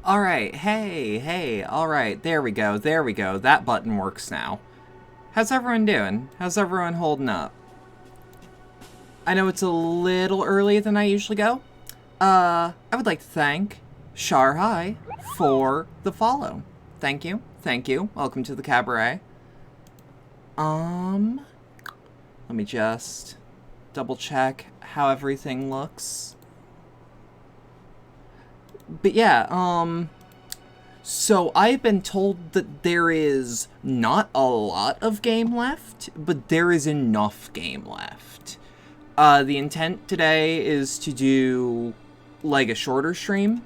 Alright, hey, alright, there we go, that button works now. How's everyone doing? How's everyone holding up? I know it's a little earlier than I usually go. I would like to thank Sharhai for the follow. Thank you, welcome to the cabaret. Let me just double check how everything looks. But yeah, so I've been told that there is not a lot of game left, but there is enough game left. The intent today is to do, like, a shorter stream.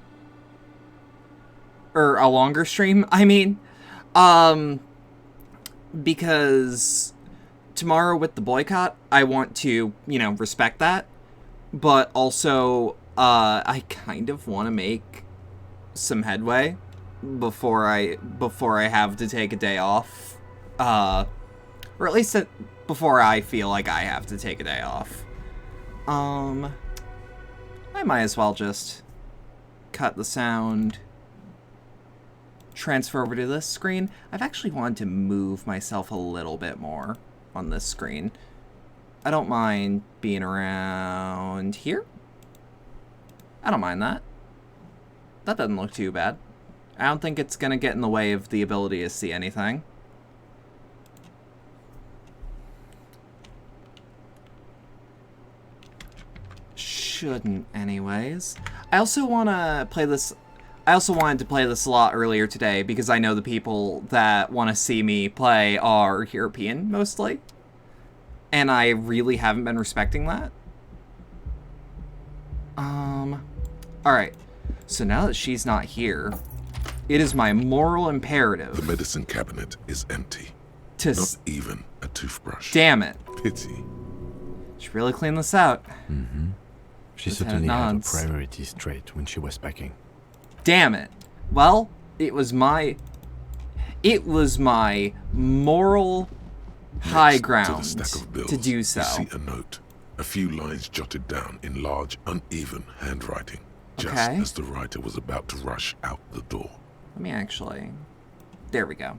Or a longer stream, I mean. Because tomorrow with the boycott, I want to, respect that. But also, I kind of want to make some headway before I have to take a day off, or at least before I feel like I have to take a day off. I might as well just cut the sound, transfer over to this screen. I've actually wanted to move myself a little bit more on this screen. I don't mind being around here. I don't mind that. That doesn't look too bad. I don't think it's gonna get in the way of the ability to see anything. Shouldn't, anyways. I also wanted to play this a lot earlier today because I know the people that want to see me play are European, mostly. And I really haven't been respecting that. Alright. So now that she's not here, it is my moral imperative. The medicine cabinet is empty. Not even a toothbrush. Damn it. Pity. Should really clean this out. Mm-hmm. She certainly had her priorities straight when she was packing. Damn it. Well, it was my moral high ground to the stack of bills, to do so. You see a note. A few lines jotted down in large, uneven handwriting. Just as the writer was about to rush out the door. Let me actually... There we go.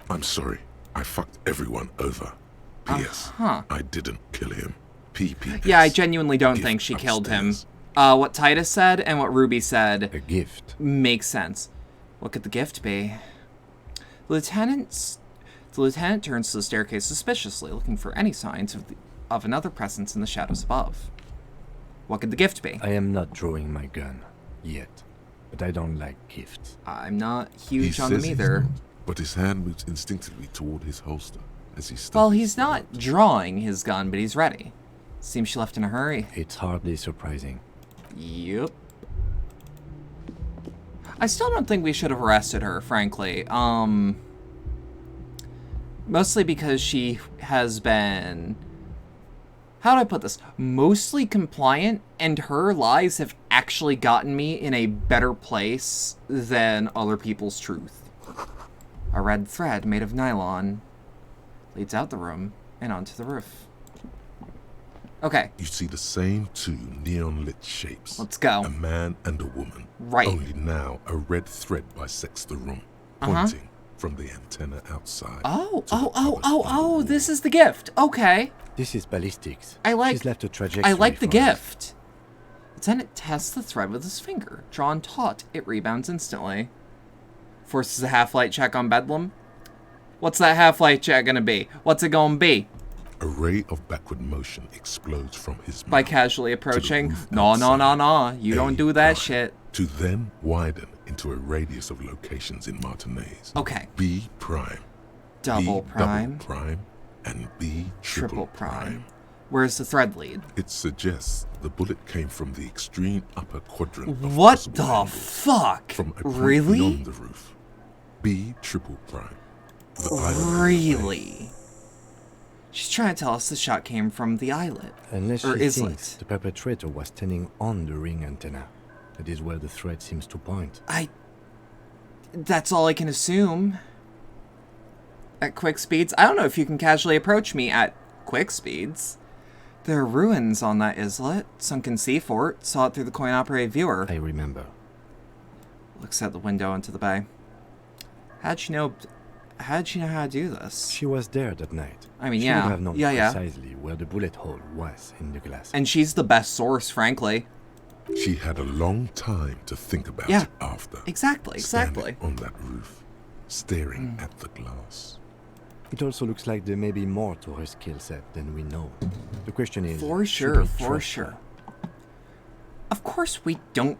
I'm sorry. I fucked everyone over. P.S. I didn't kill him. P.P.S. Yeah, I genuinely don't think she killed him. What Titus said and what Ruby said... A gift. Makes sense. What could the gift be? The lieutenant turns to the staircase suspiciously, looking for any signs of another presence in the shadows above. What could the gift be? I am not drawing my gun yet, but I don't like gifts. I'm not huge on them either. But his hand moves instinctively toward his holster as he stands. Well, he's not drawing his gun, but he's ready. Seems she left in a hurry. It's hardly surprising. Yep. I still don't think we should have arrested her, frankly. Mostly because she has been... How do I put this? Mostly compliant, and her lies have actually gotten me in a better place than other people's truth. A red thread made of nylon leads out the room and onto the roof. Okay. You see the same two neon-lit shapes. Let's go. A man and a woman. Right. Only now a red thread bisects the room, pointing from the antenna outside. Oh, this is the gift. Okay. This is ballistics. She's left a trajectory. I like the gift. Lieutenant tests the thread with his finger. Drawn taut, it rebounds instantly. Forces a half-light check on Bedlam. What's that half-light check gonna be? What's it gonna be? A ray of backward motion explodes from his mouth. By casually approaching. No. You don't do that shit. To then widen into a radius of locations in Martinez. Okay. B prime. Double B prime. Double prime. And B triple prime. Where's the thread lead? It suggests the bullet came from the extreme upper quadrant of what the fuck? From a point really? beyond the roof. B triple prime. Really? She's trying to tell us the shot came from the islet. Unless she thinks the perpetrator was standing on the ring antenna. That is where the thread seems to point. That's all I can assume. At quick speeds? I don't know if you can casually approach me at quick speeds. There are ruins on that islet. Sunken sea fort. Saw it through the coin-operated viewer. I remember. Looks out the window into the bay. How'd she know how to do this? She was there that night. I mean, she yeah. would have known Yeah. precisely where the bullet hole was in the glass. And she's the best source, frankly. She had a long time to think about Yeah. it after. Exactly. Standing on that roof, staring at the glass. It also looks like there may be more to her skill set than we know. The question is, For should sure, we for trust sure. her? Of course we don't.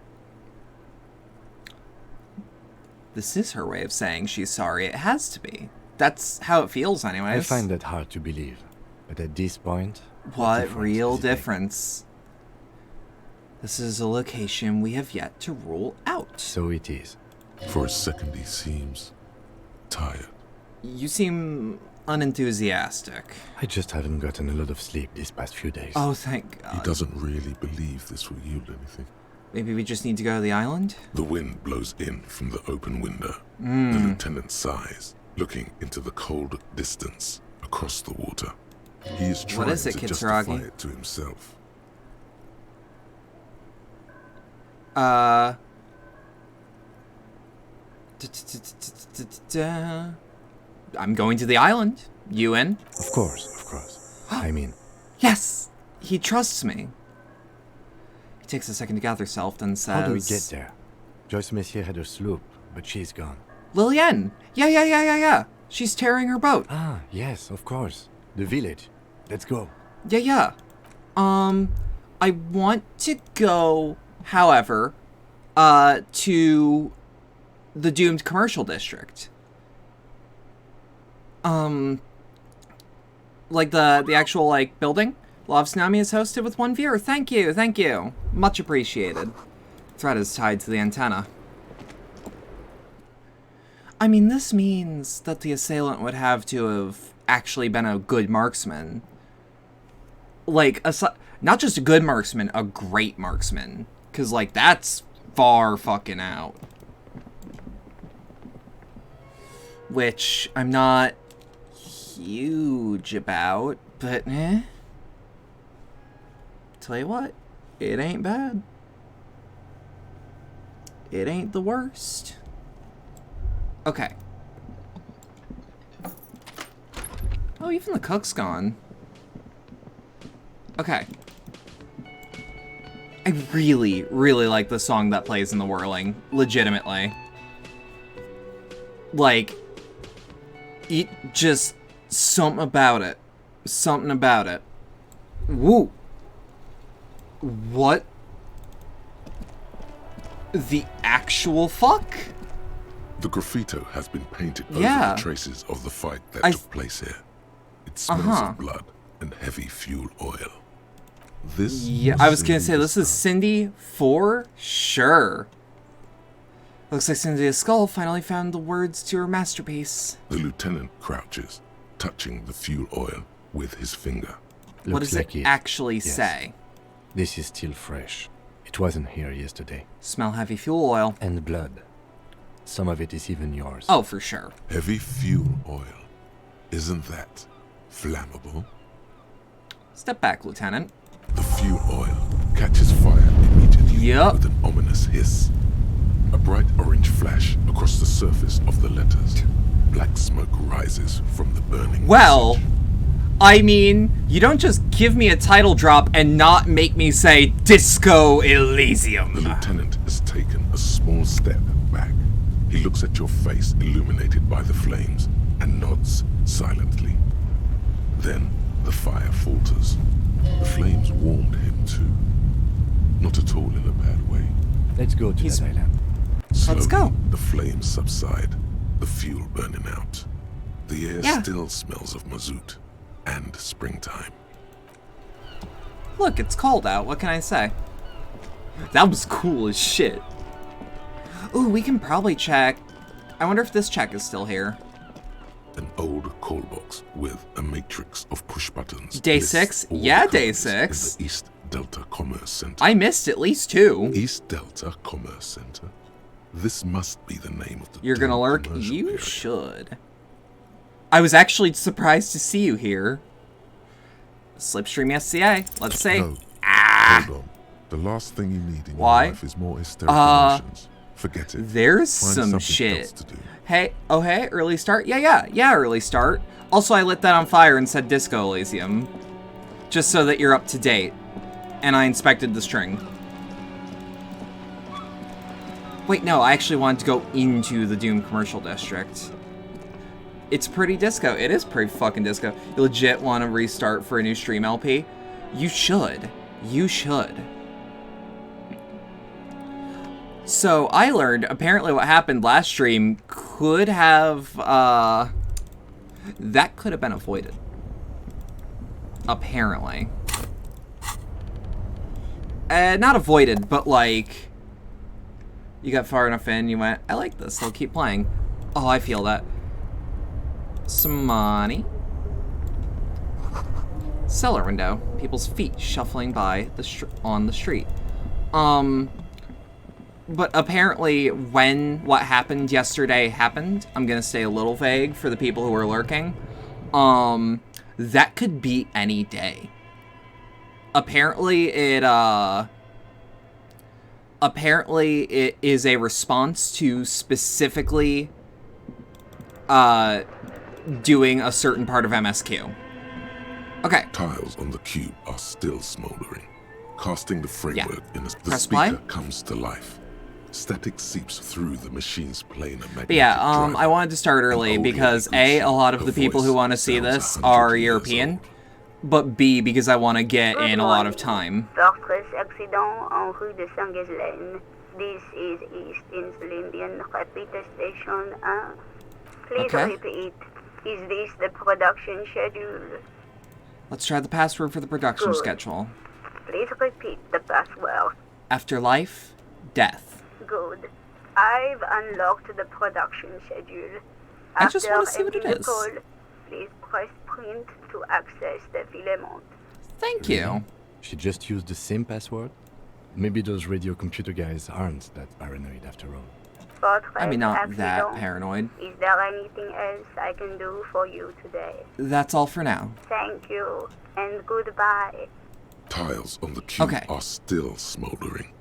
This is her way of saying she's sorry. It has to be. That's how it feels anyways. I find that hard to believe. But at this point, What difference real does it make? difference? This is a location we have yet to rule out. So it is. For a second he seems tired. You seem unenthusiastic. I just haven't gotten a lot of sleep these past few days. Oh, thank He God. doesn't really believe this will yield anything. Maybe we just need to go to the island? The wind blows in from the open window. Hmm. The lieutenant sighs, looking into the cold distance across the water. He is trying is it, to justify Kitsuragi? it to himself. I'm going to the island. You in? Of course. I mean, Yes! He trusts me. He takes a second to gather self, then says... how do we get there? Joyce Messier had her sloop, but she's gone. Lillian! Yeah. She's tearing her boat. Ah, yes, of course. The village. Let's go. Yeah. I want to go, however, to the doomed commercial district. Like the actual, like, building? Love Tsunami is hosted with one viewer. Thank you. Much appreciated. Thread is tied to the antenna. I mean, this means that the assailant would have to have actually been a good marksman. Like, not just a good marksman, a great marksman. Because, like, that's far fucking out. Which I'm not huge about, but tell you what, it ain't bad. It ain't the worst. Okay. Oh, even the cook's gone. Okay. I really, really like the song that plays in the whirling. Legitimately. Like, it just... something about it. Something about it. Woo! What the actual fuck? The graffito has been painted over Yeah. the traces of the fight that I- took place here. It smells of blood and heavy fuel oil. This Yeah, was I was gonna Cindy say, this is Cindy for sure. Looks like Cynthia's skull finally found the words to her masterpiece. The lieutenant crouches, touching the fuel oil with his finger. What Looks does like it actually say? This is still fresh. It wasn't here yesterday. Smell heavy fuel oil. And blood. Some of it is even yours. Oh, for sure. Heavy fuel oil. Isn't that flammable? Step back, Lieutenant. The fuel oil catches fire immediately Yup. with an ominous hiss. A bright orange flash across the surface of the letters. Black smoke rises from the burning Well, message. I mean, you don't just give me a title drop and not make me say Disco Elysium. The lieutenant has taken a small step back. He looks at your face illuminated by the flames and nods silently. Then the fire falters. The flames warmed him too. Not at all in a bad way. Let's go to that island. Slowly, go. the flames subside, the fuel burning out. The air Yeah. still smells of mazout and springtime. Look, it's cold out. What can I say? That was cool as shit. Ooh, we can probably check. I wonder if this check is still here. An old call box with a matrix of push buttons. Day lists 6? all the Yeah, day companies 6. In the East Delta Commerce Center. I missed at least 2. East Delta Commerce Center. This must be the name of the You're gonna doomed lurk? commercial You area. should. I was actually surprised to see you here. Slipstream SCA. Let's see. No. Ah! Hold on. The last thing you need in Why? your life is more hysterical emotions. Forget it. There's Find some something shit. else to do. Hey, oh hey, early start? Yeah, early start. Also, I lit that on fire and said Disco Elysium. Just so that you're up to date. And I inspected the string. Wait, no, I actually wanted to go into the Doom commercial district. It's pretty disco. It is pretty fucking disco. You legit want to restart for a new stream LP? You should. You should. So, I learned, apparently what happened last stream could have, that could have been avoided. Apparently. Not avoided, but like, you got far enough in, you went, I like this, I'll keep playing. Oh, I feel that. Some money. Cellar window. People's feet shuffling by on the street. But apparently when what happened yesterday happened, I'm gonna stay a little vague for the people who are lurking. That could be any day. Apparently it is a response to specifically doing a certain part of MSQ. Okay. Tiles on the cube are still smoldering. Casting the framework in the Press speaker play. comes to life. Static seeps through the machine's planar magnetic But yeah, drive. I wanted to start early An because old lady A, greets a lot you. of the Her people who voice want to see sounds this 100 are years European. old. But B, because I want to get in a lot of time. Fortress accident en rue de Saint-Ghislaine. This is East Elysium Repeater Station 1. Please Okay. repeat. Is this the production schedule? Let's try the password for the production Good. schedule. Please repeat the password. Afterlife, death. Good. I've unlocked the production schedule. I just After wanna see what it ending the is. call, please press print to access the filament. Thank you. She just used the same password? Maybe those radio computer guys aren't that paranoid after all. Fortress I mean, not accident. that paranoid. Is there anything else I can do for you today? That's all for now. Thank you, and goodbye. Tiles on the cube Okay. are still smoldering.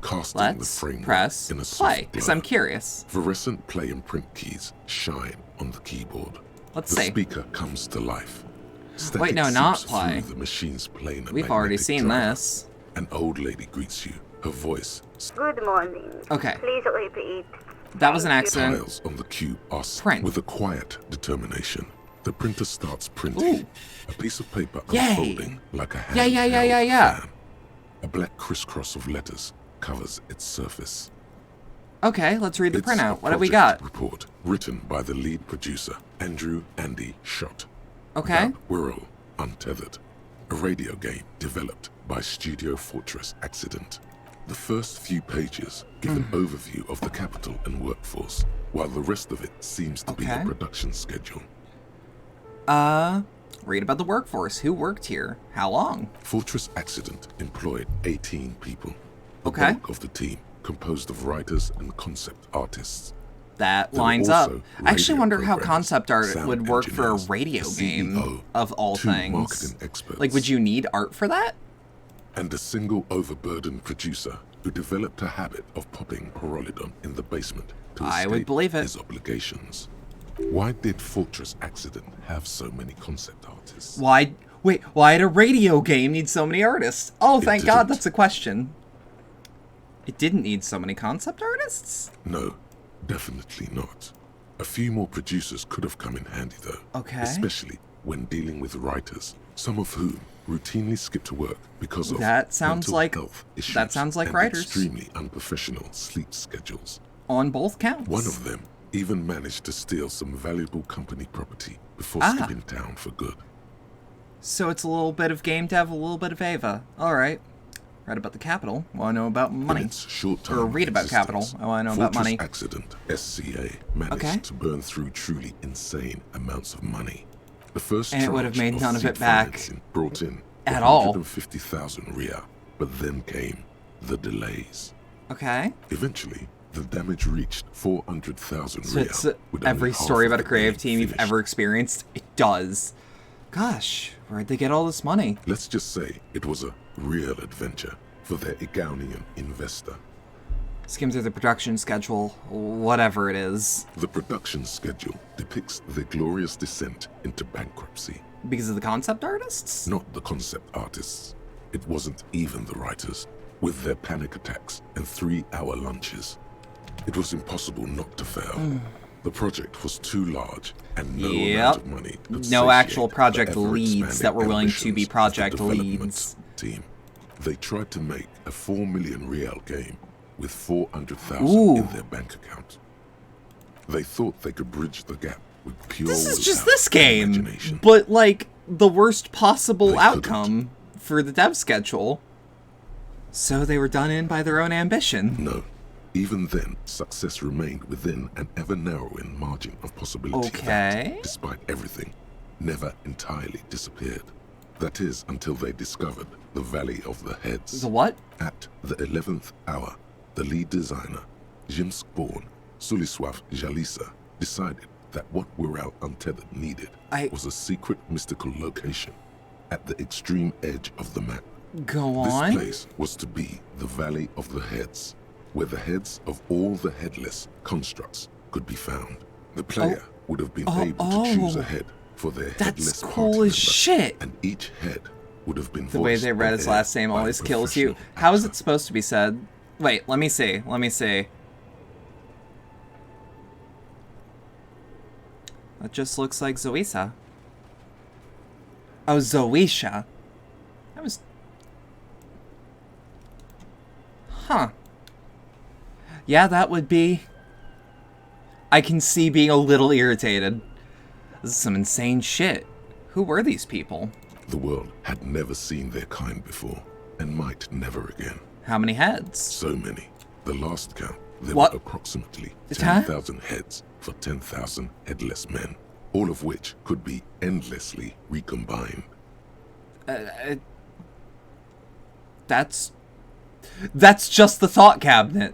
Casting the Let's framework press in a play, soft because blur. I'm curious. Fluorescent play and print keys shine on the keyboard. Let's the see. speaker comes to life. Static Wait, no, not seeps play. through the machine's planar We've already magnetic seen drive. this. An old lady greets you. Her voice. Good morning. Okay. Please repeat. That was an Thank you. accident. Tiles on the cube are Print. with a quiet determination. The printer starts printing. Ooh. A piece of paper Yay. unfolding like a hand. Yeah. Fan. A black crisscross of letters covers its surface. Okay, let's read the It's printout. a What have we project got? report written by the lead producer, Andrew Andy Schott. Okay. About Wirral Untethered, a radio game developed by Studio Fortress Accident. The first few pages give an overview of the capital and workforce, while the rest of it seems to be Okay. the production schedule. Read about the workforce. Who worked here? How long? Fortress Accident employed 18 people. The Okay. bulk of the team composed of writers and concept artists. That There were lines up. also I actually radio wonder how programmers, concept art sound would work for a engineers, radio a game, CEO, of all 2 things. marketing experts, Like, would you need art for that? and a single overburdened producer who developed a habit of popping Pyrrolidon in the basement to I escape would believe it. his obligations. Why did Fortress Accident have so many concept artists? Why did a radio game need so many artists? Oh, It thank God, didn't. that's a question. It didn't need so many concept artists? No, definitely not. A few more producers could have come in handy though. Okay. Especially when dealing with writers, some of whom routinely skip to work because of That sounds mental like- health issues that sounds like and writers. extremely unprofessional sleep schedules. On both counts. One of them even managed to steal some valuable company property before Ah. skipping town for good. So it's a little bit of game dev, a little bit of Ava. Alright. Read about the capital. Want to know about money. In its short time Or of read about existence, capital. I want to know about Fortress money. Accident, SCA, managed Okay. to burn through truly insane amounts of money. The first And it would have tranche made of none of seed it back financing brought in at all. 150,000 Ria, but then came the delays. Okay. Eventually, the damage reached 400,000 So Ria. it's with every only half story of about a the creative game team you've finished. ever experienced. It does. Gosh, where'd they get all this money? Let's just say it was a real adventure for their Igaunian investor. Skim through the production schedule, whatever it is. The production schedule depicts their glorious descent into bankruptcy. Because of the concept artists? Not the concept artists. It wasn't even the writers, with their panic attacks and 3-hour lunches. It was impossible not to fail. The project was too large, and no amount of money could no actual satiate project the leads that were willing to be ambitions of the project development leads. team. They tried to make a 4 million real game with 400,000 Ooh. in their bank account. They thought they could bridge the gap with pure This is just willpower this and game, imagination. but like the worst possible They outcome for the dev schedule. So they were done in by their own ambition. No. Even then, success remained within an ever-narrowing margin of possibility Okay. that, despite everything, never entirely disappeared. That is, until they discovered the Valley of the Heads. The what? At the 11th hour, the lead designer, Jimsk-born Suliswaf Jalisa, decided that what Wirral Untethered needed was a secret mystical location at the extreme edge of the map. Go This on. place was to be the Valley of the Heads, where the heads of all the headless constructs could be found. The player would have been able to choose a head for their headless That's cool party as shit. and each head would have been The way they read his last name always kills you. How is it supposed to be said? Wait, let me see. Let me see. That just looks like Zoisa. Oh, Zoisha. That was... Huh. Yeah, that would be... I can see being a little irritated. This is some insane shit. Who were these people? The world had never seen their kind before, and might never again. How many heads? So many. The last count, there What? were approximately Huh? 10,000 heads for 10,000 headless men, all of which could be endlessly recombined. That's just the thought cabinet.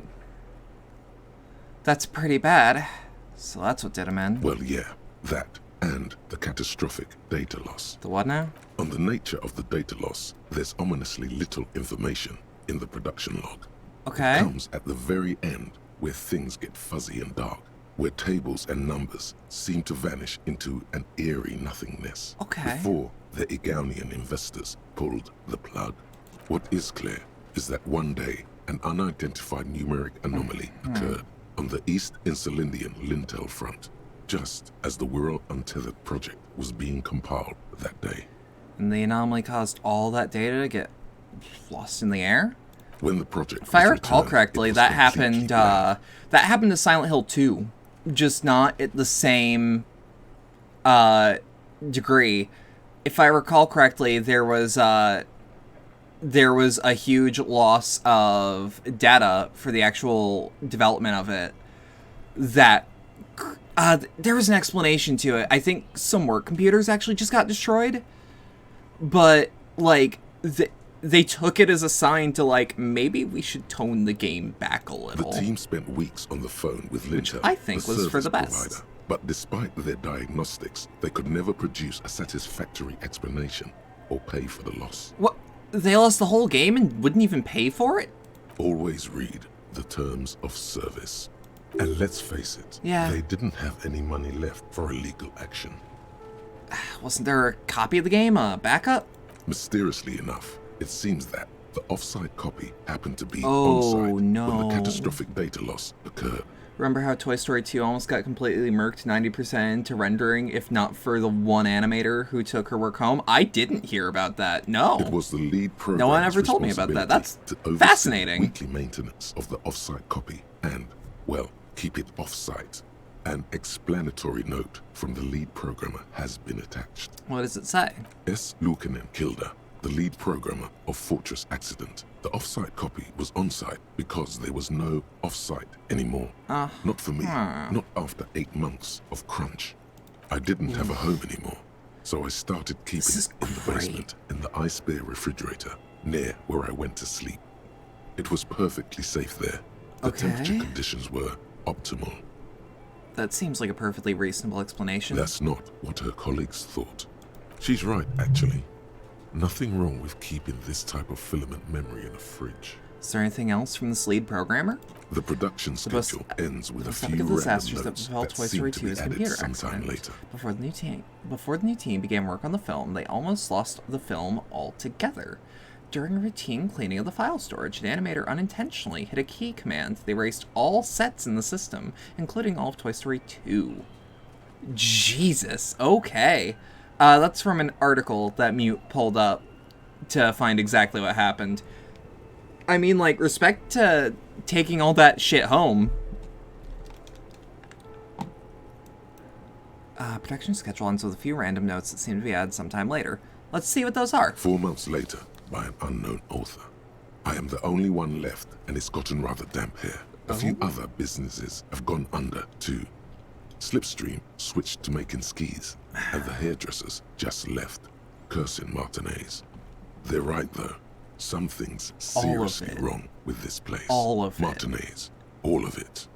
That's pretty bad. So that's what did him in. Well, yeah, that and the catastrophic data loss. The what now? On the nature of the data loss, there's ominously little information in the production log. Okay. It comes at the very end, where things get fuzzy and dark, where tables and numbers seem to vanish into an eerie nothingness. Okay. Before the Egonian investors pulled the plug. What is clear is that one day, an unidentified numeric anomaly occurred on the East Insulindian Lintel front, just as the Wirral Untethered project was being compiled that day. And the anomaly caused all that data to get lost in the air? When the project If I was recall returned, correctly, it was that completely happened blank. that happened to Silent Hill 2. Just not at the same degree. If I recall correctly, there was a huge loss of data for the actual development of it. That there was an explanation to it. I think some work computers actually just got destroyed, but like they took it as a sign to like maybe we should tone the game back a The little. team spent weeks on the phone with Lintel, I think was for service the best. provider. But despite their diagnostics, they could never produce a satisfactory explanation or pay for the loss. What? They lost the whole game and wouldn't even pay for it? Always read the terms of service. And let's face it, Yeah. they didn't have any money left for illegal action. Wasn't there a copy of the game, a backup? Mysteriously enough, it seems that the offsite copy happened to be Oh, onsite when no. the catastrophic data loss occurred. Remember how Toy Story 2 almost got completely murked 90% into rendering, if not for the one animator who took her work home? I didn't hear about that, no. It was the lead program's No one ever told me about that. That's responsibility to oversee fascinating. weekly maintenance of the offsite copy and, well, keep it offsite. An explanatory note from the lead programmer has been attached. What does it say? S. Luukinen Kilda, the lead programmer of Fortress Accident. The offsite copy was onsite because there was no offsite anymore. Not for me, not after 8 months of crunch. I didn't have a home anymore, so I started keeping This it is in the great. basement in the ice bear refrigerator near where I went to sleep. It was perfectly safe there. The Okay. temperature conditions were optimal. That seems like a perfectly reasonable explanation. That's not what her colleagues thought. She's right, actually. Nothing wrong with keeping this type of filament memory in a fridge. Is there anything else from this lead programmer? The production schedule ends with a The few epic of random disasters that notes befell that Toy seem Story to 2 be is added computer sometime accident. later. Before the new team began work on the film, they almost lost the film altogether. During a routine cleaning of the file storage, an animator unintentionally hit a key command that erased all sets in the system, including all of Toy Story 2. Jesus, okay. That's from an article that Mute pulled up to find exactly what happened. I mean, like, respect to taking all that shit home. Production schedule ends with a few random notes that seem to be added sometime later. Let's see what those are. 4 months later, by an unknown author. I am the only one left, and it's gotten rather damp here. A few other businesses have gone under, too. Slipstream switched to making skis, and the hairdressers just left, cursing Martinez. They're right, though. Something's seriously wrong with this place. All of it. Martinez. All of it.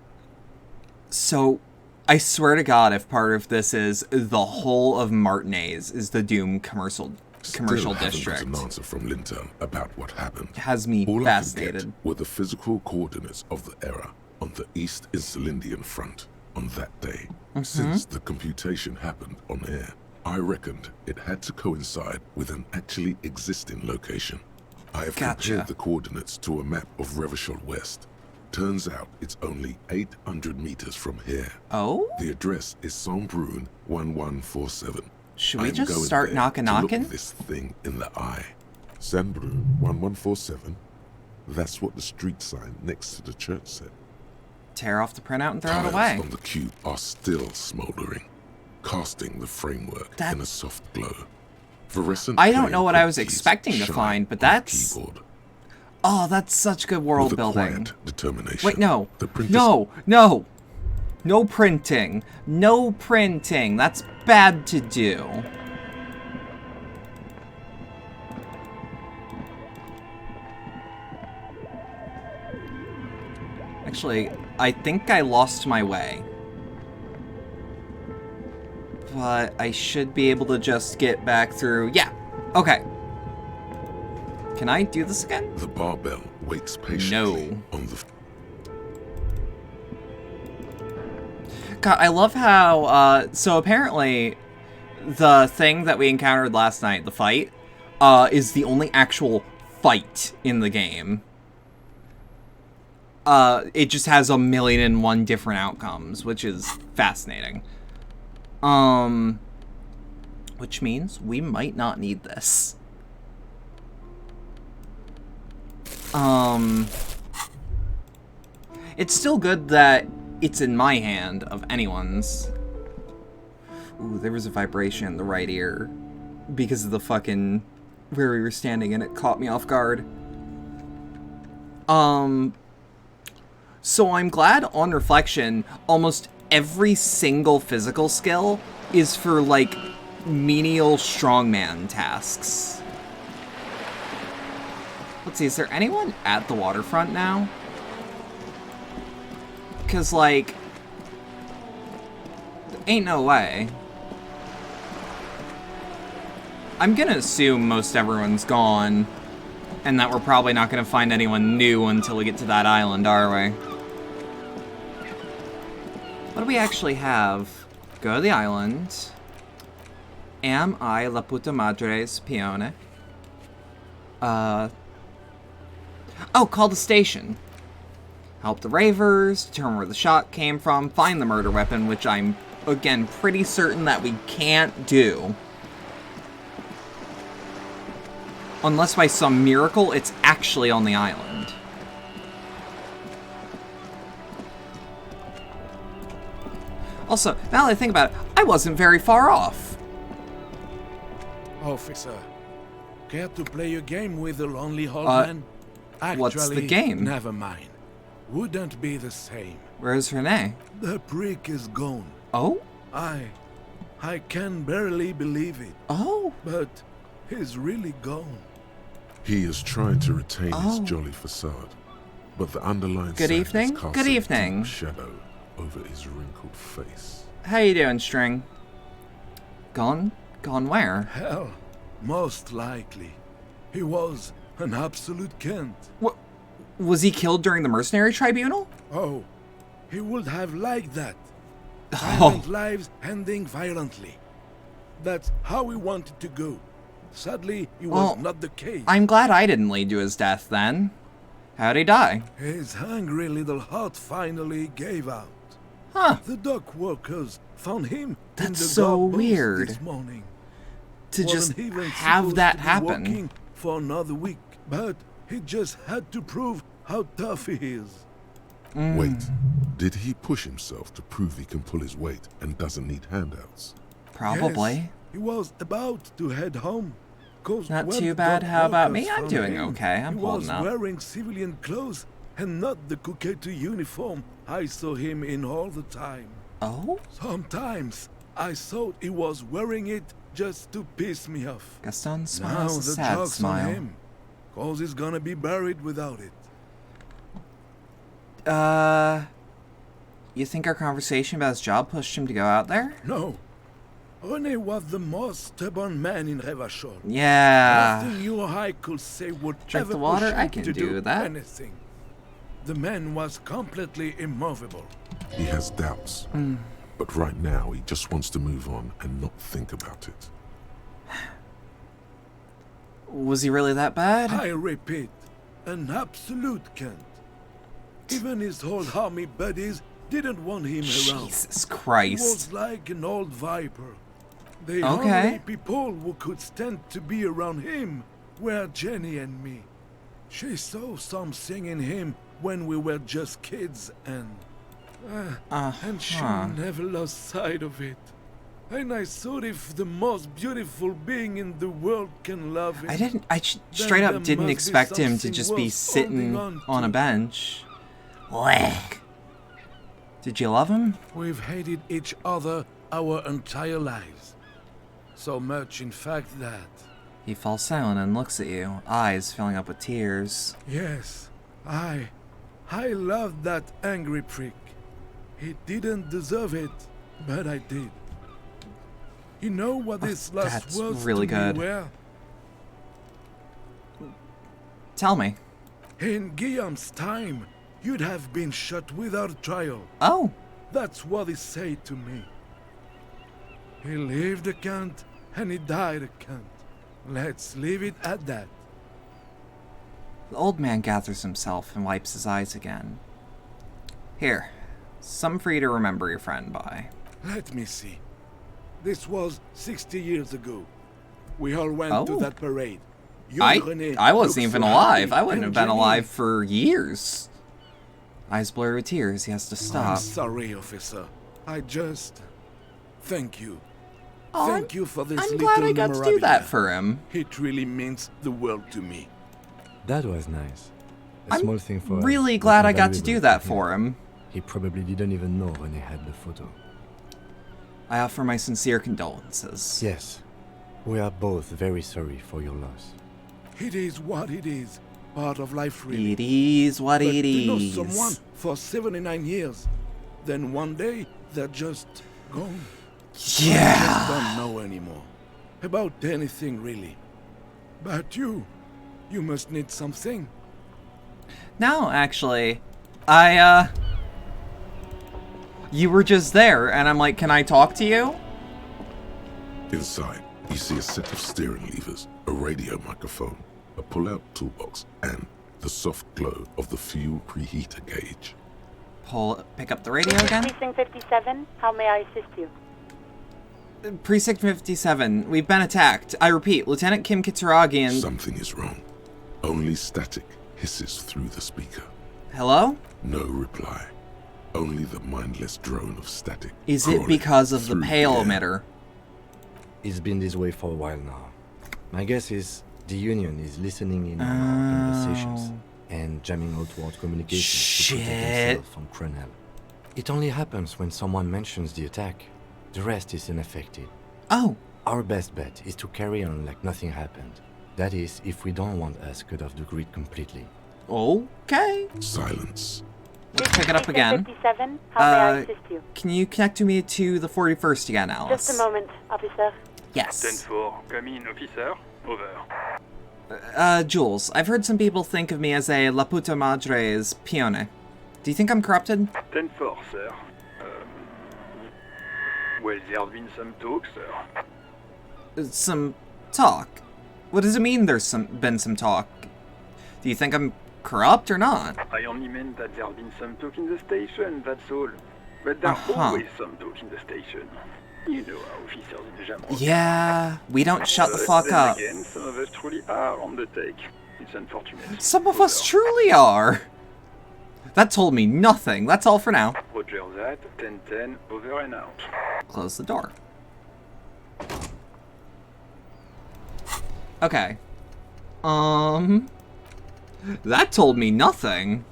So, I swear to God, if part of this is the whole of Martinez is the Doom commercial Still district. haven't got an answer from Linton about what happened. Has me All fascinated. I could get were the physical coordinates of the error on the East Insulindian front on that day. Since the computation happened on air, I reckoned it had to coincide with an actually existing location. I have compared the coordinates to a map of Revachol West. Turns out it's only 800 meters from here. Oh? The address is Saint-Brun 1147. Should we just start knocking? Look this thing in the eye. Saint-Brun 1147. That's what the street sign next to the church said. Tear off the printout and throw Tiles it away. on the cube are still smoldering, casting the framework in a soft glow. Fluorescent I don't know what I was cookies expecting to shine find, but on the that's... keyboard. Oh, that's such good world With a building. quiet determination. Wait, no. The printers No, no. No printing. No printing. That's bad to do. Actually, I think I lost my way. But I should be able to just get back through... Yeah. Okay. Can I do this again? The barbell waits patiently on the... God, I love how, so apparently the thing that we encountered last night, the fight, is the only actual fight in the game. It just has 1,000,001 different outcomes, which is fascinating. Which means we might not need this. It's still good that it's in my hand of anyone's. Ooh, there was a vibration in the right ear because of the fucking where we were standing and it caught me off guard. So I'm glad on reflection, almost every single physical skill is for like menial strongman tasks. Let's see, is there anyone at the waterfront now? Because, like, ain't no way. I'm gonna assume most everyone's gone, and that we're probably not gonna find anyone new until we get to that island, are we? What do we actually have? Go to the island. Am I la puta madre's peone? Oh, call the station. Help the ravers, determine where the shot came from, find the murder weapon, which I'm, again, pretty certain that we can't do. Unless by some miracle, it's actually on the island. Also, now that I think about it, I wasn't very far off. Officer, care to play a game with the lonely man? Actually, what's the game? Never mind. Wouldn't be the same. Where's Renee? The prick is gone. Oh? I can barely believe it. Oh? But he's really gone. He is trying to retain his jolly facade, but the underlying Good evening. Good evening. Shadow over his wrinkled face. How you doing, String? Gone? Gone where? Hell, most likely. He was an absolute Kent. Was he killed during the mercenary tribunal? Oh, he would have liked that. Oh. Violent lives ending violently. That's how he wanted to go. Sadly, it was not the case. I'm glad I didn't lead to his death then. How'd he die? His hungry little heart finally gave out. Huh. The dock workers found him in That's the so garden weird. this morning. To just Wasn't even have supposed that to be happen. working for another week, but he just had to prove how tough he is. Wait, did he push himself to prove he can pull his weight and doesn't need handouts? Probably. Yes, he was about to head home. 'Cause Not when too the bad. dock How about workers me? I'm found doing him, okay. I'm holding up. He was wearing civilian clothes and not the Coquette uniform I saw him in all the time. Oh? Sometimes I thought he was wearing it just to piss me off. Gaston Now smiles a the sad joke's on smile. him, 'cause he's gonna be buried without it. You think our conversation about his job pushed him to go out there? No. René was the most stubborn man in Revachol. Yeah. Nothing you or I could say would Drink ever the water? push him I can to do that. anything. The man was completely immovable. He has doubts. But right now, he just wants to move on and not think about it. Was he really that bad? I repeat, an absolute cunt. Even his old army buddies didn't want him around. Jesus He Christ. was like an old viper. The Okay. only people who could stand to be around him were Jenny and me. She saw something in him when we were just kids, and she never lost sight of it. And I thought if the most beautiful being in the world can love him, straight there up didn't must be expect him to something just be worth sitting holding on a to. bench. Whack. Did you love him? We've hated each other our entire lives. So much, in fact, that... He falls silent and looks at you, eyes filling up with tears. Yes, I loved that angry prick. He didn't deserve it, but I did. You know what his last That's words really to good. me were? Tell me. In Guillaume's time, you'd have been shot without trial. Oh. That's what he said to me. He lived a cunt, and he died a cunt. Let's leave it at that. The old man gathers himself and wipes his eyes again. Here, some for you to remember your friend by. Let me see. This was 60 years ago. We all went to that parade. You and René I wasn't looked even so alive. happy, I wouldn't have and been Jenny- alive for years. Eyes blurred with tears, he has to I'm stop. sorry, officer. I just... Thank you. Oh, Thank you for this I'm little glad I got to do that memorabilia. for him. It really means the world to me. That was nice. A I'm small thing for us, really but glad I got to invaluable do that him. for him. He probably didn't even know René had the photo. I offer my sincere condolences. Yes, we are both very sorry for your loss. It is what it is. Part of life, really. It is what But it to know is. someone for 79 years, then one day they're just gone. I Yeah. don't know anymore about anything really. But you must need something. No, actually, you were just there, and I'm like, can I talk to you? Inside, you see a set of steering levers, a radio microphone, a pull-out toolbox, and the soft glow of the fuel preheater gauge. Pick up the radio again? Precinct 57, how may I assist you? Precinct 57, we've been attacked. I repeat, Lieutenant Kim Kitsuragi and... Something is wrong. Only static hisses through the speaker. Hello? No reply. Only the mindless drone of static. Is it crawling because of the through pale air. emitter? It's been this way for a while now. My guess is the Union is listening in on our conversations and jamming outward communications to protect Shit. themselves from Cronel. It only happens when someone mentions the attack. The rest is unaffected. Oh, Our best bet is to carry on like nothing happened. That is, if we don't want us cut off the grid completely. okay. Silence. Let's pick it up again. 57, how may I assist you? Can you connect me to the 41st again, Alice? Just a moment, officer. Yes. 10-4, come in, officer. Over. Jules, I've heard some people think of me as a La Puta Madre's pione. Do you think I'm corrupted? Ten four, sir. Well, there's been some talk, sir. Some talk? What does it mean there's been some talk? Do you think I'm corrupt or not? I only meant that there's been some talk in the station, that's all. But there's always some talk in the station. You know how officers in Jamrock. Yeah, we don't shut the fuck then up. Again, some of us truly are on the take. It's unfortunate. Some of us truly are. That told me nothing. That's all for now. Roger that. 10-10, over and out. Close the door. Okay. That told me nothing.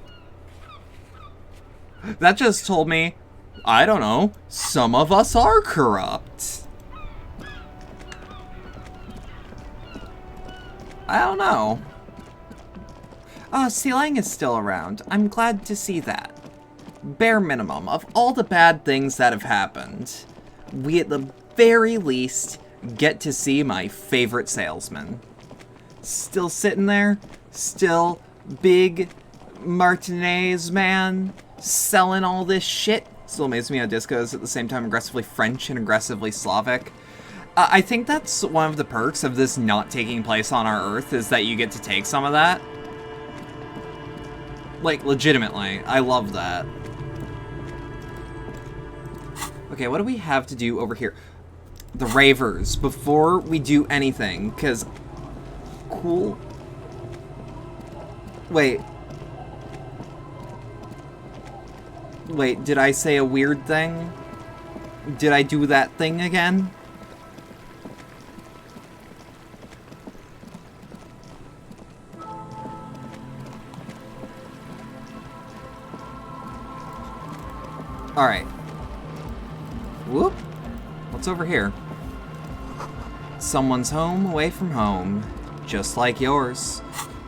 That just told me, I don't know, some of us are corrupt. I don't know. Sealang is still around. I'm glad to see that. Bare minimum, of all the bad things that have happened, we at the very least get to see my favorite salesman. Still sitting there, still big Martinez man, selling all this shit. Still amazes me how disco is at the same time aggressively French and aggressively Slavic. I think that's one of the perks of this not taking place on our Earth, is that you get to take some of that. Like, legitimately. I love that. Okay, what do we have to do over here? The Ravers, before we do anything, because... Cool. Wait. Wait, did I say a weird thing? Did I do that thing again? Alright. Whoop. What's over here? Someone's home away from home. Just like yours.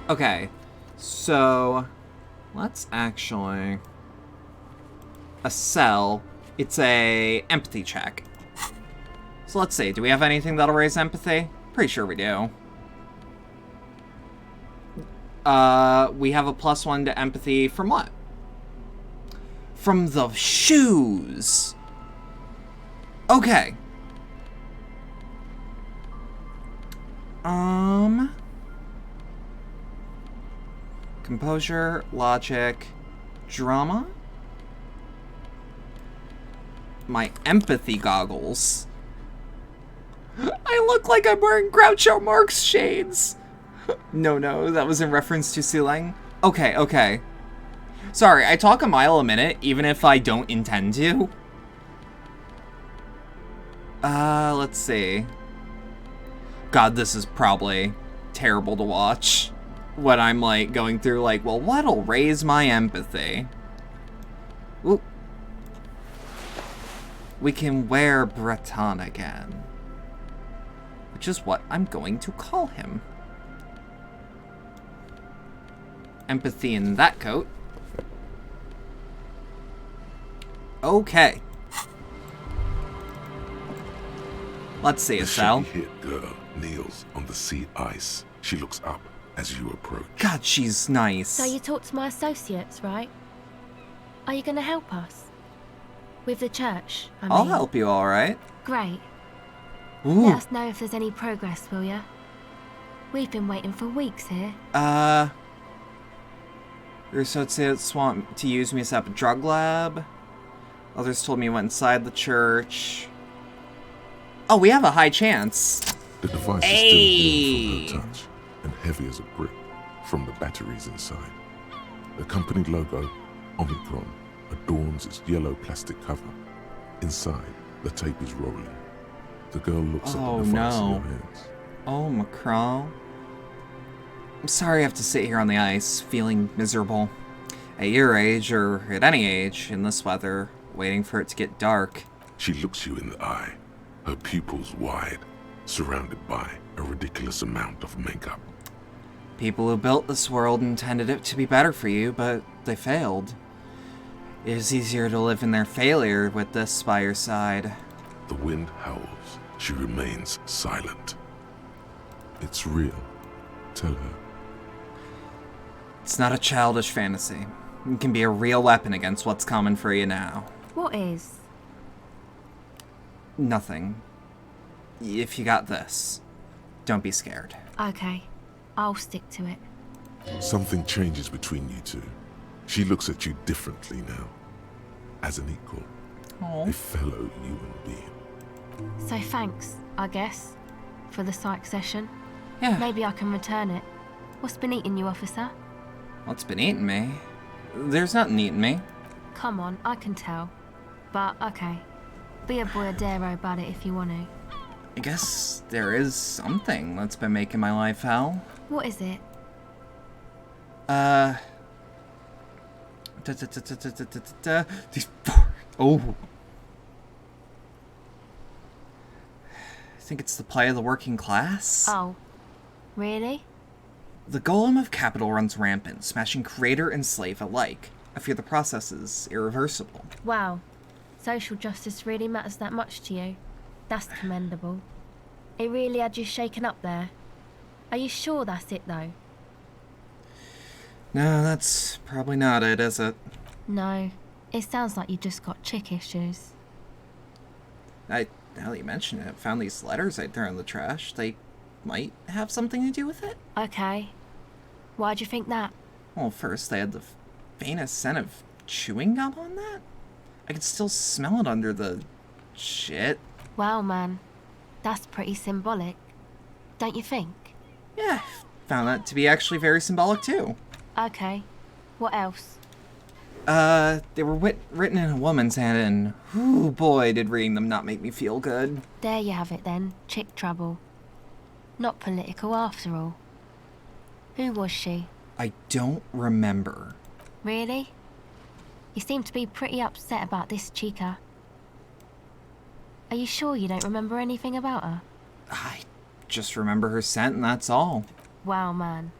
Okay. So... let's actually... a cell. It's a empathy check. So let's see. Do we have anything that'll raise empathy? Pretty sure we do. We have a +1 to empathy from what? From the shoes. Okay. Composure, logic, drama? My empathy goggles. I look like I'm wearing Groucho Marx shades. No, that was in reference to Sealang. Okay. Sorry, I talk a mile a minute, even if I don't intend to. Let's see. God, this is probably terrible to watch. When I'm, like, going through, like, well, what'll raise my empathy? Ooh. We can wear Breton again. Which is what I'm going to call him. Empathy in that coat. Okay. Let's see, Estelle. The shaky-haired girl kneels on the sea ice. She looks up as you approach. God, she's nice. So you talked to my associates, right? Are you going to help us? With the church, I mean. I'll help you, alright. Great. Ooh. Let us know if there's any progress, will ya? We've been waiting for weeks here. Your associates want to use me as a drug lab. Others told me you went inside the church. Oh, we have a high chance. The device is still warm from her touch and heavy as a brick from the batteries inside. The company logo, Omicron, adorns its yellow plastic cover. Inside, the tape is rolling. The girl looks at the device in her hands. Oh, Macron. I'm sorry I have to sit here on the ice, feeling miserable. At your age, or at any age, in this weather, waiting for it to get dark. She looks you in the eye, her pupils wide, surrounded by a ridiculous amount of makeup. People who built this world intended it to be better for you, but they failed. It is easier to live in their failure with this by your side. The wind howls. She remains silent. It's real. Tell her. It's not a childish fantasy. It can be a real weapon against what's coming for you now. What is? Nothing. If you got this, don't be scared. Okay, I'll stick to it. Something changes between you two. She looks at you differently now. As an equal. Aww. A fellow human being. So thanks, I guess, for the psych session. Yeah. Maybe I can return it. What's been eating you, officer? What's been eating me? There's nothing eating me. Come on, I can tell. But, okay. Be a boyadero about it if you want to. I guess there is something that's been making my life hell. What is it? These four. Oh. I think it's the plight of the working class. Oh. Really? The golem of capital runs rampant, smashing creator and slave alike. I fear the process is irreversible. Wow. Social justice really matters that much to you. That's commendable. It really had you shaken up there. Are you sure that's it, though? No, that's probably not it, is it? No. It sounds like you just got chick issues. Now that you mention it, I found these letters I'd thrown in the trash. They might have something to do with it? Okay. Why'd you think that? Well, first, they had the faintest scent of chewing gum on that. I could still smell it under the shit. Wow, man. That's pretty symbolic. Don't you think? Yeah, found that to be actually very symbolic, too. Okay. What else? They were written in a woman's hand, and oh boy, did reading them not make me feel good. There you have it then. Chick trouble. Not political after all. Who was she? I don't remember. Really? You seem to be pretty upset about this chica. Are you sure you don't remember anything about her? I just remember her scent, and that's all. Wow, man.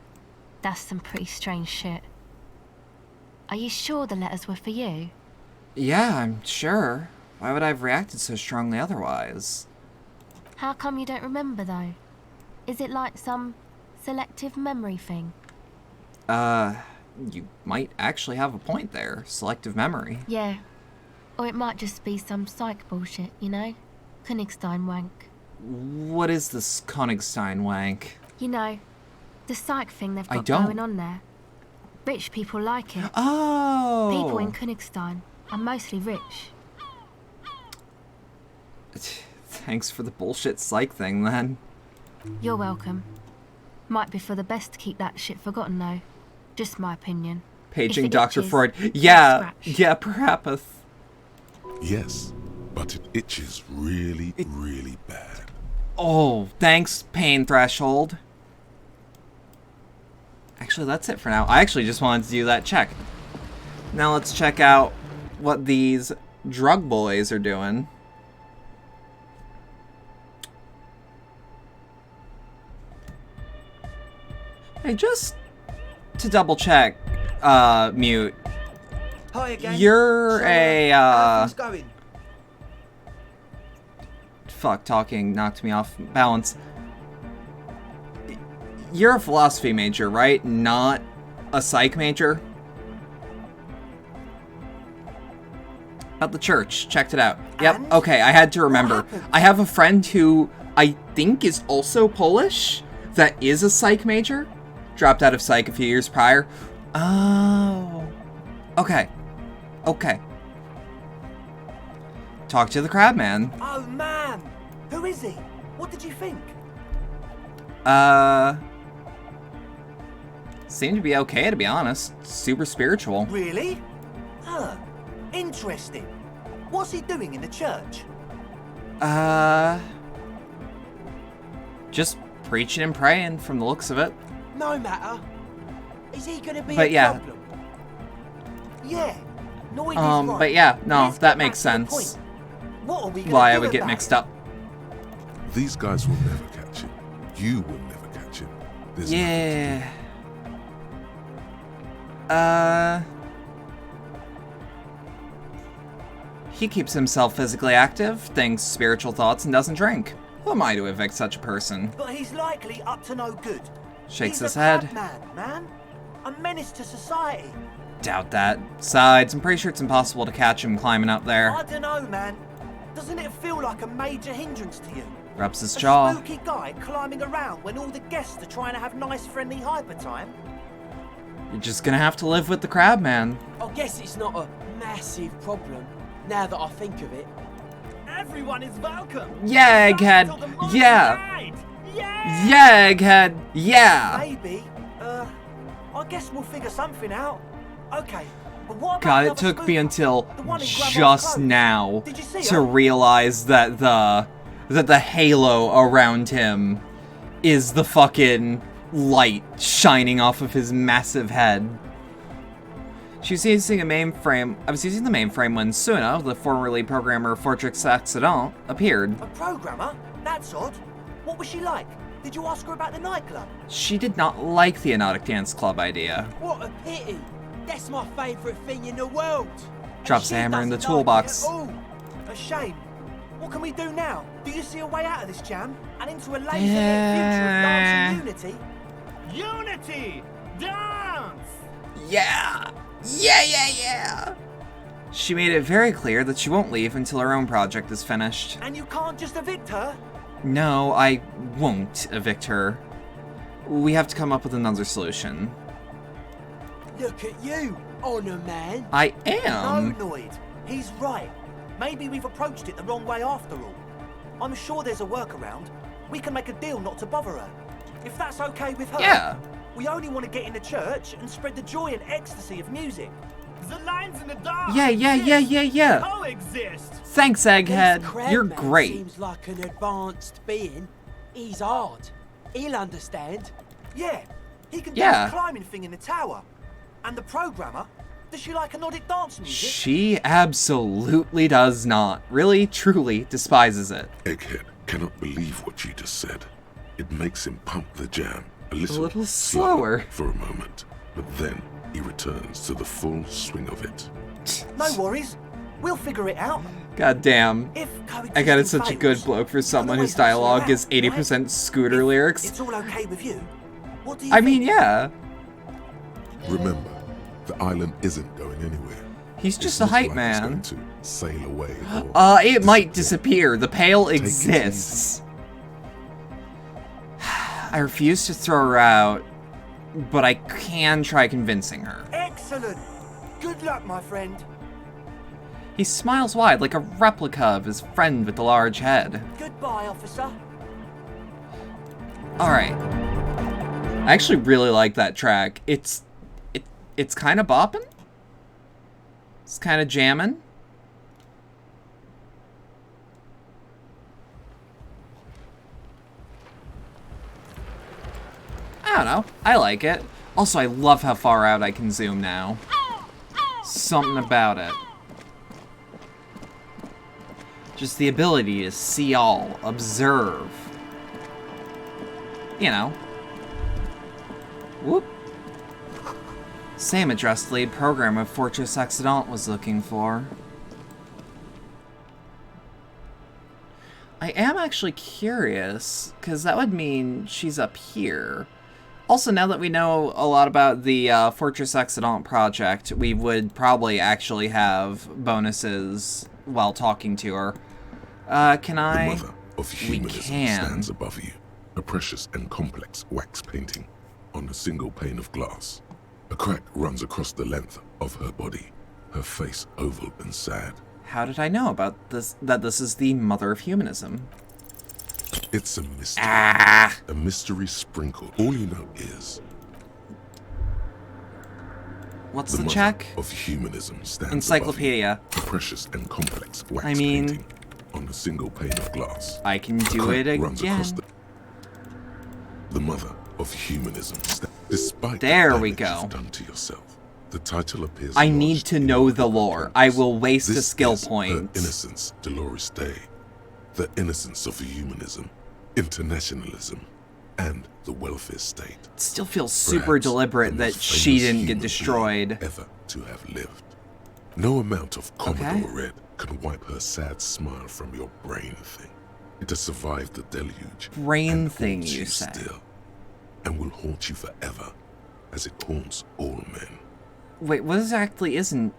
That's some pretty strange shit. Are you sure the letters were for you? Yeah, I'm sure. Why would I have reacted so strongly otherwise? How come you don't remember, though? Is it like some selective memory thing? You might actually have a point there. Selective memory. Yeah. Or it might just be some psych bullshit, you know? Königstein wank. What is this Königstein wank? You know, the psych thing they've I got don't. going on there. Rich people like it. Oh! People in Königstein are mostly rich. Thanks for the bullshit psych thing, then. You're welcome. Might be for the best to keep that shit forgotten, though. Just my opinion. Paging If it Dr. itches, Freud. just Yeah, scratch. yeah, perhaps. Yes, but it itches really, really bad. Oh, thanks, Pain Threshold. Actually, that's it for now. I actually just wanted to do that check. Now let's check out what these drug boys are doing. Hey, just to double check, Mute. Hi again. You're How things going? Fuck, talking knocked me off balance. You're a philosophy major, right? Not a psych major? About the church. Checked it out. Yep, And? okay, I had to remember. happened? I have a friend who I think is also Polish that is a psych major. Dropped out of psych a few years prior. Oh. Okay. Okay. Talk to the crab man. Oh man, who is he? What did you think? Seemed to be okay, to be honest. Super spiritual. Really? Huh. Interesting. What's he doing in the church? Just preaching and praying from the looks of it. No matter. Is he gonna be But a yeah. problem? Yeah. Noid is right. But yeah, no, Let's that get makes back to the sense. point. What are we gonna Why I do would get about mixed it? up. These guys will never catch him. You will never catch him. There's nothing to Yeah. He keeps himself physically active, thinks spiritual thoughts, and doesn't drink. Who am I to evict such a person? But he's likely up to no good. Shakes He's his a head. crab man. A menace to society. Doubt that. Besides, I'm pretty sure it's impossible to catch him climbing up there. I don't know, man. Doesn't it feel like a major hindrance to you? Rubs his A jaw. spooky guy climbing around when all the guests are trying to have nice, friendly hyper time? You're just gonna have to live with the crab man. I guess it's not a massive problem, now that I think of it. Everyone is welcome. Yeah, Egghead. Yeah. Yeah, Egghead. Yeah. Maybe. I guess we'll figure something out. Okay, but what about God, the it other took me spooker? until The one in Grandma's just clothes? now Did you see to her? realize that the halo around him is the fucking light shining off of his massive head. She was using a mainframe. I was using the mainframe when Suna, the formerly programmer of Fortress Accident, appeared. A programmer? That's odd. What was she like? Did you ask her about the nightclub? She did not like the Anotic Dance Club idea. What a pity. That's my favourite thing in the world. Drops She the hammer in the doesn't like toolbox. it at all. A shame. What can we do now? Do you see a way out of this jam? And into a laser-lit future of dance and unity? Unity! Dance! Yeah! Yeah! She made it very clear that she won't leave until her own project is finished. And you can't just evict her? No, I won't evict her. We have to come up with another solution. Look at you, Honor Man. I am. No, Noid. He's right. Maybe we've approached it the wrong way after all. I'm sure there's a workaround. We can make a deal not to bother her. If that's okay with her. Yeah. We only want to get in the church and spread the joy and ecstasy of music. The lines in the dark. Yeah. Coexist. Thanks, This Egghead. crab You're man great. Seems like an advanced being. He's hard. He'll understand. Yeah. He can do Yeah. the climbing thing in the tower. And the programmer. Does she like Anodic dance music? She absolutely does not. Really, truly despises it. Egghead cannot believe what you just said. It makes him pump the jam a little slower. for a moment, but then he returns to the full swing of it. No worries. We'll figure it out. God damn. If Egghead is such a good bloke for someone whose dialogue is 80% Scooter lyrics. It's all okay with you. What do you I think? mean, yeah. Remember, the island isn't going anywhere. He's just It's a not hype like man. It's going to sail away or It might disappear. The pail Take it exists. I refuse to throw her out, but I can try convincing her. Excellent. Good luck, my friend. He smiles wide like a replica of his friend with the large head. Goodbye, officer. Alright. I actually really like that track. It's kind of bopping. It's kind of jamming. I don't know. I like it. Also, I love how far out I can zoom now. Something about it. Just the ability to see all, observe. You know. Whoop. Same address lead program of Fortress Accident was looking for. I am actually curious, because that would mean she's up here. Also, now that we know a lot about the Fortress Accident project, we would probably actually have bonuses while talking to her. Can I? The mother of humanism stands above you, a precious and complex wax painting on a single pane of glass. A crack runs across the length of her body, her face oval and sad. How did I know about this? That this is the mother of humanism? It's a mystery. A mystery sprinkled. All you know is What's the the mother check? of humanism stands Encyclopedia. above you, a precious and complex wax I mean, painting on a single pane of glass. I can A do crack it runs again. across the mother of humanism. Despite There the we damage go. you've done to yourself, the title appears. I need lodged to in know your the lore. I will waste This a skill is point. Her innocence, Dolores Day. The innocence of humanism, internationalism, and the welfare state. It still feels super Perhaps deliberate the that most she famous didn't get human destroyed. being ever to have lived. No amount of Commodore Okay. Red can wipe her sad smile from your brain thing. It has survived the deluge. Brain and thing, haunts you say? Still. and will haunt you forever, as it haunts all men. Wait, what exactly is an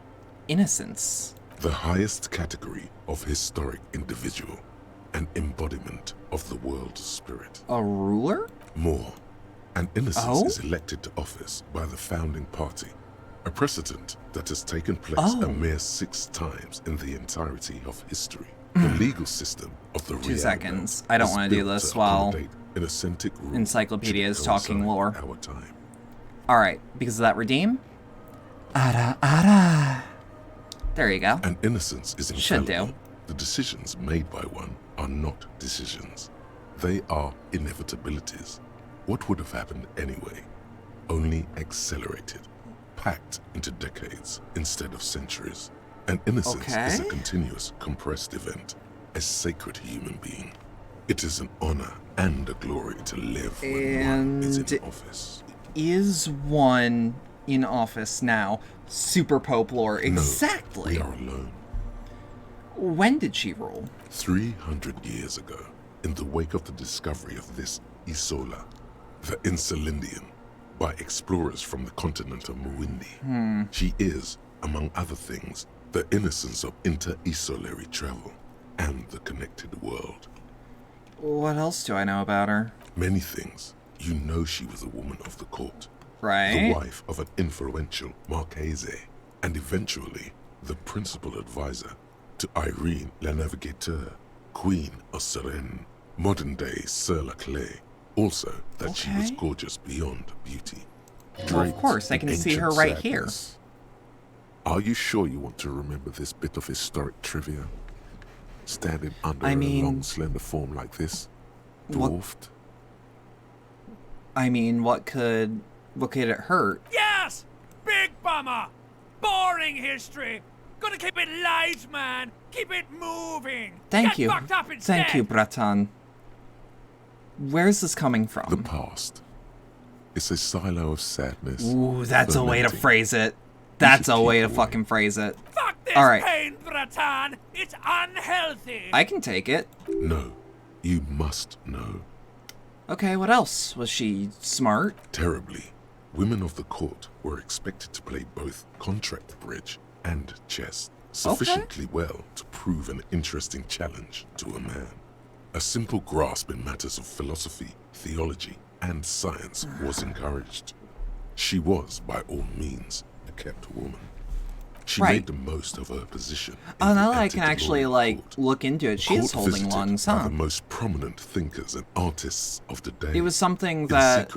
innocence? The highest category of historic individual, an embodiment of the world spirit. A ruler? More, an innocence is elected to office by the founding party, a precedent that has taken place a mere 6 times in the entirety of history. The legal system of the 2 seconds. I don't want to do this while Encyclopedia is talking lore. Our time. Alright, because of that redeem? Ara. There you go. An innocence is Should infallible. do. The decisions made by one are not decisions. They are inevitabilities. What would have happened anyway? Only accelerated, packed into decades instead of centuries. An innocence is a continuous, compressed event, a sacred human being. It is an honor and a glory to live when one is in office. Is one in office now? Super Pope lore, exactly. No, we are alone. When did she rule? 300 years ago, in the wake of the discovery of this Isola, the Insulindian, by explorers from the continent of Muindi. She is, among other things, the innocence of inter-isolary travel and the connected world. What else do I know about her? Many things. You know she was a woman of the court. Right. The wife of an influential Marchese, and eventually the principal advisor to Irene La Navigateur, Queen of Suresnes, modern-day Sir La Clé. Also, that she was gorgeous beyond beauty. Well, of course, I can see her right here. Are you sure you want to remember this bit of historic trivia? Standing under a long, slender form like this, dwarfed. What could it hurt? Yes! Big bummer! Boring history! Gotta keep it light, man! Keep it moving! Thank you. Fucked up instead. Thank you, Breton. Where's this coming from? The past. It's a silo of sadness. Ooh, that's a way to phrase it. That's a way to fucking phrase it. Fuck this pain, Breton! It's unhealthy! I can take it. No. You must know. Okay, what else? Was she smart? Terribly. Women of the court were expected to play both contract bridge and chess sufficiently well to prove an interesting challenge to a man. A simple grasp in matters of philosophy, theology, and science was encouraged. She was, by all means, a kept woman. She made the most of her position. Oh, now that I can actually, look into it, she is holding lungs, huh? The most prominent thinkers and artists of the day. It was something that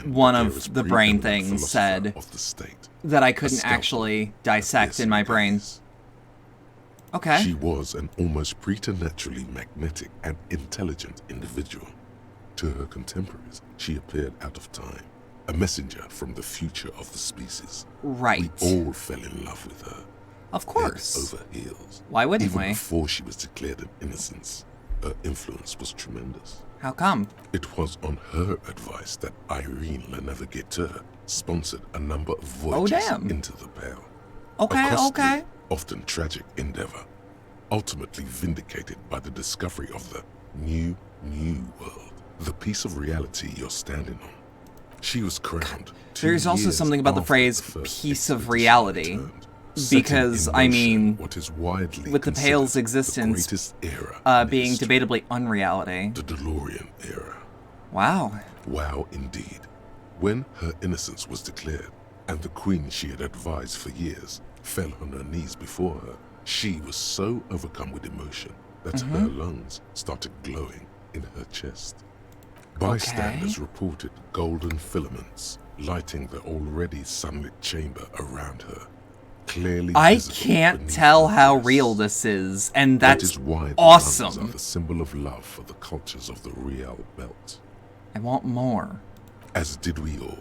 one of the brain things said of the state. That I couldn't actually dissect in my brain. Okay. She was an almost preternaturally magnetic and intelligent individual. To her contemporaries, she appeared out of time, a messenger from the future of the species. Right. We all fell in love with her. Of course. Head over heels. Why wouldn't we? Even before she was declared an innocence, her influence was tremendous. How come? It was on her advice that Irene La Navigateur sponsored a number of voyages into the Pale. A costly, often tragic endeavor, ultimately vindicated by the discovery of the new world, the piece of reality you're standing on. She was crowned. There's also something about the phrase piece of reality. Because, what is widely with the Pale's existence being debatably unreality. The DeLorean era. Wow. Wow, indeed. When her innocence was declared, and the queen she had advised for years fell on her knees before her, she was so overcome with emotion that her lungs started glowing in her chest. Bystanders reported golden filaments lighting the already sunlit chamber around her. Clearly I can't tell how real this is, and that's awesome. That is why the symbol of love for the cultures of the Real Belt. I want more. As did we all.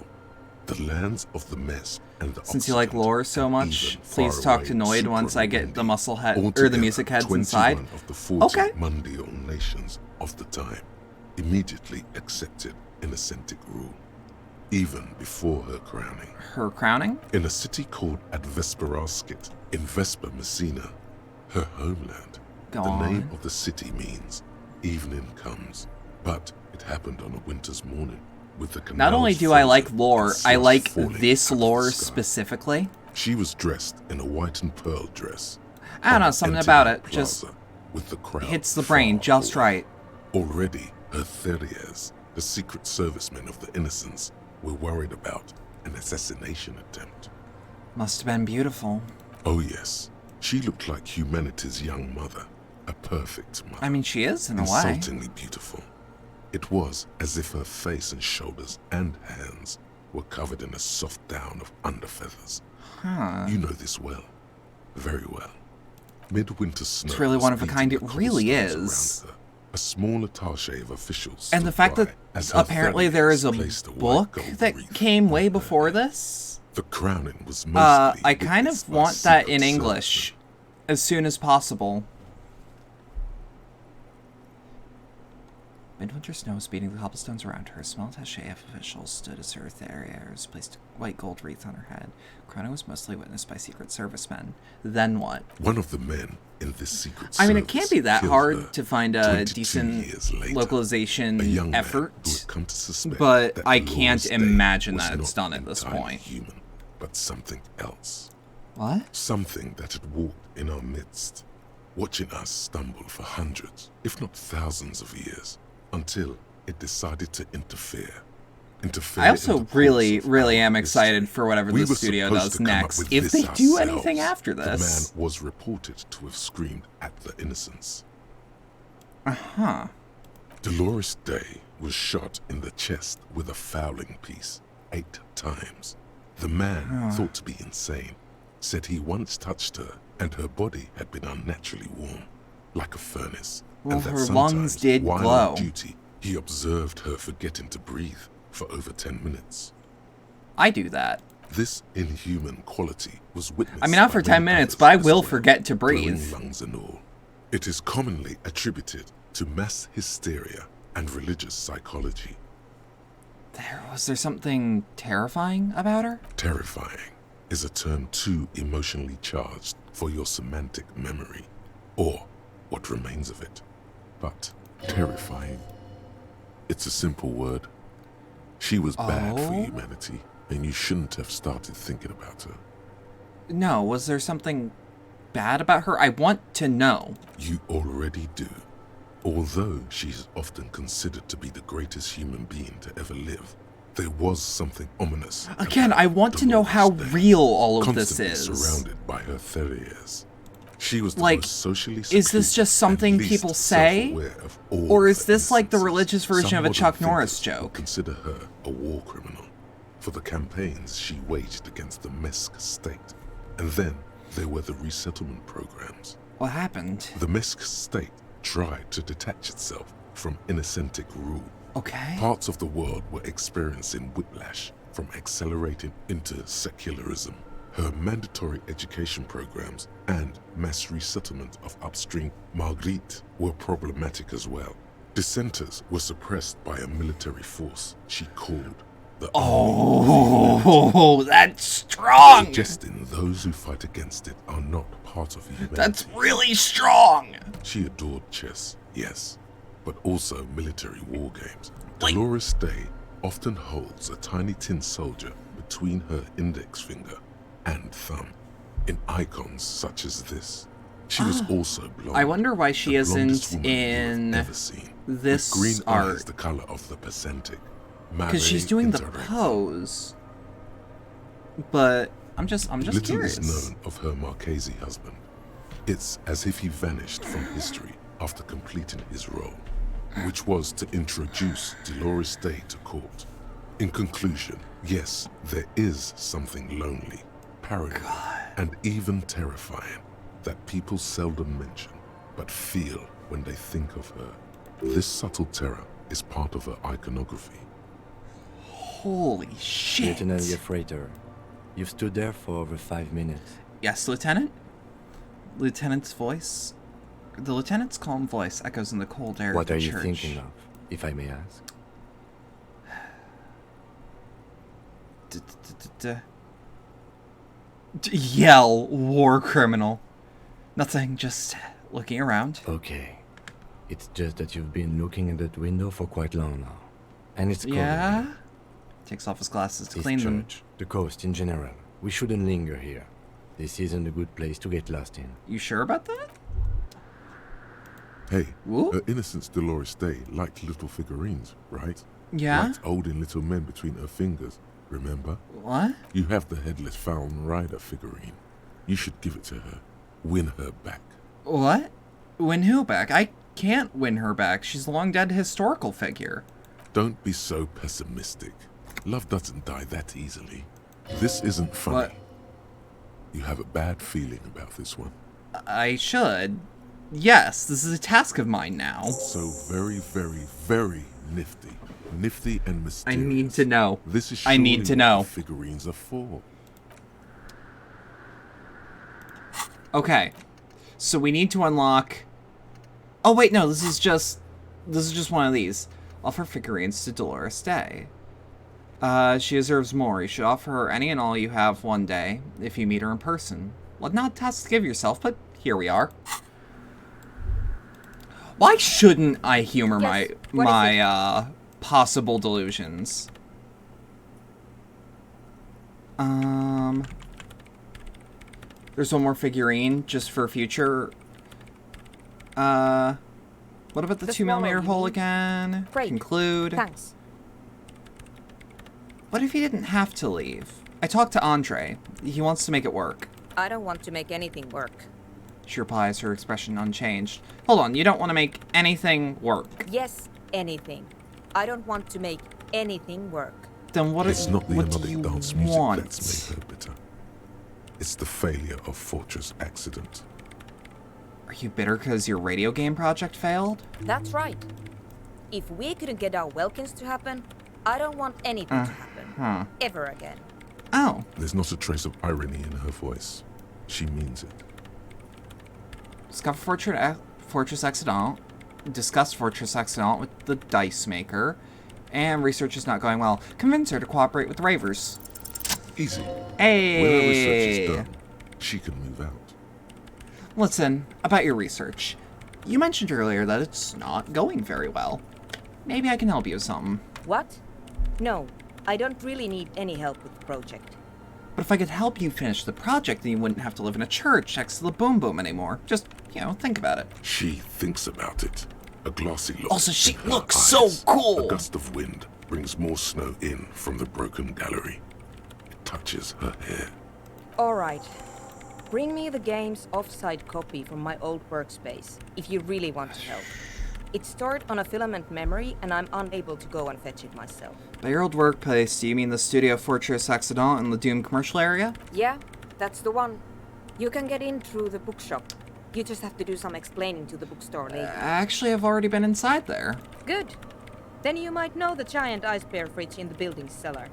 The lands of the mess and the Since you like lore so much, please talk to Noid once I get the muscle head or the music heads inside. Of the 40 mundial nations of the time immediately accepted Innocentic rule, even before her crowning. Her crowning? In a city called Advesperaskit in Vesper Messina, her homeland. The name of the city means evening comes, but it happened on a winter's morning. with the canals. Not only do I like frozen lore, and I slush like falling this out of lore the sky. specifically. She was dressed in a white and pearl dress. I don't know, on something empty about it plaza just with the crowd hits the brain far just away. right. Already, her Theriers, the secret servicemen of the Innocents, were worried about an assassination attempt. Must have been beautiful. Oh yes, she looked like humanity's young mother, a perfect mother. I mean, she is, in a way. Insultingly beautiful. It was as if her face and shoulders and hands were covered in a soft down of underfeathers. Huh. You know this well. Very well. Midwinter snow. It's really was one of a beating kind, the it really cobblestones is. around her. A small attaché of officials. And the stood fact by that as her apparently there is a Theriers placed white book gold that wreath came on way her before head. this. The crowning was mostly I kind witnessed of by want that in secret English servicemen. as soon as possible. Midwinter snow was beating the cobblestones around her. A small attaché of officials stood as her Theriers placed a white gold wreath on her head. Crowning was mostly witnessed by secret servicemen. Then what? One of the men in this secret I mean, it service can't be that killed hard her to find a 22 decent years later. A young localization man who effort, had come to suspect but that I Dolores can't Day imagine was that it's not done at this entirely point. Human, but something else. What? Something that had walked in our midst, watching us stumble for hundreds, if not thousands of years, until it decided to interfere. I also really am excited history. for whatever the studio does next, if they do anything after this. The man was reported to have screamed at the Innocents. Uh-huh. Dolores Day was shot in the chest with a fowling piece 8 times. The man, thought to be insane, said he once touched her and her body had been unnaturally warm, like a furnace, Well, and that her sometimes, lungs did while glow. on duty, he observed her forgetting to breathe for over 10 minutes. I do that. This inhuman quality was witnessed. I mean, not for by 10 many minutes, others but I as will well, forget to glowing breathe. lungs and all. It is commonly attributed to mass hysteria and religious psychology. Was there something terrifying about her? Terrifying is a term too emotionally charged for your semantic memory, or what remains of it. But terrifying, it's a simple word. She was bad for humanity, and you shouldn't have started thinking about her. No, was there something bad about her? I want to know. You already do. Although she's often considered to be the greatest human being to ever live, there was something ominous. Again, about I want to know how Dolores Day, real all of this constantly is. surrounded by her Theriers. She was the Like, most socially is this secluded just something and least people say? self-aware of all Or is the this like the instances. religious version Some of a modern Chuck Norris thinkers would joke? consider her a war criminal for the campaigns she waged against the Mesk state. And then there were the resettlement programs. What happened? The Mesk state tried to detach itself from Innocentic rule. Okay. Parts of the world were experiencing whiplash from accelerating into secularism. Her mandatory education programs and mass resettlement of upstream Marguerite were problematic as well. Dissenters were suppressed by a military force she called the Oh, that's strong! suggesting those who fight against it are not part of humanity. That's really strong! She adored chess, yes, but also military war games. Like- Dolores Day often holds a tiny tin soldier between her index finger and thumb in icons such as this. She was also blonde. I wonder why she the isn't blondest woman you in have ever seen, this with green art. eyes the color of the Pacentic. Because she's doing the Interreg. pose. But I'm just Little curious. is known of her Marchese husband. It's as if he vanished from history after completing his role, which was to introduce Dolores Day to court. In conclusion, yes, there is something lonely, paranoid, and even terrifying that people seldom mention, but feel when they think of her. This subtle terror is part of her iconography. Holy shit. Lieutenant Freighter, you've stood there for over 5 minutes. Yes, Lieutenant? Lieutenant's voice? The lieutenant's calm voice echoes in the cold air What of are the you church. thinking of, if I may ask? Yell, war criminal. Nothing, just looking around. Okay. It's just that you've been looking at that window for quite long now. And it's calling Yeah? you. Takes off his glasses to This clean them. church, the coast in general. We shouldn't linger here. This isn't a good place to get lost in. You sure about that? Hey, Woo? her Innocence Dolores Day liked little figurines, right? Yeah? Liked holding little men between her fingers, remember? What? You have the headless Fallen Rider figurine. You should give it to her. Win her back. What? Win who back? I can't win her back. She's a long dead historical figure. Don't be so pessimistic. Love doesn't die that easily. This isn't funny. What? You have a bad feeling about this one. I should. Yes, this is a task of mine now. So very, very, very nifty. Nifty and mysterious. I need to know. This is I need to surely know. what the figurines are for. Okay. So we need to unlock... Oh, wait, no, this is just one of these. Offer figurines to Dolores Day. She deserves more. You should offer her any and all you have one day, if you meet her in person. Well, not a task to give yourself, but here we are. Why shouldn't I humor my possible delusions? There's one more figurine, just for future. What about the 2mm hole again? Great. Conclude. Thanks. What if he didn't have to leave? I talked to Andre. He wants to make it work. I don't want to make anything work. She replies, her expression unchanged. Hold on, you don't want to make anything work. Yes, anything. I don't want to make anything work. Then what It's not the what do melodic you dance music want? that's made her bitter. It's the failure of Fortress Accident. Are you bitter because your radio game project failed? That's right. If we couldn't get our Welkins to happen, I don't want anything to happen. Ever again. Oh. There's not a trace of irony in her voice. She means it. Discover Fortress Accident. Discuss Fortress Accident with the dice maker. And research is not going well. Convince her to cooperate with the Ravers. Easy. Hey! When her research is done, she can move out. Listen, about your research. You mentioned earlier that it's not going very well. Maybe I can help you with something. What? No, I don't really need any help with the project. But if I could help you finish the project, then you wouldn't have to live in a church next to the Boom Boom anymore. Just, think about it. She thinks about it. A glassy look. Also, she in her looks eyes. so cool. A gust of wind brings more snow in from the broken gallery. It touches her hair. Alright. Bring me the game's offsite copy from my old workspace, if you really want to help. It's stored on a filament memory, and I'm unable to go and fetch it myself. By your old workplace, do you mean the Studio Fortress Accident in the Doom commercial area? Yeah, that's the one. You can get in through the bookshop. You just have to do some explaining to the bookstore lady. Actually, I've already been inside there. Good. Then you might know the giant ice bear fridge in the building's cellar.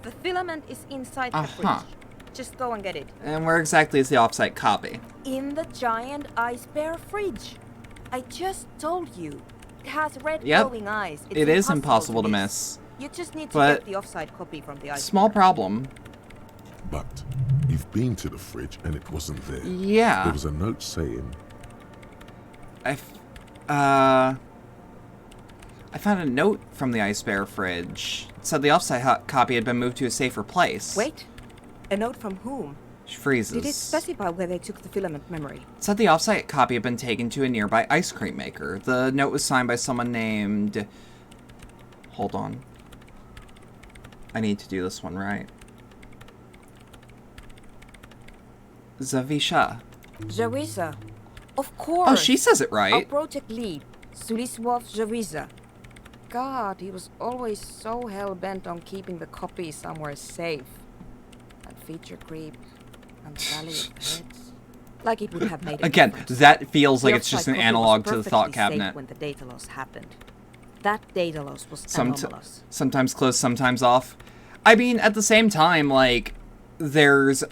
The filament is inside the fridge. Just go and get it. And where exactly is the offsite copy? In the giant ice bear fridge. I just told you. It has red glowing eyes. It is impossible to miss. You just need to get the offsite copy from the ice Small bear. problem. But you've been to the fridge and it wasn't there. Yeah. There was a note saying... I found a note from the Ice Bear fridge. It said the offsite copy had been moved to a safer place. Wait. A note from whom? She freezes. Did it specify where they took the filament memory? It said the offsite copy had been taken to a nearby ice cream maker. The note was signed by someone named... Hold on. I need to do this one right. Zavisha. Zawisza. Of course. Oh, she says it Our right. project lead, Sulisław Zawisza. God, he was always so hell-bent on keeping the copy somewhere safe. And feature creep. And Valley of Heads. Like it would have made a Again, difference. that feels like The it's just offsite an copy analog was to the thought perfectly safe cabinet. when the data loss happened. That data loss was anomalous. Sometimes close, sometimes off. I mean, at the same time, like, there's...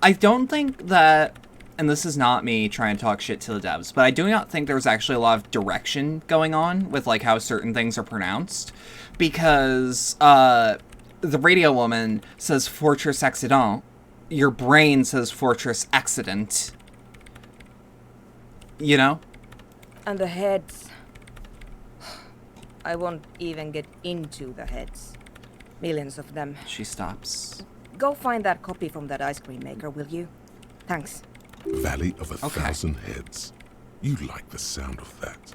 I don't think that... And this is not me trying to talk shit to the devs, but I do not think there's actually a lot of direction going on with, like, how certain things are pronounced. Because, the radio woman says Fortress Accident. Your brain says Fortress Accident. You know? And the heads... I won't even get into the heads. Millions of them. She stops. Go find that copy from that ice cream maker, will you? Thanks. Valley of a Thousand Heads. You like the sound of that.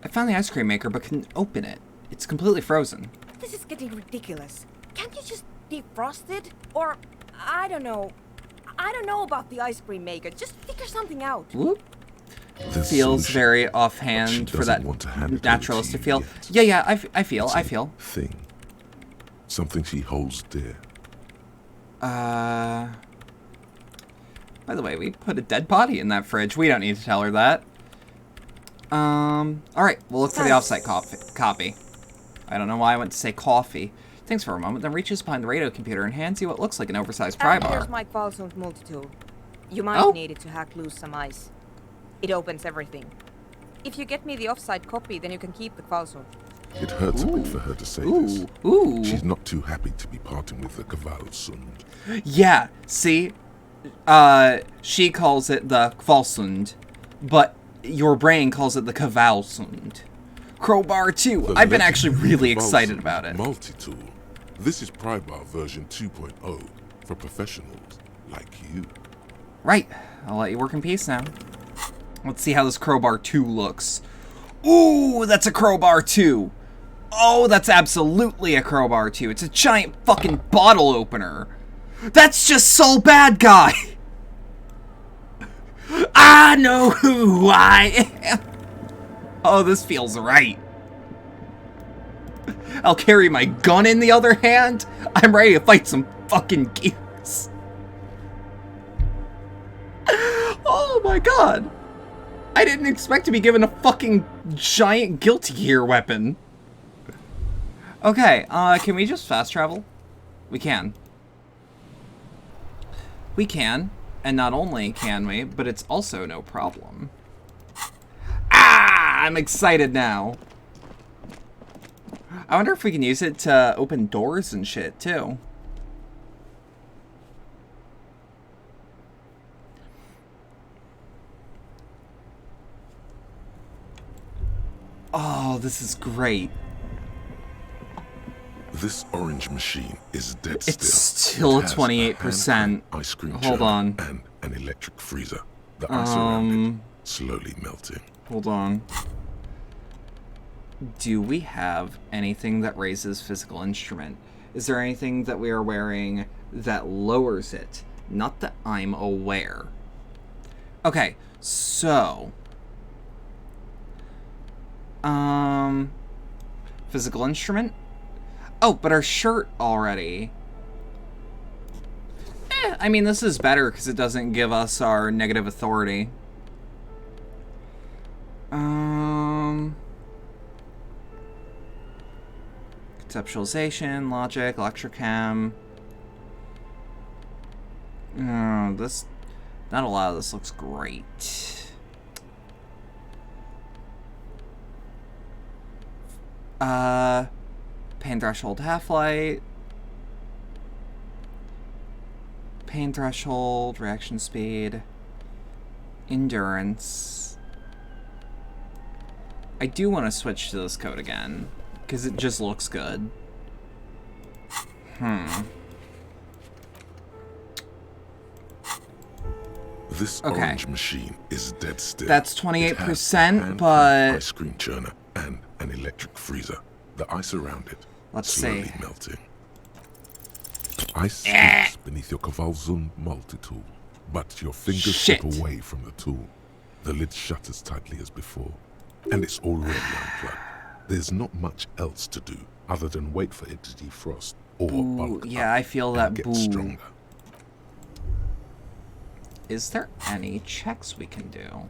I found the ice cream maker, but couldn't open it. It's completely frozen. This is getting ridiculous. Can't you just defrost it? Or, I don't know. I don't know about the ice cream maker. Just figure something out. Whoop. Feels very offhand for that naturalistic feel. Yeah, I feel. Thing. Something she holds dear. By the way, we put a dead body in that fridge. We don't need to tell her that. Alright, we'll look for the offsite copy. I don't know why I went to say coffee. Thinks for a moment, then reaches behind the radio computer and hands you what looks like an oversized pry bar. Here's my Qualsund multi-tool. You might need it to hack loose some ice. It opens everything. If you get me the offsite copy, then you can keep the Qualsund. It hurts a bit for her to say this. She's not too happy to be parting with the Qualsund. Yeah, see? She calls it the Qualsund, but your brain calls it the Qualsund. Crowbar 2. I've been actually really excited about it. Multi-tool. This is pry bar version 2.0 for professionals like you. Right. I'll let you work in peace now. Let's see how this crowbar 2 looks. Ooh, that's a crowbar 2. Oh, that's absolutely a crowbar 2. It's a giant fucking bottle opener. That's just so bad, guy. I know who I am. Oh, this feels right. I'll carry my gun in the other hand. I'm ready to fight some fucking gears. Oh my god. I didn't expect to be given a fucking giant Guilty Gear weapon. Okay, can we just fast travel? We can. We can. And not only can we, but it's also no problem. Ah! I'm excited now. I wonder if we can use it to open doors and shit, too. Oh, this is great. This orange machine is dead still. It's still at 28%. Ice cream Hold on. And an electric freezer. The ice around it slowly melting. Hold on. Do we have anything that raises physical instrument? Is there anything that we are wearing that lowers it? Not that I'm aware. Okay, so... Physical instrument? Oh, but our shirt already. I mean, this is better because it doesn't give us our negative authority. Conceptualization, logic, electrochem. This... Not a lot of this looks great. Pain threshold, half-light. Pain threshold, reaction speed. Endurance. I do want to switch to this code again, because it just looks good. This orange machine is dead still. That's 28%, but... ice cream churner and an electric freezer. The ice around it slowly melting. Ice slips beneath your Qualsund multi-tool, but your fingers slip away from the tool. The lid shutters tightly as before, and it's already unplugged. There's not much else to do other than wait for it to defrost or bulk yeah, up I feel that and get stronger. Is there any checks we can do?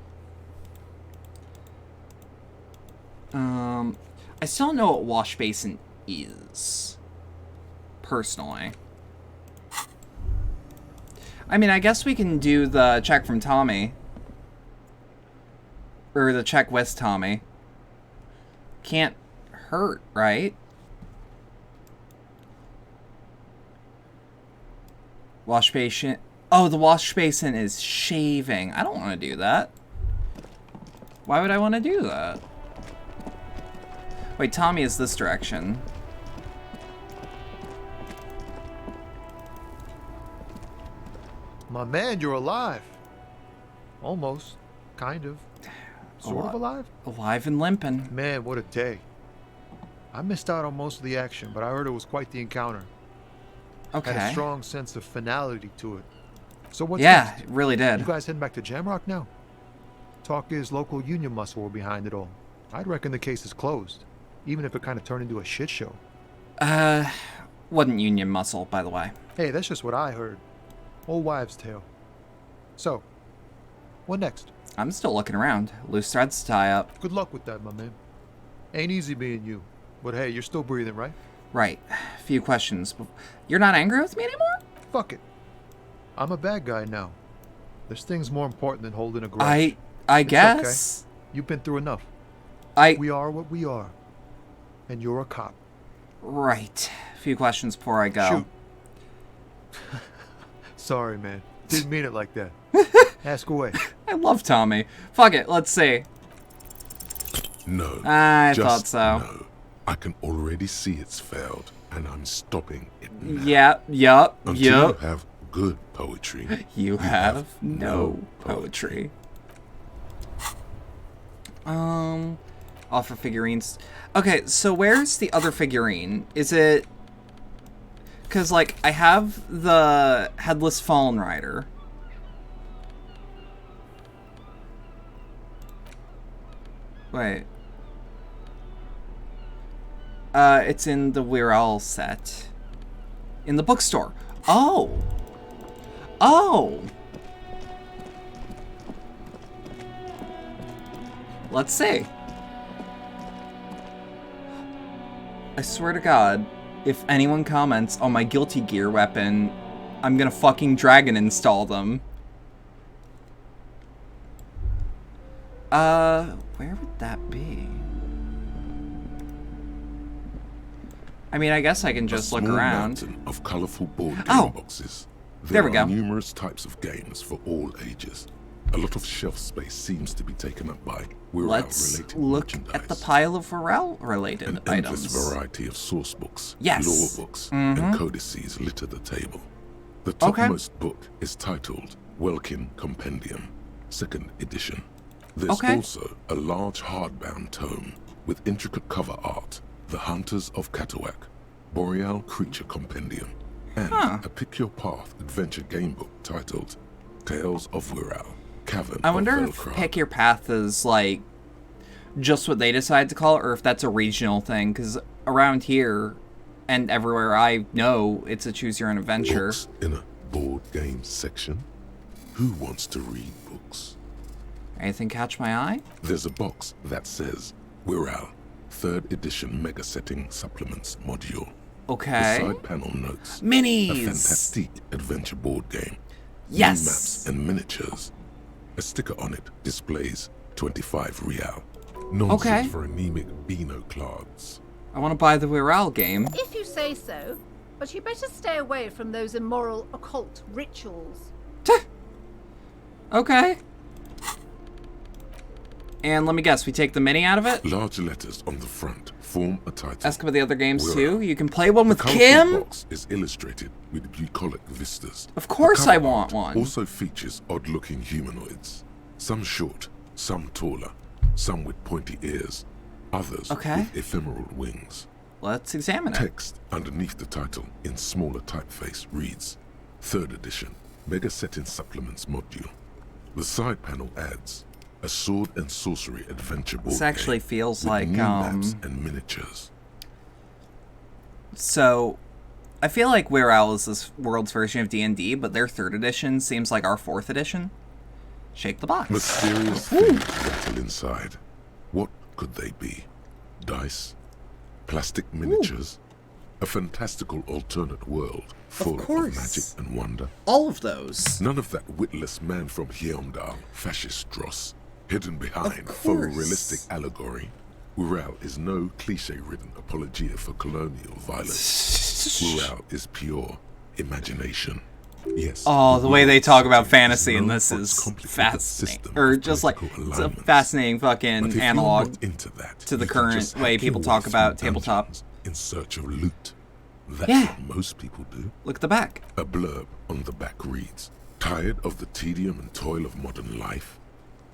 I still don't know what wash basin is, personally. I mean, I guess we can do the check from Tommy. Or the check with Tommy. Can't hurt, right? Wash basin. Oh, the wash basin is shaving. I don't want to do that. Why would I want to do that? Wait, Tommy is this direction. My man, you're alive. Almost. Kind of. Sort of alive? Alive and limping. Man, what a day. I missed out on most of the action, but I heard it was quite the encounter. Okay. Had a strong sense of finality to it. So what's Yeah, next? it really did. You guys heading back to Jamrock now? Talk is local union muscle were behind it all. I'd reckon the case is closed, even if it kind of turned into a shit show. Wasn't union muscle, by the way. Hey, that's just what I heard. Old wives' tale. So, what next? I'm still looking around. Loose threads to tie up. Good luck with that, my man. Ain't easy being you. But hey, you're still breathing, right? Right. Few questions. You're not angry with me anymore? Fuck it. I'm a bad guy now. There's things more important than holding a grudge. I It's guess. Okay. You've been through enough. We are what we are. And you're a cop. Right. Few questions before I go. Shoot. Sorry, man. Didn't mean it like that. Ask away. I love Tommy. Fuck it. Let's see. No. I just thought so. No. I can already see it's failed, and I'm stopping it now. Yep. Until you have good poetry. You have no poetry. Offer figurines. Okay, so where's the other figurine? Is it... Because, like, I have the Headless Fallen Rider. Wait. It's in the We're All set. In the bookstore. Oh! Oh! Let's see. I swear to God, if anyone comments on my Guilty Gear weapon, I'm gonna fucking dragon install them. Where would that be? I mean, I guess I can just look around. Mountain of colorful board game boxes. There we go. Are numerous types of games for all ages. A lot of shelf space seems to be taken up by Let's Wirral-related look merchandise. at the pile of Wirral-related An items. endless variety of source books, Yes. lore books, and codices litter the table. The topmost book is titled Welkin Compendium, 2nd edition. There's also a large hardbound tome with intricate cover art, The Hunters of Catawak, Boreal Creature Compendium, and a Pick Your Path adventure game book titled Tales of Wirral, Cavern I wonder of if Velcro. Pick Your Path is, like, just what they decide to call it, or if that's a regional thing, because around here, and everywhere I know, it's a choose your own adventure. Books in a board game section? Who wants to read books? Anything catch my eye? There's a box that says Wirral, 3rd edition Mega Setting Supplements Module. Okay. The side panel notes Minis! a fantastic adventure board game. Yes! New maps and miniatures. A sticker on it displays 25 real. Nonsense for anemic Beano-clads. I want to buy the Wirral game. If you say so, but you better stay away from those immoral occult rituals. Okay. And let me guess, we take the mini out of it? Large letters on the front form a title. Ask about the other games Wirral. too. You can play one with The colourful Kim? box is illustrated with bucolic vistas. Of course The cover I want art one. Also features odd-looking humanoids. Some short, some taller, some with pointy ears, others with ephemeral wings. Let's examine it. Text underneath the title in smaller typeface reads, 3rd edition, Mega Setting Supplements Module. The side panel adds a sword and sorcery adventure board This actually game feels with like, new maps and miniatures. So, I feel like Wirral is this world's version of D&D, but their 3rd edition seems like our 4th edition. Shake the box. Mysterious things rattle inside. What could they be? Dice? Plastic miniatures? A fantastical alternate world full of magic and wonder? All of those. None of that witless man from Heimdall, fascist dross, hidden behind photorealistic allegory. Wirral is no cliche-ridden apologia for colonial violence. Wirral is pure imagination. Yes. Oh, the way they talk about fantasy in known this for its is complicated fascinating. system Or of just like, political it's a alignments. fascinating But fucking if you're analog not into that, to the you can current just way hack people your talk way about through tabletop. dungeons in search of loot. That's Yeah. what most people do. Look at the back. A blurb on the back reads, Tired of the tedium and toil of modern life?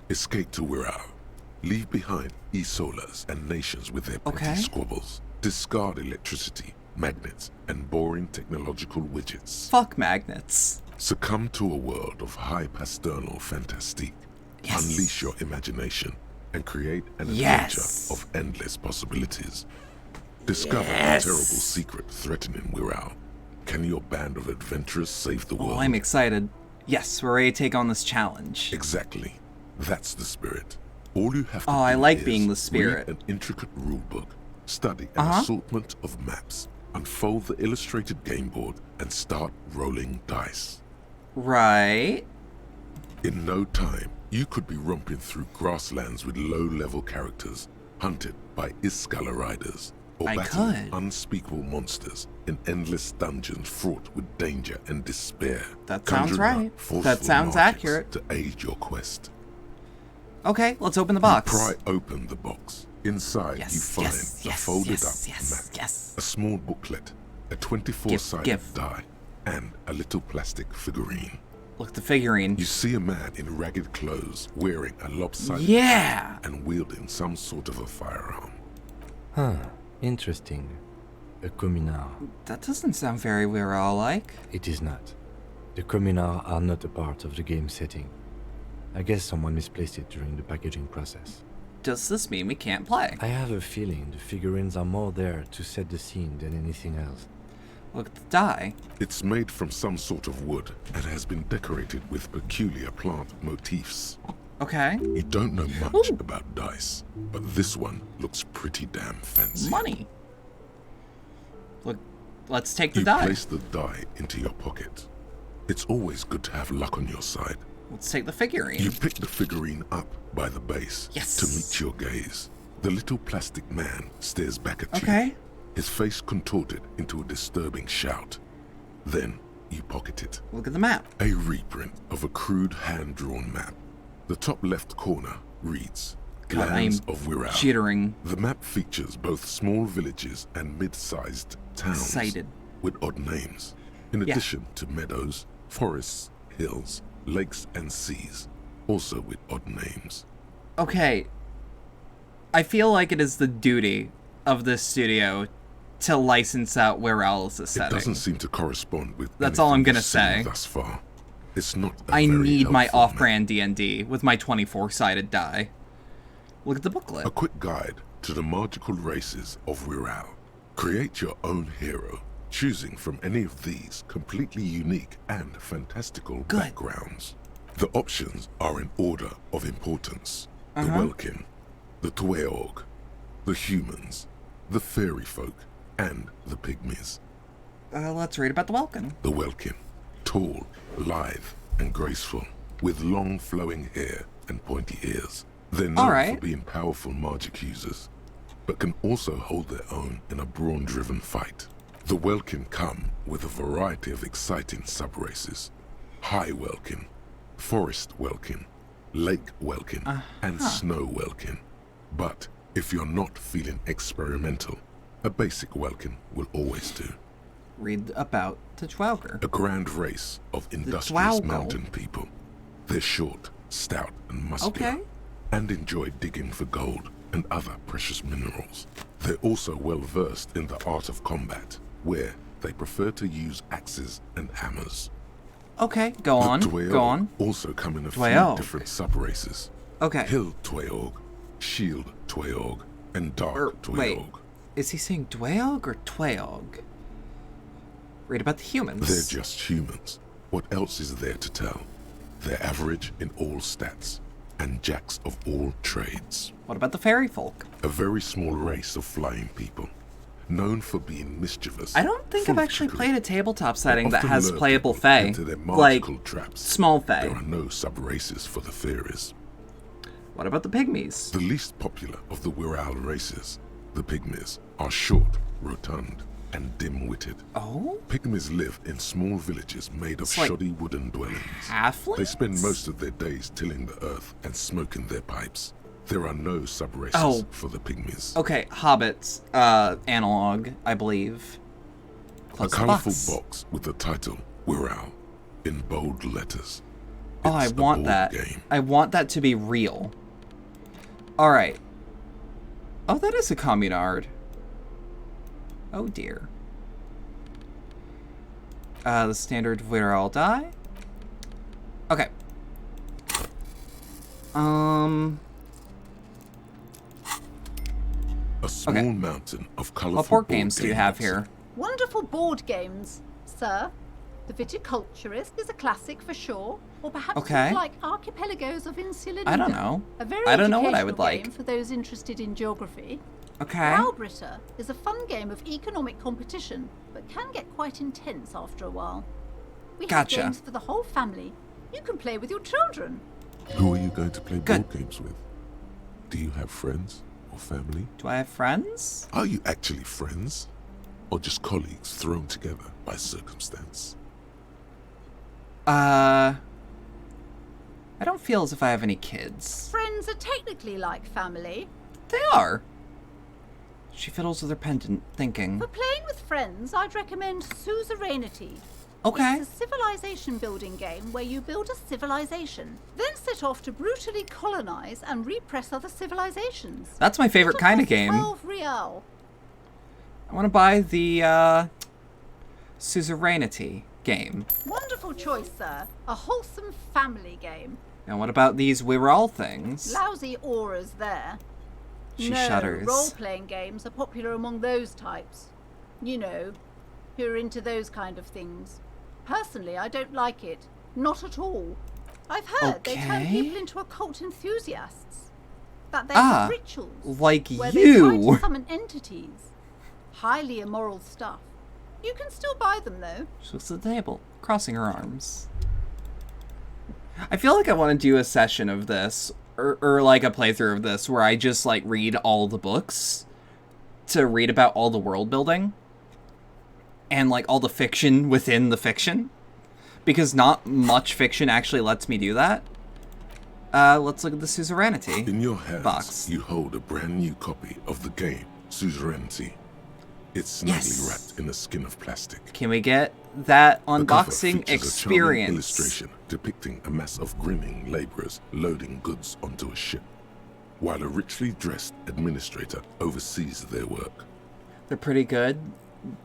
Escape to Wirral. Leave behind Isolas and nations with their petty squabbles. Discard electricity, magnets, and boring technological widgets. Fuck magnets. Succumb to a world of high pasternal fantastique. Unleash your imagination and create an adventure of endless possibilities. Discover the terrible secret threatening Wirral. Can your band of adventurers save the world? Oh, I'm excited. Yes, we're ready to take on this challenge. Exactly. That's the spirit. All you have to do I like is being the spirit. read an intricate rulebook, study an assortment of maps, unfold the illustrated game board, and start rolling dice. Right. In no time, you could be romping through grasslands with low-level characters, hunted by Iskala riders, or battling unspeakable monsters in endless dungeons fraught with danger and despair. That sounds right. That sounds accurate. To aid your quest. Okay, let's open the box. You pry open the box. Inside, you find a folded-up map, a small booklet, a 24-sided die, and a little plastic figurine. Look at the figurine. You see a man in ragged clothes, wearing a lopsided hat and wielding some sort of a firearm. Huh. Interesting. A communard. That doesn't sound very Wirral-like. It is not. The communards are not a part of the game setting. I guess someone misplaced it during the packaging process. Does this mean we can't play? I have a feeling the figurines are more there to set the scene than anything else. Look at the die. It's made from some sort of wood and has been decorated with peculiar plant motifs. Okay. You don't know much about dice, but this one looks pretty damn fancy. Money. Look, let's take the die. You place the die into your pocket. It's always good to have luck on your side. Let's take the figurine. You pick the figurine up by the base to meet your gaze. The little plastic man stares back at you. His face contorted into a disturbing shout. Then you pocket it. Look at the map. A reprint of a crude hand-drawn map. The top left corner reads, Lands of Wirral. Jittering. The map features both small villages and mid-sized towns. Excited. With odd names. In addition to meadows, forests, hills, lakes and seas, also with odd names. Okay. I feel like it is the duty of this studio to license out Wirral as a setting. It doesn't seem to correspond with That's all I'm gonna you've seen say. Thus far. It's not I need my off-brand D&D with my 24-sided die. Look at the booklet. A quick guide to the magical races of Wirral. Create your own hero, choosing from any of these completely unique and fantastical backgrounds. The options are in order of importance. The Welkin, the Tweog, the humans, the fairy folk, and the pygmies. Let's read about the Welkin. The Welkin, tall, lithe, and graceful, with long flowing hair and pointy ears. They're known for being powerful magic users, but can also hold their own in a brawn-driven fight. The Welkin come with a variety of exciting sub-races. High Welkin, Forest Welkin, Lake Welkin, and Snow Welkin. But if you're not feeling experimental, a basic Welkin will always do. Read about the Dwauger. A grand race of industrious mountain people. They're short, stout, and muscular, and enjoy digging for gold and other precious minerals. They're also well versed in the art of combat, where they prefer to use axes and hammers. Okay, go on. Go on. Also come in a few different sub-races. Okay. Hill Tweog, Shield Tweog, and Dark Tweog. Wait, is he saying Dweog or Tweog? Read about the humans. They're just humans. What else is there to tell? They're average in all stats, and jacks of all trades. What about the fairy folk? A very small race of flying people, known for being mischievous. I don't think I've actually played a tabletop setting that has playable fae. Like, small fae. There are no sub-races for the fairies. What about the pygmies? The least popular of the Wirral races, the pygmies, are short, rotund, and dim-witted. Oh? Pygmies live in small villages made of shoddy wooden dwellings. Halflings? They spend most of their days tilling the earth and smoking their pipes. There are no sub-races for the pygmies. Okay, hobbits, analog, I believe. A colourful box with the title Wirral. in bold letters. Oh, I It's a want board that. game. I want that to be real. Alright. Oh, that is a communard. Oh, dear. The standard where I'll die. Okay. A small mountain of colorful What board games do you have here? Wonderful board games, sir. The Viticulturist is a classic for sure, or perhaps Okay. you'd like Archipelagos of Insular I don't Nida, know. A very I don't know what I educational would like. game for those interested in geography. Okay. Albrita is a fun game of economic competition, but can get quite intense after a while. We Gotcha. have games for the whole family. You can play with your children. Who are you going to play board games with? Do you have friends or family? Do I have friends? Are you actually friends? Or just colleagues thrown together by circumstance? I don't feel as if I have any kids. Friends are technically like family. They are. She fiddles with her pendant, thinking. For playing with friends, I'd recommend Suzerainty. Okay. It's a civilization building game where you build a civilization, then set off to brutally colonize and repress other civilizations. That's my favorite kind of game. 12 real. I want to buy the, Suzerainty game. Wonderful choice, sir. A wholesome family game. And what about these We're All things? Lousy auras there. She no, shudders. role-playing games are popular among those types. You know, who are into those kind of things. Personally, I don't like it. Not at all. I've heard they turn Okay. people into occult enthusiasts. That they Ah, have rituals like where they try you. to summon entities. Highly immoral stuff. You can still buy them though. She looks at the table, crossing her arms. I feel like I want to do a session of this, or like a playthrough of this, where I just like read all the books to read about all the world building and like all the fiction within the fiction, because not much fiction actually lets me do that. Let's look at the Suzerainty In your hands, box. you hold a brand new copy of the game, Suzerainty. It's snugly wrapped in a skin of plastic. Can we get that The cover unboxing features a charming experience? illustration depicting a mass of grinning laborers loading goods onto a ship, while a richly dressed administrator oversees their work. They're pretty good,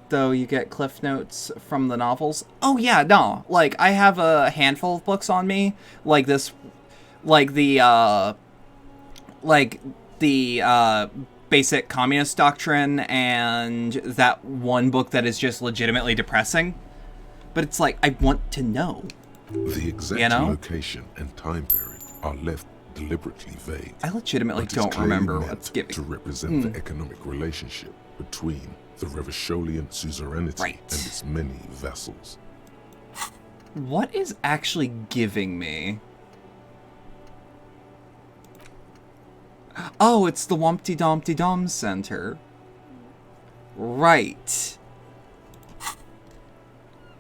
though you get cliff notes from the novels. Oh yeah, no, like I have a handful of books on me, like this, like the basic communist doctrine, and that one book that is just legitimately depressing. But it's like, I want to know. The exact You know? location and time period are left deliberately vague. I legitimately but it's don't clearly remember meant what's given. to represent the economic relationship between the Revacholian suzerainty and its many vassals. What is actually giving me? Oh, it's the Wumpty Dumpty Dum Center. Right.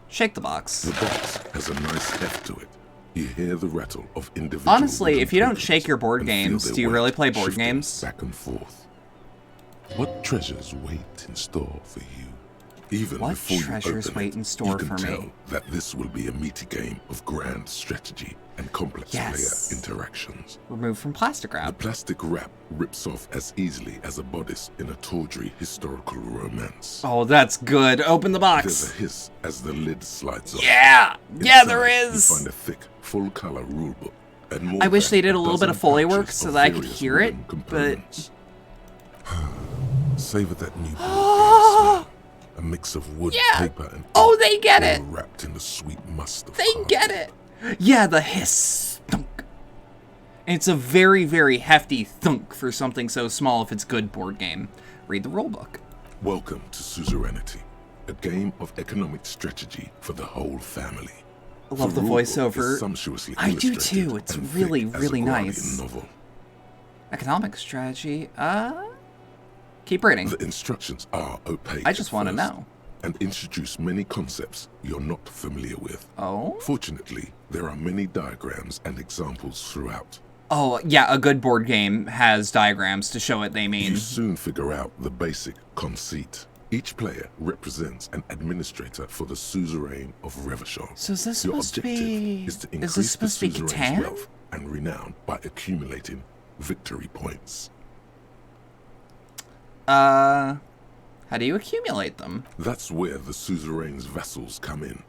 Shake the box. The box has a nice heft to it. You hear the rattle of individual. Honestly, wooden if you don't tokens shake your board and feel games, their do you weight really play board shifting games? Back and forth. What treasures wait in store for you? Even What before treasures you open wait it, in store you can for tell me? that this will be a meaty game of grand strategy and complex Yes. player interactions. Removed from plastic The wrap. plastic wrap rips off as easily as a bodice in a tawdry historical romance. Oh, that's good. Open the There's box. a hiss as the lid slides off. Yeah! Yeah, Inside, there You is! find a thick, full-color rulebook. And more I wish than they did a little bit dozen of Foley work pouches so of that I could various hear it, wooden but... components. Savor that new board game smell. A mix of wood, Yeah. paper, and Oh, they get all it! wrapped in the sweet must of They carving. get it! Yeah, the hiss thunk. It's a very, very hefty thunk for something so small if it's good board game. Read the rulebook. Welcome to Suzerainty, a game of economic strategy for the whole family. I love the rulebook voiceover. is sumptuously I do illustrated too. It's and really, thick as a really Guardian nice. Novel. Economic strategy. Keep reading. The instructions are opaque. I just at want to first know. And introduce many concepts you're not familiar with. Oh? Fortunately, there are many diagrams and examples throughout. Oh, yeah, a good board game has diagrams to show what they mean. You soon figure out the basic conceit. Each player represents an administrator for the suzerain of Revachol. So is this Your supposed to objective be... is to Is increase this the supposed to be suzerain's Catan? wealth and renown by accumulating victory points. How do you accumulate them? That's where the suzerain's vassals come in.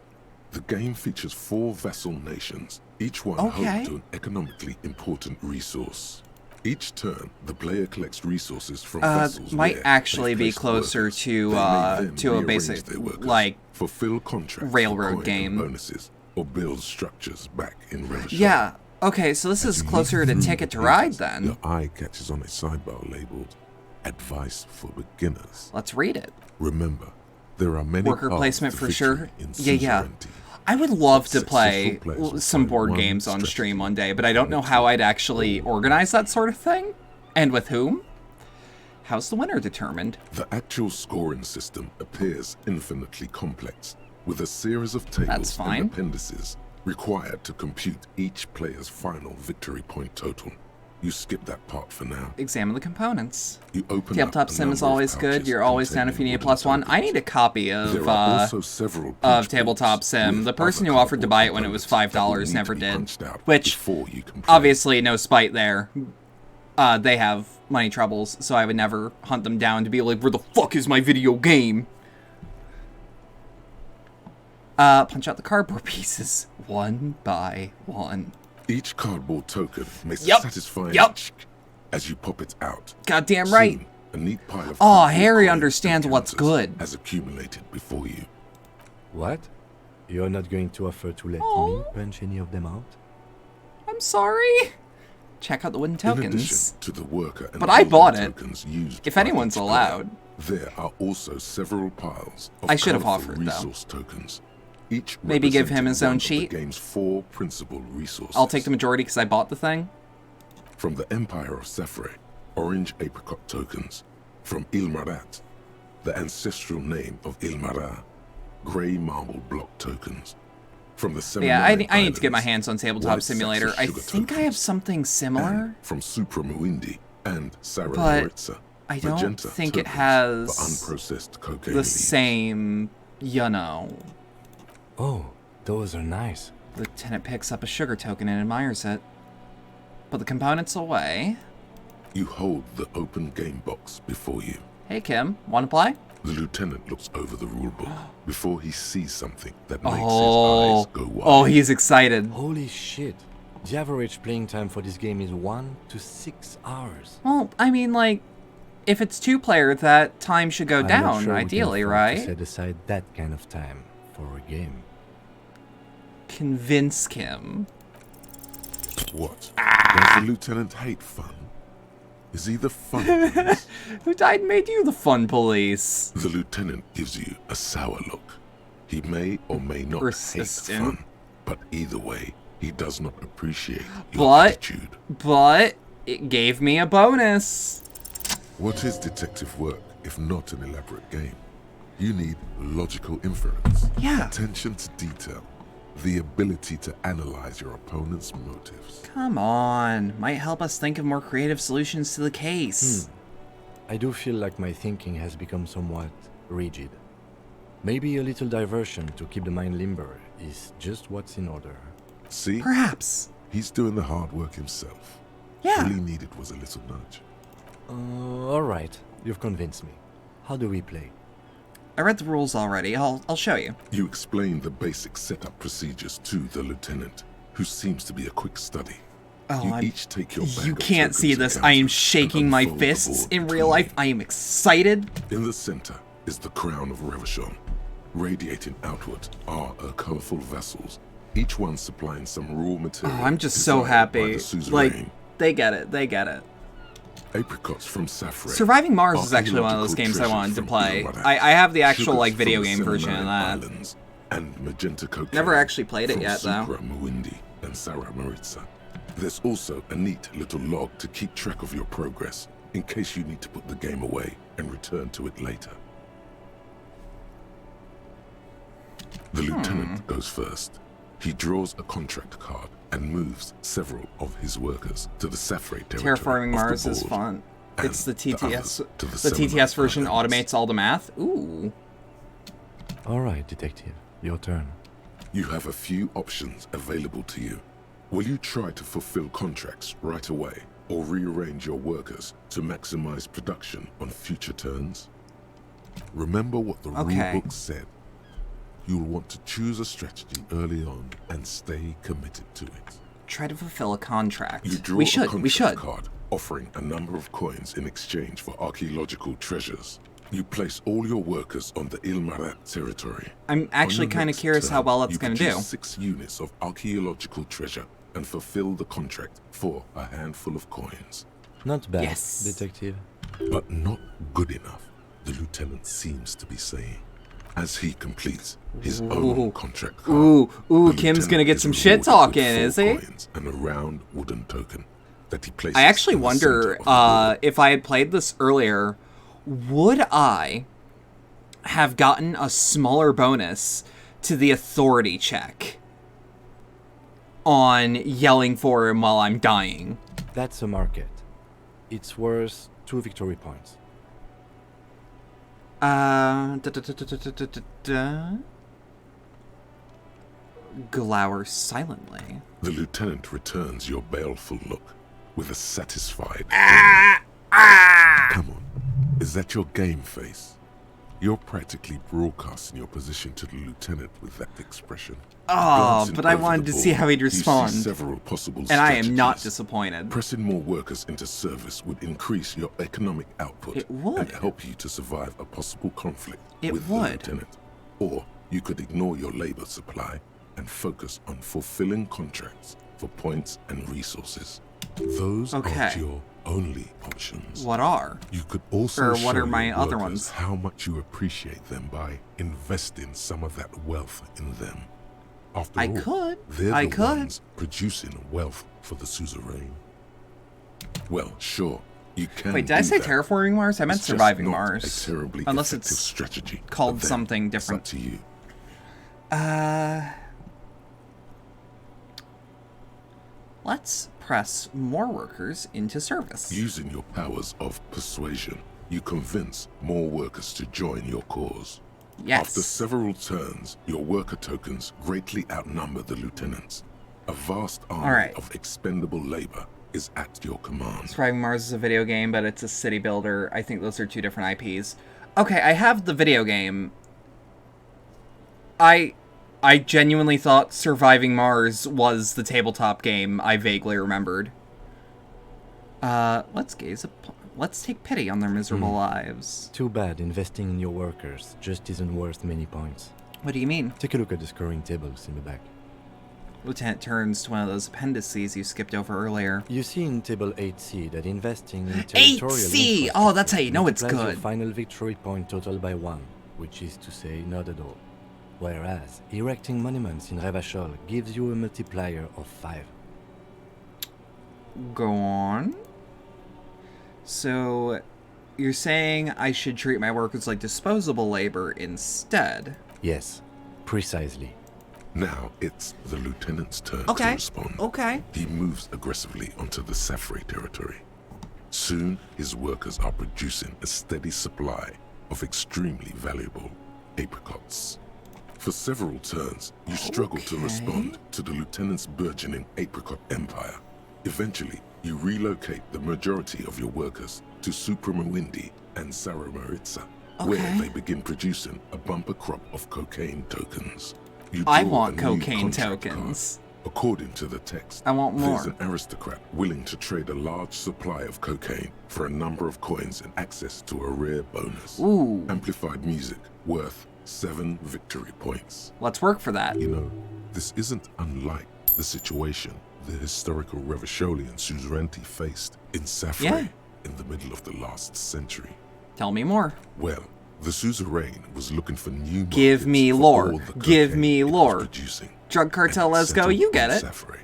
The game features 4 vassal nations, each one Okay. home to an economically important resource. Each turn, the player collects resources from vessels might where actually they've be placed closer workers. to, They may then to a rearrange basic, their workers, like, fulfill contracts, railroad for coin game. and bonuses, or build structures back in Revachol. Yeah, okay, so this is closer to Ticket to Ride then. Your eye catches on a sidebar labeled Advice for Beginners. Let's read it. Remember, there are many Worker paths placement to for victory sure. in Yeah. suzerainty. I would love to Successful play players will some find board one games on strategy stream one day, but I don't know how I'd actually organize that sort of thing. And with whom? How's the winner determined? The actual scoring system appears infinitely complex, with a series of tables fine. and appendices required to compute each player's final victory point total. You skip that part for now. Examine the components. You open Tabletop up a sim is number of always good. pouches You're always down if you need a containing +1. I need a copy of There are also several punch Tabletop boards Sim. with The person other who offered to buy it when it components was that will $5 need never to be did. punched out Which, before you can play. obviously, no spite there. They have money troubles, so I would never hunt them down to be like, where the fuck is my video game? Punch out the cardboard pieces one by one. Each cardboard token makes Yep. a satisfying Yep. as you pop it out. Goddamn right. Soon, a neat pile of Oh, cardboard Harry coins understands and what's counters good. has accumulated before you. What? You're not going to offer to let Oh. me punch any of them out? I'm sorry. Check out the wooden In addition tokens. to the worker and But I bought building it. tokens used If by anyone's each player, allowed. there are also several piles of I should have colourful offered, though. resource tokens. Each Maybe give him his representing own one of sheet. The game's 4 principal resources. I'll take the majority because I bought the thing. From the Empire of Safre, orange apricot tokens. From Ilmarat, the ancestral name of Ilmara, grey marble block tokens. From the But yeah, I Seminole need to get my Islands, hands on Tabletop white Simulator. Saxon I sugar think I have tokens. something similar, And from Supra Muindi and Sarah but Maritza, I don't magenta think it tokens has for unprocessed cocaine the leaves. same, you know. Oh, those are nice. Lieutenant picks up a sugar token and admires it. Put the components away. You hold the open game box before you. Hey Kim, wanna play? The lieutenant looks over the rulebook before he sees something that makes his Oh, eyes go wide. oh, he's excited. Holy shit. The average playing time for this game is 1 to 6 hours. Well, I mean, like, if it's 2-player, that time should go I'm not down, sure we can ideally, afford right? To set aside that kind of time for a game. Convince Kim. What? Does the lieutenant hate fun? Is he the fun police? Who died and made you the fun police? The lieutenant gives you a sour look. He may or may not Persistent. hate fun, but either way, he does not appreciate your But, attitude. but, it gave me a bonus. What is detective work if not an elaborate game? You need logical inference, Yeah. attention to detail, the ability to analyze your opponent's motives. Come on, might help us think of more creative solutions to the case. I do feel like my thinking has become somewhat rigid. Maybe a little diversion to keep the mind limber is just what's in order. See? Perhaps. He's doing the hard work himself. Yeah. All he needed was a little nudge. Alright, you've convinced me. How do we play? I read the rules already. I'll show you. You explain the basic setup procedures to the lieutenant, who seems to be a quick study. Oh, you I'm- each take your bag You of can't see tokens this. and I am counters shaking and my unfold the fists board in between real life. you. I am excited. In the center is the crown of Revachol. Radiating outward are her colorful vessels, each one supplying some raw material. Oh, I'm just so desired by happy. the suzerain. Like, they get it. They get it. Apricots from Safre. Surviving Mars is actually one of those archaeological games I wanted to treasures play. from Ilmarat, I have the actual, sugars like, from video the game version of Seminole that. Islands, and magenta cocaine Never actually played it from yet, though. Supra Muindi and Sarah Maritza. There's also a neat little log to keep track of your progress, in case you need to put the game away and return to it later. The lieutenant goes first. He draws a contract card and moves several of his workers to the Safre territory Terraforming off the Mars is board. fun. It's the TTS. to the The Seminole TTS version Islands. automates all the math. Ooh. All right, detective. Your turn. You have a few options available to you. Will you try to fulfill contracts right away, or rearrange your workers to maximize production on future turns? Remember what the rulebook said. You'll want to choose a strategy early on and stay committed to it. Try to fulfill a contract. You draw we a should. contract card offering a number of coins in exchange for archaeological treasures. You place all your workers on the Ilmarat territory. I'm actually kind of curious how well it's going to do. 6 units of archaeological treasure and fulfill the contract for a handful of coins. Not bad, Yes. detective. But not good enough, the lieutenant seems to be saying. As he completes his own contract card, Ooh, the Kim's gonna lieutenant get is some shit rewarded talking, with 4 is he? coins and a round wooden token that he places I actually in the wonder center of the board. if I had played this earlier, would I have gotten a smaller bonus to the authority check on yelling for him while I'm dying? That's a market. It's worth 2 victory points. Glower silently. The lieutenant returns your baleful look with a satisfied Come on, is that your game face? You're practically broadcasting your position to the lieutenant with that expression. Oh, Glancing but I over wanted the to see board, how he'd you see respond. several possible And I am not strategies. disappointed. Pressing more workers into service would increase your economic output It would. and help you to survive a possible conflict It with would. the lieutenant. Or you could ignore your labor supply and focus on fulfilling contracts for points and resources. Those aren't Okay. your only options. What are? You could also Or what show are my your other workers ones? how much you appreciate them by investing some of that wealth in them. After I all, could. they're I the could. ones producing wealth for the suzerain. Well, sure, you can. Wait, did I do say that. terraforming Mars? I meant It's just surviving not Mars. A terribly Unless effective it's strategy. called But then, something it's different. up to you. Let's press more workers into service. Using your powers of persuasion, you convince more workers to join your cause. Yes. After several turns, your worker tokens greatly outnumber the lieutenants. A vast army Alright. of expendable labor is at your command. Surviving Mars is a video game, but it's a city builder. I think those are 2 different IPs. Okay, I have the video game. I genuinely thought Surviving Mars was the tabletop game I vaguely remembered. Let's take pity on their miserable lives. Too bad investing in your workers just isn't worth many points. What do you mean? Take a look at the scoring tables in the back. Lieutenant turns to one of those appendices you skipped over earlier. You see in table 8C that investing in territorial 8C! Oh, that's how you know it's multiplies your good. final victory point total by 1, which is to say not at all. Whereas erecting monuments in Revachol gives you a multiplier of 5. Go on. So, you're saying I should treat my workers like disposable labor instead? Yes, precisely. Now it's the lieutenant's turn Okay. to respond. Okay. He moves aggressively onto the Safri territory. Soon, his workers are producing a steady supply of extremely valuable apricots. For several turns, you struggle to respond to the lieutenant's burgeoning apricot empire. Eventually, you relocate the majority of your workers to Supremawindi and Saramaritsa, where they begin producing a bumper crop of cocaine tokens. You I draw want a new cocaine contract tokens. card. According to the text, I want more. there's an aristocrat willing to trade a large supply of cocaine for a number of coins and access to a rare bonus. Ooh. Amplified music worth 7 victory points. Let's work for that. You know, this isn't unlike the situation the historical Revacholian suzerainty faced in Safri in the middle of the last century. Tell me more. Well, the suzerain was looking for new markets Give me for lore. all the Give cocaine me it was lore. producing, Drug cartel, and let's go. settled You get on it. Safri.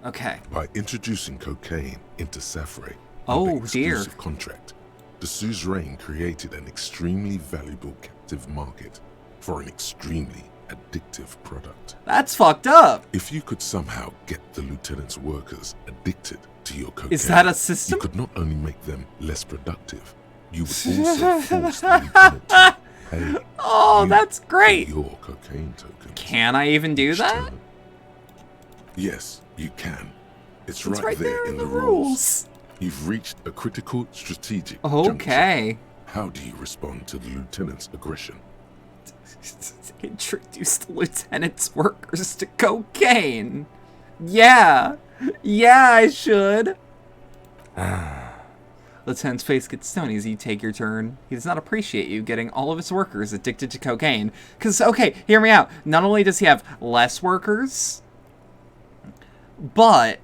Okay. By introducing cocaine into Safri Oh, under dear. exclusive contract, the suzerain created an extremely valuable captive market for an extremely addictive product. That's fucked up. If you could somehow get the lieutenant's workers addicted to your cocaine, Is that a system? you could not only make them less productive, you would also force the lieutenant to pay Oh, that's great. your cocaine tokens. Can I even do that? Yes, you can. It's It's right there in the rules. You've reached a critical strategic Okay. juncture. How do you respond to the lieutenant's aggression? Introduce the lieutenant's workers to cocaine. Yeah. Yeah, I should. Lieutenant's face gets stony as you take your turn. He does not appreciate you getting all of his workers addicted to cocaine. Because, okay, hear me out. Not only does he have less workers, but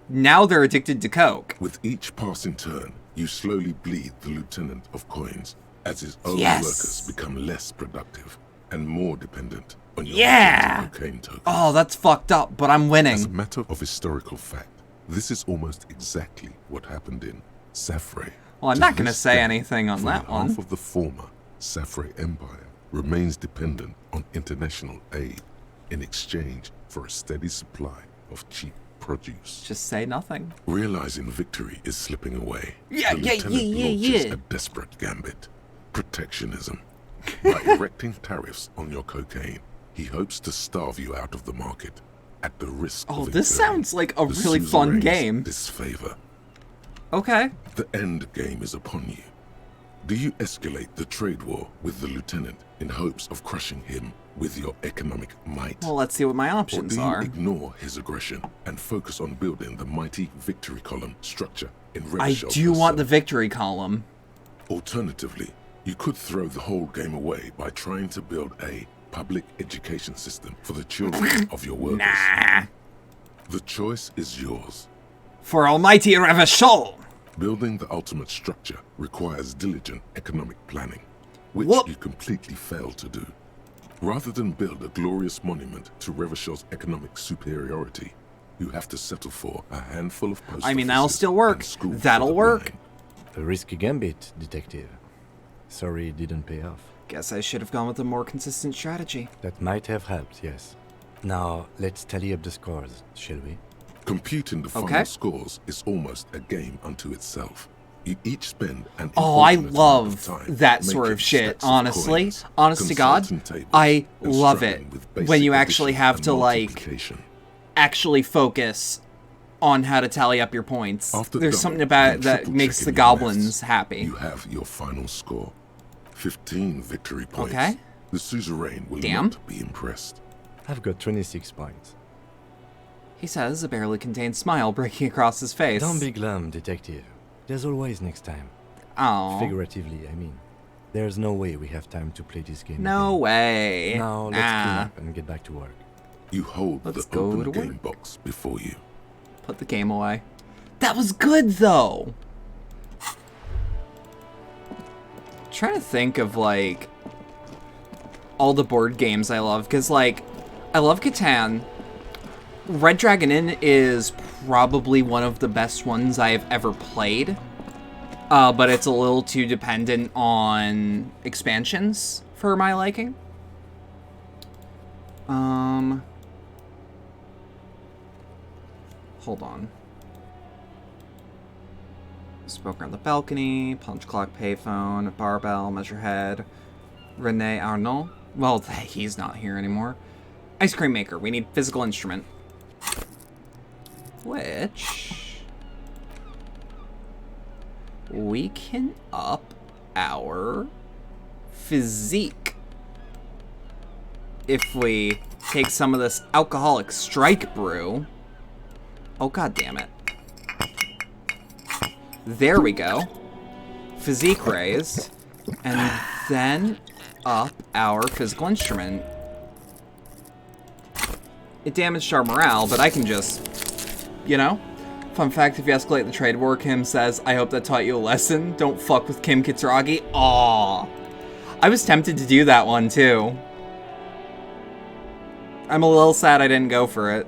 now they're addicted to coke. With each passing turn, you slowly bleed the lieutenant of coins as his own Yes. workers become less productive and more dependent on your Yeah. cocaine tokens. Oh, that's fucked up, but I'm winning. As a matter of historical fact, this is almost exactly what happened in Safre. Well, I'm To not going to this say day, anything on fully that one. Half of the former Safre Empire remains dependent on international aid in exchange for a steady supply of cheap produce. Just say nothing. Realizing victory is slipping away, Yeah, the yeah, lieutenant yeah, launches yeah. a desperate gambit: protectionism. By erecting tariffs on your cocaine, he hopes to starve you out of the market at the risk Oh, of this incurring sounds like a the really fun suzerain's game. disfavor. Okay. The end game is upon you. Do you escalate the trade war with the lieutenant in hopes of crushing him with your economic might? Well, let's see what my Or options do you are. ignore his aggression and focus on building the mighty victory column structure in I Revachol do want the herself? victory column. Alternatively, you could throw the whole game away by trying to build a public education system for the children of your workers. Nah. The choice is yours. For almighty Revachol. Building the ultimate structure requires diligent economic planning, which Whoop. you completely fail to do. Rather than build a glorious monument to Revachol's economic superiority, you have to settle for a handful of post I mean, that'll offices still work. and schools for That'll the work. blind. A risky gambit, detective. Sorry it didn't pay off. Guess I should have gone with a more consistent strategy. That might have helped, yes. Now, let's tally up the scores, shall we? Computing the final Okay. scores is almost a game unto itself. You each spend an Oh, I inordinate amount love of time that sort making of shit, stacks of honestly. coins, Honest to God, consulting tables, I and love struggling it with when basic you actually addition have and to, like, multiplication. actually focus on how to tally up your points. After There's double something about it and that triple makes the checking your goblins maths, happy. You have your final score. 15 victory points. Okay. The suzerain will Damn. not be impressed. I've got 26 points. He says, a barely contained smile breaking across his face. Don't be glum, detective. There's always next time. Oh. Figuratively, I mean. There's no way we have time to play this game No again. way. Now, let's clean up and get back to work. You hold Let's the go open to game work. box before you. Put the game away. That was good, though. Trying to think of, like, all the board games I love. Because, like, I love Catan. Red Dragon Inn is probably one of the best ones I've ever played. But it's a little too dependent on expansions for my liking. Hold on. Smoke around the balcony, punch clock payphone, barbell, measurehead, Rene Arnaud. Well, he's not here anymore. Ice cream maker. We need physical instrument. Which we can up our physique if we take some of this alcoholic strike brew. Oh, god damn it. There we go. Physique raised. And then up our physical instrument. It damaged our morale, but I can just, you know? Fun fact, if you escalate the trade war, Kim says, I hope that taught you a lesson. Don't fuck with Kim Kitsuragi. Aww. I was tempted to do that one, too. I'm a little sad I didn't go for it.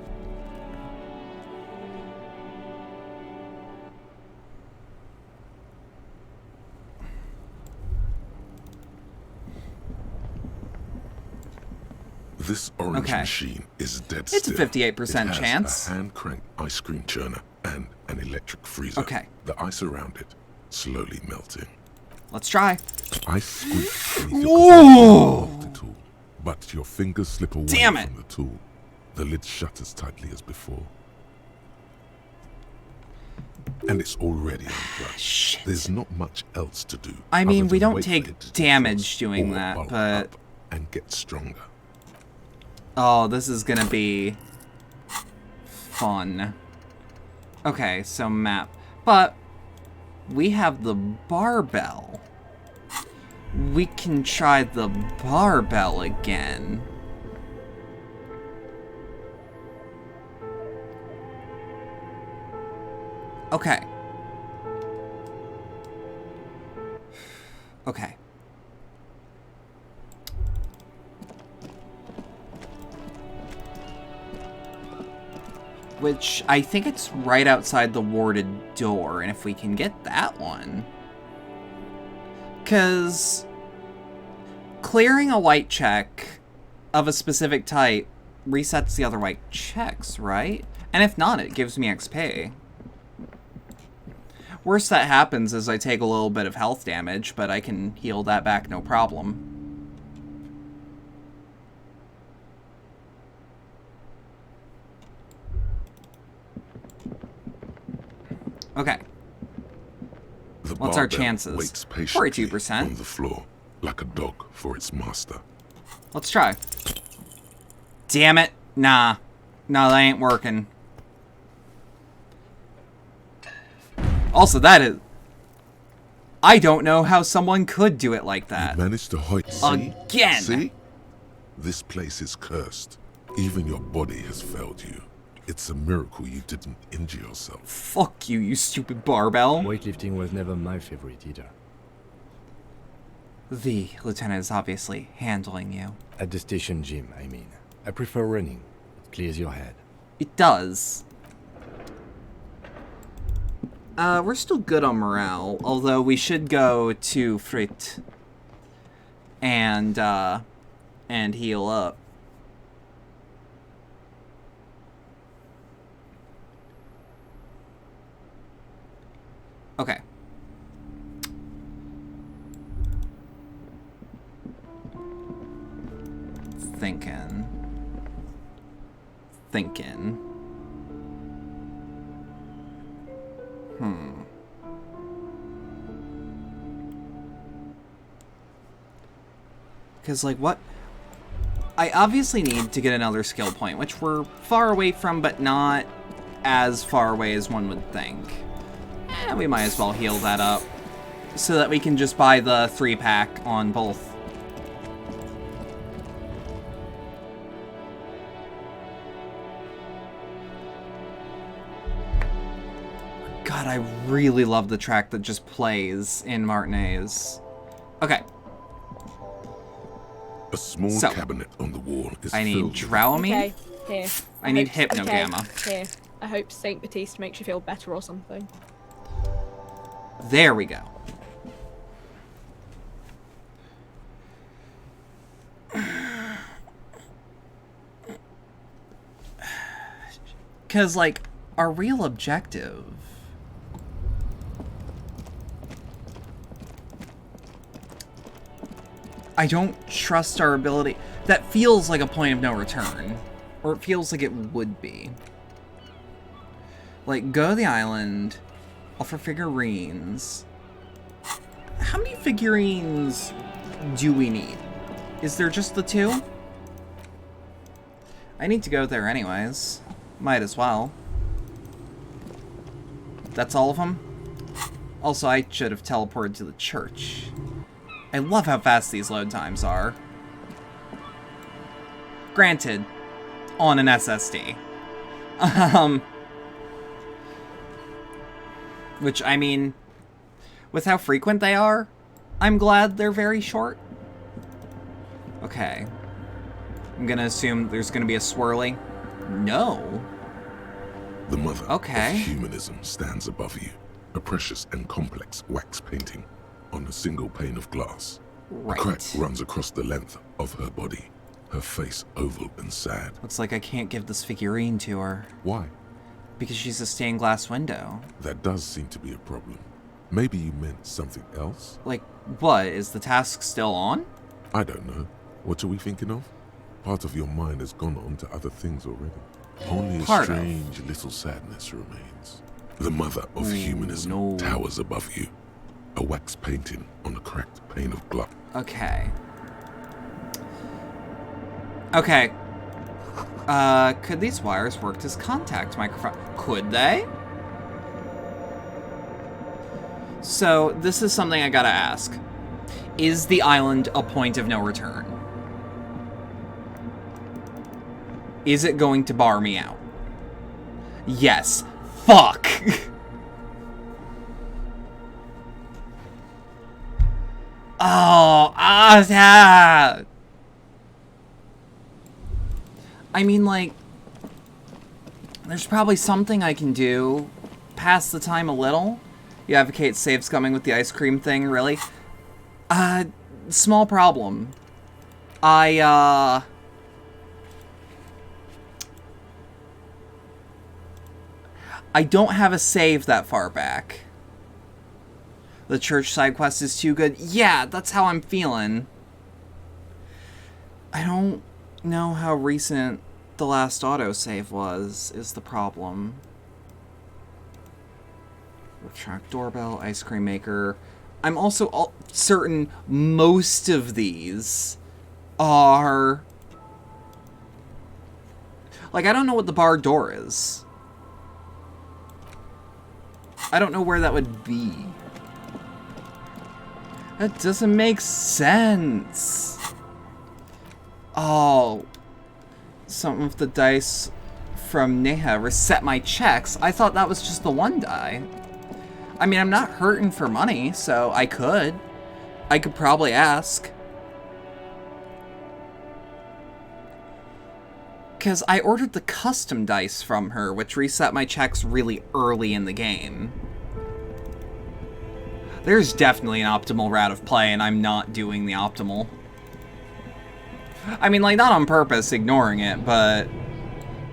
This orange Okay. machine is dead It's a still. 58% It has chance. a hand-cranked ice cream churner and an electric freezer. Okay. The ice around it slowly melting. Let's try. Ice squeaks beneath Whoa! of the tool, but your fingers slip away Damn it. from the tool. The lid shutters tightly as before. And it's already unplugged. Shit. There's not much else to do. I mean, other we than don't wait for take it to damage defrost doing or that, bulk but... up and get stronger. Oh, this is gonna be... fun. Okay, so map. But, we have the barbell. We can try the barbell again. Okay. Okay. Which, I think it's right outside the warded door, and if we can get that one... Because... clearing a white check of a specific type resets the other white checks, right? And if not, it gives me XP. Worst that happens is I take a little bit of health damage, but I can heal that back no problem. Okay. The What's our barbell chances? waits patiently 42%. on the floor, like a dog for its master. Let's try. Damn it. Nah. No, that ain't working. Also, that is... I don't know how someone could do it like that. You managed to hoist. See? Again! See? This place is cursed. Even your body has failed you. It's a miracle you didn't injure yourself. Fuck you, you stupid barbell. Weightlifting was never my favorite either. The lieutenant is obviously handling you. At the station gym, I mean. I prefer running. It clears your head. It does. We're still good on morale, although we should go to Frit and heal up. Okay. Thinking. Because, like, what? I obviously need to get another skill point, which we're far away from, but not as far away as one would think. We might as well heal that up, so that we can just buy the 3-pack on both. God, I really love the track that just plays in Martinez. Okay. A small cabinet on the wall is I need filled with Dramamine. Okay, here. I need Hypnogamma. Okay, here. I hope Saint Baptiste makes you feel better or something. There we go. Because, like, our real objective... I don't trust our ability... That feels like a point of no return. Or it feels like it would be. Like, go to the island, offer figurines. How many figurines do we need? Is there just the 2? I need to go there anyways. Might as well. That's all of them? Also, I should have teleported to the church. I love how fast these load times are. Granted, on an SSD. Which, I mean, with how frequent they are, I'm glad they're very short. Okay. I'm gonna assume there's gonna be a swirly. No. The mother of Okay. humanism stands above you, a precious and complex wax painting on a single pane of glass. Right. A crack runs across the length of her body, her face oval and sad. Looks like I can't give this figurine to her. Why? Because she's a stained glass window. That does seem to be a problem. Maybe you meant something else? Like, what? Is the task still on? I don't know. What are we thinking of? Part of your mind has gone on to other things already. Only a strange little sadness remains. The mother of humanism towers above you. A wax painting on a cracked pane of glass. Okay. Okay. Could these wires work as contact microphone? Could they? So, this is something I gotta ask. Is the island a point of no return? Is it going to bar me out? Yes. Fuck! Yeah! I mean, like, there's probably something I can do. Pass the time a little. You advocate saves coming with the ice cream thing, really? Small problem. I don't have a save that far back. The church side quest is too good. Yeah, that's how I'm feeling. I don't know how recent the last autosave was, is the problem. Retract doorbell, ice cream maker. I'm also certain most of these are... Like, I don't know what the bar door is. I don't know where that would be. That doesn't make sense. Oh. Something with the dice from Neha. Reset my checks. I thought that was just the one die. I mean, I'm not hurting for money, so I could. I could probably ask. Because I ordered the custom dice from her, which reset my checks really early in the game. There's definitely an optimal route of play, and I'm not doing the optimal. I mean, like, not on purpose, ignoring it, but...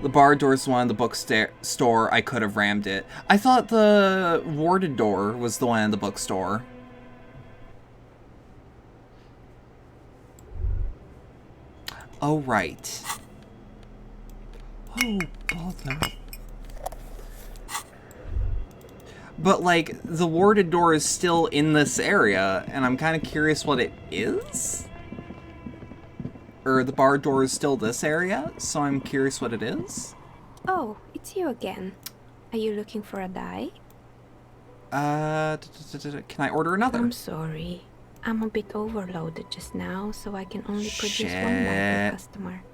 The bar door's one in the bookstore. I could have rammed it. I thought the warded door was the one in the bookstore. Oh, right. Oh, bother. But, like, the warded door is still in this area, and I'm kind of curious what it is? Or the bar door is still this area, so I'm curious what it is. Oh, it's you again. Are you looking for a die? Can I order another? I'm sorry. I'm a bit overloaded just now, so I can only produce one die per customer.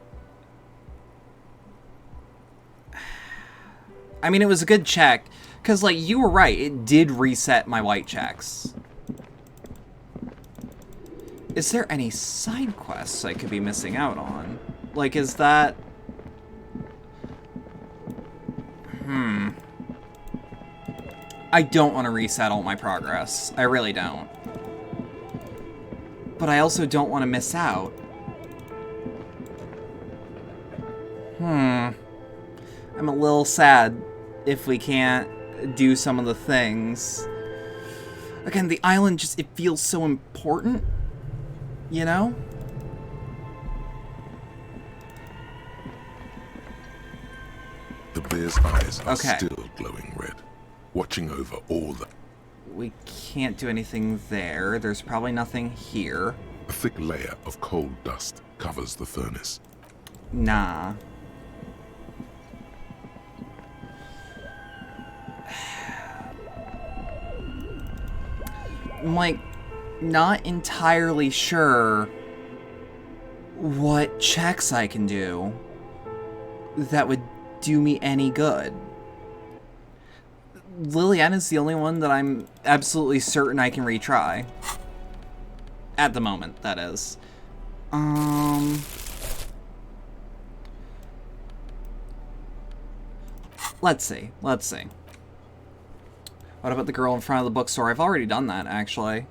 I mean, it was a good check, because, like, you were right, it did reset my white checks. Is there any side quests I could be missing out on? Like, is that... I don't want to reset all my progress. I really don't. But I also don't want to miss out. I'm a little sad if we can't do some of the things. Again, the island just, it feels so important. You know? The bear's eyes are still glowing red, watching over all the... We can't do anything there. There's probably nothing here. A thick layer of coal dust covers the furnace. Nah. I'm, like, not entirely sure what checks I can do that would do me any good. Liliana's the only one that I'm absolutely certain I can retry. At the moment, that is. Let's see. What about the girl in front of the bookstore? I've already done that, actually.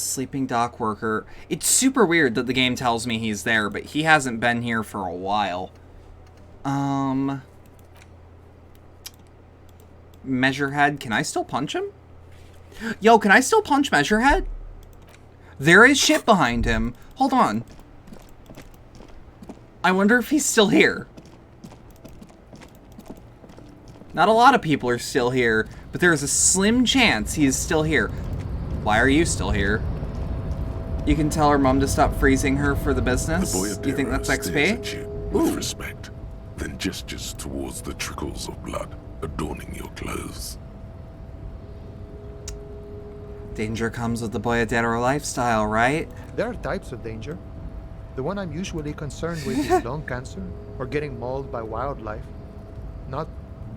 Sleeping dock worker. It's super weird that the game tells me he's there, but he hasn't been here for a while. Measurehead. Can I still punch him? Yo, can I still punch Measurehead? There is shit behind him. Hold on. I wonder if he's still here. Not a lot of people are still here, but there's a slim chance he is still here. Why are you still here? You can tell her mom to stop freezing her for the business? Do you think that's XP? At you with respect, then gestures towards the trickles of blood adorning your clothes. Danger comes with the Boyadero lifestyle, right? There are types of danger. The one I'm usually concerned with is lung cancer or getting mauled by wildlife. Not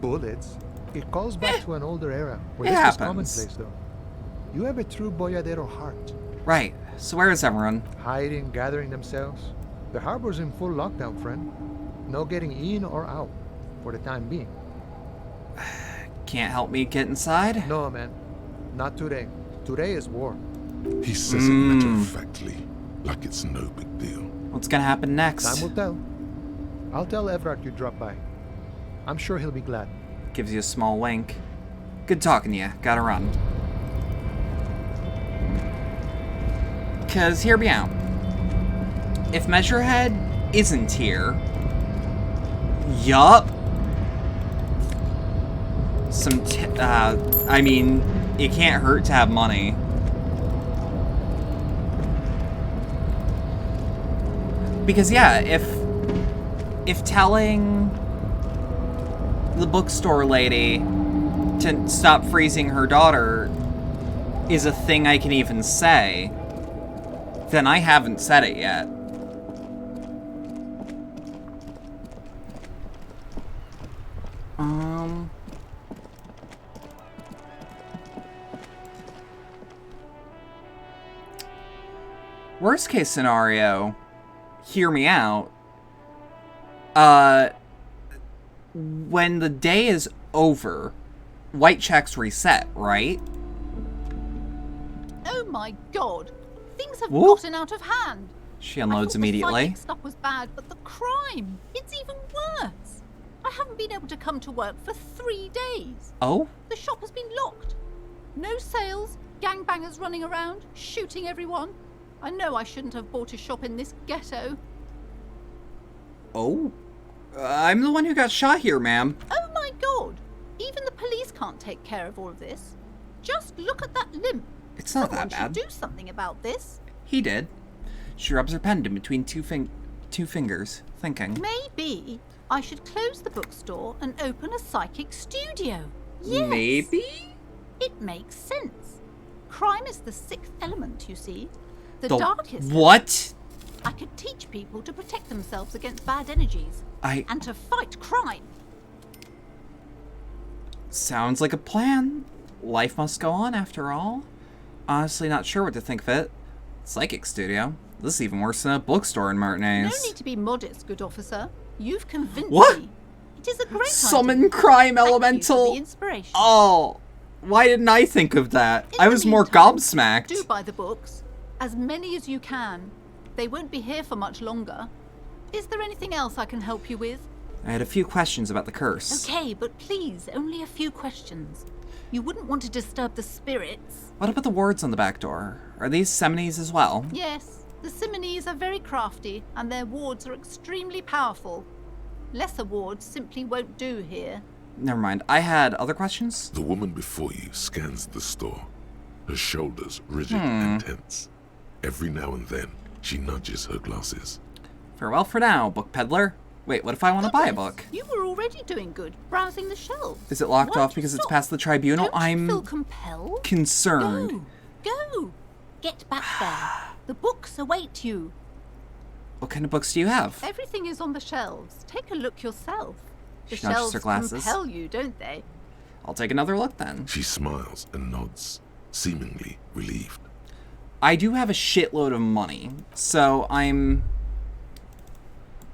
bullets. It calls back to an older era where this was commonplace, though. You have a true Boyadero heart. Right. So where is everyone? Hiding, gathering themselves. The harbor's in full lockdown, friend. No getting in or out, for the time being. Can't help me get inside? No, man. Not today. Today is war. He says it matter-of-factly, like it's no big deal. What's gonna happen next? Time will tell. I'll tell Everard you dropped by. I'm sure he'll be glad. Gives you a small wink. Good talking to you. Gotta run. 'Cause hear me out. If Measurehead isn't here... Yup. I mean, it can't hurt to have money. Because yeah, if telling the bookstore lady to stop freezing her daughter is a thing I can even say, then I haven't said it yet. Worst case scenario, hear me out. When the day is over, white checks reset, right? Oh my god! Things have gotten out of hand. She unloads immediately. The psychic stuff was bad, but the crime, it's even worse. I haven't been able to come to work for 3 days. Oh? The shop has been locked. No sales, gangbangers running around, shooting everyone. I know I shouldn't have bought a shop in this ghetto. Oh? I'm the one who got shot here, ma'am. Oh my god! Even the police can't take care of all of this. Just look at that limp. It's not Someone that bad. should do something about this. He did. She rubs her pen in between two fingers, thinking. Maybe I should close the bookstore and open a psychic studio. Yes. Maybe? It makes sense. Crime is the 6th element, you see. The darkest. What? I could teach people to protect themselves against bad energies. And to fight crime. Sounds like a plan. Life must go on, after all. Honestly, not sure what to think of it. Psychic studio? This is even worse than a bookstore in Martinez. No need to be modest, good officer. You've convinced What? me. It is a great Summon idea. crime Thank elemental. you for the inspiration. Oh, why didn't I think of that? In I the was more meantime, gobsmacked. Do buy the books. As many as you can. They won't be here for much longer. Is there anything else I can help you with? I had a few questions about the curse. Okay, but please, only a few questions. You wouldn't want to disturb the spirits. What about the wards on the back door? Are these Semines as well? Yes, the Simonees are very crafty, and their wards are extremely powerful. Lesser wards simply won't do here. Never mind. I had other questions? The woman before you scans the store, her shoulders rigid and tense. Every now and then, she nudges her glasses. Farewell for now, book peddler. Wait, what if I want to buy a book? You were already doing good, browsing the shelves. Is it locked off because it's past the tribunal? Don't you feel compelled? Concerned. Go! Get back there. The books await you. What kind of books do you have? Everything is on the shelves. Take a look yourself. The She nudges shelves her glasses. compel you, don't they? I'll take another look then. She smiles and nods, seemingly relieved. I do have a shitload of money, so I'm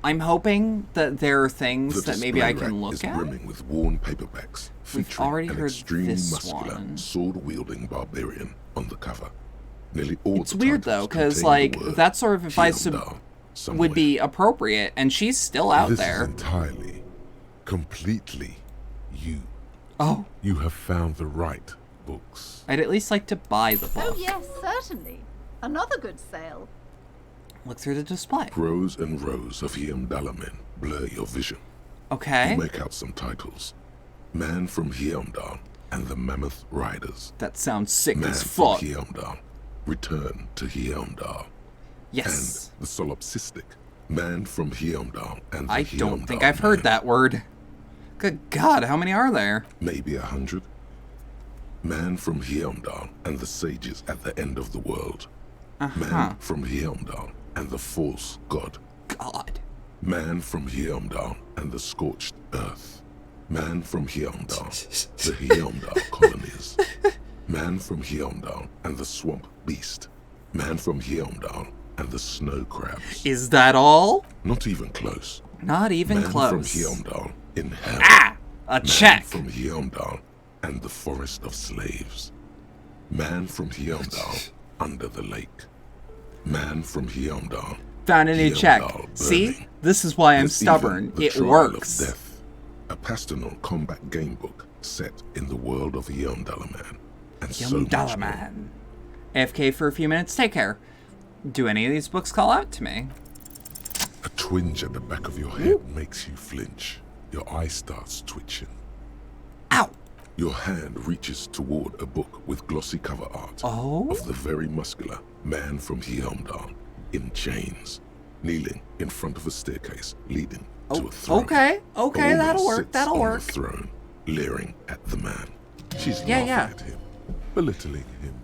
hoping that there are things that maybe I can look is at. brimming with worn paperbacks We've featuring already an heard extremely this muscular, one. sword-wielding barbarian on the cover. Nearly all It's the weird titles though, because contain the like word that sort of advice would be appropriate, and she's still out this there. Is entirely, completely you. Oh. You have found the right books. I'd at least like to buy the book. Oh yes, certainly. Another good sale. Look through the display. Rows and rows of Heimdallar blur your vision. Okay. You make out some titles. Man from Heimdall and the Mammoth Riders. That sounds sick Man as fuck. from Heimdall. Return to Heimdall. Yes. And the solipsistic. Man from Heimdall and the I don't think Heimdall I've heard that word. Good God, how many are there? Maybe 100. Man from Heimdall and the sages at the end of the world. Man from Heimdall and the false god. God. Man from Heimdall and the scorched earth. Man from Heimdall, the Heimdall colonies. Man from Heimdall and the swamp beast. Man from Heimdall and the snow crabs. Is that all? Not even close. Not even Man close. from Heimdall in hell. A Man check. from Heimdall and the forest of slaves. Man from Heimdall under the lake. Man from Heimdall. Found a new check. Heimdall See? burning. This is why I'm There's stubborn. even the It Trial works. Of Death, a pastel combat game book set in the world of Heimdallar, and so much more. Man. AFK for a few minutes. Take care. Do any of these books call out to me? A twinge at the back of your head makes you flinch. Your eye starts twitching. Ow! Your hand reaches toward a book with glossy cover art of the very muscular man from Heimdall in chains, kneeling in front of a staircase leading to a throne. Okay, A woman that'll work, sits that'll on work. the throne, leering at the man. She's Yeah, laughing yeah. at him, belittling him.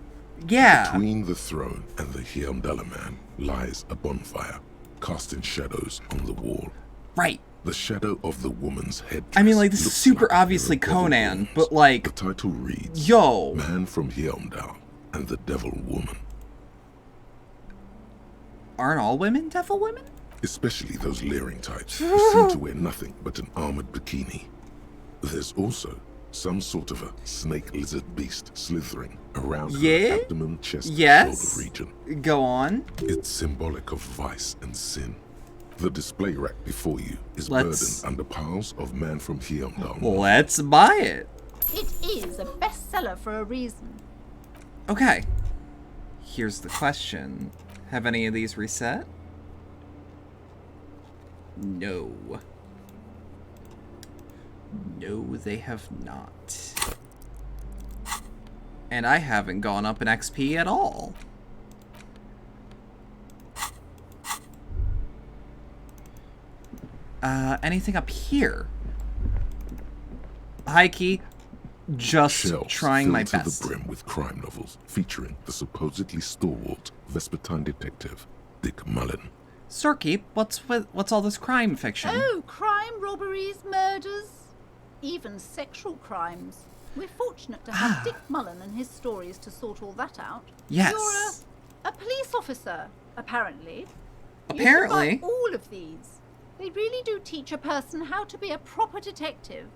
Yeah. Between the throne and the Heimdallar man lies a bonfire, casting shadows on the wall. Right. The shadow of the woman's head. I mean, like, this is super obviously Conan, but like... The title reads, Yo. Man from Heimdall and the Devil Woman. Aren't all women devil women? Especially those leering types who seem to wear nothing but an armored bikini. There's also some sort of a snake lizard beast slithering around her abdomen, chest, shoulder region. Go on. It's symbolic of vice and sin. The display rack before you is burdened under piles of Man from Heimdall. Let's buy it. It is a bestseller for a reason. Okay. Here's the question. Have any of these reset? No. No, they have not. And I haven't gone up in XP at all. Anything up here? High key, just Shelves trying my filled best. to the brim with crime novels featuring the supposedly stalwart Vespertine detective Dick Mullen. Sirkeep, what's all this crime fiction? Oh, crime, robberies, murders, even sexual crimes. We're fortunate to have Dick Mullen and his stories to sort all that out. Yes. You're a police officer, apparently. Apparently. You should buy all of these. They really do teach a person how to be a proper detective.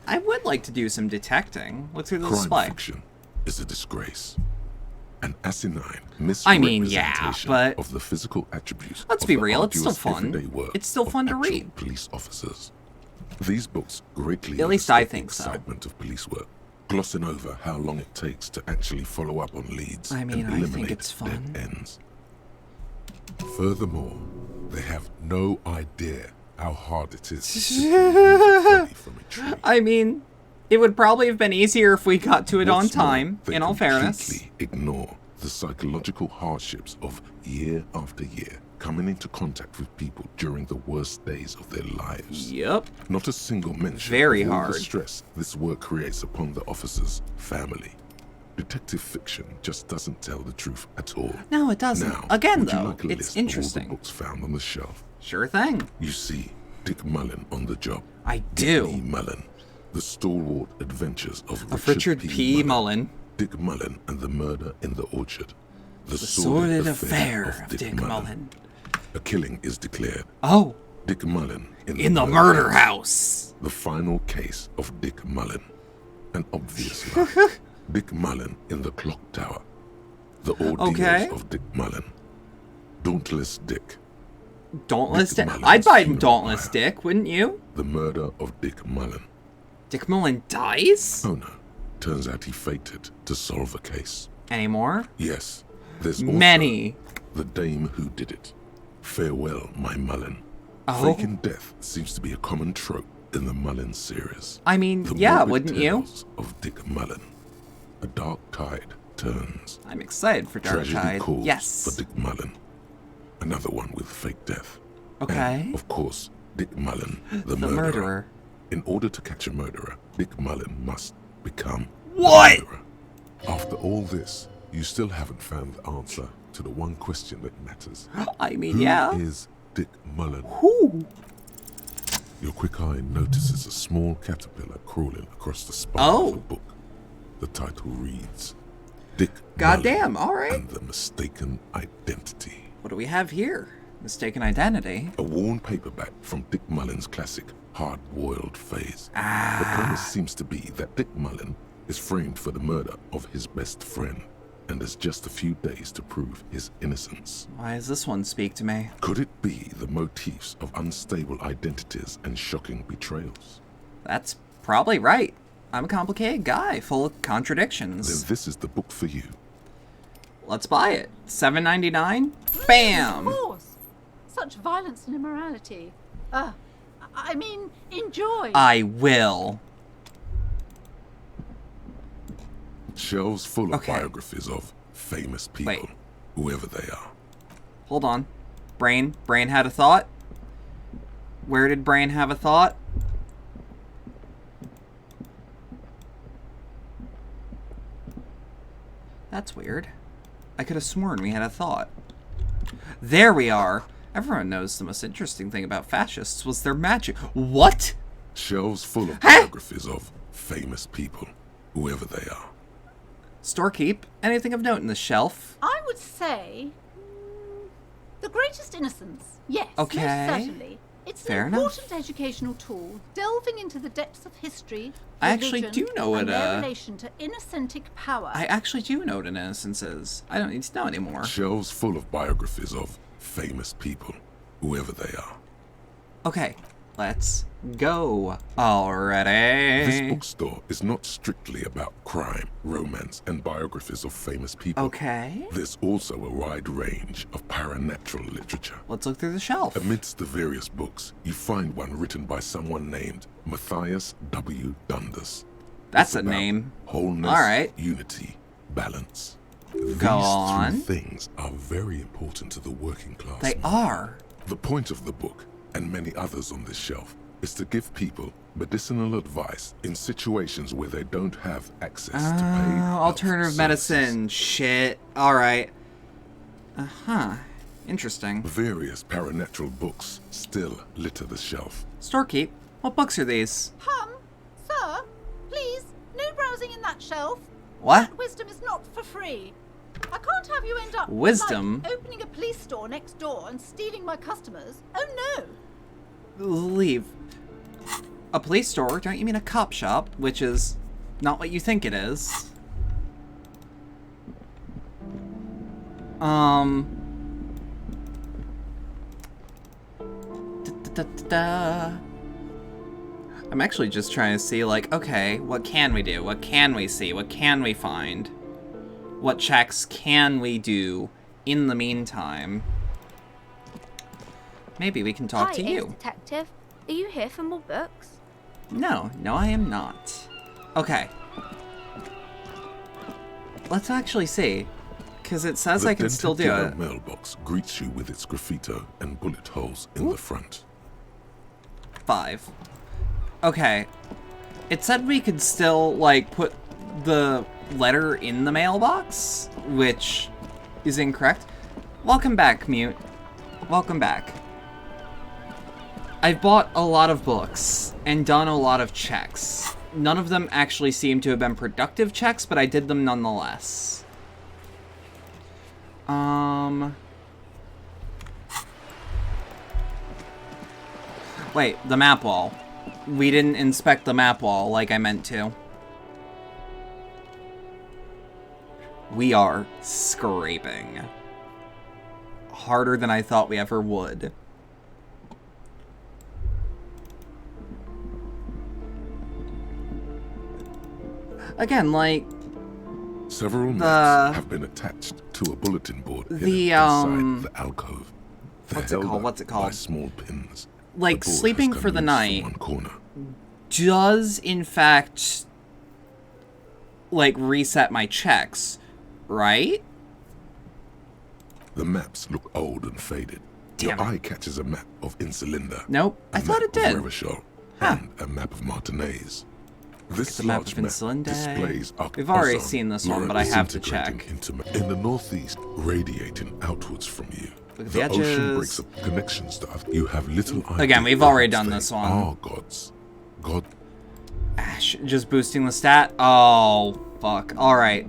I would like to do some detecting. Look through the Crime display. fiction is a disgrace. An asinine I mean, yeah, misrepresentation but of the physical attributes let's of be the real, it's still arduous fun. everyday work It's still of fun to actual read. Police officers. These books greatly At least I overstep the think so. excitement of police work, glossing over how long it takes to actually follow up on leads I mean, and I eliminate think it's fun. dead ends. Furthermore, they have no idea how hard it is to remove a body from a tree. I mean, it would probably have been easier if we got to it on What's more, time, they in all fairness. completely ignore the psychological hardships of year after year coming into contact with people during the worst days of their lives. Yep. Not a single mention Very of all hard. the stress this work creates upon the officer's family. Detective fiction just doesn't tell the truth at all. No, it doesn't. Now, Again, would you though, like a it's list interesting. Of all the books found on the shelf? Sure thing. You see Dick Mullen on the job. I do. Dick E. Mullen, the stalwart adventures of Richard P. Mullen. Dick Mullen and the Murder in the Orchard. The Sordid Affair of Dick Mullen. A killing is declared. Oh. Dick Mullen in the murder house. The final case of Dick Mullen. An obvious lie. Dick Mullen in the clock tower. The ordeals of Dick Mullen. Dauntless Dick. Dauntless Dick? I'd buy Dauntless Dick, wouldn't you? The murder of Dick Mullen. Dick Mullen dies? Oh no. Turns out he fated to solve a case. Any more? Yes. There's also many. The dame who did it. Farewell, my Mullen. Oh. Faking death seems to be a common trope in the Mullen series. I mean, the yeah, morbid wouldn't you? tales of Dick Mullen. A dark tide turns. I'm excited for Dark Tragedy Tide. calls Yes. for Dick Mullen. Another one with fake death. Okay. And, of course, Dick Mullen, the murderer. In order to catch a murderer, Dick Mullen must become what? The murderer. After all this, you still haven't found the answer to the one question that matters. I mean, Who yeah. is Dick Mullen? Who? Your quick eye notices a small caterpillar crawling across the spine of the book. The title reads, Dick Goddamn, Mullen alright. and the Mistaken Identity. What do we have here? Mistaken Identity? A worn paperback from Dick Mullen's classic hard-boiled phase. Ah. The premise seems to be that Dick Mullen is framed for the murder of his best friend and has just a few days to prove his innocence. Why does this one speak to me? Could it be the motifs of unstable identities and shocking betrayals? That's probably right. I'm a complicated guy, full of contradictions. Then this is the book for you. Let's buy it. $7.99? Bam! Of course. Such violence and immorality. I mean, enjoy. I will. Shelves full of biographies of famous people, whoever they are. Hold on. Brain had a thought? Where did Brain have a thought? That's weird. I could have sworn we had a thought. There we are. Everyone knows the most interesting thing about fascists was their magic. What? Shelves full of biographies of famous people, whoever they are. Storekeep, anything of note in this shelf? I would say The Greatest Innocence. Yes, Okay. most certainly. It's Fair an enough. important educational tool, delving into the depths of history, I actually religion, do know and what, their relation to innocentic power. I actually do know what an innocence is. I don't need to know anymore. Shelves full of biographies of famous people, whoever they are. Okay, let's go already. This bookstore is not strictly about crime, romance, and biographies of famous people. Okay. There's also a wide range of paranatural literature. Let's look through the shelf. Amidst the various books, you find one written by someone named Matthias W. Dundas. That's It's a about name. Wholeness, All right. unity, balance. These Go on. two things are very important to the working class. They are. The point of the book, and many others on this shelf, is to give people medicinal advice in situations where they don't have access to paid Alternative medicine. Shit. Alright. Interesting. Various paranatural books still litter the shelf. Storekeep, what books are these? Sir, please, no browsing in that shelf. What? That wisdom is not for free. I can't have you end up Wisdom? like opening a police store next door and stealing my customers. Oh no. Leave. A police store? Don't you mean a cop shop? Which is not what you think it is. I'm actually just trying to see, like, okay, what can we do? What can we see? What can we find? What checks can we do in the meantime? Maybe we can talk to you. Detective. Are you here for more books? No, I am not. Okay. Let's actually see. Because it says I can still do The it. mailbox greets you with its graffito and bullet holes in the front. 5. Okay. It said we could still, like, put the letter in the mailbox, which is incorrect. Welcome back, Mute. Welcome back. I've bought a lot of books and done a lot of checks. None of them actually seem to have been productive checks, but I did them nonetheless. Wait, the map wall. We didn't inspect the map wall like I meant to. we are scraping. Harder than I thought we ever would. Again, like... Several maps have been attached to a bulletin board inside the alcove. What's it called? By small pins. Like, sleeping for the night does, in fact, like, reset my checks, right? The maps look old and faded. Your eye catches a map of Insulinda. Nope, I thought it did. And a map of Martinez. This map large of map displays We've already seen this one, but I have to check. In the northeast, radiating outwards from you. Look at the edges. Ocean breaks up connections that you have little idea. Again, we've already done this one. Are gods. God. Ash, just boosting the stat? Oh, fuck. Alright.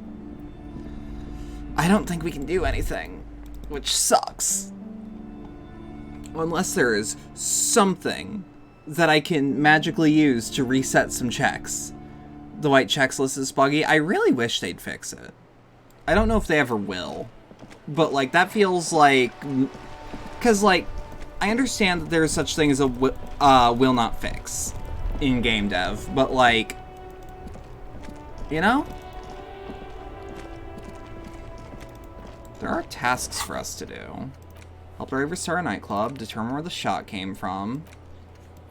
I don't think we can do anything, which sucks. Unless there is something that I can magically use to reset some checks. The white checks list is buggy. I really wish they'd fix it. I don't know if they ever will. But, like, that feels like... Because, like, I understand that there's such thing as a will not fix in game dev. But, like... You know? There are tasks for us to do. Help Ray restore a nightclub. Determine where the shot came from.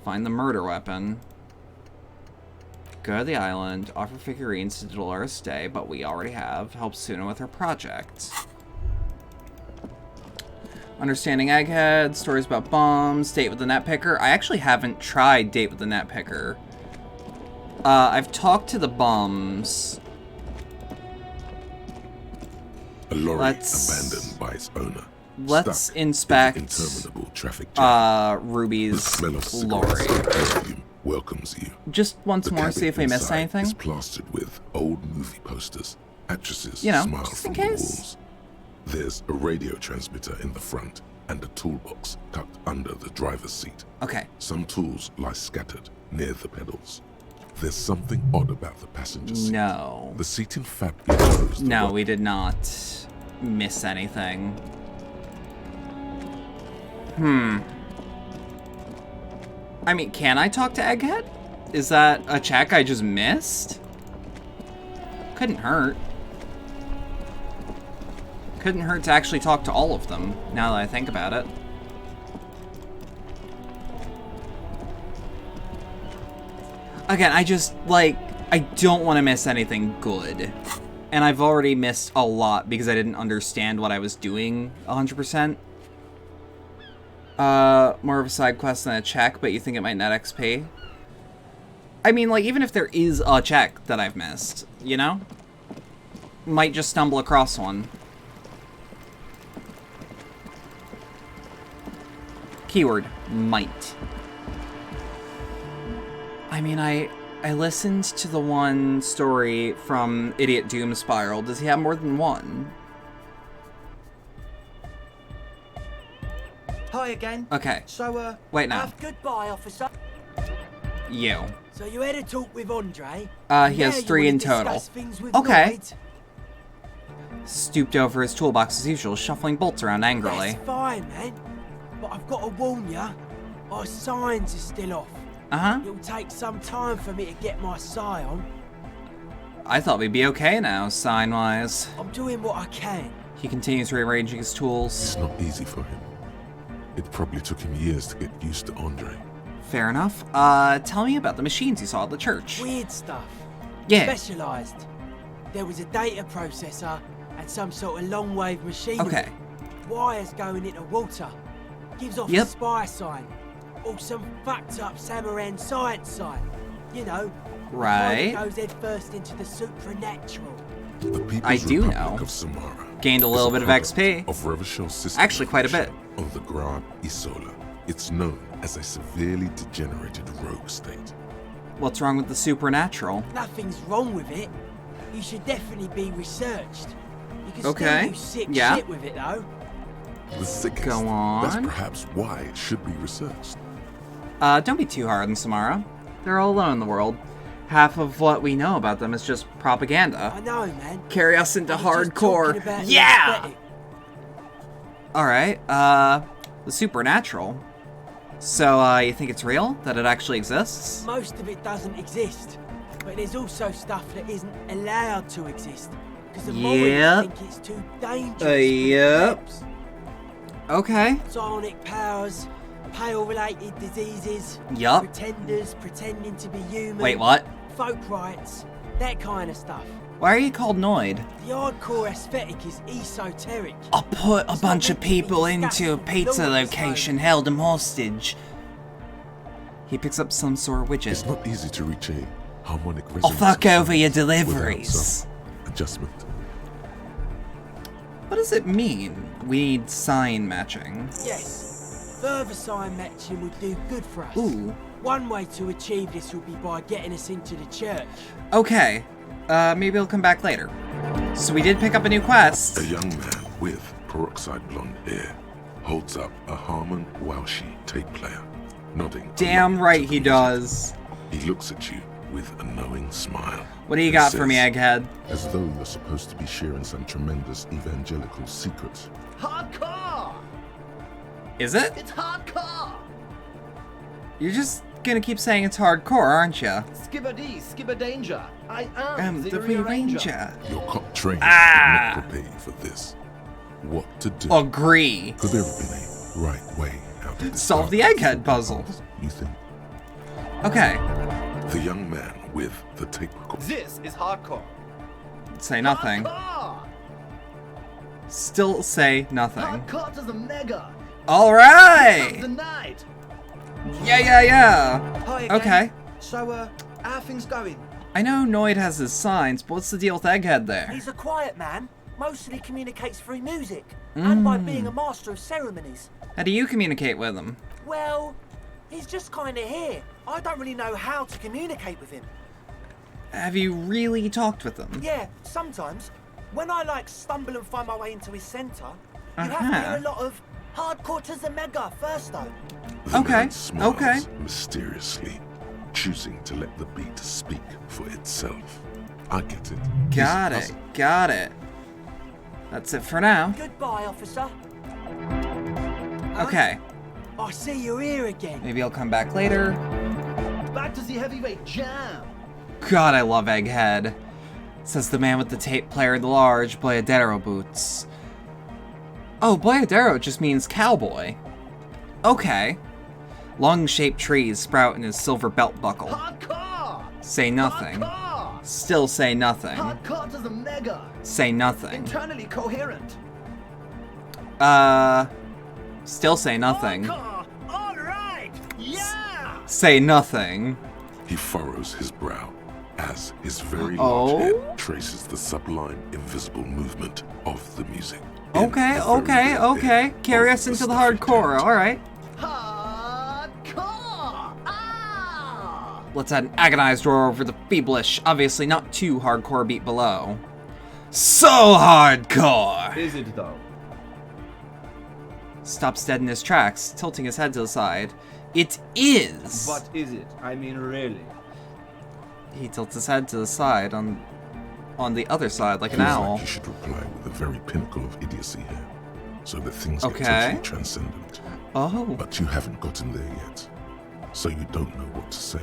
Find the murder weapon. Go to the island. Offer figurines to Dolores Day, but we already have. Help Suna with her project. Understanding Egghead. Stories about bombs. Date with the Net Picker. I actually haven't tried Date with the Net Picker. I've talked to the bums. A lorry abandoned by its owner. Let's inspect Ruby's lorry. Welcomes you. Just once more, see if we missed anything. It's plastered with old movie posters. Actresses you know, smile just from in the case. walls. There's a radio transmitter in the front and a toolbox tucked under the driver's seat. Okay. Some tools lie scattered near the pedals. There's something odd about the passenger seat. No. The seat in fact enclosed. No, we did not miss anything. I mean, can I talk to Egghead? Is that a check I just missed? Couldn't hurt. Couldn't hurt to actually talk to all of them, now that I think about it. Again, I just, like, I don't want to miss anything good. And I've already missed a lot because I didn't understand what I was doing 100%. More of a side quest than a check, but you think it might net XP? I mean, like, even if there is a check that I've missed, you know? Might just stumble across one. Keyword, might. I mean, I listened to the one story from Idiot Doom Spiral. Does he have more than one? Hi again. Okay. So, wait now. Goodbye, officer. You. So you had a talk with Andre? He has 3 in total. Okay. Stooped over his toolbox as usual, shuffling bolts around angrily. That's fine, man. But I've got to warn ya, our signs are still off. It'll take some time for me to get my sign on. I thought we'd be okay now, sign-wise. I'm doing what I can. He continues rearranging his tools. It's not easy for him. It probably took him years to get used to Andre. Fair enough. Tell me about the machines you saw at the church. Weird stuff. Yeah. Specialised. There was a data processor and some sort of long-wave machinery. Okay. Wires going into water. Gives off a spy sign. Or some fucked-up Samaran science sign. You know. Right. Goes head first into the supernatural. I do know. Of Samara gained a little bit of XP. Of Revachol system. Actually, quite a bit. On the Grand Isola. It's known as a severely degenerated rogue state. What's wrong with the supernatural? Nothing's wrong with it. You should definitely be researched. You can still do sick shit with it, though. The sickest. Go on. That's perhaps why it should be researched. Don't be too hard on Samara. They're all alone in the world. half of what we know about them is just propaganda. I know, man. Carry us into I was just hardcore. talking about the Yeah! aesthetic. Alright, the supernatural. So, you think it's real? That it actually exists? Most of it doesn't exist, but there's also stuff that isn't allowed to exist because the Mormons think it's too dangerous. Yep. Okay. Psionic powers, pale-related diseases. Yup. Pretenders pretending to be human. Wait, what? Folk rights, that kind of stuff. Why are you called Noid? The hardcore aesthetic is esoteric. I'll put a bunch of people into a pizza location, held them hostage. He picks up some sort of widget. It's not easy to reach a harmonic resonance. I'll fuck over your without deliveries. some adjustment. What does it mean? We need sign matching. Yes, further sign matching would do good for us. Ooh. One way to achieve this would be by getting us into the church. Okay. Maybe I'll come back later. So we did pick up a new quest. A young man with peroxide blonde hair holds up a Harman Waushi tape player, nodding. Damn right he does. He looks at you with a knowing smile. What do you got for me, Egghead? As though you're supposed to be sharing some tremendous evangelical secrets. Hardcore! Is it? It's hardcore! You're just gonna keep saying it's hardcore, aren't you? Skibber-dee, skibber-danger. I am I'm the the rearranger. Your cop trainer did not prepare you for this. What to do? Agree. Could there have been a right way out of this? Solve the Egghead puzzle. You think? Okay. The young man with the tape recorder. This is hardcore. Say nothing. Hardcore! Still say nothing. Hardcore to the mega. Alright! The night. Yeah. Hi again. Okay. So, how things going? I know Noid has his signs, but what's the deal with Egghead there? He's a quiet man. Mostly communicates through music. And by being a master of ceremonies. How do you communicate with him? Well, he's just kind of here. I don't really know how to communicate with him. Have you really talked with him? Yeah, sometimes. When I stumble and find my way into his center, you have to hear a lot of hardcore to the mega first though. The man smiles mysteriously, choosing to let the beat speak for itself. I get it. Got it. That's it for now. Goodbye, officer. Okay. I see you're here again. Maybe I'll come back later. Back to the heavyweight jam. God, I love Egghead. Says the man with the tape player and the large Boyadero boots. Oh, Boyadero just means cowboy. Okay. Long-shaped trees sprout in his silver belt buckle. Hardcore! Say nothing. Hardcore! Still say nothing. Hardcore to the mega. Say nothing. Internally coherent. Still say nothing. Hardcore! All right! Yeah! Say nothing. He furrows his brow as his very large head traces the sublime, invisible movement of the music. Okay. Carry us into the hardcore, alright. Hardcore! Ah! Let's add an agonized roar over the feeblish, obviously not too hardcore beat below. So hardcore! Is it though? Stops dead in his tracks, tilting his head to the side. It is! What is it? I mean, really? He tilts his head to the side on the other side like an Feels owl. like you should reply with the very pinnacle of idiocy here, so that things get Okay. totally transcendent. Oh. But you haven't gotten there yet, so you don't know what to say.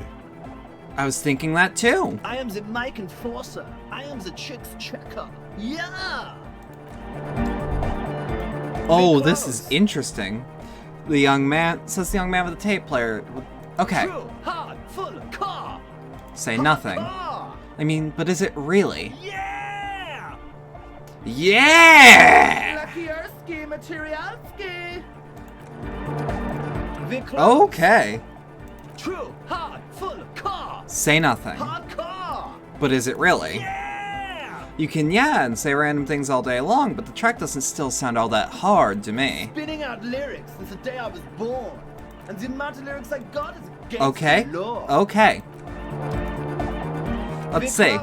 I was thinking that too. I am the mic enforcer. I am the chicks checker. Yeah! Oh, this is interesting. The young man with the tape player. Okay. True, hard, full, car. Say nothing. I mean, but is it really? Yeah! Yeah! Lakierski, Materialski. Okay. True, hard, full, car. Say nothing. Hardcore. But is it really? You can and say random things all day long, but the track doesn't still sound all that hard to me. Spinning out lyrics since the day I was born. And the amount of lyrics I got is against Okay. the law. Okay. Let's see.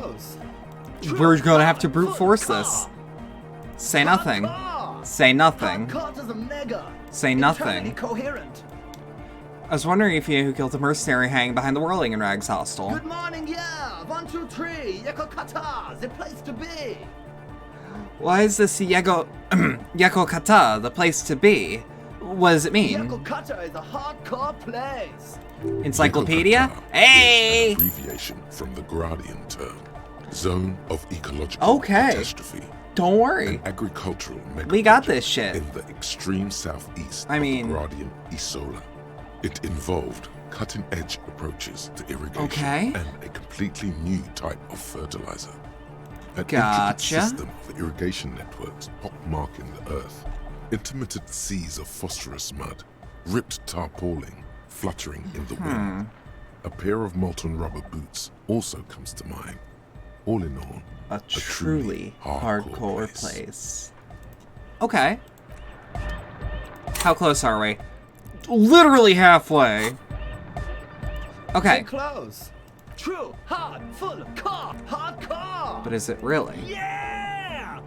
We're gonna have to brute force this. Say nothing. Say nothing. Hardcore to the mega. Say Internally nothing. coherent. I was wondering if you knew who killed the mercenary hanging behind the Whirling and Rags hostel. Good morning, yeah. 1, 2, 3, Yekokata, the place to be. Why is this Yekokata the place to be? What does it mean? Yekokata is a hardcore place. Encyclopedia? Yekokata Hey! is an abbreviation from the Gradian term, Zone of Ecological Catastrophe. Don't worry. An agricultural megaproject We got this shit. in the extreme southeast I mean, of the Gradian Isola. It involved cutting-edge approaches to irrigation and a completely new type of fertilizer. An intricate system of irrigation networks pockmarking the earth, intermittent seas of phosphorus mud, ripped tarpaulin fluttering in the wind. A pair of molten rubber boots also comes to mind. All in all, a truly hardcore place. Okay. How close are we? Literally halfway. Okay. Stay close. True, hard, full, car, hardcore. But is it really? Yeah.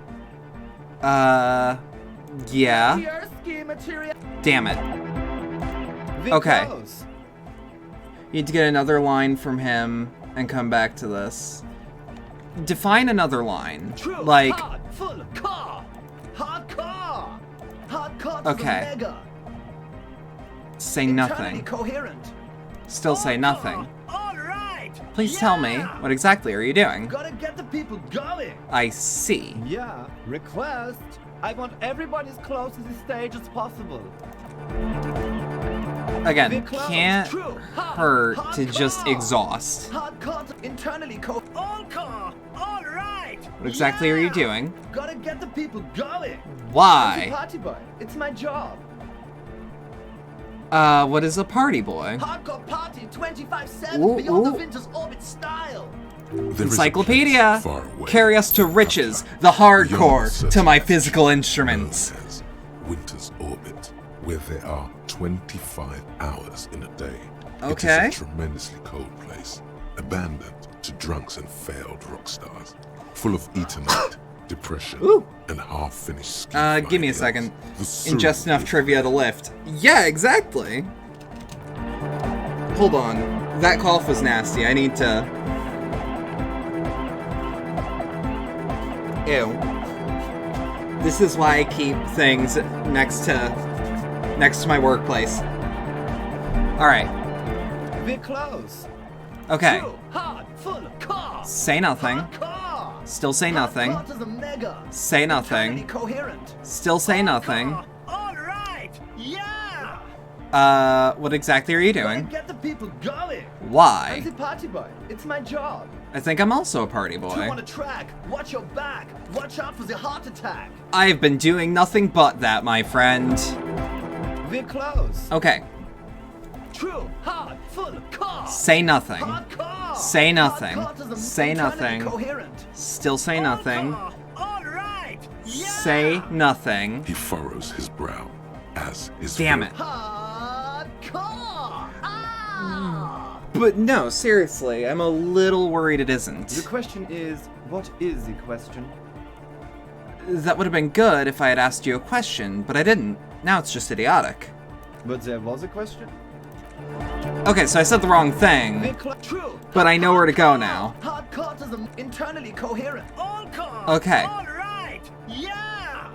Yeah. Your ski material. Damn it. Okay. You need to get another line from him and come back to this. Define another line. True, like. hard, full, car, hardcore. Hardcore Okay. mega. Say nothing. Coherent. Still say nothing. All right. Please tell me, what exactly are you doing? Gotta get the people going. I see. Yeah. Request. I want everybody as close to the stage as possible. Again, can't hurt to just exhaust. Hardcore internally all car. All right. What exactly are you doing? Gotta get the people going. Why? I'm a party boy. It's my job. What is a party boy? Hardcore party 25/7 beyond the winter's orbit style. Encyclopedia! Carry us to riches, the hardcore, to my physical instruments. Winter's orbit, where there are 25 hours in a day. Okay. It is a tremendously cold place, abandoned to drunks and failed rock stars, full of eternite, depression, and half-finished ski Give me a second. Ingest enough trivia to lift. Yeah, exactly. Hold on. That cough was nasty. I need to... Ew. This is why I keep things next to my workplace. Alright. We're close. Okay. True, hard, full, car. Say nothing. Still say nothing. Say nothing. Still say nothing. All right. Yeah. What exactly are you doing? Get the people going. Why? I'm the party boy. It's my job. I think I'm also a party boy. Two on a track. Watch your back. Watch out for the heart attack. I've been doing nothing but that, my friend. We're close. Okay. True, hard, full, car. Say nothing. Hardcore. Say nothing. Hardcore Say nothing. Coherent. Still say nothing. All right. Yeah. Say nothing. He furrows his brow as his Damn it. Hardcore. Ah. But no, seriously, I'm a little worried it isn't. The question is, what is the question? That would have been good if I had asked you a question, but I didn't. Now it's just idiotic. But there was a question? Okay, so I said the wrong thing, but I know where to go now. Hardcore internally coherent. All car. Okay. All right. Yeah.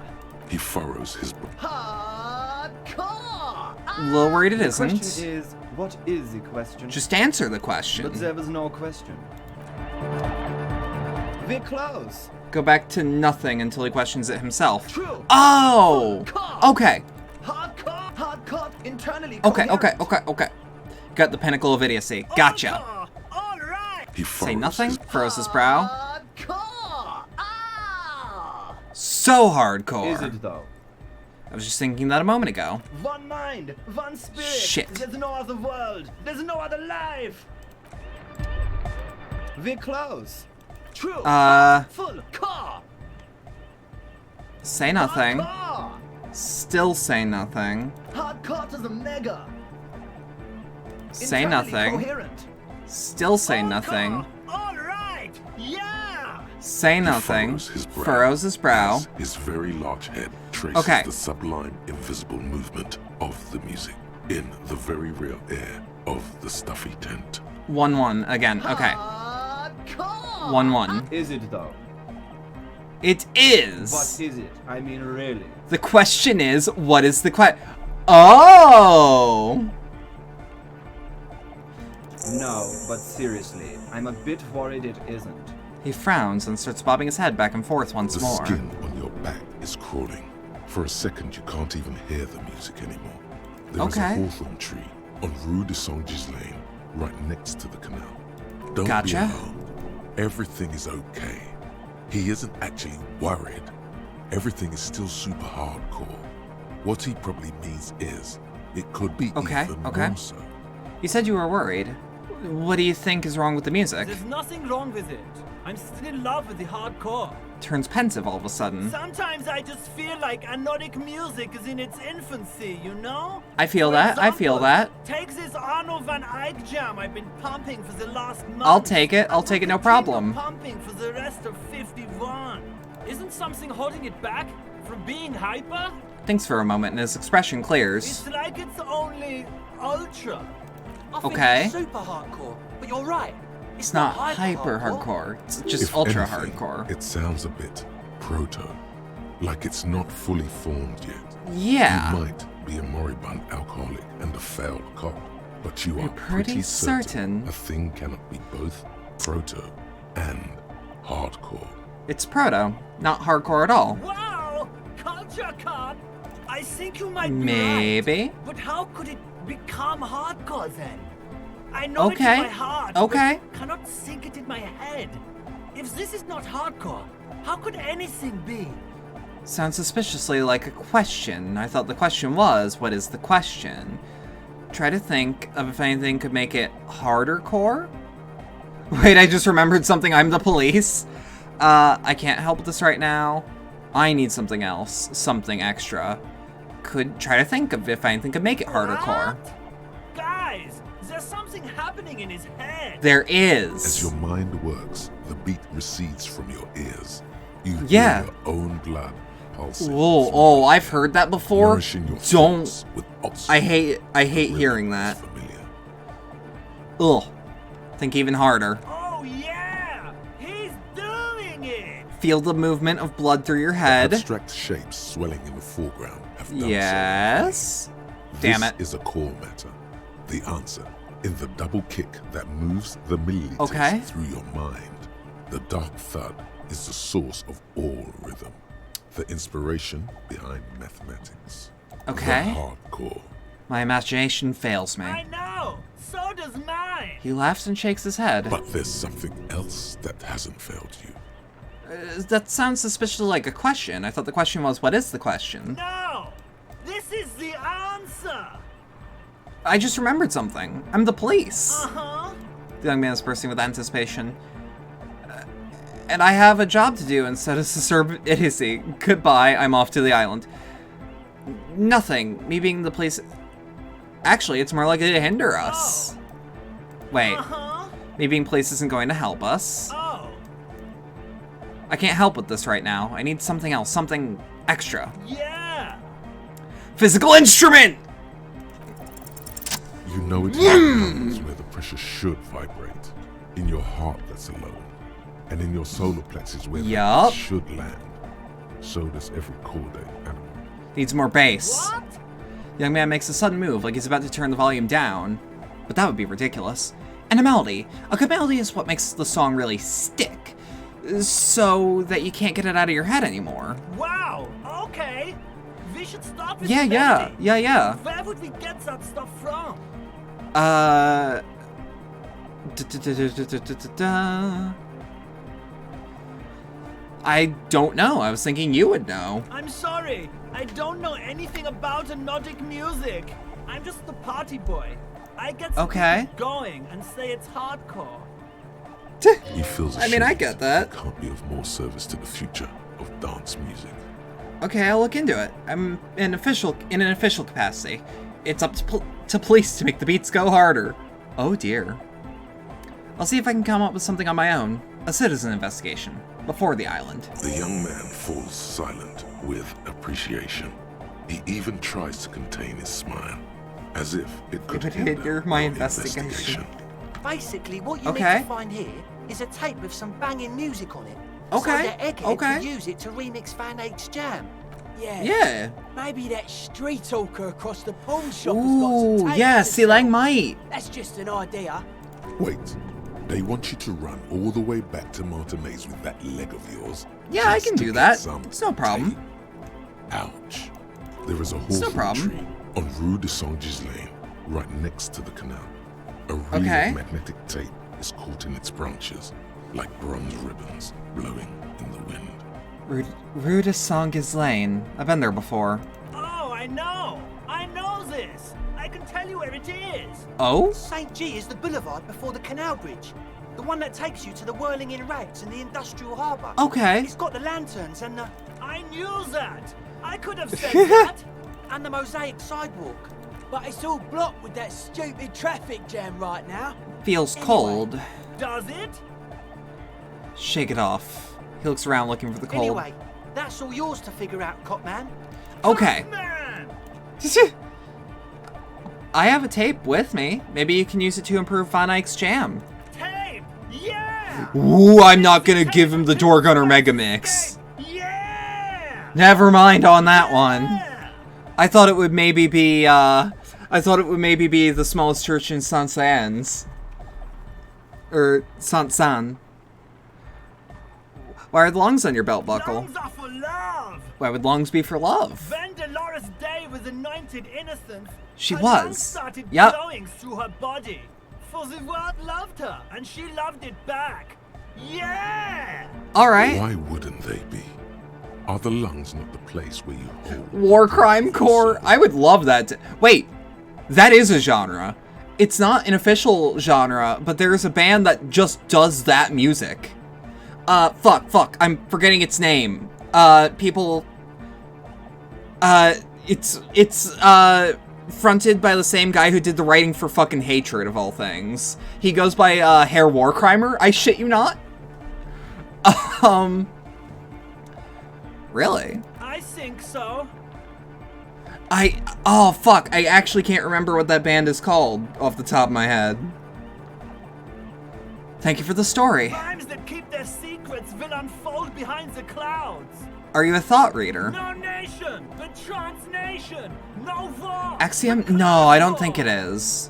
He furrows his brow. Hardcore. A little worried it The isn't. question is, what is the question? Just answer the question. But there was no question. We're close. Go back to nothing until he questions it himself. True. Oh! Okay. Hardcore internally Okay, coherent. okay. Got the pinnacle of idiocy. Gotcha. All right. He Say nothing. Furrows his brow. Hardcore. Ah. So hardcore. Is it though? I was just thinking that a moment ago. One mind, one spirit. Shit. There's no other world. There's no other life. We're close. True. Full car. Say nothing. Hardcore. Still say nothing. Hardcore to the mega. Say Internally nothing. Coherent. Still say nothing. All right. Yeah. Say nothing. Furrows his brow. As his very large head traces Okay. the sublime, invisible movement of the music in the very real air of the stuffy tent. 1-1 again. Okay. Hardcore. 1-1. Is it though? It is. What is it? I mean, really. The question is, what is the Oh! No, but seriously, I'm a bit worried it isn't. He frowns and starts bobbing his head back and forth once The more. skin on your back is crawling. For a second, you can't even hear the music anymore. There is a hawthorn tree on Rue de Saint-Ghislain, right next to the canal. Don't be alarmed. Everything is okay. He isn't actually worried. Everything is still super hardcore. What he probably means is, it could be even more so. You said you were worried. What do you think is wrong with the music? There's nothing wrong with it. I'm still in love with the hardcore. Turns pensive all of a sudden. Sometimes I just feel like Nordic music is in its infancy, you know? I feel that. I feel that. Take this Arno van Eyck jam I've been pumping for the last month. I'll take it. I'll take it, no problem. Pumping for the rest of 51. Isn't something holding it back from being hyper? Thinks for a moment and his expression clears. It's like it's only ultra. I think Okay. it's super hardcore, but you're right. It's not hyper hardcore. It's just If ultra anything, hardcore. It sounds a bit proto, like it's not fully formed yet. Yeah. You might be a moribund alcoholic and a failed cop, but you are pretty certain a thing cannot be both proto and hardcore. It's proto, not hardcore at all. Wow! Culture cop! I think you might be Maybe. right. But how could it become hardcore then? I know it in my heart, Okay. but cannot sink it in my head. If this is not hardcore, how could anything be? Sounds suspiciously like a question. I thought the question was, what is the question? Try to think of if anything could make it harder core? Wait, I just remembered something. I'm the police. I can't help with this right now. I need something else. Something extra. Could try to think of if anything could make it harder core. Guys, there's something happening in his head. There is. As your mind works, the beat recedes from your ears. You hear your own blood pulsing. Whoa, oh, I've heard that before. Nourishing your Don't. thoughts with I hate hearing that. Ugh. Think even harder. Oh yeah, he's doing it. Feel the movement of blood through your head. Abstract shapes swelling in the foreground have done Yes. so. Damn it. This is a core matter. The answer in the double kick that moves the milliliters through your mind. The dark thud is the source of all rhythm. The inspiration behind mathematics. Okay. The hardcore. My imagination fails me. I know. So does mine. He laughs and shakes his head. But there's something else that hasn't failed you. That sounds suspiciously like a question. I thought the question was, what is the question? No, this is the answer. I just remembered something. I'm the police. Uh-huh. The young man is bursting with anticipation. And I have a job to do instead of disturb idiocy. Goodbye, I'm off to the island. Nothing. Me being the police... Actually, it's more likely to hinder us. Wait. Me being police isn't going to help us. I can't help with this right now. I need something else. Something extra. Yeah. Physical instrument! You know it's happens where the pressure should vibrate. In your heart that's alone. And in your solar plexus where the beat should land. So does every chordate animal. Needs more bass. What? The young man makes a sudden move, like he's about to turn the volume down. But that would be ridiculous. And a melody. A good melody is what makes the song really stick. So that you can't get it out of your head anymore. Wow, okay. We should start with Yeah. Where would we get that stuff from? I don't know. I was thinking you would know. I'm sorry. I don't know anything about Nordic music. I'm just the party boy. I get people going and say it's hardcore. He feels I mean, I get that. Can't be of more service to the future of dance music. Okay, I'll look into it. I'm in an official capacity. It's up to police to make the beats go harder. Oh dear. I'll see if I can come up with something on my own. A citizen investigation before the island. The young man falls silent with appreciation. He even tries to contain his smile, as if it could hinder my investigation. Basically, what you need to find here is a tape with some banging music on it. Okay, So that Egghead okay. can use it to remix Fan Ache's jam. Yeah. Yeah. Maybe that street talker across the pawn shop has got some Ooh, tapes yeah, to Silang sell. might. That's just an idea. Wait, they want you to run all the way back to Martinez with that leg of yours? Yeah, I just can to do get that. some It's no problem. tape? Ouch. There is a no hawthorn problem. tree on Rue de Saint-Gislain, right next to the canal. A reel Okay. of magnetic tape is caught in its branches, like bronze ribbons blowing in the wind. Rue de Saint-Gislain. I've been there before. Oh, I know! I know this! I can tell you where it is! Oh? St. G is the boulevard before the canal bridge. The one that takes you to the whirling in rags and the industrial harbour. Okay. It's got the lanterns and the... I knew that! I could have said that! And the mosaic sidewalk. But it's all blocked with that stupid traffic jam right now. Feels cold. Does it? Shake it off. He looks around looking for the cold. Anyway, that's all yours to figure out, Copman. Okay. Man! I have a tape with me. Maybe you can use it to improve Von Eyck's jam. Tape! Yeah! Ooh, I'm not gonna give him the Door Gunner Mega Mix. Yeah! Never mind on that one. I thought it would maybe be, the smallest church in Saint-Saëns. Or Saint-San. Why are the lungs on your belt buckle? Lungs are for love! Why would lungs be for love? When Dolores Day was anointed innocent, She her was. lungs started Yep. flowing through her body. For the world loved her, and she loved it back. Yeah! Alright. Why wouldn't they be? Are the lungs not the place where you hold? War Crime Core. I would love that. Wait, that is a genre. It's not an official genre, but there's a band that just does that music. Fuck. I'm forgetting its name. It's fronted by the same guy who did the writing for fucking Hatred, of all things. He goes by, Herr Warcrimer. I shit you not. Really? I think so. Oh fuck, I actually can't remember what that band is called off the top of my head. Thank you for the story. Crimes that keep their secrets will unfold behind the clouds. Are you a thought reader? No nation, but trans nation. No war. Axiom? No, I don't think it is.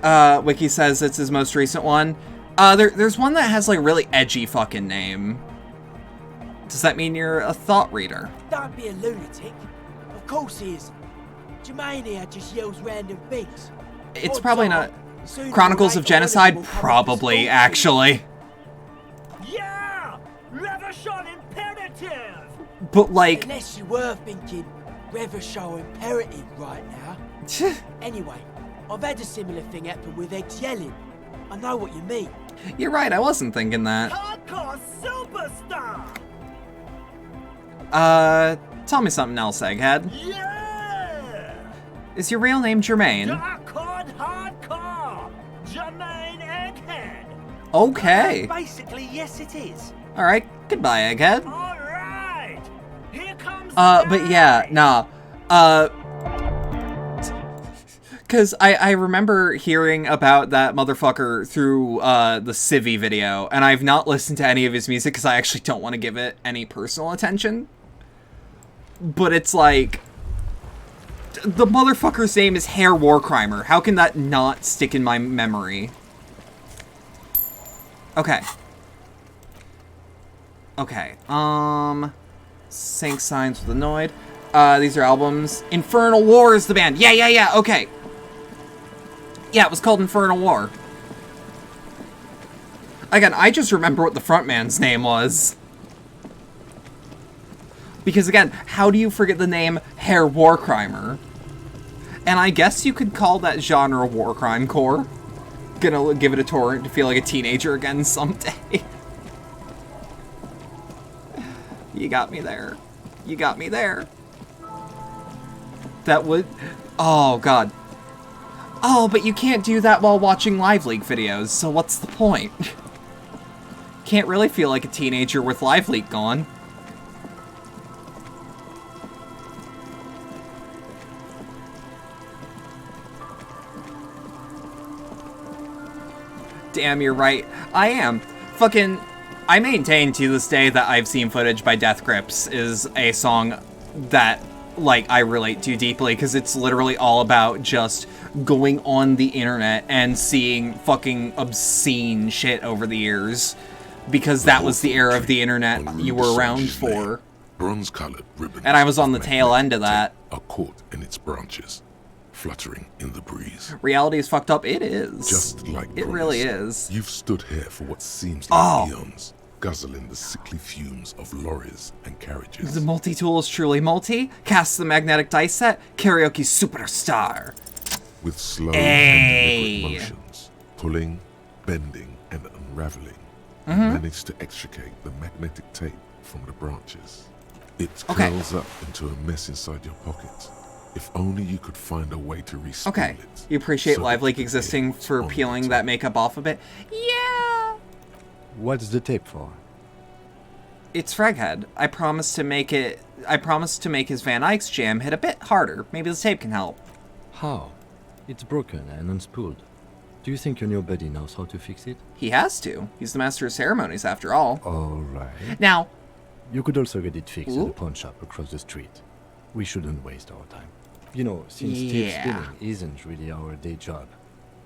Wiki says it's his most recent one. There's one that has like a really edgy fucking name. Does that mean you're a thought reader? Don't be a lunatic. Of course he is. Jermaine here just yells random things. It's Odds probably are, not. sooner or Chronicles of later, Genocide? one of them will come up to Probably, school. actually. Yeah! Revolution imperative! But like... Unless you were thinking Revolution imperative right now. Anyway, I've had a similar thing happen with Eggs yelling. I know what you mean. You're right, I wasn't thinking that. Hardcore superstar! Tell me something else, Egghead. Yeah! Is your real name Jermaine? Hardcore! Jermaine Egghead! Okay. Basically, yes it is. Alright, goodbye, Egghead. Alright! Here comes But yeah, nah. Cause I remember hearing about that motherfucker through, the Civvy video, and I've not listened to any of his music because I actually don't want to give it any personal attention. But it's like... The motherfucker's name is Herr Warcrimer. How can that not stick in my memory? Okay. Okay, Sync Signs with Annoyed. These are albums. Infernal War is the band. Yeah, okay. Yeah, it was called Infernal War. Again, I just remember what the frontman's name was. Because again, how do you forget the name Herr Warcrimer? And I guess you could call that genre War Crime Core. Gonna give it a torrent to feel like a teenager again someday. You got me there. You got me there. That would... Oh, God. Oh, but you can't do that while watching Live Leak videos, so what's the point? Can't really feel like a teenager with Live Leak gone. Damn, you're right. I am. Fucking... I maintain to this day that I've Seen Footage by Death Grips is a song that, like, I relate to deeply, because it's literally all about just going on the internet and seeing fucking obscene shit over the years. Because that was the era of the internet you were around for. Bronze-colored ribbons and I was on the tail end of that. Are caught in its branches, fluttering in the breeze. Reality is fucked up. It is. Just like it really is. You've stood here for what seems like eons, guzzling the sickly fumes of lorries and carriages. The multi-tool is truly multi. Cast the magnetic dice set. Karaoke superstar. With slow and deliberate motions, pulling, bending, and unraveling. Managed to extricate the magnetic tape from the branches. It curls up into a mess inside your pocket. If only you could find a way to respool it. You appreciate Live Leak existing for peeling that makeup off a bit? Yeah! What's the tape for? It's Fraghead. I promised to make his Van Eyck's jam hit a bit harder. Maybe the tape can help. How? It's broken and unspooled. Do you think your new buddy knows how to fix it? He has to. He's the master of ceremonies, after all. Alright. Now... You could also get it fixed at the pawn shop across the street. We shouldn't waste our time. You know, since tape spinning isn't really our day job,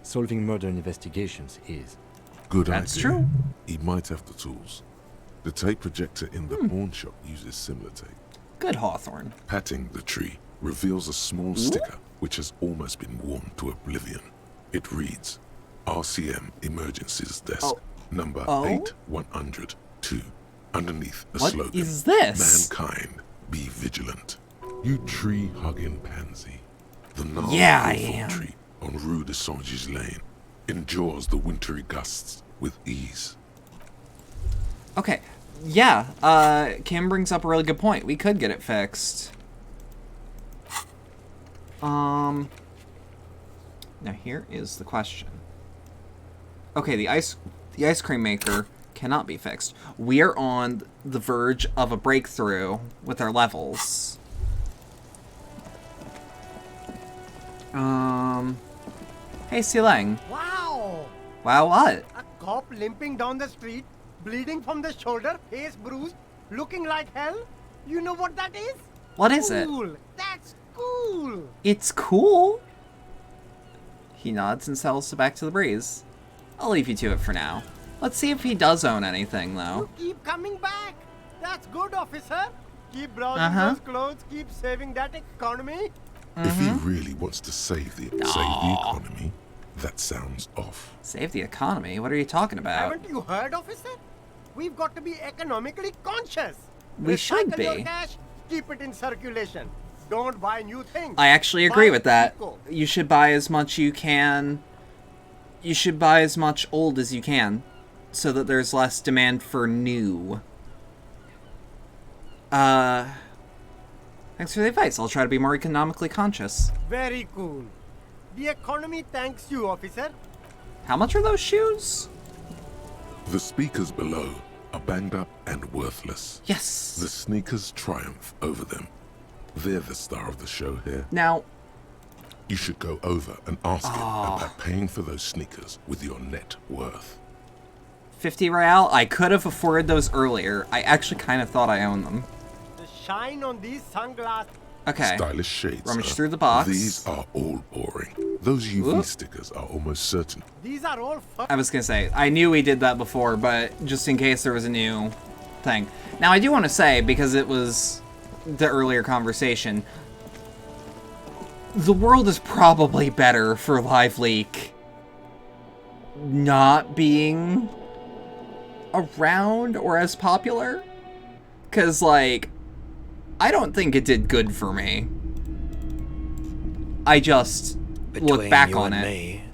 solving murder investigations is. Good idea. That's true. He might have the tools. The tape projector in the pawn shop uses similar tape. Good, Hawthorne. Patting the tree reveals a small sticker which has almost been worn to oblivion. It reads, RCM Emergencies Desk, number 8102. Underneath a slogan, what is this? Mankind, be vigilant. You tree-hugging pansy. The gnarled tree on Rue de Saint-Gilles Lane endures the wintry gusts with ease. Okay, yeah, Kim brings up a really good point. We could get it fixed. Now here is the question. Okay, the ice cream maker cannot be fixed. We are on the verge of a breakthrough with our levels. Hey, Sileng. Wow! Wow, what? A cop limping down the street, bleeding from the shoulder, face bruised, looking like hell? You know what that is? What is it? Cool! That's cool! It's cool. He nods and settles back to the breeze. I'll leave you to it for now. Let's see if he does own anything, though. You keep coming back! That's good, officer! Keep browsing those clothes, keep saving that economy. If he really wants to save the economy, that sounds off. Save the economy? What are you talking about? Haven't you heard, officer? We've got to be economically conscious. We should be. Your cash, keep it in circulation. Don't buy new things. I actually agree with that. You should buy as much you can. You should buy as much old as you can, so that there's less demand for new. Thanks for the advice. I'll try to be more economically conscious. Very cool. The economy thanks you, officer. How much are those shoes? The speakers below are banged up and worthless. Yes. The sneakers triumph over them. They're the star of the show here. Now, you should go over and ask him about paying for those sneakers with your net worth. 50 real? I could have afforded those earlier. I actually kind of thought I owned them. The shine on these sunglasses. Okay. Stylish shades. Rummage through the box. These are all boring. Those UV stickers are almost certain. These are all I was gonna say, I knew we did that before, but just in case there was a new thing. Now, I do want to say, because it was the earlier conversation, the world is probably better for Live Leak not being around or as popular. Because, like, I don't think it did good for me. I just look back on it. Me,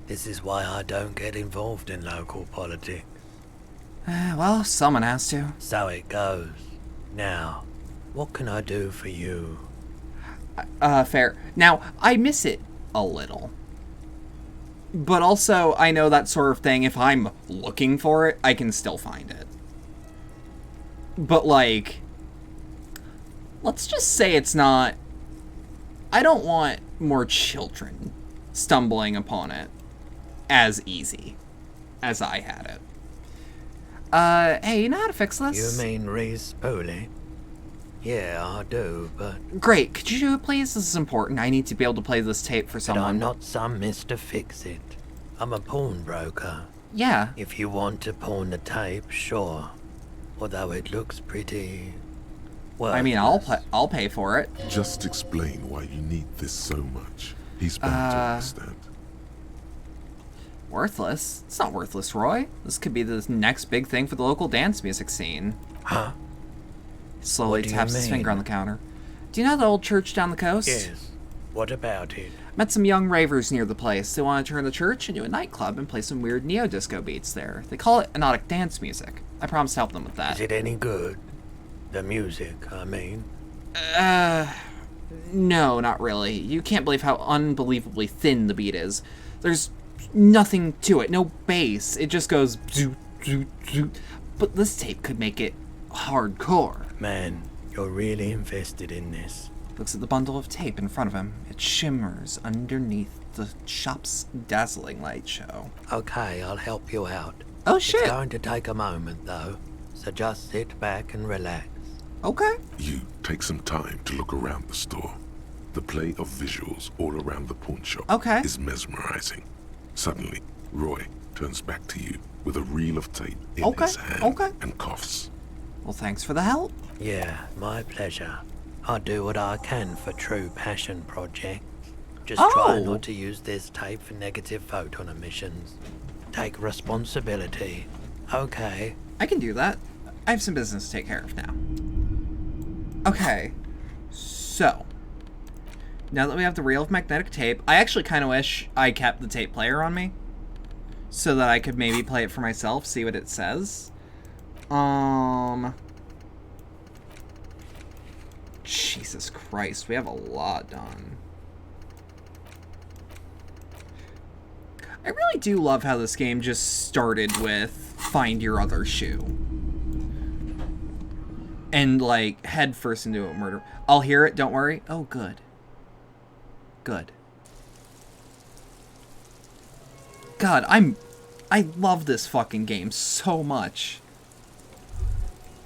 this is why I don't get involved in local politics. Well, someone has to. So it goes. Now, what can I do for you? Fair. Now, I miss it a little. But also, I know that sort of thing, if I'm looking for it, I can still find it. But, like, let's just say it's not... I don't want more children stumbling upon it as easy. as I had it. Hey, you know how to fix this? You mean raise Polly? Yeah, I do, but... Great, could you do it, please? This is important. I need to be able to play this tape for someone. But I'm not some Mr. Fix-It. I'm a pawnbroker. Yeah. If you want to pawn the tape, sure. Although it looks pretty... well, I mean, I'll pay for it. Just explain why you need this so much. He's bound to understand. Worthless? It's not worthless, Roy. This could be the next big thing for the local dance music scene. Huh? He slowly What do you taps his mean? finger on the counter. Do you know the old church down the coast? Yes. What about it? Met some young ravers near the place. They want to turn the church into a nightclub and play some weird neo-disco beats there. They call it hypnotic dance music. I promise to help them with that. Is it any good? The music, I mean. No, not really. You can't believe how unbelievably thin the beat is. There's nothing to it, no bass. It just goes zoot, zoot, zoot. But this tape could make it hardcore. Man, you're really invested in this. Looks at the bundle of tape in front of him. It shimmers underneath the shop's dazzling light show. Okay, I'll help you out. Oh, shit. It's going to take a moment, though, so just sit back and relax. Okay. You take some time to look around the store. The play of visuals all around the pawn shop is mesmerizing. Suddenly, Roy turns back to you with a reel of tape in his hand and coughs. Well, thanks for the help. Yeah, my pleasure. I do what I can for true passion projects. Just try not to use this tape for negative photon emissions. Take responsibility. Okay. I can do that. I have some business to take care of now. Okay. So, now that we have the reel of magnetic tape, I actually kind of wish I kept the tape player on me so that I could maybe play it for myself, see what it says. Jesus Christ, we have a lot done. I really do love how this game just started with find your other shoe. And, like, head first into a murder. I'll hear it, don't worry. Oh, good. Good. God, I love this fucking game so much.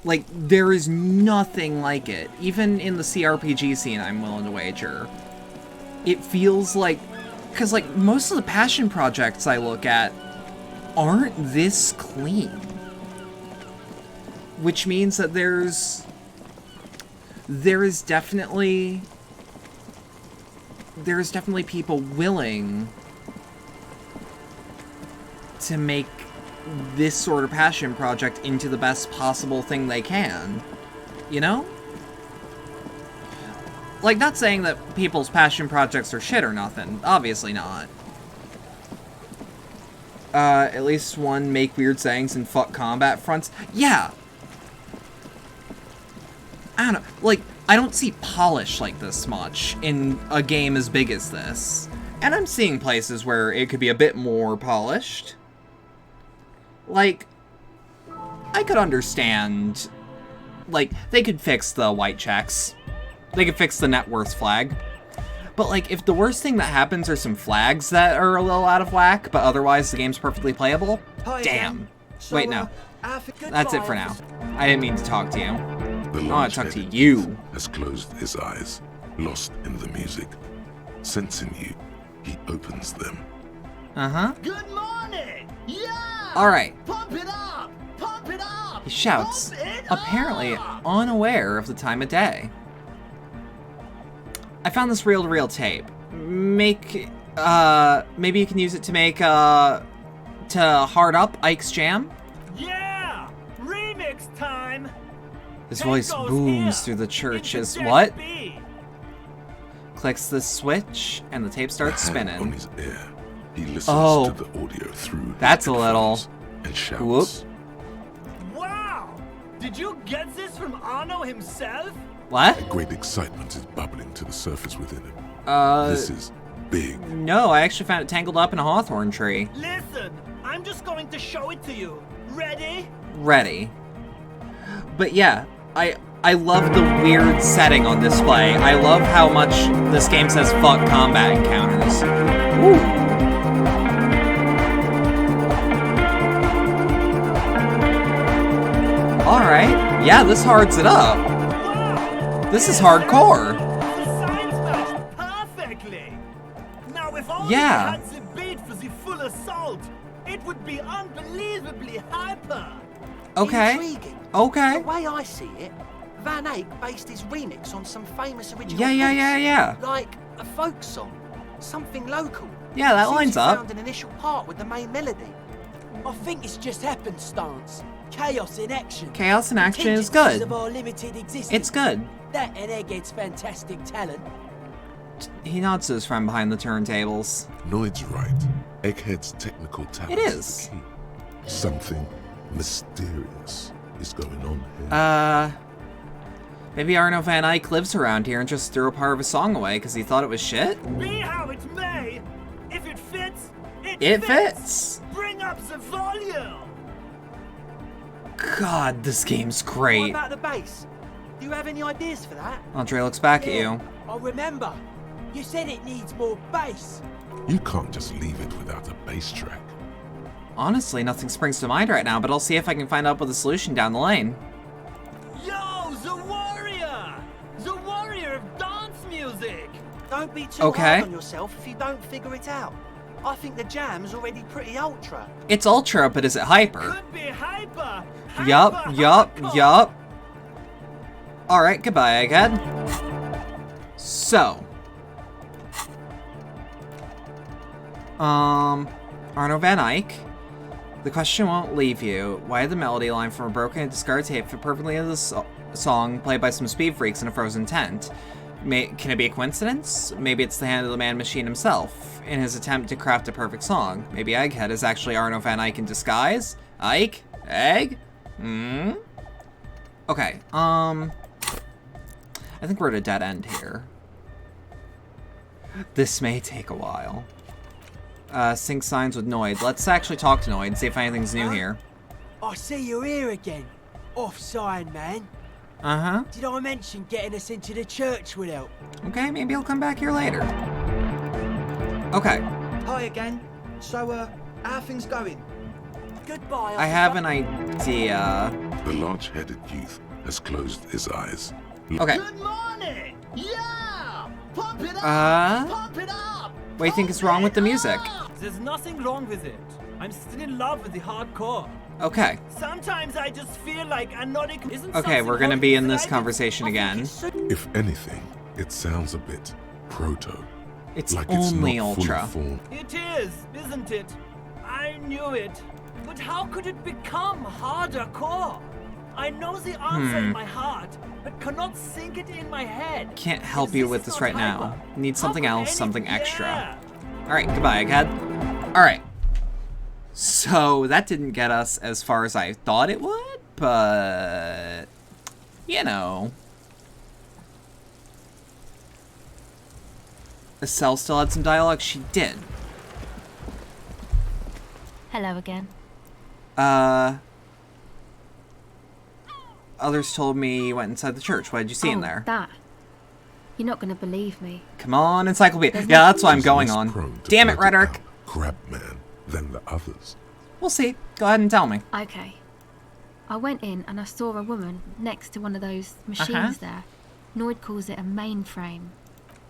Like, there is nothing like it. Even in the CRPG scene, I'm willing to wager. It feels like... Because, like, most of the passion projects I look at aren't this clean. Which means that there is definitely people willing to make this sort of passion project into the best possible thing they can. You know? Like, not saying that people's passion projects are shit or nothing. Obviously not. At least one make weird sayings and fuck combat fronts. Yeah! I don't know. Like, I don't see polish like this much in a game as big as this. And I'm seeing places where it could be a bit more polished. Like, I could understand... Like, they could fix the white checks. They could fix the net worth flag. But, like, if the worst thing that happens are some flags that are a little out of whack, but otherwise the game's perfectly playable, damn. So, wait, no. That's it for now. I didn't mean to talk to you. The I want to talk to you. Has closed his eyes, lost in the music. Sensing you, he opens them. Uh-huh. Good morning! Yeah! Alright. Pump it up! Pump it up! He shouts, apparently unaware of the time of day. I found this reel-to-reel tape. Maybe you can use it to make, to hard up Ike's Jam? Yeah! Remix time! His voice booms through the church as what? Clicks the switch, and the tape starts spinning. On his ear, he listens to the audio through. That's a little. And shouts. Whoop. Wow! Did you get this from Arno himself? What? A great excitement is bubbling to the surface within him. This is big. No, I actually found it tangled up in a hawthorn tree. Listen, I'm just going to show it to you. Ready? Ready. But yeah, I love the weird setting on display. I love how much this game says fuck combat encounters. Ooh. Alright. Yeah, this hards it up. This is hardcore. Perfectly. Now, if only Yeah. we had the beat for the full assault, it would be unbelievably hyper. Okay. Intriguing. Okay. The way I see it, Van Eyck based his remix on some famous original Yeah. like a folk song, something local. Yeah, that Seems lines he up. found an initial part with the main melody. I think it's just happenstance. Chaos in action. Chaos in action is Contingencies good. Of our limited existence. It's good. That and Egghead's fantastic talent. He nods to his friend behind the turntables. Noid's right. Egghead's technical talent It is. the key. Something mysterious is going on here. Maybe Arno Van Eyck lives around here and just threw a part of his song away because he thought it was shit? Be how it may, if it fits, It fits! Bring up the volume. God, this game's What great. about the bass? Do you have any ideas for that? Andre looks back at you. I remember. You said it needs more bass. You can't just leave it without a bass track. Honestly, nothing springs to mind right now, but I'll see if I can find out with a solution down the lane. Yo, the warrior! The warrior of dance music! Don't be too Okay. hard on yourself if you don't figure it out. I think the jam's already pretty ultra. It's ultra, but is it hyper? Could be hyper! Yup. Alright, goodbye, Egghead. So. Arno Van Eyck. The question won't leave you. Why did the melody line from a broken and discarded tape fit perfectly into the song played by some speed freaks in a frozen tent? Can it be a coincidence? Maybe it's the hand of the man machine himself, in his attempt to craft a perfect song. Maybe Egghead is actually Arno Van Eyck in disguise? Ike? Egg? Okay, I think we're at a dead end here. This may take a while. Sync signs with Noid. Let's actually talk to Noid and see if anything's new here. I see you're here again. Off sign, man. Uh-huh. Did I mention getting us into the church would help? Okay, maybe I'll come back here later. Okay. Hi again. So, how are things going? Goodbye. I have an idea. The large-headed youth has closed his eyes. Okay. Good morning! Yeah! Pump it up! Pump it up! What do you think is wrong with the music? There's nothing wrong with it. I'm still in love with the hardcore. Okay. Sometimes I just feel like anodic isn't Okay, we're gonna be in this conversation again. If anything, it sounds a bit proto. It's like only it's not ultra. fully formed. It is, isn't it? I knew it. But how could it become harder core? I know the answer in my heart, but cannot sink it in my head. Can't help you with this right now. Need something else, something extra. Yeah. Alright, goodbye, Egghead. Alright. So, that didn't get us as far as I thought it would, but... You know. Estelle still had some dialogue? She did. Hello again. Others told me you went inside the church. What did you see in there? That. You're not going to believe me. Come on, Encyclopedia. Yeah, that's what I'm going Less on. prone to Damn it, blurt Rhetoric. out Crabman than the others. We'll see. Go ahead and tell me. Okay. I went in and I saw a woman next to one of those machines there. Noid calls it a mainframe.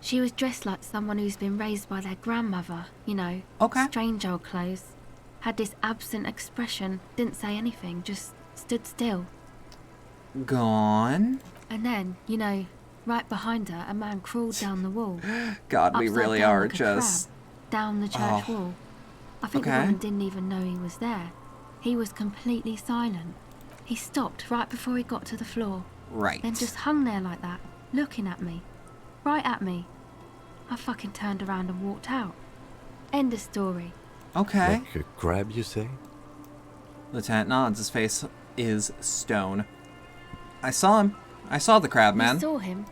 She was dressed like someone who's been raised by their grandmother, you know. Okay. Strange old clothes. Had this absent expression, didn't say anything, just stood still. Gone. And then, you know, right behind her, a man crawled down the wall. God, we Upside really down are like a just... crab, down the church wall. I think the Okay. woman didn't even know he was there. He was completely silent. He stopped right before he got to the floor. Right. Then just hung there like that, looking at me. Right at me. I fucking turned around and walked out. End of story. Okay. Like a crab, you say? Lieutenant nods. His face is stone. I saw him. I saw the crab man. You saw him?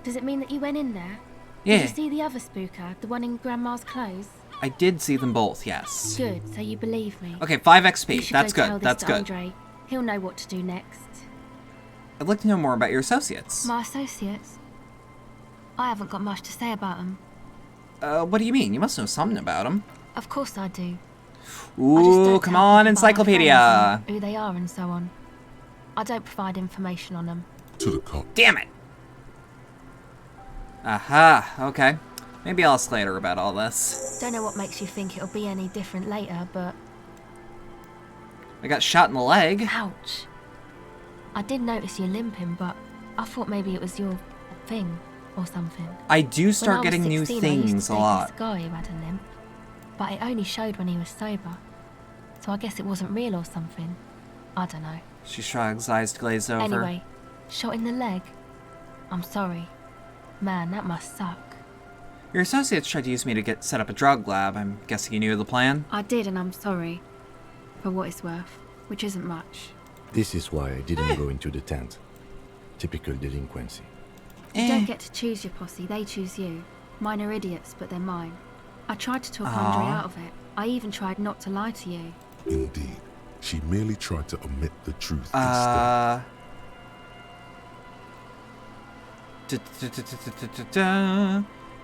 Does it mean that you went in there? Yeah. Did you see the other spooker, the one in Grandma's clothes? I did see them both, yes. Good, so you believe me. Okay, 5 You XP. should That's go tell good. this That's to good. Andre. He'll know what to do next. I'd like to know more about your associates. My associates? I haven't got much to say about them. What do you mean? You must know something about them. Of course I do. Ooh, come on, Encyclopedia. Encyclopedia. Who they are and so on. I don't provide information on them. To the cop. Damn it! Aha, okay. Maybe I'll ask later about all this. Don't know what makes you think it'll be any different later, but... I got shot in the leg. Ouch. I did notice you limping, but I thought maybe it was your thing or something. I do start When I was getting new 16, I used things to a date lot. This guy who had a limp, but it only showed when he was sober. So I guess it wasn't real or something. I don't know. She shrugs, eyes glazed over. Anyway, shot in the leg. I'm sorry. Man, that must suck. Your associates tried to use me to set up a drug lab. I'm guessing you knew the plan? I did, and I'm sorry. For what it's worth, which isn't much. This is why I didn't go into the tent. Typical delinquency. You don't get to choose your posse, they choose you. Mine are idiots, but they're mine. I tried to talk Andre out of it. I even tried not to lie to you. Indeed. She merely tried to omit the truth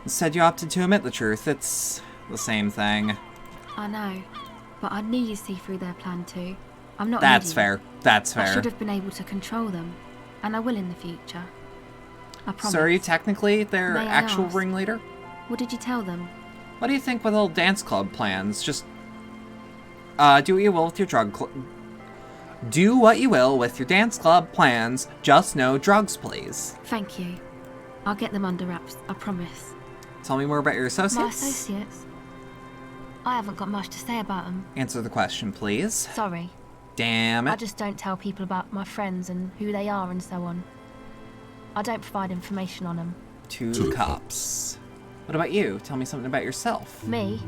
Instead, you opted to omit the truth. It's the same thing. I know, but I knew you'd see through their plan too. I'm not That's an idiot. fair. That's fair. I should have been able to control them, and I will in the future. I promise. So are you technically their May I actual ask? ringleader? What did you tell them? What do you think with little dance club plans? Just do what you will with your do what you will with your dance club plans. Just no drugs, please. Thank you. I'll get them under wraps, I promise. Tell me more about your associates. My associates? I haven't got much to say about them. Answer the question, please. Sorry. Damn it. I just don't tell people about my friends and who they are and so on. I don't provide information on them. To the cops. What about you? Tell me something about yourself. Me?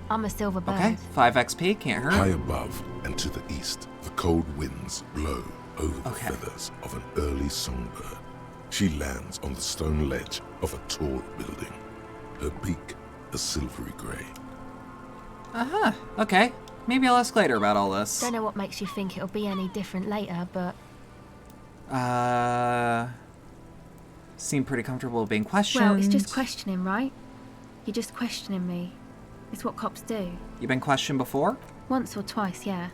I'm a silver bird. Okay, 5 XP, can't hurt. High above and to the east, the cold winds blow over the feathers of an early songbird. She lands on the stone ledge of a tall building, her beak a silvery grey. Uh-huh, okay. Maybe I'll ask later about all this. Don't know what makes you think it'll be any different later, but... Seem pretty comfortable being questioned. Well, it's just questioning, right? You're just questioning me. It's what cops do. You been questioned before? Once or twice, yeah.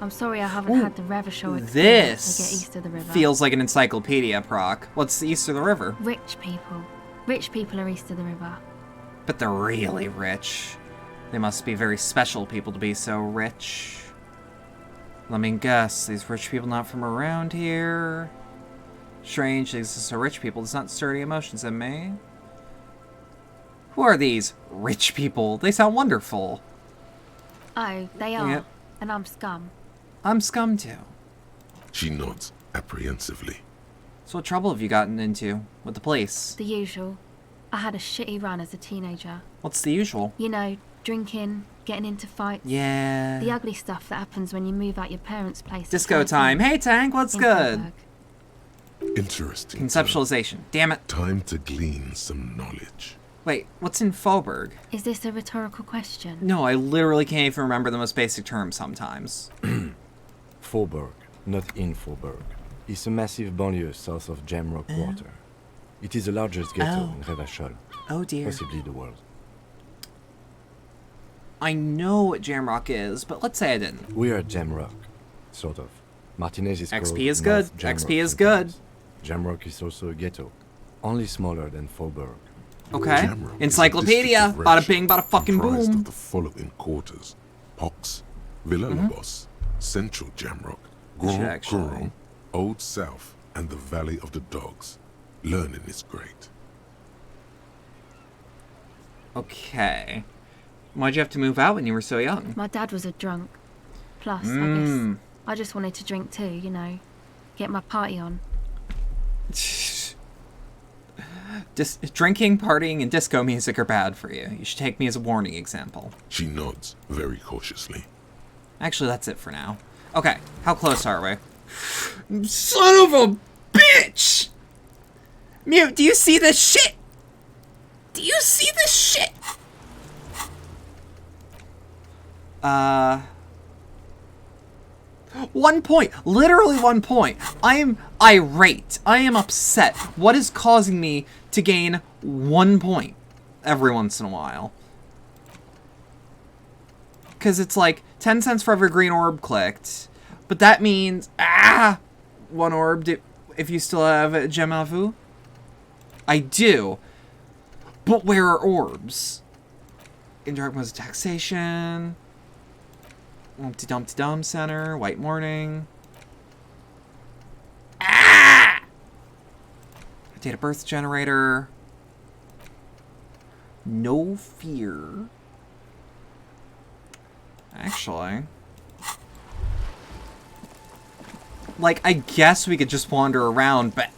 I'm sorry I haven't had the Revershaw experience to get east of the river. Feels like an encyclopedia, Proc. What's east of the river? Rich people. Rich people are east of the river. But they're really rich. They must be very special people to be so rich. Let me guess, these rich people not from around here? Strange, these are so rich people does not stir any emotions in me. Who are these rich people? They sound wonderful. Oh, they are. Yep. And I'm scum. I'm scum too. She nods apprehensively. So what trouble have you gotten into with the police? The usual. I had a shitty run as a teenager. What's the usual? You know, drinking, getting into fights. Yeah. The ugly stuff that happens when you move out your parents' place. Disco time. Hey, Tank, what's good? Interesting. Conceptualization. Damn it. Time to glean some knowledge. Wait, what's in Faubourg? Is this a rhetorical question? No, I literally can't even remember the most basic terms sometimes. Faubourg, not in Faubourg. It's a massive banlieue south of Jamrock Quarter. It is the largest ghetto in Revachol. Oh dear. Possibly the world. I know what Jamrock is, but let's say I didn't. We are Jamrock, sort of. Martinez is called XP is good. North Jamrock XP is good. Jamrock is also a ghetto, only smaller than Faubourg. Okay. Encyclopedia. Bada bing, bada fucking comprised boom. of the following quarters: Pox, Villa Lobos, Central Jamrock, Grand Coron, Old South, and the Valley of the Dogs. Learning is great. Okay. Why'd you have to move out when you were so young? My dad was a drunk. Plus, I guess I just wanted to drink too, you know. Get my party on. Drinking, partying, and disco music are bad for you. You should take me as a warning example. She nods very cautiously. Actually, that's it for now. Okay, how close are we? Son of a bitch! Mute, do you see this shit? Do you see this shit? 1 point. Literally 1 point. I am irate. I am upset. What is causing me to gain 1 point every once in a while? Because it's like 10 cents for every green orb clicked. But that means... one orb if you still have a gem à vous. I do. But where are orbs? Indirect modes of taxation. Humpty Dumpty Dum Center. White Morning. Date of birth generator. No fear. Actually. Like, I guess we could just wander around, but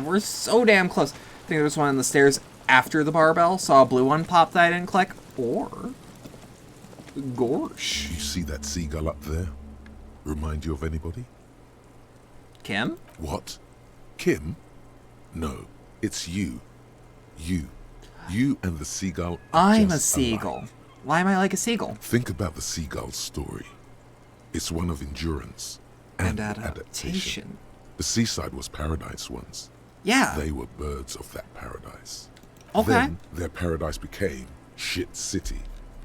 we're so damn close. I think there was one on the stairs after the barbell. Saw a blue one pop that I didn't click. Or... Gorsh. You see that seagull up there? Remind you of anybody? Kim? What? Kim? No, it's you. You and the seagull are I'm a just seagull. alike. Why am I like a seagull? Think about the seagull's story. It's one of endurance and adaptation. The seaside was paradise once. Yeah. They were birds of that paradise. Okay. Then their paradise became shit city.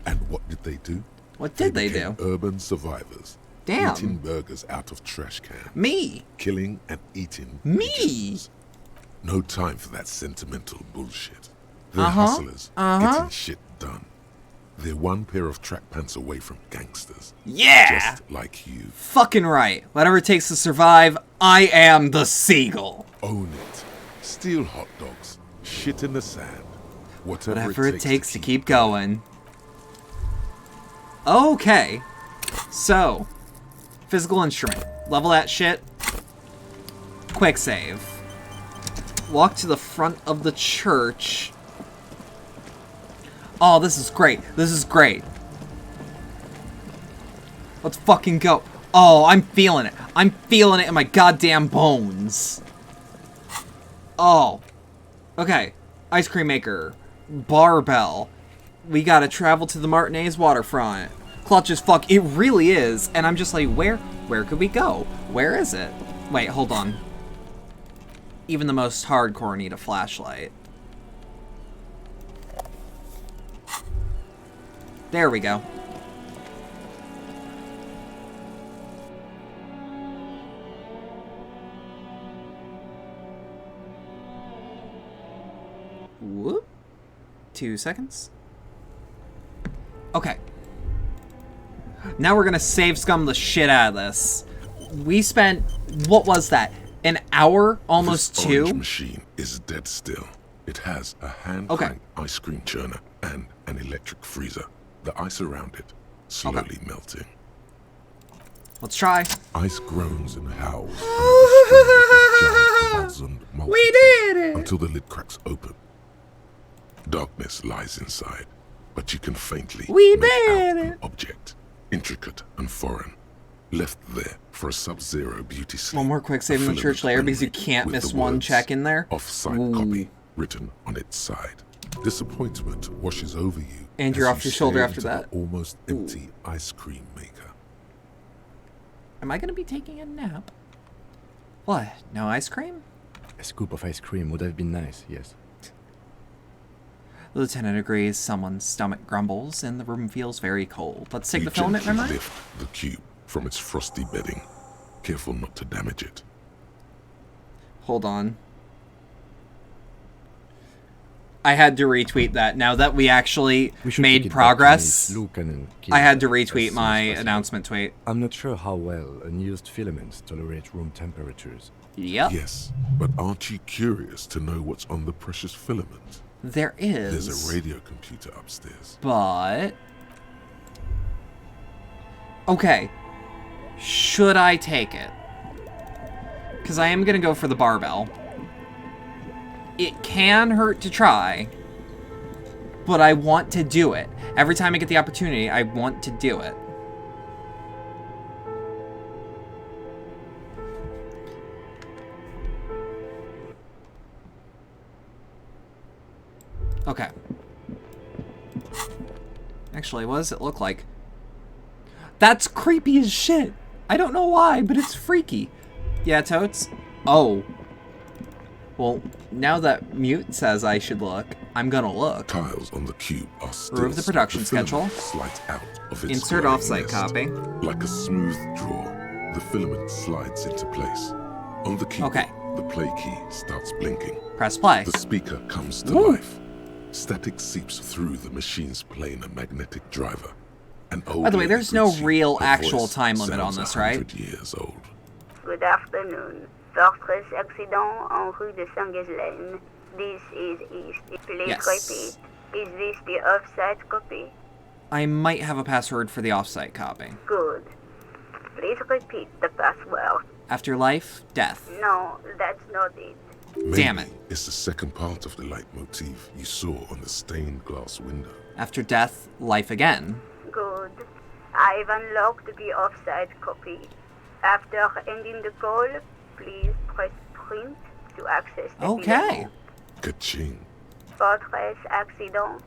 And what did they do? What did they became do? Urban survivors. Damn. Eating burgers out of trash cans. Me. Killing and eating. Me. pigeons. No time for that sentimental bullshit. They're hustlers, getting shit done. They're one pair of track pants away from gangsters. Yeah! Just like you. Fucking right. Whatever it takes to survive, I am the seagull. Own it. Steal hot dogs. Shit in the sand. Whatever it takes to keep going. Okay. So, physical instrument. Level that shit. Quick save. Walk to the front of the church. Oh, this is great. This is great. Let's fucking go. Oh, I'm feeling it. I'm feeling it in my goddamn bones. Oh. Okay. Ice cream maker. Barbell. We gotta travel to the Martinez waterfront. Clutch as fuck. It really is. And I'm just like, where could we go? Where is it? Wait, hold on. Even the most hardcore need a flashlight. There we go. Whoop. 2 seconds. Okay. Now we're gonna save scum the shit out of this. We spent, what was that? An hour? Almost this 2? This machine is dead still. It has a hand-crank ice cream churner and an electric freezer. The ice around it slowly melting. Let's try. Ice groans and howls under the strain of a giant We did it! until the lid cracks open. Darkness lies inside, but you can faintly make out an object, intricate and foreign, left there for a sub-zero beauty sleep. One more quick save in the church layer because you can't miss one check in there. Off-site copy written on its side. Disappointment washes over you. And you're off your shoulder after that. Almost empty ice cream maker. Am I going to be taking a nap? What? No ice cream? A scoop of ice cream would have been nice, yes. The lieutenant agrees. Someone's stomach grumbles, and the room feels very cold. Let's take the filament, remember? Lift the cube from its frosty bedding. Careful not to damage it. Hold on. I had to retweet that. Now that we actually made progress, I had to retweet my announcement tweet. I'm not sure how well unused filaments tolerate room temperatures. Yep. Yes, but aren't you curious to know what's on the precious filament? There is. There's a radio computer upstairs. But... okay. Should I take it? Because I am going to go for the barbell. It can hurt to try, but I want to do it. Every time I get the opportunity, I want to do it. Okay. Actually, what does it look like? That's creepy as shit. I don't know why, but it's freaky. Yeah, totes? Oh. Well, now that Mute says I should look, I'm gonna look. Tiles on the cube are still. Remove the production schedule. Slides out of its Insert glowing offsite nest, copy. like a smooth draw. The filament slides into place. On the keyboard, the play key starts blinking. Press play. The speaker comes to life. Static seeps through the machine's playing a magnetic driver. By the way, there's no real actual time limit on this, right? Years old. Good afternoon. Fortress accident en rue de Saint-Ghislaine. This is East. Please repeat. Is this the offsite copy? I might have a password for the offsite copy. Good. Please repeat the password. Afterlife, death. No, that's not it. Damn it. It's the second part of the leitmotif you saw on the stained glass window. After death, life again. Good. I've unlocked the offsite copy. After ending the call, please press print to access the Okay. Ka-ching. Fortress accident.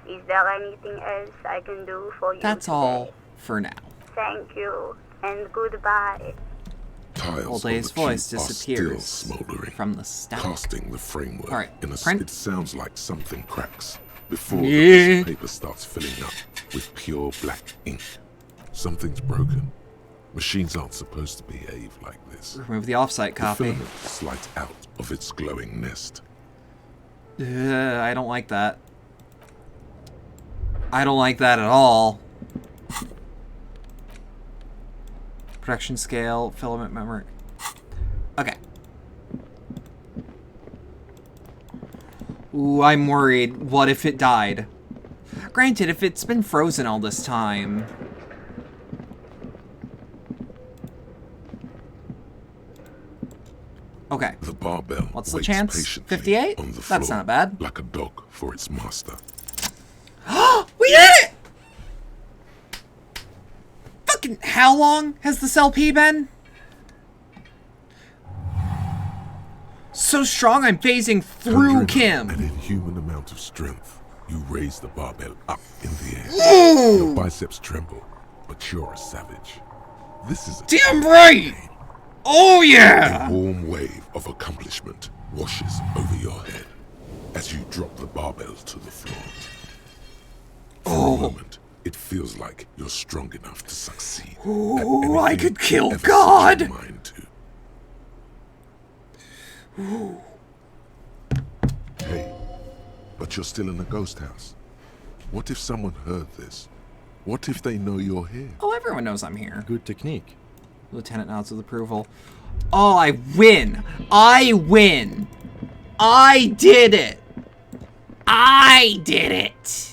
Is there anything else I can do for you? That's all for now. Thank you, and goodbye. Tiles Old Dave's voice disappears smoldering, from the stack. casting the framework. All right, in a print. It sounds like something cracks before the piece of paper starts filling up with pure black ink. Something's broken. Machines aren't supposed to behave like this. Remove the offsite copy. The filament slides out of its glowing nest. I don't like that. I don't like that at all. Production scale, filament memory. Okay. Ooh, I'm worried. What if it died? Granted, if it's been frozen all this time. Okay. The barbell. What's the chance? 58? On the That's floor, not bad. Like a dog for its master. We did it! Fucking how long has this LP been? So strong I'm phasing through Kim. An inhuman amount of strength. You raise the barbell up in the air. Ooh. Your biceps tremble, but you're a savage. This is a damn right! Oh yeah! A warm wave of accomplishment washes over your head as you drop the barbell to the floor. For a moment, it feels like you're strong enough to succeed. Ooh, I could kill God! Ooh. Hey, but you're still in a ghost house. What if someone heard this? What if they know you're here? Oh, everyone knows I'm here. Good technique. Lieutenant nods with approval. Oh, I win! I win! I did it! I did it!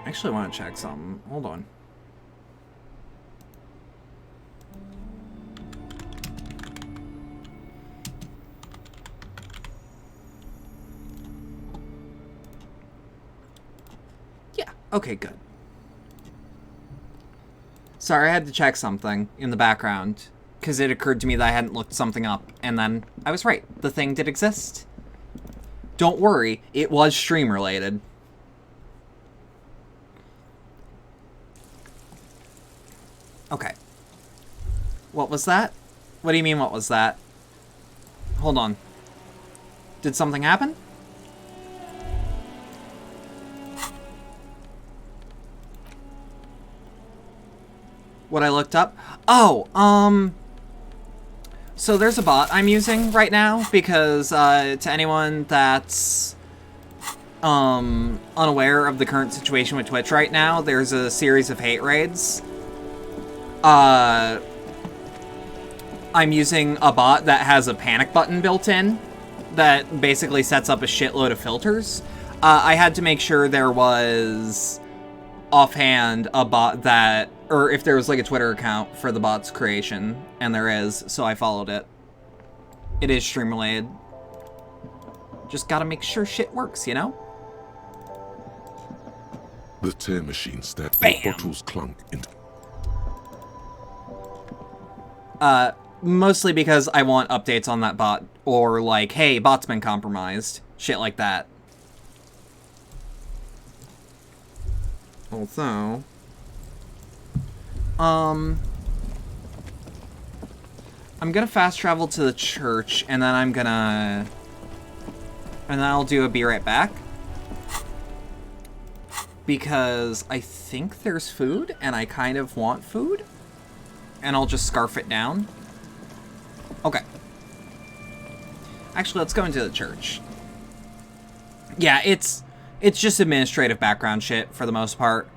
I actually want to check something. Hold on. Yeah, okay, good. Sorry, I had to check something in the background, because it occurred to me that I hadn't looked something up, and then I was right. The thing did exist. Don't worry, it was stream-related. Okay. What was that? What do you mean, what was that? Hold on. Did something happen? What I looked up? Oh, so there's a bot I'm using right now because, to anyone that's, unaware of the current situation with Twitch right now, there's a series of hate raids. I'm using a bot that has a panic button built in that basically sets up a shitload of filters. I had to make sure there was offhand a bot that, or if there was like a Twitter account for the bot's creation, and there is, so I followed it. It is stream related. Just gotta make sure shit works, you know? The tear machine stacked bottles clunk into... Mostly because I want updates on that bot, or like, hey, bot's been compromised. Shit like that. Also, I'm gonna fast travel to the church, and then and then I'll do a be right back. because I think there's food, and I kind of want food. And I'll just scarf it down. Okay. Actually, let's go into the church. Yeah, it's just administrative background shit for the most part.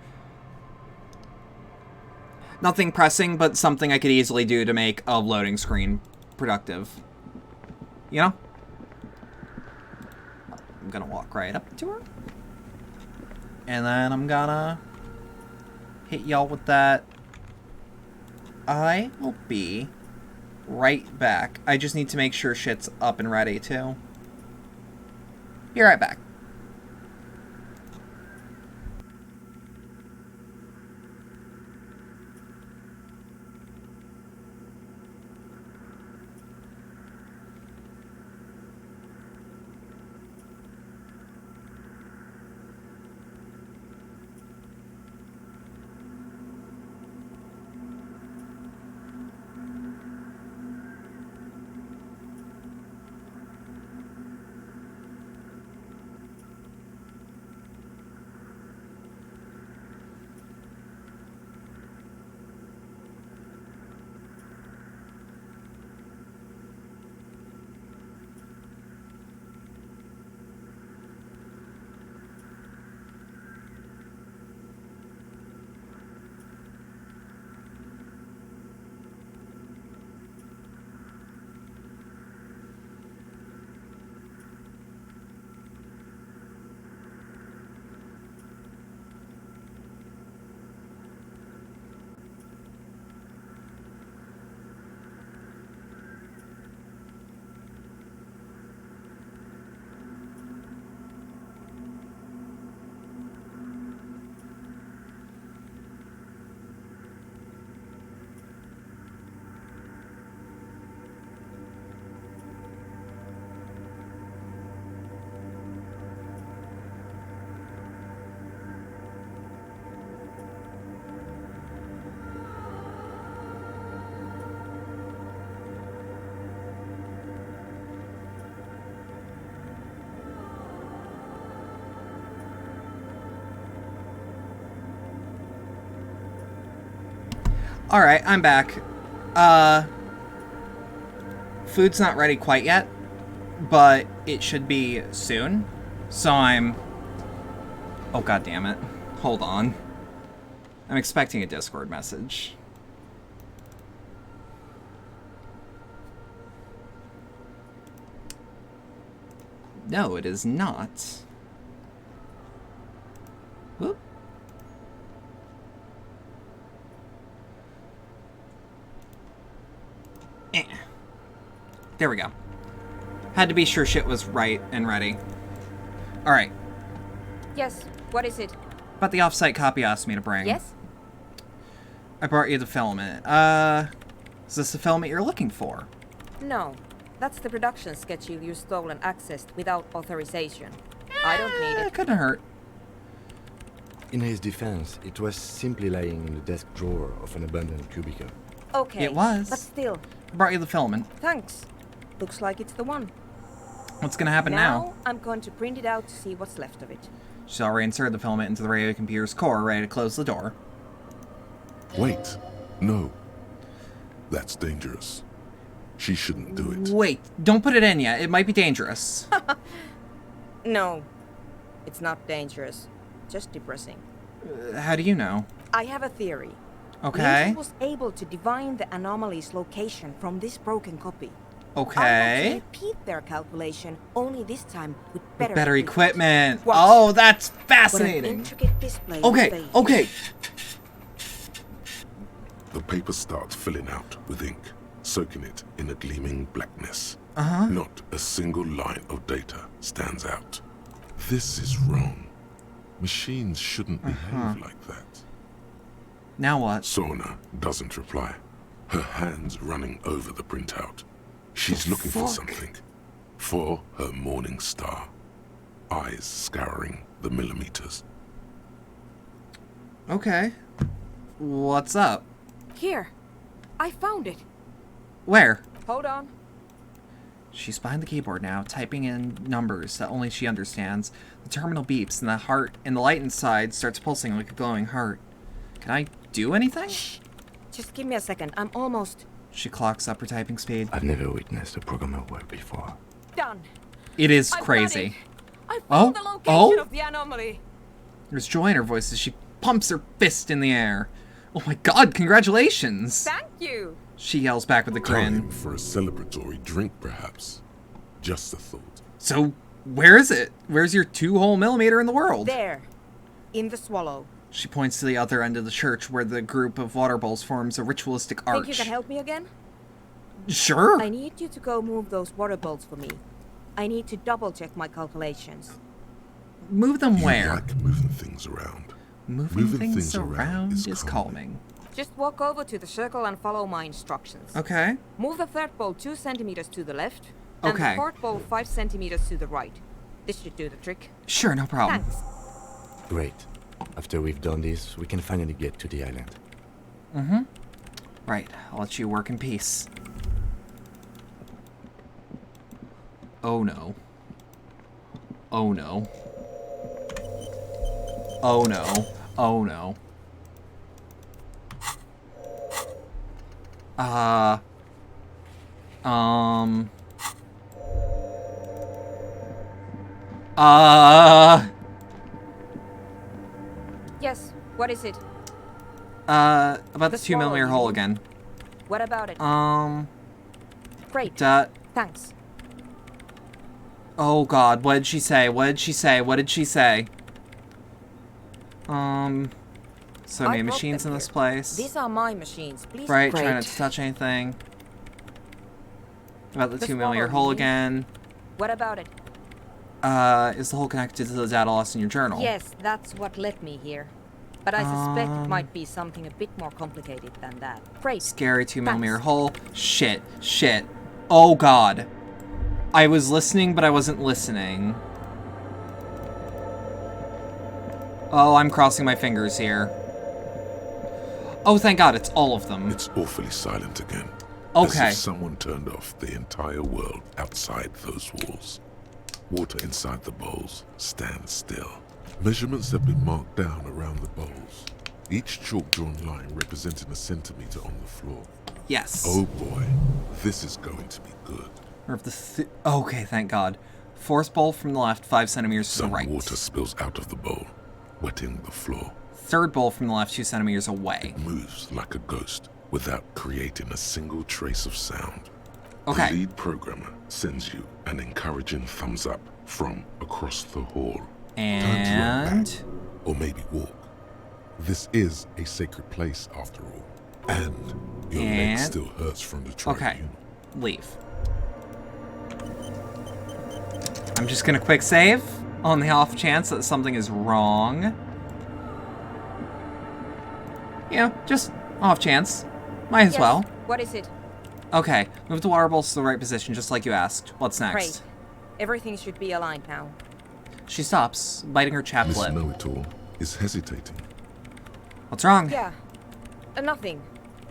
Nothing pressing, but something I could easily do to make a loading screen productive. You know? I'm gonna walk right up to her. And then I'm gonna hit y'all with that. I will be right back. I just need to make sure shit's up and ready, too. Be right back. Alright, I'm back. Food's not ready quite yet, but it should be soon. So I'm... Oh, god damn it. Hold on. I'm expecting a Discord message. No, it is not. Whoop. There we go. Had to be sure shit was right and ready. Alright. Yes, what is it? About the off-site copy you asked me to bring. Yes? I brought you the filament. Is this the filament you're looking for? No. That's the production schedule you stole and accessed without authorization. I don't need it. Couldn't hurt. In his defense, it was simply lying in the desk drawer of an abandoned cubicle. Okay. It was. But still. I brought you the filament. Thanks. Looks like it's the one. What's gonna happen now? I'm going to print it out to see what's left of it. She's already inserted the filament into the radio computer's core, ready to close the door. Wait. No. That's dangerous. She shouldn't do it. Wait, don't put it in yet. It might be dangerous. No. It's not dangerous. Just depressing. How do you know? I have a theory. Okay. Lincoln was able to divine the anomaly's location from this broken copy. Okay. I want to repeat their calculation, only this time with better equipment. Watch. Oh, that's What an fascinating. intricate display Okay, okay. The paper starts filling out with ink, soaking it in a gleaming blackness. Uh-huh. Not a single line of data stands out. This is wrong. Machines shouldn't behave like that. Now what? Sorna doesn't reply. Her hands running over the printout. She's looking for something. For her morning star. Eyes scouring the millimeters. Okay. What's up? Here. I found it. Where? Hold on. She's behind the keyboard now, typing in numbers that only she understands. The terminal beeps, and the heart in the light inside starts pulsing like a glowing heart. Can I do anything? Shh. Just give me a second. I'm almost... She clocks up her typing speed. I've never witnessed a programmer work before. Done. It is crazy. I found the location of the anomaly. There's joy in her voice as she pumps her fist in the air. Oh my god, congratulations! Thank you! She yells back with a grin. Time for a celebratory drink, perhaps. Just a thought. So, where is it? Where's your 2 millimeter in the world? There. In the swallow. She points to the other end of the church where the group of water bowls forms a ritualistic arch. Think you can help me again? Sure. I need you to go move those water bowls for me. I need to double check my calculations. Move them where? You like moving things around. Moving things around is calming. Just walk over to the circle and follow my instructions. Okay. Move the third bowl 2 centimeters to the left, and okay. the fourth bowl 5 centimeters to the right. This should do the trick. Sure, no problem. Thanks. Great. After we've done this, we can finally get to the island. Mm-hmm. Right, I'll let you work in peace. Oh no. Oh no. Oh no. Oh no. Yes, what is it? About the 2 millimeter hole again. What about it? Great. Thanks. Oh god, what did she say? What did she say? What did she say? So many machines in this place. These are my machines. Please. Right, try not to touch anything. About the 2 millimeter hole again. What about it? Is the hole connected to the data lost in your journal? Yes, that's what led me here. But I suspect it might be something a bit more complicated than that. Great. Scary 2 millimeter hole. Shit. Shit. Oh god. I was listening, but I wasn't listening. Oh, I'm crossing my fingers here. Oh, thank god, it's all of them. It's awfully silent again. Okay. As if someone turned off the entire world outside those walls. Water inside the bowls stands still. Measurements have been marked down around the bowls. Each chalk-drawn line representing a centimeter on the floor. Yes. Oh boy, this is going to be good. Or if the okay, thank god. Fourth bowl from the left, 5 centimeters to the right. Some water spills out of the bowl, wetting the floor. Third bowl from the left, 2 centimeters away. It moves like a ghost without creating a single trace of sound. Okay. The lead programmer sends you an encouraging thumbs up from across the hall. And... Back, or maybe walk. This is a sacred place after all. And your leg still hurts from the tribunal. Okay. Leave. I'm just gonna quick save on the off chance that something is wrong. You know, just off chance. Might as well. What is it? Okay, move the water bowls to the right position, just like you asked. What's next? Great. Everything should be aligned now. She stops, biting her chapped lip. Miss Know-It-All is hesitating. What's wrong? Yeah. Nothing.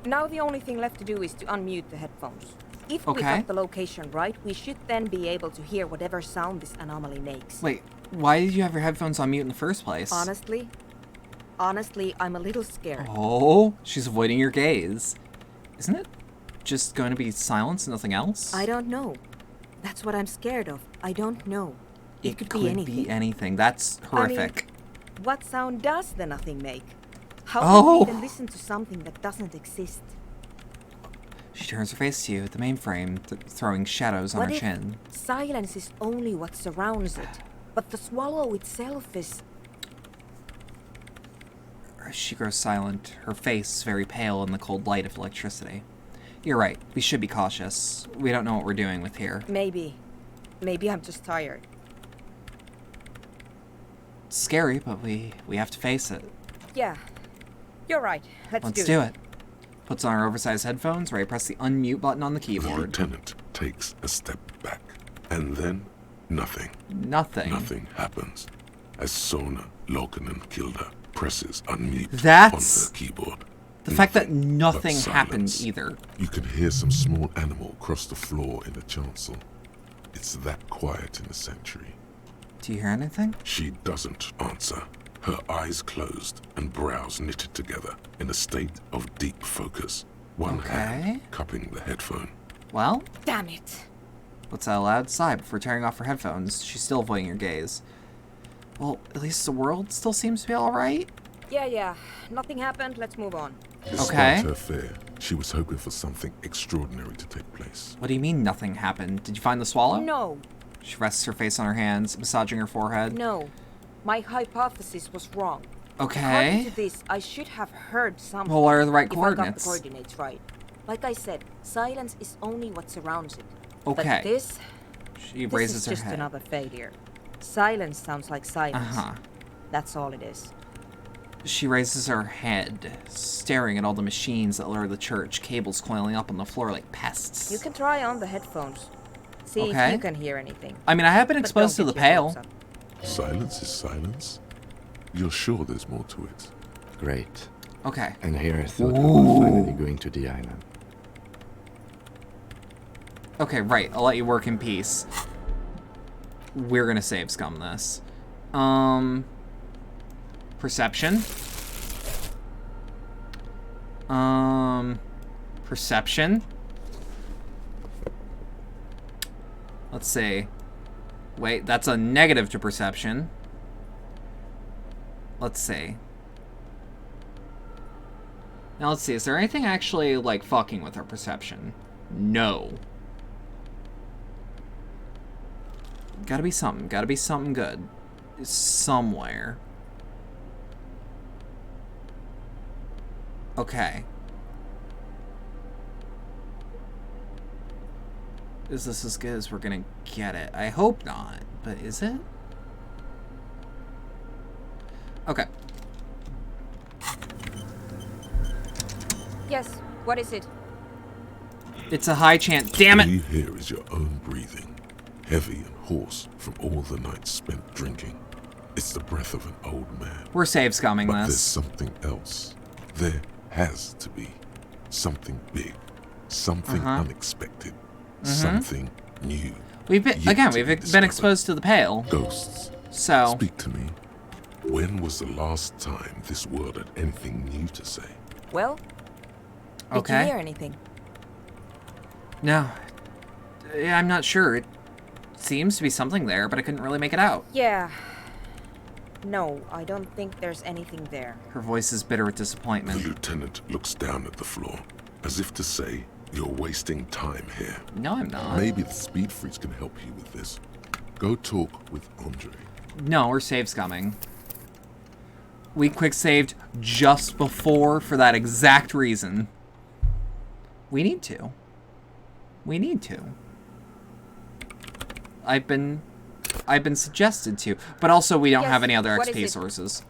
Now the only thing left to do is to unmute the headphones. If we got the location right, we should then be able to hear whatever sound this anomaly makes. Wait, why did you have your headphones on mute in the first place? Honestly, I'm a little scared. Oh, she's avoiding your gaze. Isn't it just going to be silence and nothing else? I don't know. That's what I'm scared of. I don't know. It could be anything. That's horrific. I mean, what sound does the nothing make? How can we even listen to something that doesn't exist? She turns her face to you at the mainframe, throwing shadows on her chin. Silence is only what surrounds it, but the swallow itself is... She grows silent, her face very pale in the cold light of electricity. You're right, we should be cautious. We don't know what we're doing with here. Maybe I'm just tired. It's scary, but we have to face it. Yeah, you're right. Let's do it. Puts on her oversized headphones, right? Press the unmute button on the keyboard. The lieutenant takes a step back, and then nothing. Nothing. Nothing happens as Sona Lokanen Kilda presses unmute on her keyboard. The fact that nothing happened either. You can hear some small animal cross the floor in the chancel. It's that quiet in the sanctuary. Do you hear anything? She doesn't answer. Her eyes closed and brows knitted together in a state of deep focus. One hand cupping the headphone. Well? Damn it. What's that loud sigh before tearing off her headphones? She's still avoiding your gaze. Well, at least the world still seems to be alright. Yeah. Nothing happened. Let's move on. Despite her fear, she was hoping for something extraordinary to take place. What do you mean nothing happened? Did you find the swallow? No. She rests her face on her hands, massaging her forehead. No. My hypothesis was wrong. Okay. According to this, I should have heard something. Well, what are the right if coordinates? I got the coordinates right. Like I said, silence is only what surrounds it. Okay. But this raises is her just head. another failure. Silence sounds like silence. Uh-huh. That's all it is. She raises her head, staring at all the machines that lure the church, cables coiling up on the floor like pests. You can try on the headphones. See if you can hear anything. I mean, I have been But exposed to don't the get your Pale. hopes up. Silence is silence? You're sure there's more to it? Great. Okay. And here I thought we were finally going to the island. Okay, right. I'll let you work in peace. We're gonna save scum this. Perception. Perception. Let's see. Wait, that's a negative to perception. Let's see. Now let's see, is there anything actually, like, fucking with our perception? No. Gotta be something good. Somewhere. Okay. Is this as good as we're gonna get it? I hope not, but is it? Okay. Yes, what is it? It's a high chant. Damn it! All you hear is your own breathing, heavy and hoarse from all the nights spent drinking. It's the breath of an old man. We're save scumming But this. there's something else. There has to be something big, something unexpected, something new. We've been exposed to the Pale. Ghosts. So speak to me. When was the last time this world had anything new to say? Well, did you hear anything? No. I'm not sure. It seems to be something there, but I couldn't really make it out. Yeah. No, I don't think there's anything there. Her voice is bitter with disappointment. The lieutenant looks down at the floor, as if to say, you're wasting time here. No, I'm not. Maybe the speed freaks can help you with this. Go talk with Andre. No, we're save scumming. We quick saved just before for that exact reason. We need to. We need to. I've been suggested to, but also we don't have any other XP sources.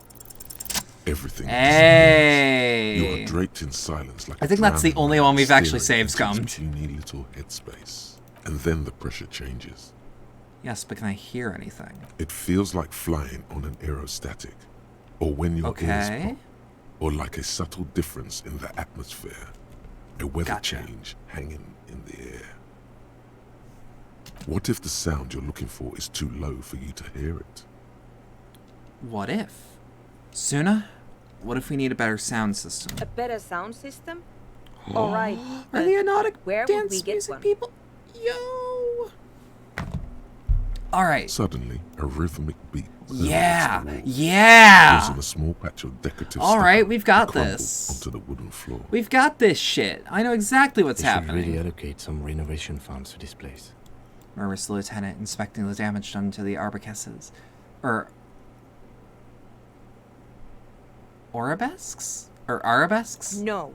Everything. Hey. You are draped in silence like I think that's the only one we've actually save scummed. Teeny little headspace, and then the pressure changes. Yes, but can I hear anything? It feels like flying on an aerostatic, or when your ears pop, or like a subtle difference in the atmosphere, a weather change hanging in the air. What if the sound you're looking for is too low for you to hear it? What if? Suna, what if we need a better sound system? A better sound system? All right. Are the Anotic where dance would we get music one? people? Yo! Alright. Suddenly, a rhythmic beat. Yeah! Yeah! Causing a small patch of decorative Alright, stucco we've got to crumble this. onto the wooden floor. We've got this shit. I know exactly what's They should happening. really allocate some renovation funds to this place. Murmurs the lieutenant, inspecting the damage done to the arabesques. Arabesques? Or arabesques? No.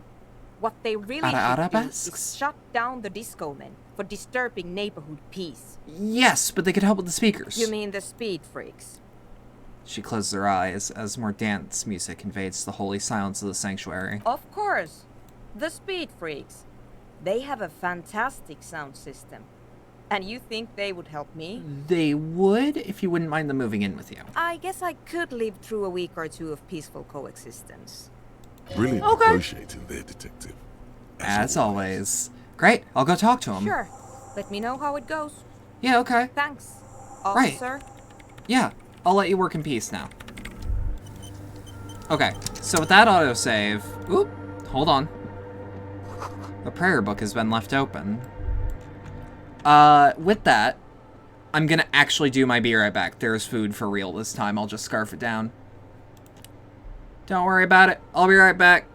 What they really should do Arabesques? is shut down the disco men for disturbing neighborhood peace. Yes, but they could help with the speakers. You mean the speed freaks? She closes her eyes as more dance music invades the holy silence of the sanctuary. Of course. The speed freaks. They have a fantastic sound system. And you think they would help me? They would, if you wouldn't mind them moving in with you. I guess I could live through a week or two of peaceful coexistence. Brilliant negotiating there, detective. As always. Great, I'll go talk to him. Sure. Let me know how it goes. Yeah, okay. Thanks, Right. officer. Yeah, I'll let you work in peace now. Okay, so with that autosave... Oop, hold on. The prayer book has been left open. With that, I'm gonna actually do my be right back. There's food for real this time. I'll just scarf it down. Don't worry about it. I'll be right back.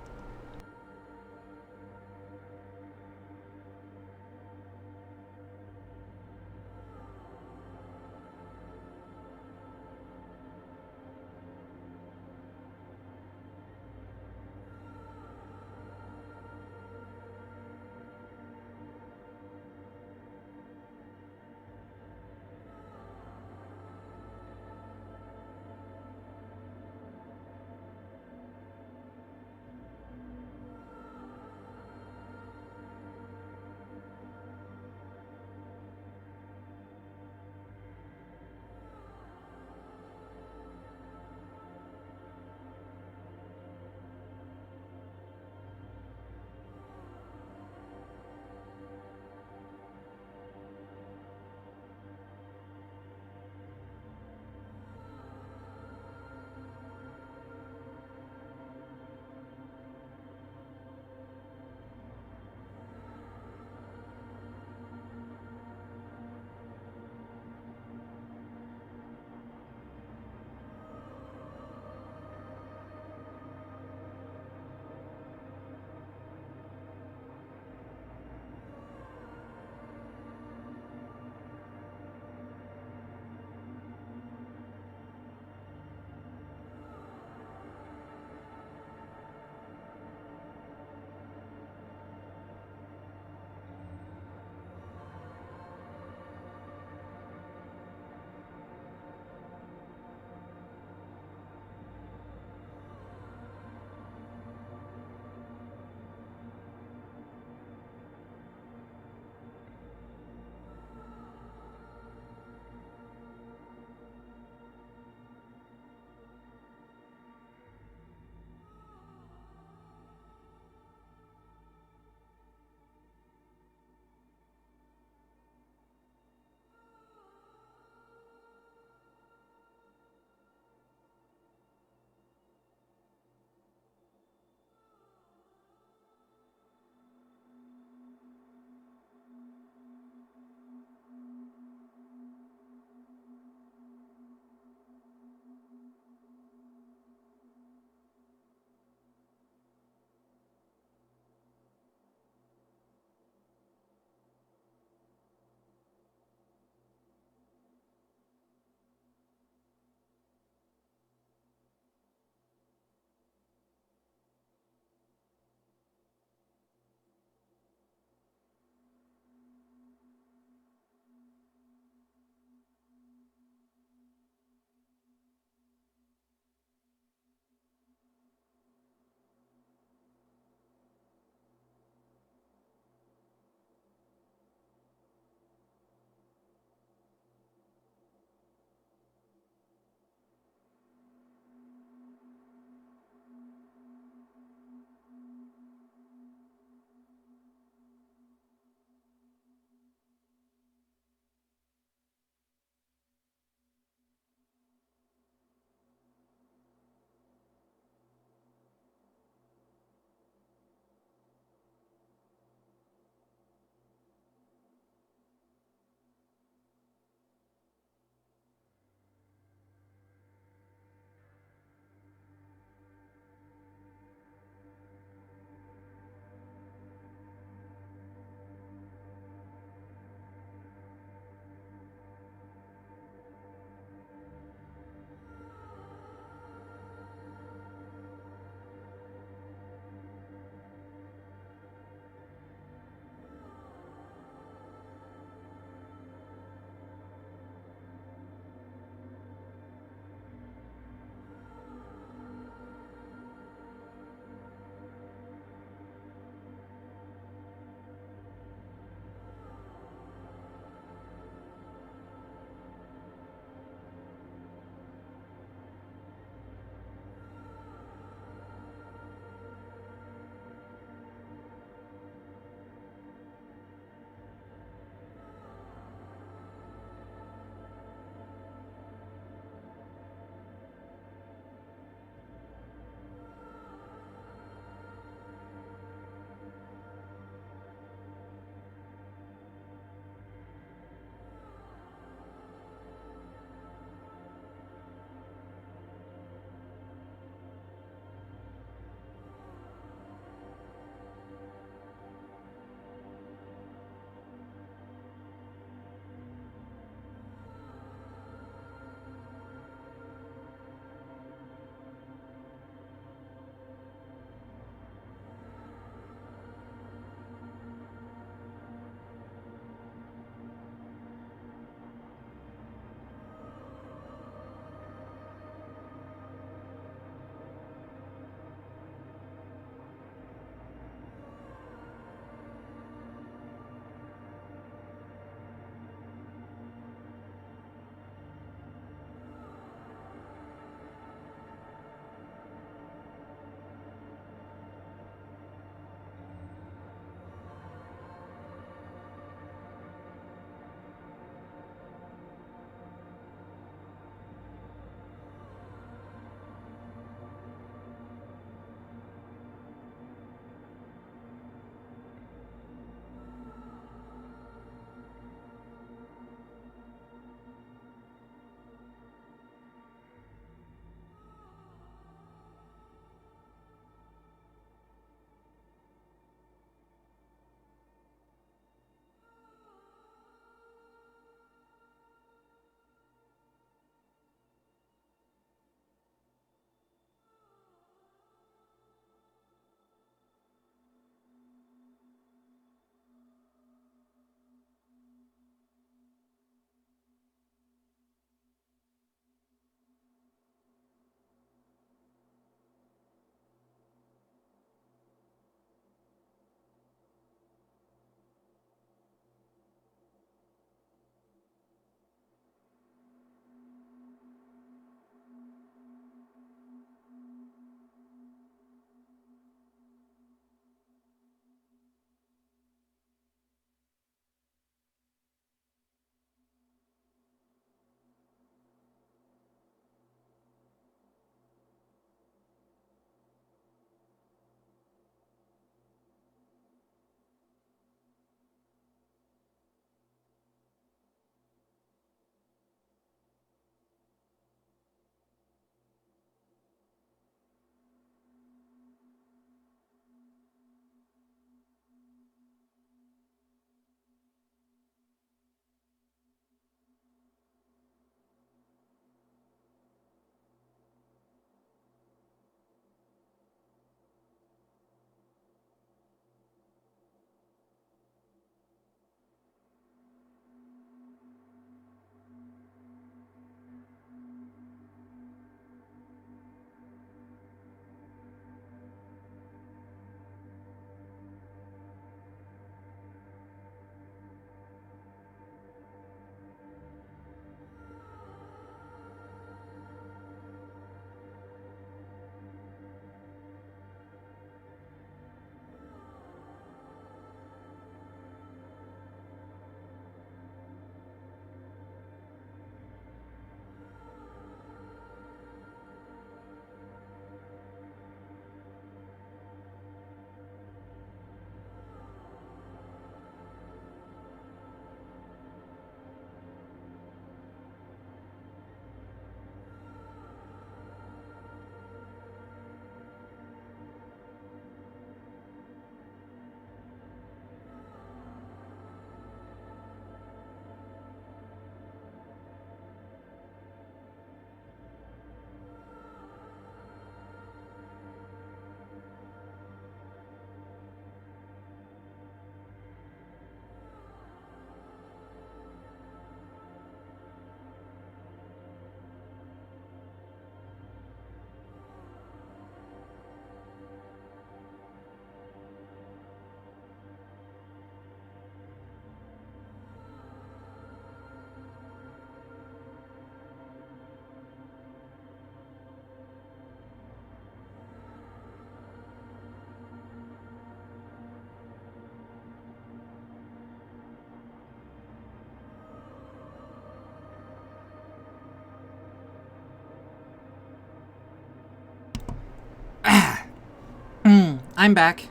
I'm back.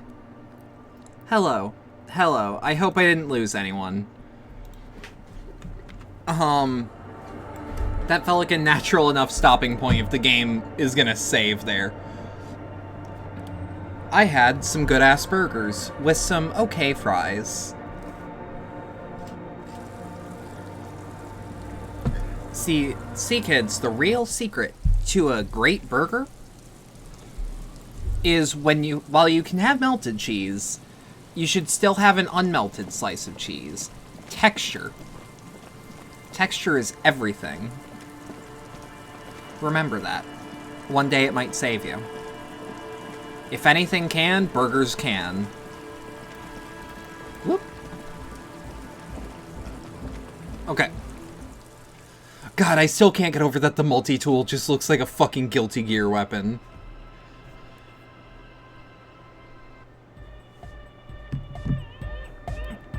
Hello. Hello. I hope I didn't lose anyone. That felt like a natural enough stopping point if the game is gonna save there. I had some good-ass burgers with some okay fries. See kids, the real secret to a great burger is while you can have melted cheese, you should still have an unmelted slice of cheese. Texture. Texture is everything. Remember that. One day it might save you. If anything can, burgers can. Whoop. Okay. God, I still can't get over that the multi-tool just looks like a fucking Guilty Gear weapon.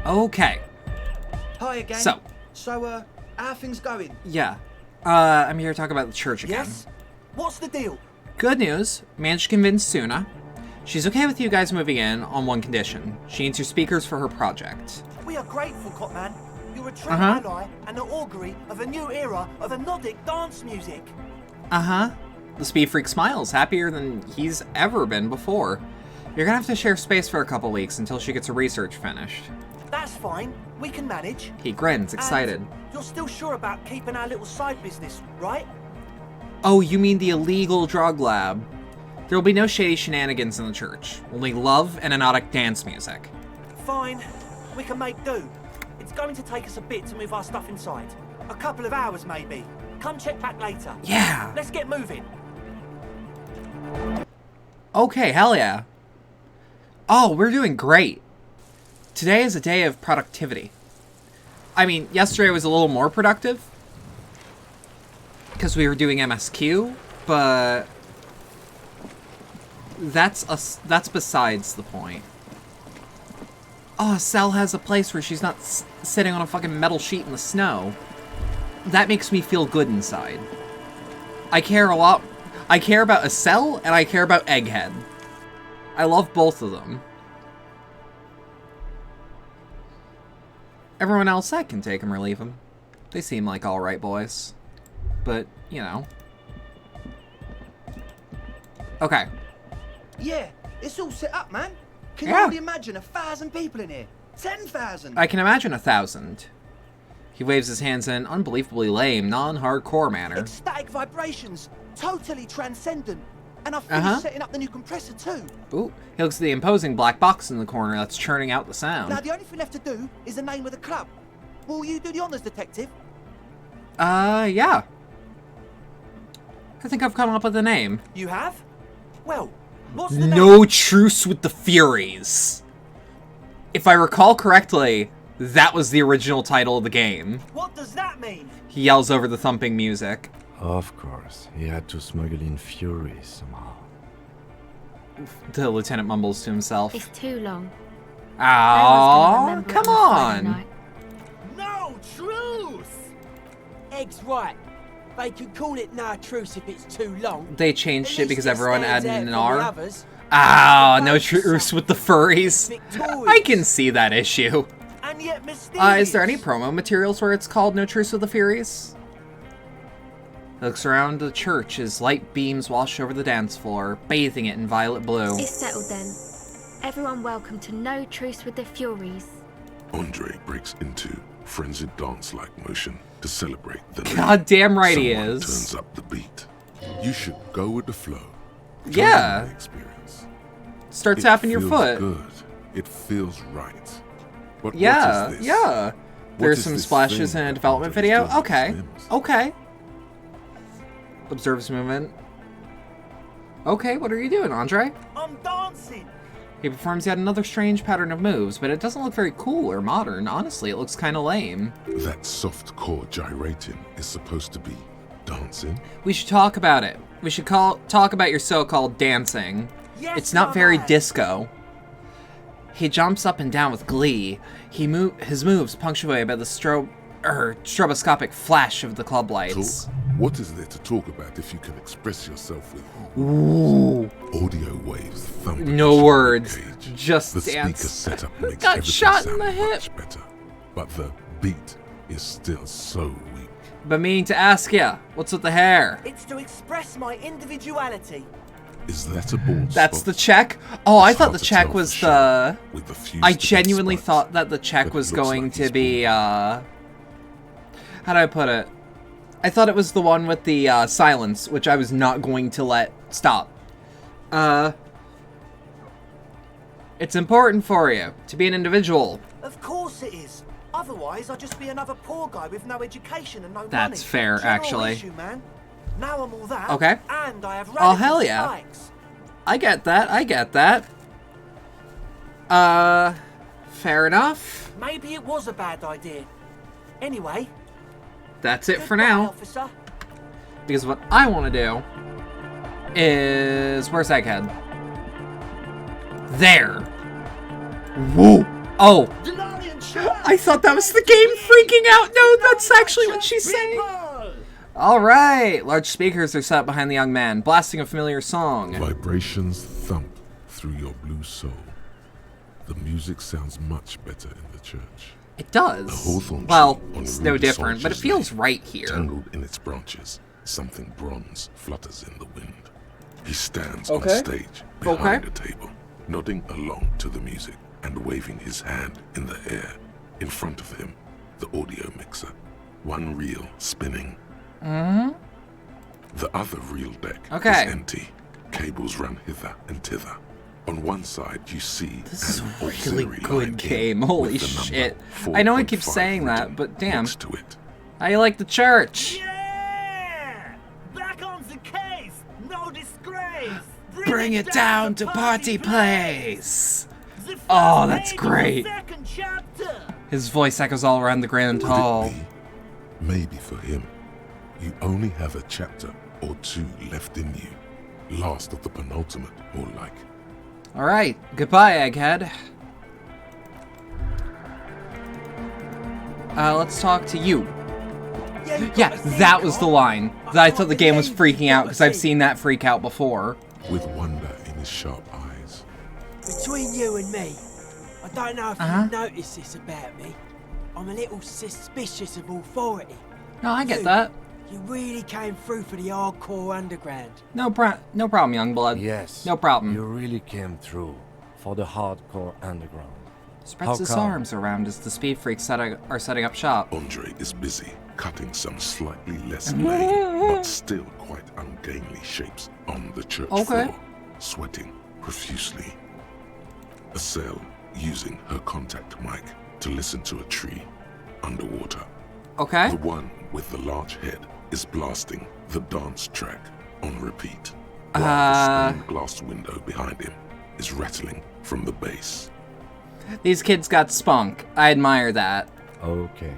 Okay. Hi again. So, how are things going? Yeah. I'm here to talk about the church again. Yes? What's the deal? Good news. Managed to convince Suna. She's okay with you guys moving in on one condition. She needs your speakers for her project. We are grateful, Copman. You're a true ally and the augury of a new era of Nordic dance music. The Speed Freak smiles, happier than he's ever been before. You're gonna have to share space for a couple weeks until she gets her research finished. That's fine. We can manage. He grins, excited. And you're still sure about keeping our little side business, right? Oh, you mean the illegal drug lab. There will be no shady shenanigans in the church. Only love and anodic dance music. Fine. We can make do. It's going to take us a bit to move our stuff inside. A couple of hours, maybe. Come check back later. Yeah. Let's get moving. Okay, hell yeah. Oh, we're doing great. Today is a day of productivity. I mean, yesterday was a little more productive because we were doing MSQ, but that's besides the point. Oh, Sal has a place where she's not sitting on a fucking metal sheet in the snow. That makes me feel good inside. I care a lot. I care about Estelle and I care about Egghead. I love both of them. Everyone else, I can take them or leave them. They seem like alright boys. But, you know. Okay. Yeah, it's all set up, man. Can you only imagine 1,000 people in here? 10,000? I can imagine 1,000. He waves his hands in an unbelievably lame, non-hardcore manner. Ecstatic vibrations. Totally transcendent. And I've finished setting up the new compressor too. Ooh, he looks at the imposing black box in the corner that's churning out the sound. Now the only thing left to do is the name of the club. Will you do the honors, detective? Yeah. I think I've come up with a name. You have? Well, what's the name? No Truce with the Furies. If I recall correctly, that was the original title of the game. What does that mean? He yells over the thumping music. Of course, he had to smuggle in Furies somehow. The lieutenant mumbles to himself. It's too long. Oh, come on. No truth! Egg's right. They can call it no truce if it's too long. They changed it because everyone added an R. Ah, no truce with the furries. I can see that issue. And yet mysterious. Is there any promo materials where it's called No Truce with the Furies? He looks around the church as light beams wash over the dance floor, bathing it in violet blue. It's settled then. Everyone welcome to No Truce with the Furies. Andre breaks into frenzied dance-like motion to celebrate the night. God damn right he Someone is. turns up the beat. You should go with the flow. Yeah. Experience. Start tapping your foot. Good. It feels right. But Yeah, what is this? yeah. There's is some this splashes thing in a that development Andre video. does with Okay. limbs? Okay. Observes movement. Okay, what are you doing, Andre? I'm dancing. He performs yet another strange pattern of moves, but it doesn't look very cool or modern. Honestly, it looks kind of lame. That soft core gyrating is supposed to be dancing. We should talk about it. We should talk about your so-called dancing. Yes, It's not very disco. He jumps up and down with glee. His moves punctuated by the stroboscopic flash of the club lights. What is there to talk about if you can express yourself with Ooh. Audio waves thumping? No words, just the dance. speaker setup makes Got everything shot in sound the hip. much better, but the beat is still so weak. But meaning to ask ya, what's with the hair? It's to express my individuality. Is that a bald That's spot? the check? Oh, I It's thought hard the to check tell was for sure the... with the fused I to genuinely spikes, thought that the check but it was looks going like to he's be, how do I put it? I thought it was the one with the, silence, which I was not going to let stop. It's important for you to be an individual. Of course it is. Otherwise, I'd just be another poor guy with no education and no money. That's fair, General actually. Issue, man. Now I'm all that. Okay. And I have Oh, hell yeah. spikes. I get that, I get that. Fair enough. Maybe it was a bad idea. Anyway. That's it for goodbye, now. Officer. Because what I want to do is... Where's Egghead? There. Whoa. Oh. I thought that was the game freaking out. No, that's actually what she's saying. Alright. Large speakers are set behind the young man, blasting a familiar song. Vibrations thump through your blue soul. The music sounds much better in the church. It does. The hawthorn Well, tree on it's a no rude different, but it soldier's feels lane, right here. Tangled in its branches, something bronze flutters in the wind. He stands Okay. on stage behind a table, nodding along to the music and waving his hand in the air. In front of him, the audio mixer, one reel spinning. Mm-hmm. The other reel deck Okay. is empty. Cables run hither and thither. On one side, you see This is an a really auxiliary good line game. in Holy with the number shit. I know I keep 4.5 saying that, written but damn. next to it. I like the church. Back on the case. No disgrace. Bring it down to party place. Oh, that's great. His voice echoes all around the grand hall. Maybe for him, you only have a chapter or two left in you. Last of the penultimate, more like. Alright, goodbye, Egghead. Let's talk to you. Yeah, that was the line. I thought the game was freaking out because I've seen that freak out before. With wonder in his sharp eyes. Between you and me, I don't know if you've noticed this about me. I'm a little suspicious of authority. No, I get that. You really came through for the hardcore underground. No problem, young blood. Yes. No problem. You really came through for the hardcore underground. Spreads his arms around as the speed freaks are setting up shop. Andre is busy cutting some slightly less laid, but still quite ungainly shapes on the church floor, sweating profusely. Estelle using her contact mic to listen to a tree underwater. Okay. The one with the large head is blasting the dance track on repeat, while the stained glass window behind him is rattling from the bass. These kids got spunk. I admire that. Okay.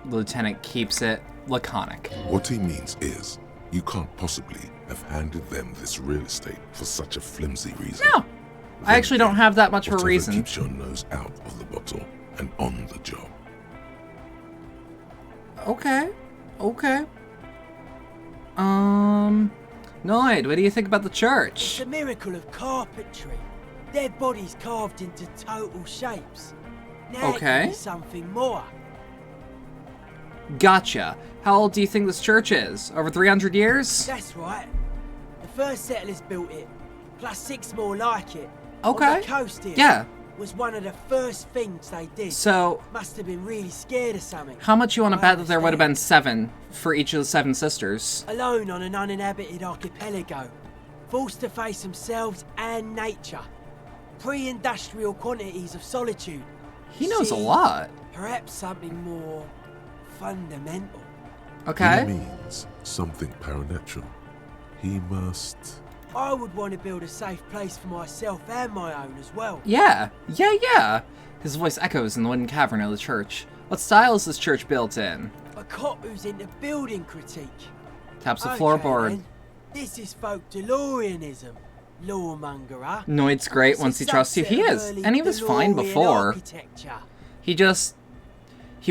The lieutenant keeps it laconic. What he means is, you can't possibly have handed them this real estate for such a flimsy reason. No, I actually don't have that much of a Whatever reason. keeps your nose out of the bottle and on the job. Okay. Noid, what do you think about the church? It's a miracle of carpentry. Their bodies carved into total shapes. Now it can be something more. Gotcha. How old do you think this church is? Over 300 years? That's right. The first settlers built it, plus 6 more like it. Okay. On the coast here. Yeah. Was one of the first things they did. So, must have been really scared of something. How much you want to bet that there would have been 7 for each of the 7 sisters? Alone on an uninhabited archipelago, forced to face themselves and nature. Pre-industrial quantities of solitude. He knows a lot. Perhaps something more fundamental. Okay. He means something paranatural. He must... I would want to build a safe place for myself and my own as well. Yeah. His voice echoes in the wooden cavern of the church. What style is this church built in? A cop who's into building critique. Taps the floorboard. Then. This is folk DeLoreanism. Lawmongerer. Noid's great once he trusts you. He is. And he was fine before. He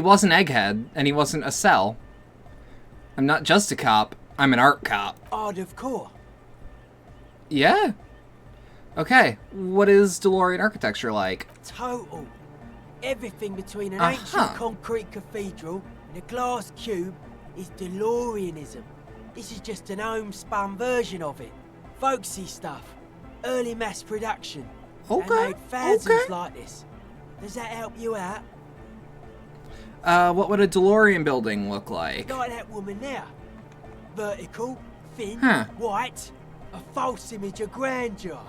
wasn't Egghead, and he wasn't a cell. I'm not just a cop. I'm an art cop. Art of core. Yeah. Okay. What is DeLorean architecture like? Total. Everything between an ancient concrete cathedral and a glass cube is DeLoreanism. This is just an homespun version of it. Folksy stuff. Early mass production. They made thousands like this. Does that help you out? What would a DeLorean building look like? Like that woman there. Vertical, thin, Huh. white. A false image of grandeur.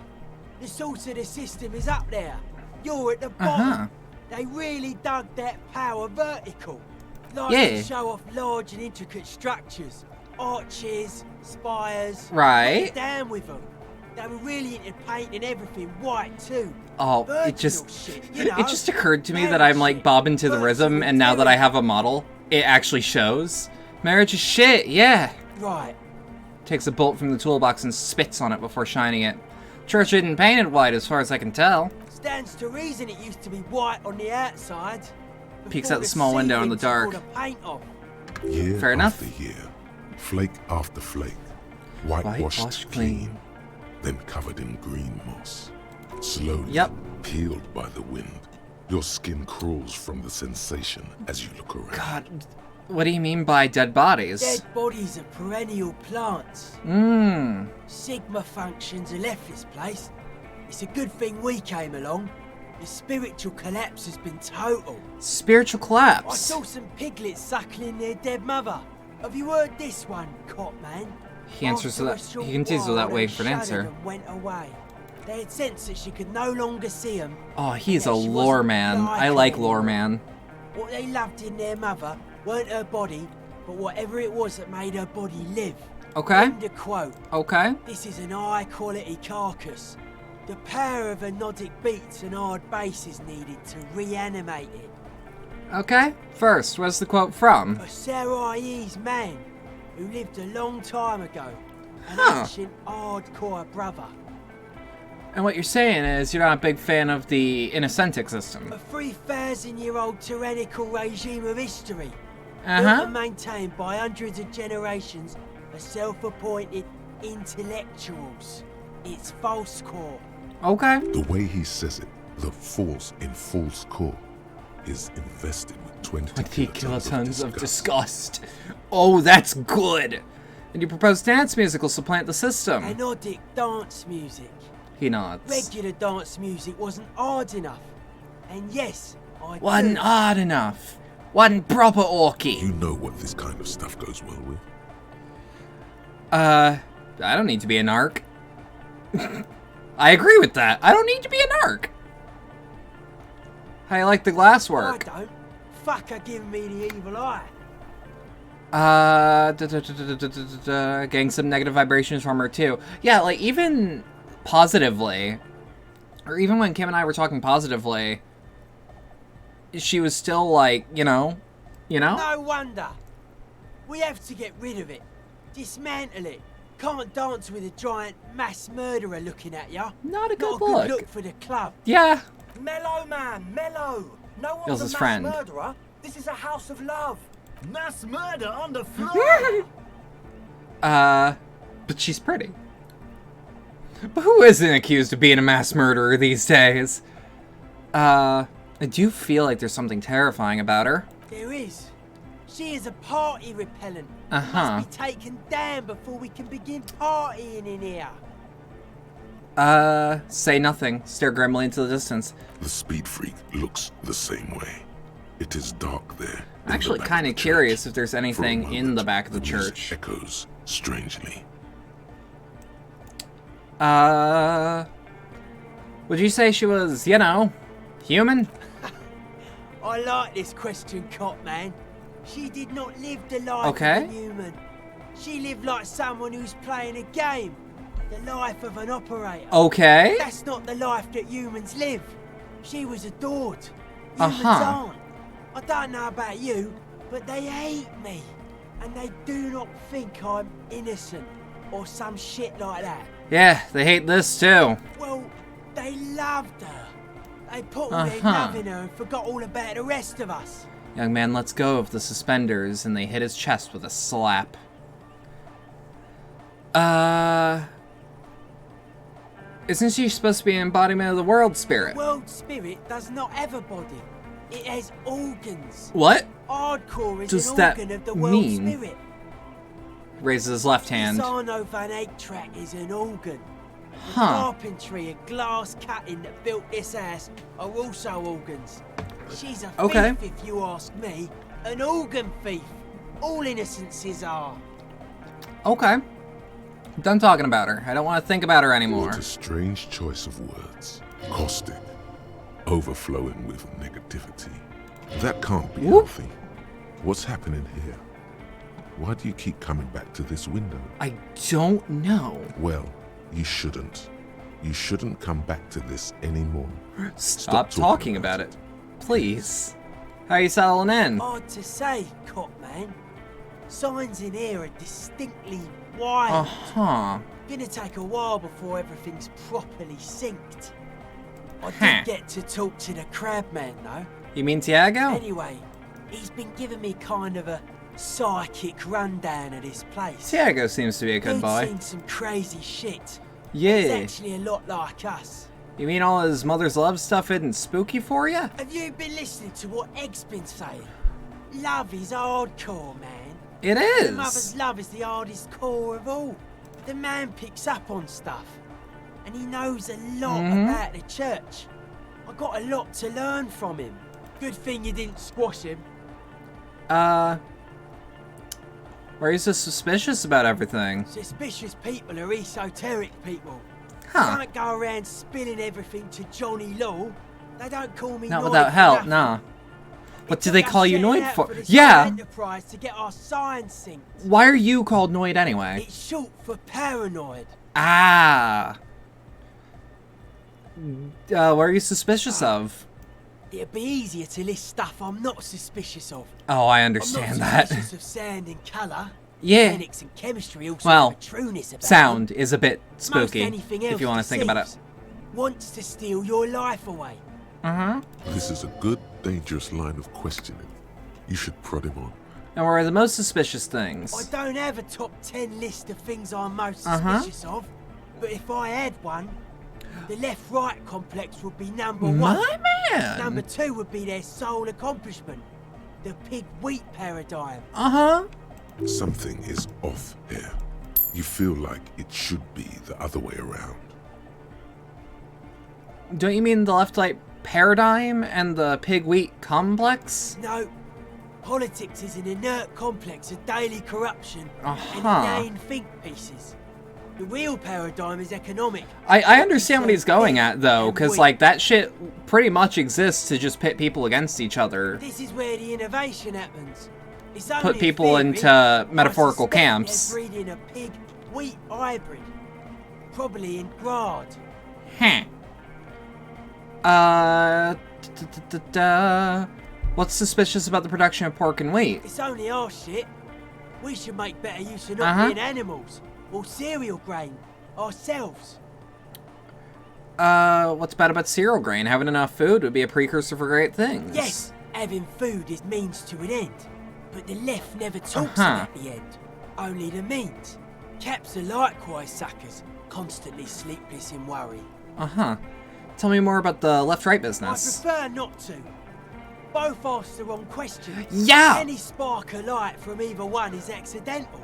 The source of the system is up there. You're at the bottom. They really dug that power vertical. Like to show off large and intricate structures. Arches, spires. Right. Down with them. They were really into painting everything white too. Oh, Virginal it just shit, you know? it just occurred to me that I'm like bobbing to the rhythm, and now that I have a model, it actually shows. Marriage is shit, yeah. Right. Takes a bolt from the toolbox and spits on it before shining it. Church isn't painted white as far as I can tell. Stands to reason it used to be white on the outside. Peeks out the small window in the dark. Year Fair enough. after year, flake after flake, whitewashed clean, then covered in green moss. Slowly peeled by the wind, your skin crawls from the sensation as you look around. God, what do you mean by dead bodies? Dead bodies are perennial plants. Sigma functions have left this place. It's a good thing we came along. The spiritual collapse has been total. Spiritual collapse? I saw some piglets suckling their dead mother. Have you heard this one, cop man? He answers to that. He continues without waiting for an answer. Went away. They had sensed that she could no longer see him. Oh, he's a lore man. I like lore man. What they loved in their mother weren't her body, but whatever it was that made her body live. Okay. End of quote. Okay. This is an high-quality carcass. The power of anodic beats and hard bass is needed to reanimate it. Okay. First, where's the quote from? A Sarais man who lived a long time ago. An ancient hardcore brother. And what you're saying is you're not a big fan of the Innocentic system. A 3,000-year-old tyrannical regime of history. Uh-huh. Built and maintained by hundreds of generations of self-appointed intellectuals. It's false core. Okay. The way he says it, the force in false core, is invested with 20 kilotons of disgust. Oh, that's good. And you propose dance music will supplant the system. Anodic dance music. He nods. Regular dance music wasn't hard enough. And yes, I Wasn't hard enough. Wasn't proper orky. You know what this kind of stuff goes well with. I don't need to be a narc. I agree with that. I don't need to be a narc. How you like the glass work? I don't. Fucker giving me the evil eye. Getting some negative vibrations from her too. Yeah, like even positively, or even when Kim and I were talking positively, she was still like, you know. No wonder. We have to get rid of it. Dismantle it. Can't dance with a giant mass murderer looking at ya. Not a good look for the club. Yeah. Mellow, man, mellow. No one's Feels a his mass friend. murderer. This is a house of love. Mass murder on the floor. But she's pretty. But who isn't accused of being a mass murderer these days? I do feel like there's something terrifying about her. There is. She is a party repellent. Uh-huh. Must be taken down before we can begin partying in here. Say nothing. Stare grimly into the distance. The speed freak looks the same way. It is dark there. I'm actually kind of curious if there's anything in the back of the church. Echoes strangely. Would you say she was, human? I like this question, cop man. She did not live the life of Okay. a human. She lived like someone who's playing a game. The life of an operator. Okay. That's not the life that humans live. She was adored. Humans aren't. I don't know about you, but they hate me. And they do not think I'm innocent or some shit like that. Yeah, they hate this too. Well, they loved her. They put all their love in her and forgot all about the rest of us. Young man lets go of the suspenders and they hit his chest with a slap. Isn't she supposed to be an embodiment of the world spirit? The world spirit does not have a body. It has organs. What Hardcore is does an that organ of the world mean? spirit. Raises his left hand. The Sarno Van Eyck track is an organ. The Huh. carpentry and glass cutting that built this house are also organs. She's a Okay. thief, if you ask me. An organ thief. All innocences are. Okay. Done talking about her. I don't want to think about her anymore. What a strange choice of words. Caustic. Overflowing with negativity. That can't be healthy. What's happening here? Why do you keep coming back to this window? I don't know. Well, you shouldn't. You shouldn't come back to this anymore. Stop talking about it. Please. How are you settling in? Hard to say, cop man. Signs in here are distinctly wild. Uh-huh. Gonna take a while before everything's properly synced. I Huh. did get to talk to the crab man though. You mean Tiago? Anyway, he's been giving me kind of a psychic rundown of this place. Tiago seems to be a good He'd boy. seen some crazy shit. Yeah. He's actually a lot like us. You mean all his mother's love stuff isn't spooky for you? Have you been listening to what Egg's been saying? Love is hardcore, man. It The is. mother's love is the hardest core of all. The man picks up on stuff. And he knows a lot about the church. I got a lot to learn from him. Good thing you didn't squash him. Why are you so suspicious about everything? Suspicious people are esoteric people. Huh. They don't go around spilling everything to Johnny Law. They don't call me Not Noid without for help, nothing. nah. What do Took they us call you setting Noid out for? the Yeah. Enterprise to get our science synced. Why are you called Noid anyway? It's short for paranoid. Ah. What are you suspicious of? It'd be easier to list stuff I'm not suspicious of. Oh, I I'm understand not that. suspicious of sound and colour. Yeah. Physics and chemistry also Well, have a trueness about sound them. is a bit Most spooky, anything if else you want to think about it. deceives. Wants to steal your life away. Uh-huh. This is a good, dangerous line of questioning. You should prod him on. And what are the most suspicious things? I don't have a top 10 list of things I'm most Uh-huh. suspicious of, but if I had one, the left-right complex would be number My one. man! Number two would be their sole accomplishment, the pig-wheat paradigm. Uh-huh. Something is off here. You feel like it should be the other way around. Don't you mean the left-right paradigm and the pig-wheat complex? No, politics is an inert complex of daily corruption and Uh-huh. inane think pieces. The real paradigm is economic. I understand what he's going at, though, because, wheat. like, that shit pretty much exists to just pit people against each other. This is where the innovation happens. It's Put only people theory, into but metaphorical I suspect camps. They're breeding a pig-wheat hybrid, probably in Grad. Huh. What's suspicious about the production of pork and wheat? It's only our shit. We should make better use of not Uh-huh. being animals or cereal grain ourselves. What's bad about cereal grain? Having enough food would be a precursor for great things. Yes, having food is means to an end, but the left never talks Uh-huh. about the end, only the means. Caps are likewise suckers, constantly sleepless in worry. Uh-huh. Tell me more about the left-right I business. prefer not to. Both ask the wrong questions. Yeah! Any spark of light from either one is accidental.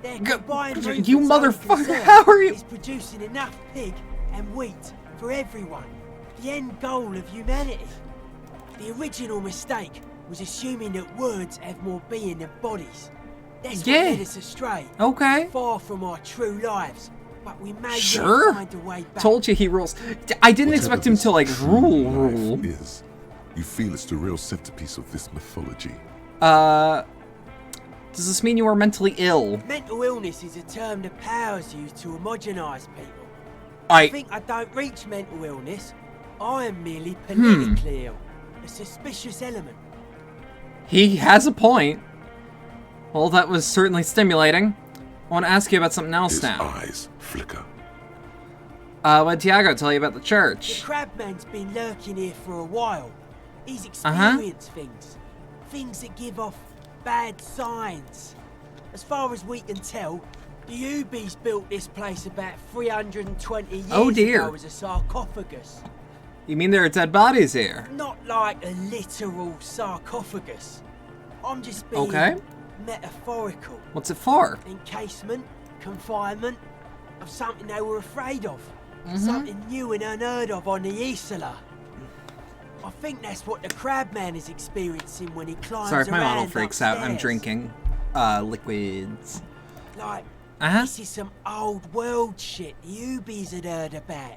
Their G- combined you reasons only motherfucker, concern how are you- is producing enough pig and wheat for everyone. The end goal of humanity. The original mistake was assuming that words have more being than bodies. That's Yeah. what led us astray. Okay. Far from our true lives. But we may yet Sure. find a way back. Told you he rules. I didn't expect him to, like, rule. Life is. You feel it's the real centerpiece of this mythology. Does this mean you are mentally ill? Mental illness is a term the powers use to homogenise people. I think I don't reach mental illness. I am merely politically ill. A suspicious element. He has a point. Well, that was certainly stimulating. I want to ask you about something else His now. eyes flicker. What did Tiago tell you about the The church? crabman's been lurking here for a while. He's Uh-huh. experienced things. Things that give off bad signs. As far as we can tell, The Ubies built this place about 320 years dear. ago as a sarcophagus. You mean there are dead bodies here? Not like a literal sarcophagus. I'm just being metaphorical. What's it for? Encasement, confinement of something they were afraid of. Something new and unheard of on the Isla. I think that's what the crabman is experiencing when he climbs Sorry if my around model freaks upstairs. out. I'm drinking liquids. Like, this is some old world shit the Ubies had heard about.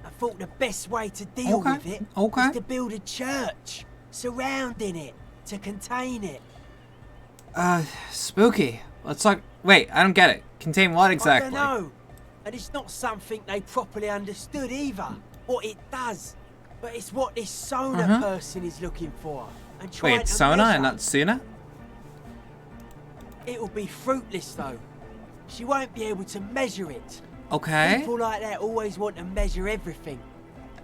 I thought the best way to deal with it is to build a church surrounding it, to contain it. Spooky. Let's talk. Wait, I don't get it. Contain what exactly? I don't know. And it's not something they properly understood either, what it does. But it's what this Sona person is looking for. And trying Wait, to Sona measure. and not Suna? It'll be fruitless though. She won't be able to measure it. Okay. People like that always want to measure everything.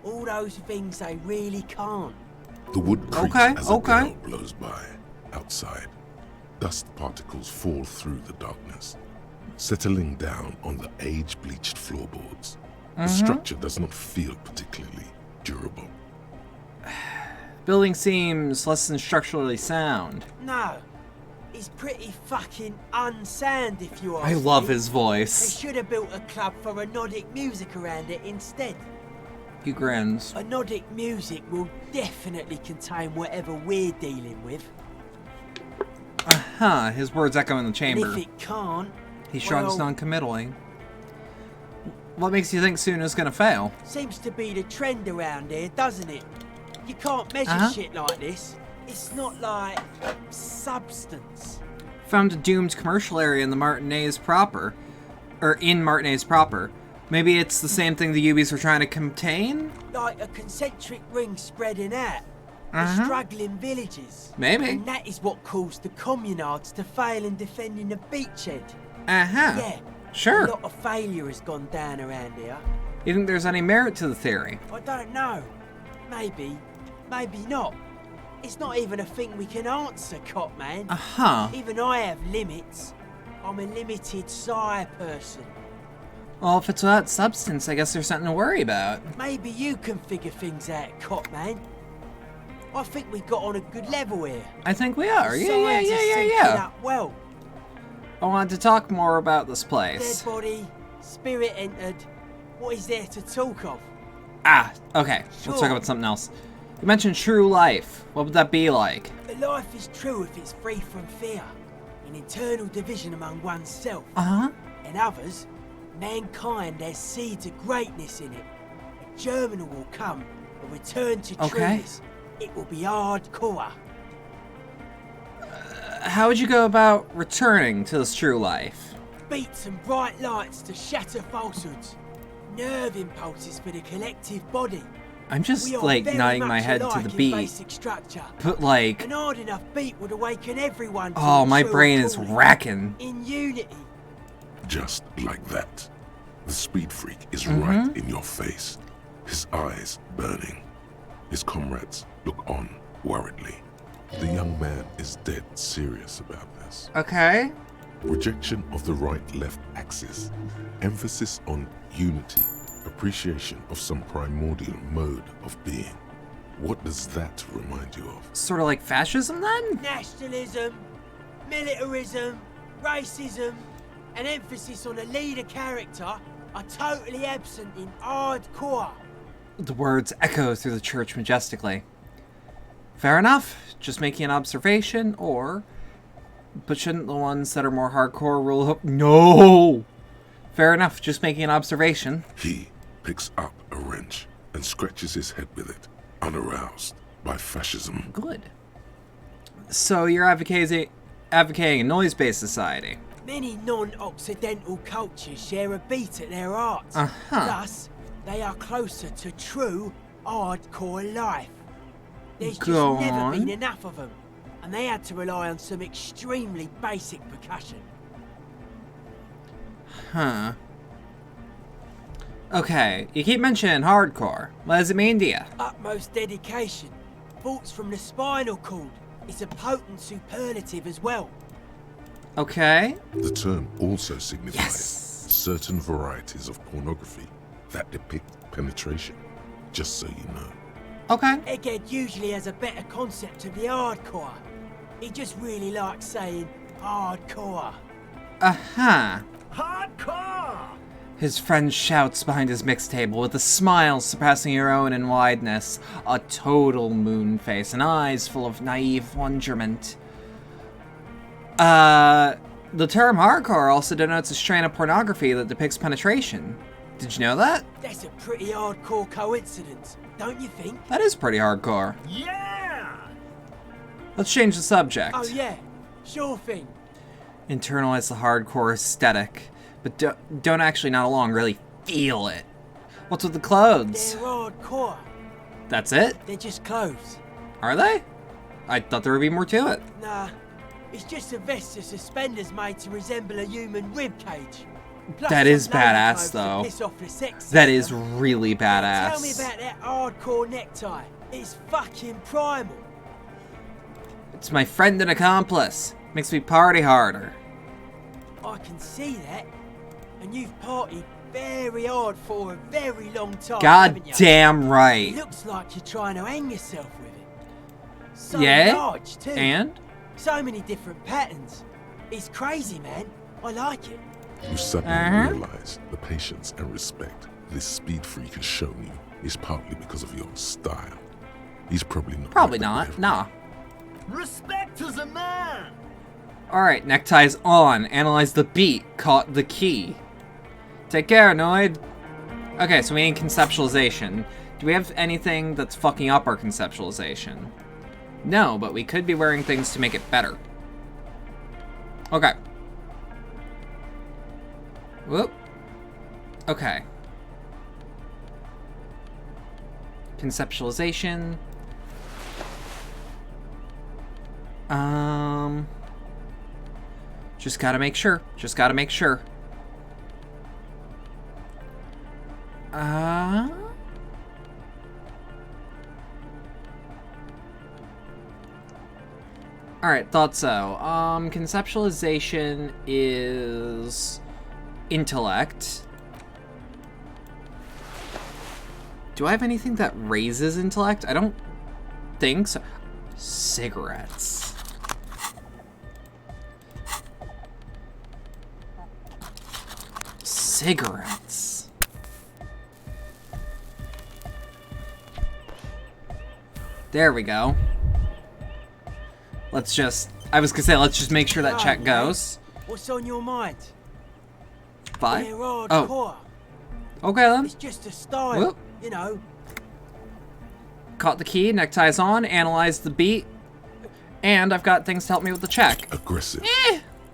All those things they really can't. The wood creaks as a gale blows by outside. Dust particles fall through the darkness, settling down on the age-bleached floorboards. The structure does not feel particularly durable. Building seems less than structurally sound. No. It's pretty fucking unsound if you ask I love me. his voice. They should have built a club for Anodic music around it instead. He grins. Anodic music will definitely contain whatever we're dealing with. His words echo in the chamber. And if it can't, He shrugs non-committally. What makes you think Suna's gonna fail? Seems to be the trend around here, doesn't it? You can't measure shit like this. It's not like substance. Found a doomed commercial area in the Martinez proper. Or in Martinez proper. Maybe it's the same thing the Ubies were trying to contain? Like a concentric ring spreading out. The struggling villages. Maybe. And that is what caused the communards to fail in defending the beachhead. Yeah. Sure. A lot of failure has gone down around here. You think there's any merit to the theory? I don't know. Maybe. Maybe not. It's not even a thing we can answer, Copman. Even I have limits. I'm a limited psi person. Well, if it's without substance, I guess there's something to worry about. Maybe you can figure things out, Copman. I think we got on a good level here. I think we are. Science is syncing up well. I wanted to talk more about this place. Dead body, spirit entered. What is there to talk of? Okay. Let's talk about something else. You mentioned true life. What would that be like? A life is true if it's free from fear. An internal division among oneself. And others. Mankind has seeds of greatness in it. A germinal will come, a return to trueness. It will be hardcore. How would you go about returning to this true life? Beats and bright lights to shatter falsehoods. Nerve impulses for the collective body. I'm just like nodding my head to the beat. But like, an hard enough beat would awaken everyone. Oh, my brain is racking. In unity. Just like that. The speed freak is right in your face. His eyes burning. His comrades look on worriedly. The young man is dead serious about this. Okay. Rejection of the right-left axis. Emphasis on unity. Appreciation of some primordial mode of being. What does that remind you of? Sort of like fascism then? Nationalism, militarism, racism, an emphasis on a leader character are totally absent in hardcore. The words echo through the church majestically. Fair enough. Just making an observation, or... But shouldn't the ones that are more hardcore rule up? No! Fair enough. Just making an observation. He picks up a wrench and scratches his head with it, unaroused by fascism. Good. So you're advocating a noise-based society. Many non-Occidental cultures share a beat at their heart. Thus, they are closer to true hardcore life. There's just never been enough of them, and they had to rely on some extremely basic percussion. Okay, you keep mentioning hardcore. What does it mean to you? Utmost dedication. Thoughts from the spinal cord. It's a potent superlative as well. Okay. The term also signifies certain varieties of pornography that depict penetration, just so you know. Okay. Egghead usually has a better concept of the hardcore. He just really likes saying hardcore. Uh-huh. Hardcore! His friend shouts behind his mix table with a smile surpassing your own in wideness, a total moon face, and eyes full of naive wonderment. The term hardcore also denotes a strain of pornography that depicts penetration. Did you know that? That's a pretty hardcore coincidence, don't you think? That is pretty hardcore. Yeah! Let's change the subject. Oh yeah, sure thing. Internalize the hardcore aesthetic, but don't actually not along really feel it. What's with the clothes? They're hardcore. That's it? They're just clothes. Are they? I thought there would be more to it. Nah, it's just a vest of suspenders made to resemble a human rib cage. Plus That is some lady badass, clothes to though. piss off the sex That system. is really badass. Tell me about that hardcore necktie. It's fucking primal. It's my friend and accomplice. Makes me party harder. I can see that. And you've partied very hard for a very long time, God haven't you? damn right. It looks like you're trying to hang yourself with it. So Yeah? large, too. And? So many different patterns. It's crazy, man. I like it. You suddenly realize the patience and respect this speed freak has shown you is partly because of your style. He's probably not. Probably not. Nah. Respect as a man! Alright, neckties on. Analyze the beat. Caught the key. Take care, Noid. Okay, so we need conceptualization. Do we have anything that's fucking up our conceptualization? No, but we could be wearing things to make it better. Okay. Whoop. Okay. Conceptualization. Just gotta make sure. Just gotta make sure. Alright, thought so. Conceptualization is intellect. Do I have anything that raises intellect? I don't think so. Cigarettes. Cigarettes. There we go. Let's just... I was gonna say, let's just make sure that check goes. What's on your mind? 5? They're Oh. hardcore. Okay then. It's just a style, Whoop. you know. Caught the key, neckties on, analyzed the beat, and I've got things to help me with the check. Aggressive,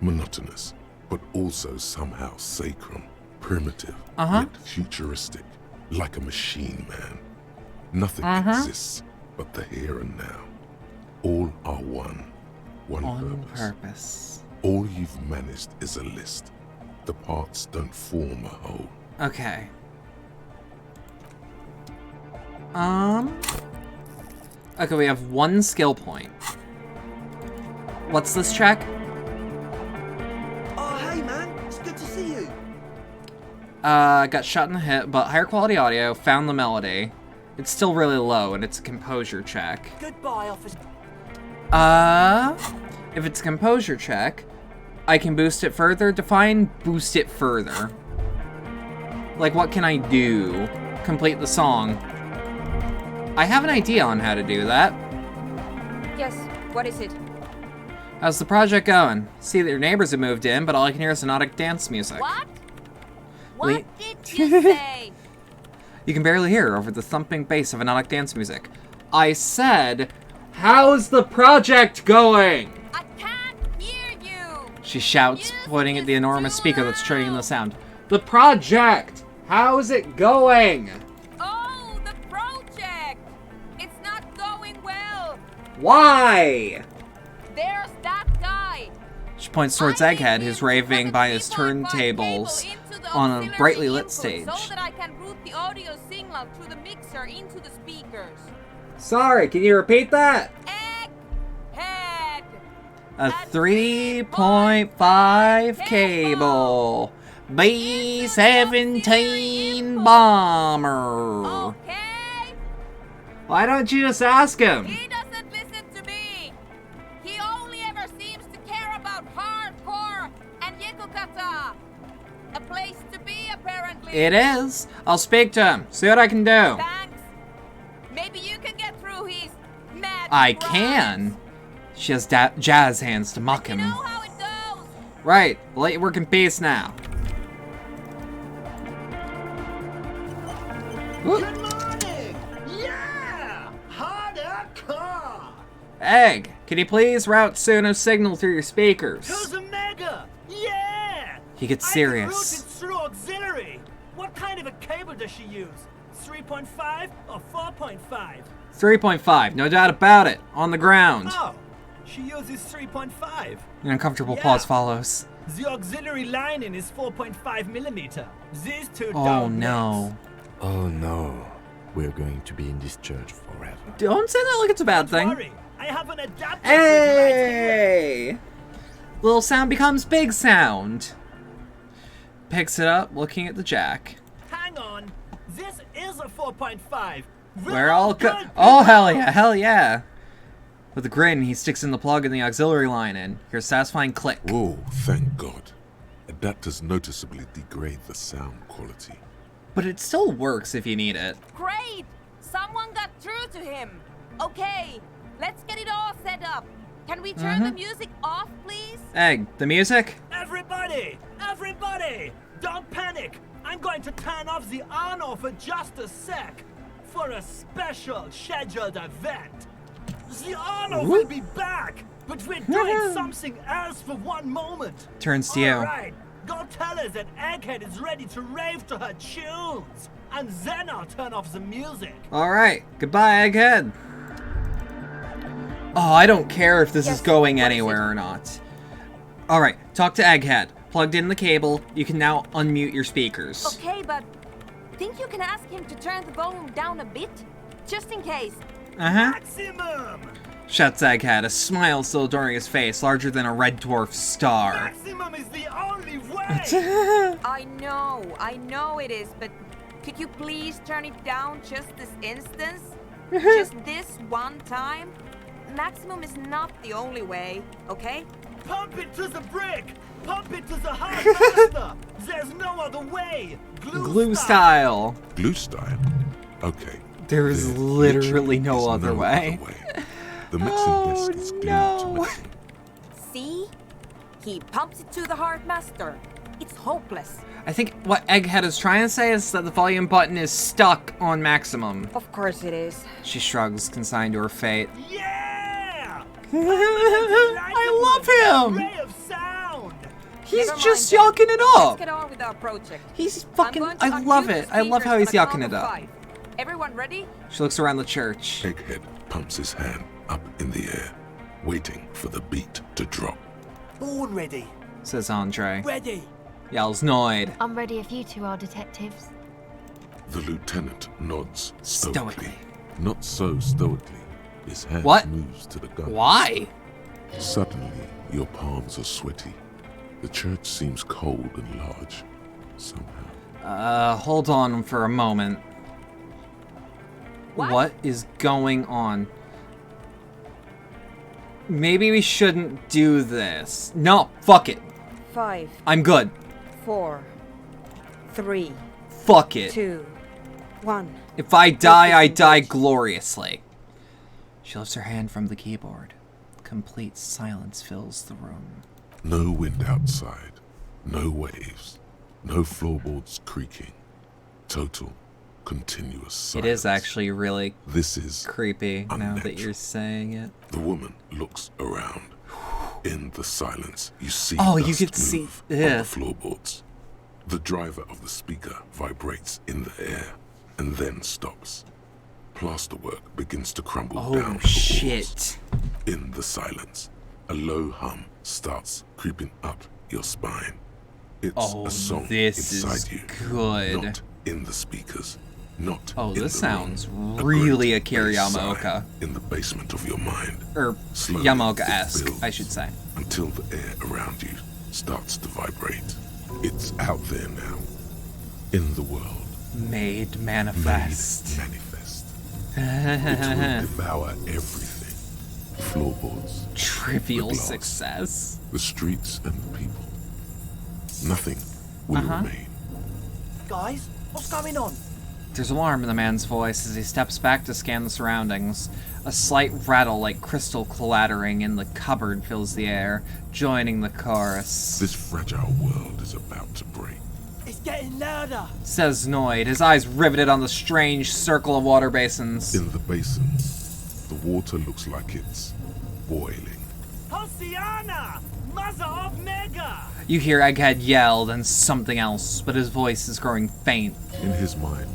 monotonous, but also somehow sacrum, primitive, yet futuristic, like a machine, man. Nothing exists but the here and now. All are one purpose. All you've managed is a list. The parts don't form a whole. Okay. Okay, we have 1 skill point. What's this check? Oh, hey man, it's good to see you. Got shot in the hip, but higher quality audio, found the melody. It's still really low, and it's a composure check. Goodbye, officer. If it's a composure check, I can boost it further. Define boost it further. Like, what can I do? Complete the song. I have an idea on how to do that. Yes, what is it? How's the project going? See that your neighbors have moved in, but all I can hear is hypnotic dance music. What? What did you say? You can barely hear over the thumping bass of hypnotic dance music. I said, how's the project going? I can't hear you. She shouts, pointing at the enormous speaker that's turning the sound. The project! How's it going? Oh, the project! It's not going well. Why? There's that guy. She points towards Egghead, who's raving by his turntables on a brightly lit stage. So that I can route the audio signal through the mixer into the speakers. Sorry, can you repeat that? Egghead! A 3.5 cable. B-17 bomber. Okay? Why don't you just ask him? He doesn't listen to me. He only ever seems to care about hardcore and Yekukata. A place to be, apparently. It is. I'll speak to him. See what I can do. Thanks. Maybe you can get through his mad I rhymes. can. She has jazz hands to mock him. You know how it goes. Right. I'll let you work in peace now. Good morning! Yeah! Hardcore! Egg, can you please route Suno's signal through your speakers? Who's a mega? Yeah! He gets I serious. can route it through auxiliary. What kind of a cable does she use? 3.5 or 4.5? 3.5, no doubt about it. On the ground. Oh, she uses 3.5. An uncomfortable Yeah. pause follows. The auxiliary lining is 4.5 millimeter. These two Oh don't no. mix. Oh no. We're going to be in this church forever. Don't say that like it's a bad thing. Worry, I have an adapter. Hey! Little sound becomes big sound. Picks it up, looking at the jack. Hang on. This is a 4.5. We're all good. Oh, hell yeah, hell yeah. With a grin, he sticks in the plug in the auxiliary line and hears a satisfying click. Oh, thank God. Adapters noticeably degrade the sound quality. But it still works if you need it. Great! Someone got through to him. Okay, let's get it all set up. Can we turn the music off, please? Egg, the music? Everybody! Everybody! Don't panic! I'm going to turn off the on-off for just a sec. For a special scheduled event. The on-off will be back, but we're doing something else for one moment. Turns to you. Alright, go tell her that Egghead is ready to rave to her tunes. And then I'll turn off the music. Alright, goodbye, Egghead. Oh, I don't care if this is going anywhere or not. Alright, talk to Egghead. Plugged in the cable, you can now unmute your speakers. Okay, but think you can ask him to turn the volume down a bit? Just in case. Maximum! Shuts Egghead, a smile still adoring his face, larger than a red dwarf star. Maximum is the only way! I know it is, but could you please turn it down just this instance? Just this one time? Maximum is not the only way, okay? Pump it to the brick! Pump it to the hard master! There's no other way! Glue style. Glue style? Okay. There is literally no other way. The mixing disc is glued to mixing. See? He pumps it to the hard master. It's hopeless. I think what Egghead is trying to say is that the volume button is stuck on maximum. Of course it is. She shrugs, consigned to her fate. Yeah! I love him! Ray of sound! He's just yucking it up. Let's get on with our project. He's fucking, I love it. I love how he's yucking it up. Everyone ready? She looks around the church. Egghead pumps his hand up in the air, waiting for the beat to drop. Born ready. Says Andre. Ready. Yells Noid. I'm ready if you two are detectives. The lieutenant nods stoically. Not so stoically. His hand moves to the gun. Why? Suddenly, your palms are sweaty. The church seems cold and large, somehow. Hold on for a moment. What is going on? Maybe we shouldn't do this. No, fuck it. 5. I'm good. 4. 3. Fuck it. 2. 1. If I die, I die gloriously. She lifts her hand from the keyboard. Complete silence fills the room. No wind outside. No waves. No floorboards creaking. Total, continuous silence. It is actually really this is creepy now that you're saying it. The woman looks around. In the silence, you see you could see on the floorboards. The driver of the speaker vibrates in the air and then stops. Plasterwork begins to crumble down the walls. In the silence, a low hum starts creeping up your spine. It's a song inside you, good. not in the speakers. Not Oh, in this the sounds room. really A Akira great bass Yamaoka. sigh in the basement of your mind. Or Slowly, Yamaoka-esque, it builds I should say. Until the air around you starts to vibrate. It's out there now. In the world. Made manifest. Made manifest. It will devour everything. Floorboards. Trivial the glass, success. The streets and the people. Nothing will remain. Guys, what's going on? There's alarm in the man's voice as he steps back to scan the surroundings. A slight rattle like crystal clattering in the cupboard fills the air, joining the chorus. This fragile world is about to break. It's getting louder, says Noid, his eyes riveted on the strange circle of water basins. In the basins, the water looks like it's boiling. Hosiana! Mother of Mega! You hear Egghead yell, then something else, but his voice is growing faint. In his mind,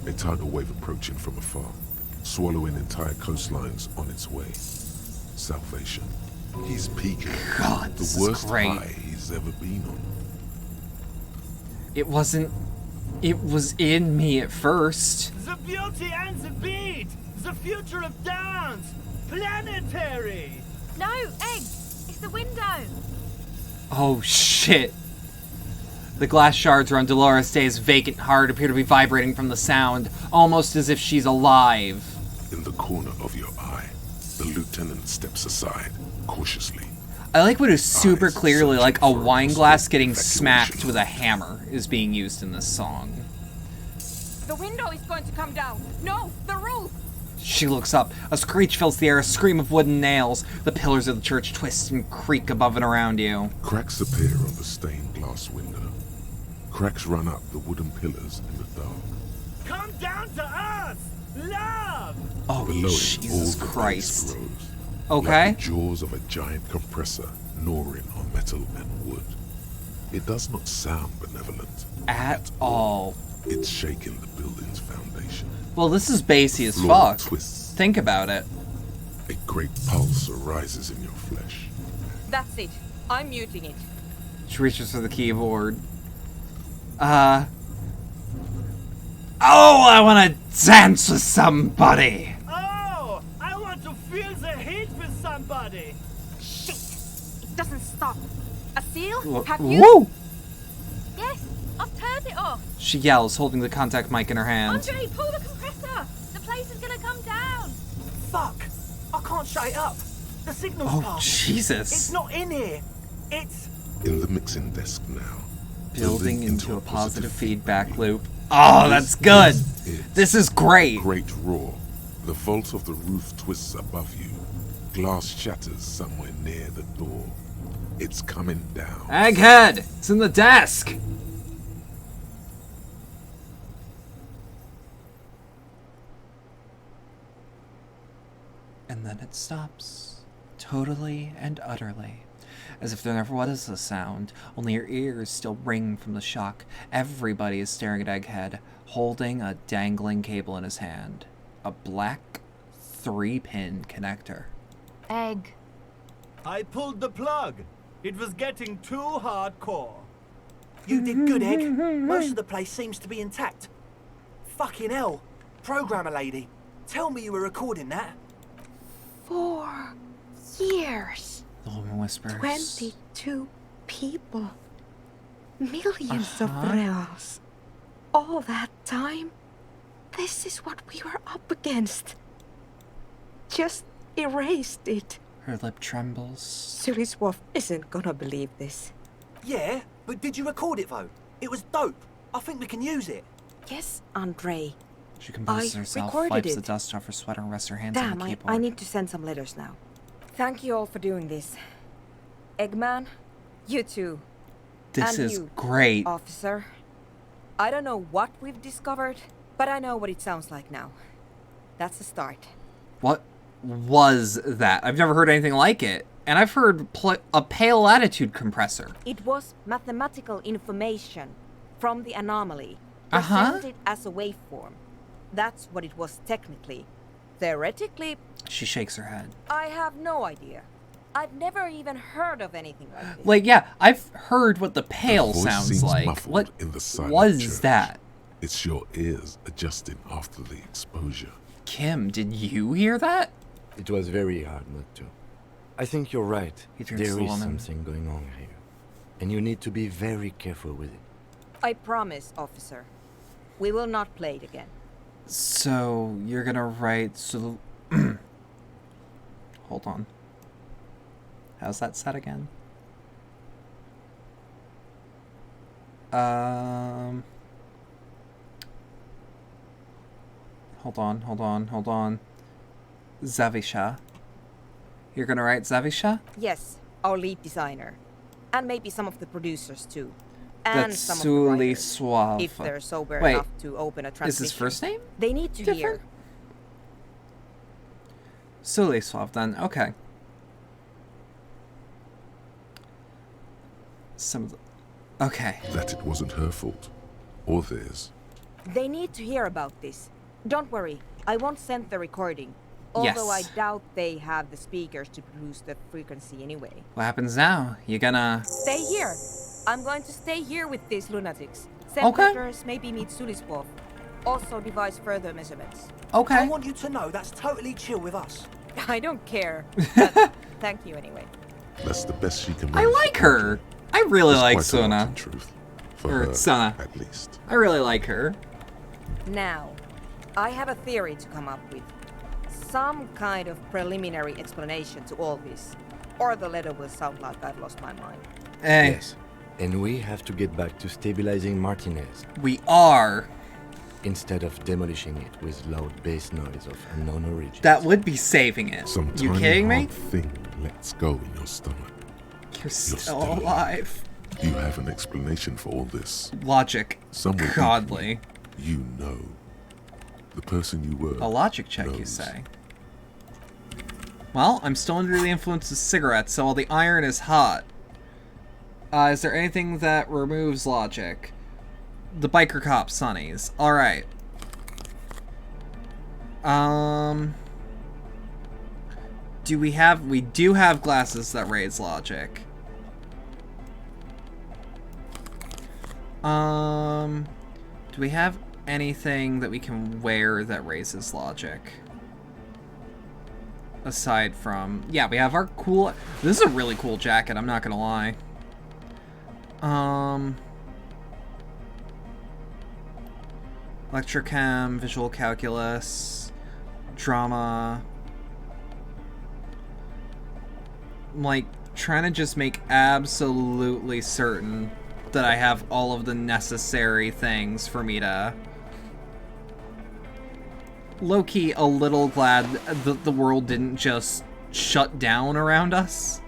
a tidal wave approaching from afar, swallowing entire coastlines on its way. Salvation. He's peaking. God, this the worst is great. high he's ever been on. It wasn't... It was in me at first. The beauty and the beat! The future of dance! Planetary! No, Egg! It's the window! Oh, shit. The glass shards around Dolores Day's vacant heart appear to be vibrating from the sound, almost as if she's alive. In the corner of your eye, the lieutenant steps aside, cautiously. I like what is super clearly like a wine glass getting smacked with a hammer is being used in this song. The window is going to come down! No, the roof! She looks up. A screech fills the air, a scream of wooden nails. The pillars of the church twist and creak above and around you. Cracks appear on the stained glass window. Cracks run up the wooden pillars in the dark. Come down to us! Love! Oh, Below Jesus it, all the Christ. bass grows, Okay. like the jaws of a giant compressor gnawing on metal and wood. It does not sound benevolent. At all. It's shaking the building's foundation. Well, this is bassy as Floor fuck. twists. Think about it. A great pulse arises in your flesh. That's it. I'm muting it. She reaches for the keyboard. Oh, I want to dance with somebody. Oh, I want to feel the heat with somebody. Shit! It doesn't stop. A seal? Whoa. Have you? Woo! Yes, I've turned it off. She yells, holding the contact mic in her hand. Andre, pull the compressor. The place is gonna come down. Fuck! I can't shut it up. The signal's Oh, past. Jesus. It's not in here. It's In the mixing desk now. Building into a positive feedback loop. Oh, that's good. This is great. Great roar. The vault of the roof twists above you. Glass shatters somewhere near the door. It's coming down. Egghead! It's in the desk! And then it stops. Totally and utterly. As if there never was a sound, only your ears still ring from the shock. Everybody is staring at Egghead, holding a dangling cable in his hand. A black 3-pin connector. Egg. I pulled the plug. It was getting too hardcore. You did good, Egg. Most of the place seems to be intact. Fucking hell. Programmer lady, tell me you were recording that. 4 years. The woman whispers. 22 people. Millions of reals. All that time? This is what we were up against. Just erased it. Her lip trembles. Suliswolf isn't gonna believe this. Yeah, but did you record it though? It was dope. I think we can use it. Yes, Andre. She composes herself, wipes the dust off her sweater, and rests her hands on Damn, the keyboard. I need to send some letters now. Thank you all for doing this. Eggman, you too. This and is you, great. Officer. I don't know what we've discovered, but I know what it sounds like now. That's the start. What was that? I've never heard anything like it. And I've heard a pale latitude compressor. It was mathematical information from the anomaly, Uh-huh. presented as a waveform. That's what it was technically. Theoretically, She shakes her head. I have no idea. I've never even heard of anything like this. Like, yeah, I've heard what the pale voice sounds seems like. muffled What in the silent was church. that? It's your ears adjusting after the exposure. Kim, did you hear that? It was very hard not to. I think you're right. There is something going on here. And you need to be very careful with it. I promise, officer. We will not play it again. So, you're gonna write... So, hold on. How's that set again? Hold on. Zawisza. You're gonna write Zawisza? Yes, our lead designer. And maybe some of the producers too. And That's some of the writers, Suave. if they're sober Wait, enough to open a transmission. is his first name? They need to hear. Suave then, okay. Okay. That it wasn't her fault. Or theirs. They need to hear about this. Don't worry, I won't send the recording. Although I doubt they have the speakers to produce the frequency anyway. What happens now? You gonna... Stay here. I'm going to stay here with these lunatics. Send pictures, maybe meet Suliswolf. Also devise further measurements. Okay. I want you to know that's totally chill with us. I don't care. But thank you anyway. That's the best she can I like her. I really like quite a lot, Suna. in truth. For Or her, Sana. at least. I really like her. Now, I have a theory to come up with. Some kind of preliminary explanation to all this. Or the letter will sound like I've lost my mind. Hey. Yes. And we have to get back to stabilizing Martinez. We are. Instead of demolishing it with loud bass noise of unknown origin. That would be saving it. Some You tiny kidding me? hard thing lets go in your stomach. You're still alive. You have an explanation for all this. Logic. Somewhere Godly. You know. The person you were. A logic check, you say? Well, I'm still under the influence of cigarettes, so while the iron is hot. Is there anything that removes logic? The biker cop Sonny's. Alright. We do have glasses that raise logic. Do we have anything that we can wear that raises logic? Aside from... Yeah, we have our cool... This is a really cool jacket, I'm not gonna lie. Electrochem, visual calculus, drama. I'm like trying to just make absolutely certain that I have all of the necessary things for me to... Low-key a little glad that the world didn't just shut down around us.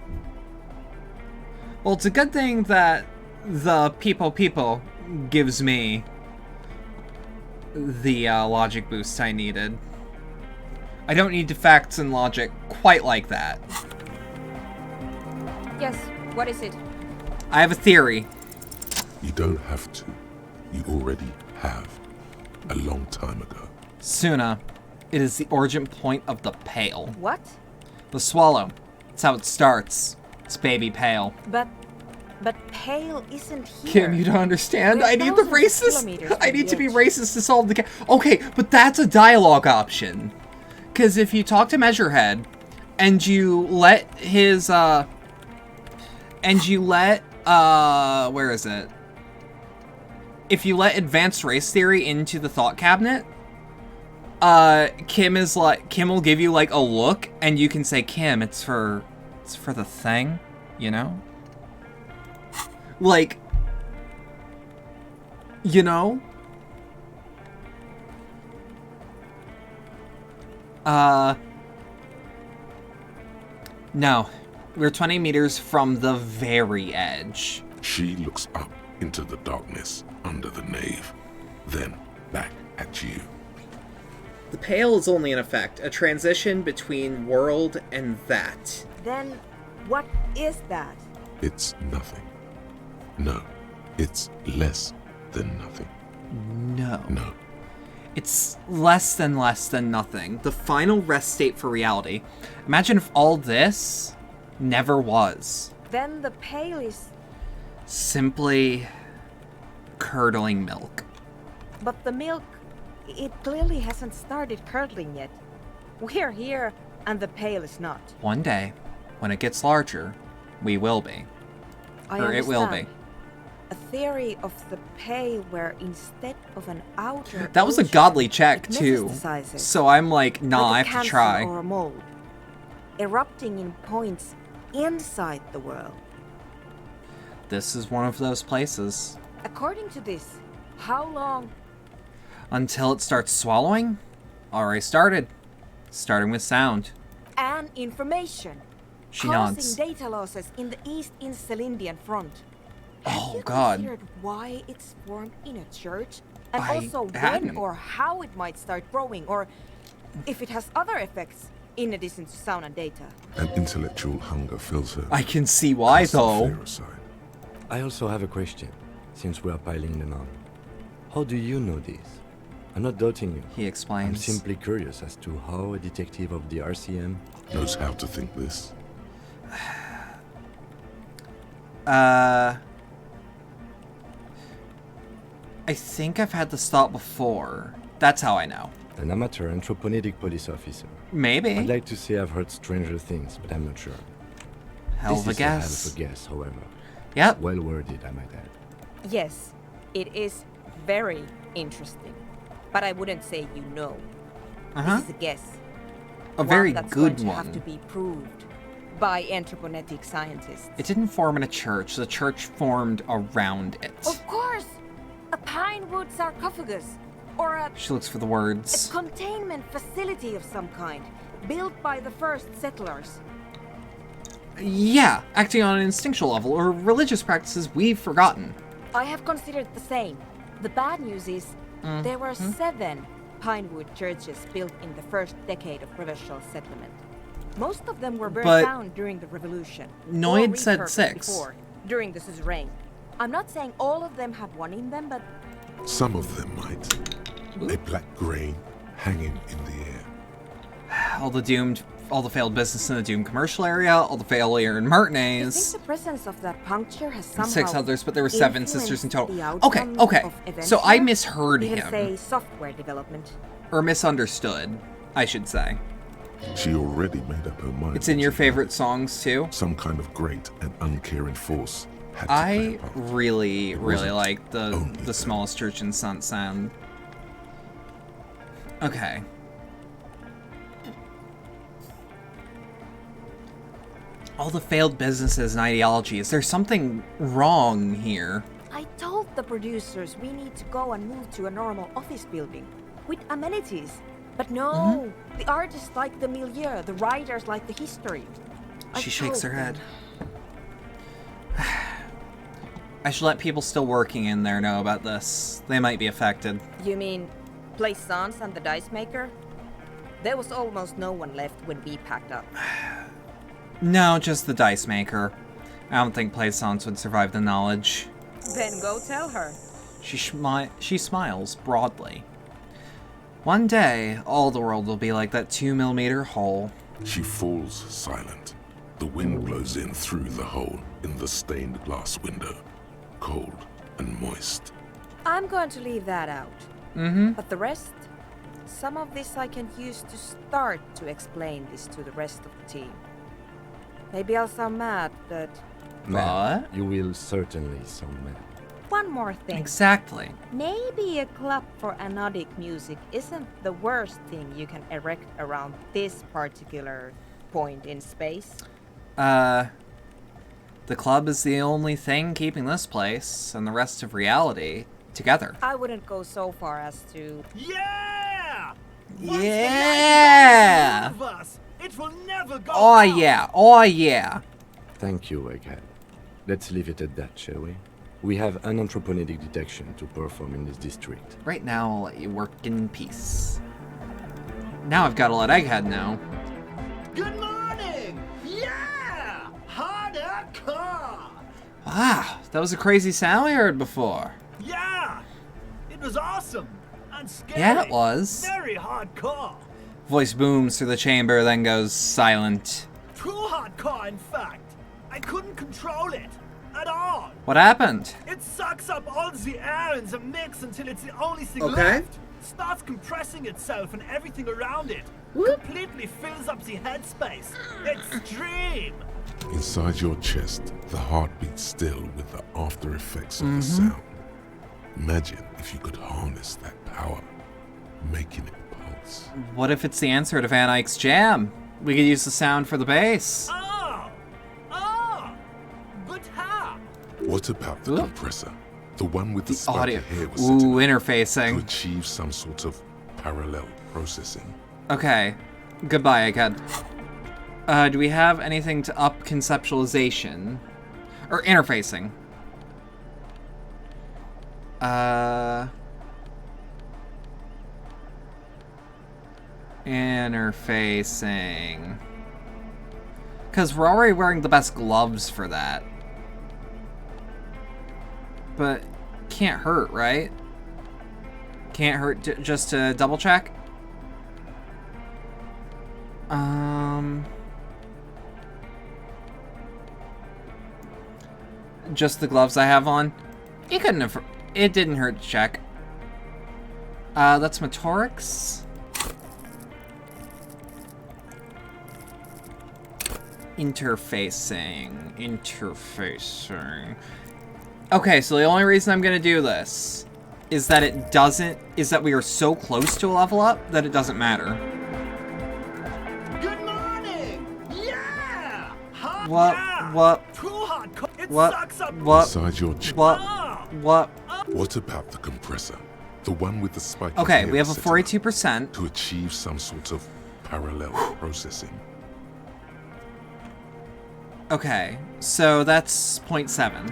Well, it's a good thing that the people gives me the logic boost I needed. I don't need facts and logic quite like that. Yes, what is it? I have a theory. You don't have to. You already have. A long time ago. Suna, it is the origin point of the Pale. What? The Swallow. That's how it starts. It's Baby Pale. But Pale isn't here. Kim, you don't understand? I need the racist. I need to be racist to solve the... Okay, but that's a dialogue option. Because if you talk to Measurehead, and you let his, where is it? If you let advanced race theory into the thought cabinet, Kim will give you like a look, and you can say, Kim, it's for the thing, you know? Like, you know? No. We're 20 meters from the very edge. She looks up into the darkness under the nave, then back at you. The Pale is only in effect a transition between world and that. Then, what is that? It's nothing. No, it's less than nothing. No. No. It's less than nothing. The final rest state for reality. Imagine if all this never was. Then the Pale is... Simply curdling milk. But the milk, it clearly hasn't started curdling yet. We're here, and the pail is not. One day, when it gets larger, we will be. Or it will be. A theory of the pail where instead of an outer That was a ocean, godly check, it too. metastasizes, So I'm like, nah, like I a have to cancer try. or a mold, erupting in points inside the world. This is one of those places. According to this, how long? Until it starts swallowing? Already started. Starting with sound. And information. She causing nods. data losses in the East Insulindian front. Oh, Have you God. considered why it's formed in a church? And I also when hadn't. or how it might start growing, or if it has other effects in addition to sound and data? An intellectual hunger fills her. I can see why, Cast the though. fear aside. I also have a question, since we are piling them on. How do you know this? I'm not doubting you. He explains. I'm simply curious as to how a detective of the RCM knows how to think this. I think I've had this thought before. That's how I know. An amateur anthropomedic police officer. Maybe. I'd like to say I've heard stranger things, but I'm not sure. Hell of a This is guess. hell of a guess, however. Yep. Well worded, I might add. Yes, it is very interesting. But I wouldn't say you know. This is a guess. A very that's good going to one. have to be proved by anthroponetic scientists. It didn't form in a church. The church formed around it. Of course! A pine wood sarcophagus. Or a She looks for the words. containment facility of some kind, built by the first settlers. Yeah, acting on an instinctual level, or religious practices we've forgotten. I have considered the same. The bad news is there were 7 pinewood churches built in the first decade of provincial settlement. Most of them were burned But down during the revolution. Noid or said repurposed 6. Before, during the suzerain. I'm not saying all of them have one in them, but Some of them might. A black grain hanging in the air. All the failed business in the doomed commercial area, all the failure in I Martinez. think the presence of that puncture has somehow And 6 others, but there were 7 influenced sisters in total. the Okay, outcome okay. of events So I here. misheard You can him. say software development. Or misunderstood, I should say. She already made up her mind. It's in your favorite songs, too? Some kind of great and uncaring force had to play a I part. really wasn't like the smallest church in Sun sound. Okay. All the failed businesses and ideologies. There's something wrong here. I told the producers we need to go and move to a normal office building with amenities. But no, the artists like the milieu, the writers like the history. She shakes her head. I should let people still working in there know about this. They might be affected. You mean Plaisance and the dice maker? There was almost no one left when we packed up. No, just the dice maker. I don't think Plaisance would survive the knowledge. Then go tell her. She smiles broadly. One day, all the world will be like that 2mm hole. She falls silent. The wind blows in through the hole in the stained glass window. Cold and moist. I'm going to leave that out. But the rest? Some of this I can use to start to explain this to the rest of the team. Maybe I'll sound mad, but... Mad. You will certainly sound mad. One more thing. Exactly. Maybe a club for anodic music isn't the worst thing you can erect around this particular point in space. The club is the only thing keeping this place and the rest of reality together. I wouldn't go so far as to... Yeah! Yeah! Move us. It will never go Oh out. yeah, oh yeah. Thank you, Egghead. Let's leave it at that, shall we? We have an anthropomedic detection to perform in this district. Right now, I'll let you work in peace. Now I've got to let Egghead know. Good morning! Yeah! Hardcore! Wow, that was a crazy sound we heard before. Yeah! It was awesome! And scary! Yeah, it was. Very hardcore! Voice booms through the chamber, then goes silent. Too hardcore, in fact! I couldn't control it! at all. What happened? It sucks up all the air in the mix until it's the only thing Okay. left. Starts compressing itself and everything around it. Completely fills up the headspace. Extreme. Inside your chest, the heart beats still with the after effects of the sound. Imagine if you could harness that power, making it pulse. What if it's the answer to Van Eyck's jam? We could use the sound for the bass. But how? What about the compressor? The one with the spiky Audio. hair was set Ooh, up interfacing. to achieve some sort of parallel processing. Okay. Goodbye, Egghead. Do we have anything to up conceptualization? Or interfacing? Interfacing. Because we're already wearing the best gloves for that. But can't hurt, right? Can't hurt just to double check? Just the gloves I have on? You couldn't have... It didn't hurt to check. That's motorics. Interfacing. Okay, so the only reason I'm gonna do this is that we are so close to a level up that it doesn't matter. Good morning. Yeah. Hot What? Too hot. It What? sucks up. Inside your chest. What? What about the compressor? The one with the spiky Okay, hair we have a set up 42%. to achieve some sort of parallel processing. Okay, so that's 0.7.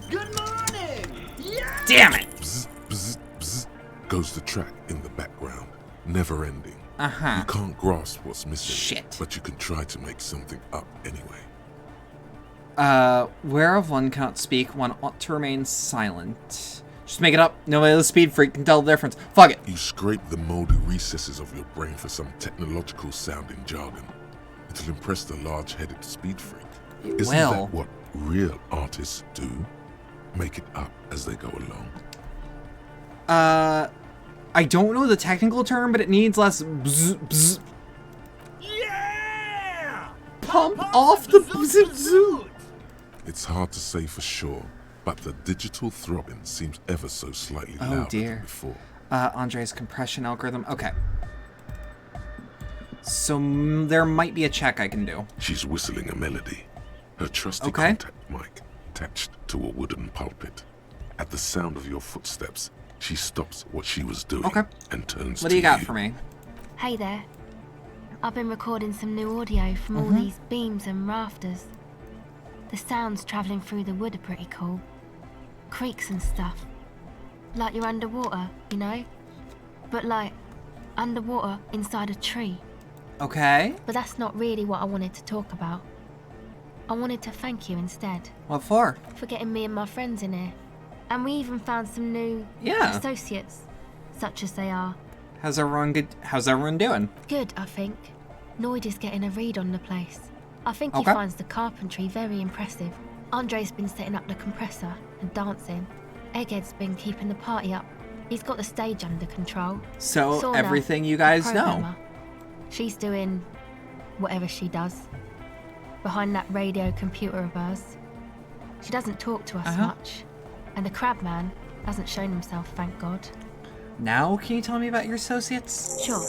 Good morning. Yeah. Damn it! Bzz, bzz, bzz, goes the track in the background, never ending. Uh-huh. You can't grasp what's missing. Shit. But you can try to make something up anyway. Whereof one cannot speak, one ought to remain silent. Just make it up. Nobody with a speed freak can tell the difference. Fuck it. You scrape the moldy recesses of your brain for some technological sounding jargon. It'll impress the large-headed speed freak. Isn't that what real artists do? Make it up as they go along. I don't know the technical term, but it needs less bzz, bzz. Yeah! Pump off the bzz, bzz. It's hard to say for sure, but the digital throbbing seems ever so slightly louder than before. Andre's compression algorithm. Okay. So there might be a check I can do. She's whistling a melody. Her trusty contact mic attached to a wooden pulpit. At the sound of your footsteps, she stops what she was doing and turns to you. What do you got for me? Hey there. I've been recording some new audio from all these beams and rafters. The sounds travelling through the wood are pretty cool. Creaks and stuff. Like you're underwater, you know? But like, underwater inside a tree. Okay. But that's not really what I wanted to talk about. I wanted to thank you instead. What for? For getting me and my friends in here. And we even found some new associates, such as they are. How's everyone doing? Good, I think. Noid is getting a read on the place. I think he finds the carpentry very impressive. Andre's been setting up the compressor and dancing. Egghead's been keeping the party up. He's got the stage under control. So Sorna, everything you guys know. programmer. She's doing whatever she does. Behind that radio computer of hers. She doesn't talk to us much. And the crab man hasn't shown himself, thank God. Now, can you tell me about your associates? Sure.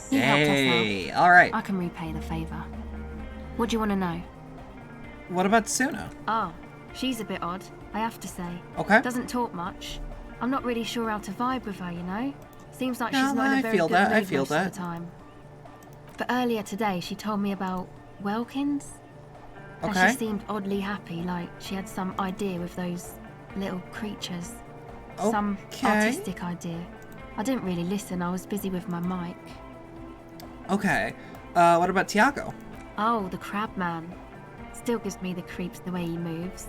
You helped us out. Alright. I can repay the favour. What do you want to know? What about Suna? Oh, she's a bit odd, I have to say. Okay. Doesn't talk much. I'm not really sure how to vibe with her, you know? Seems like No, she's not in I a very feel good that, mood I feel most that. of the time. But earlier today, she told me about Welkins. And Okay. she seemed oddly happy, like she had some idea with those little creatures. Some artistic idea. I didn't really listen, I was busy with my mic. Okay. What about Tiago? Oh, the crab man. Still gives me the creeps the way he moves.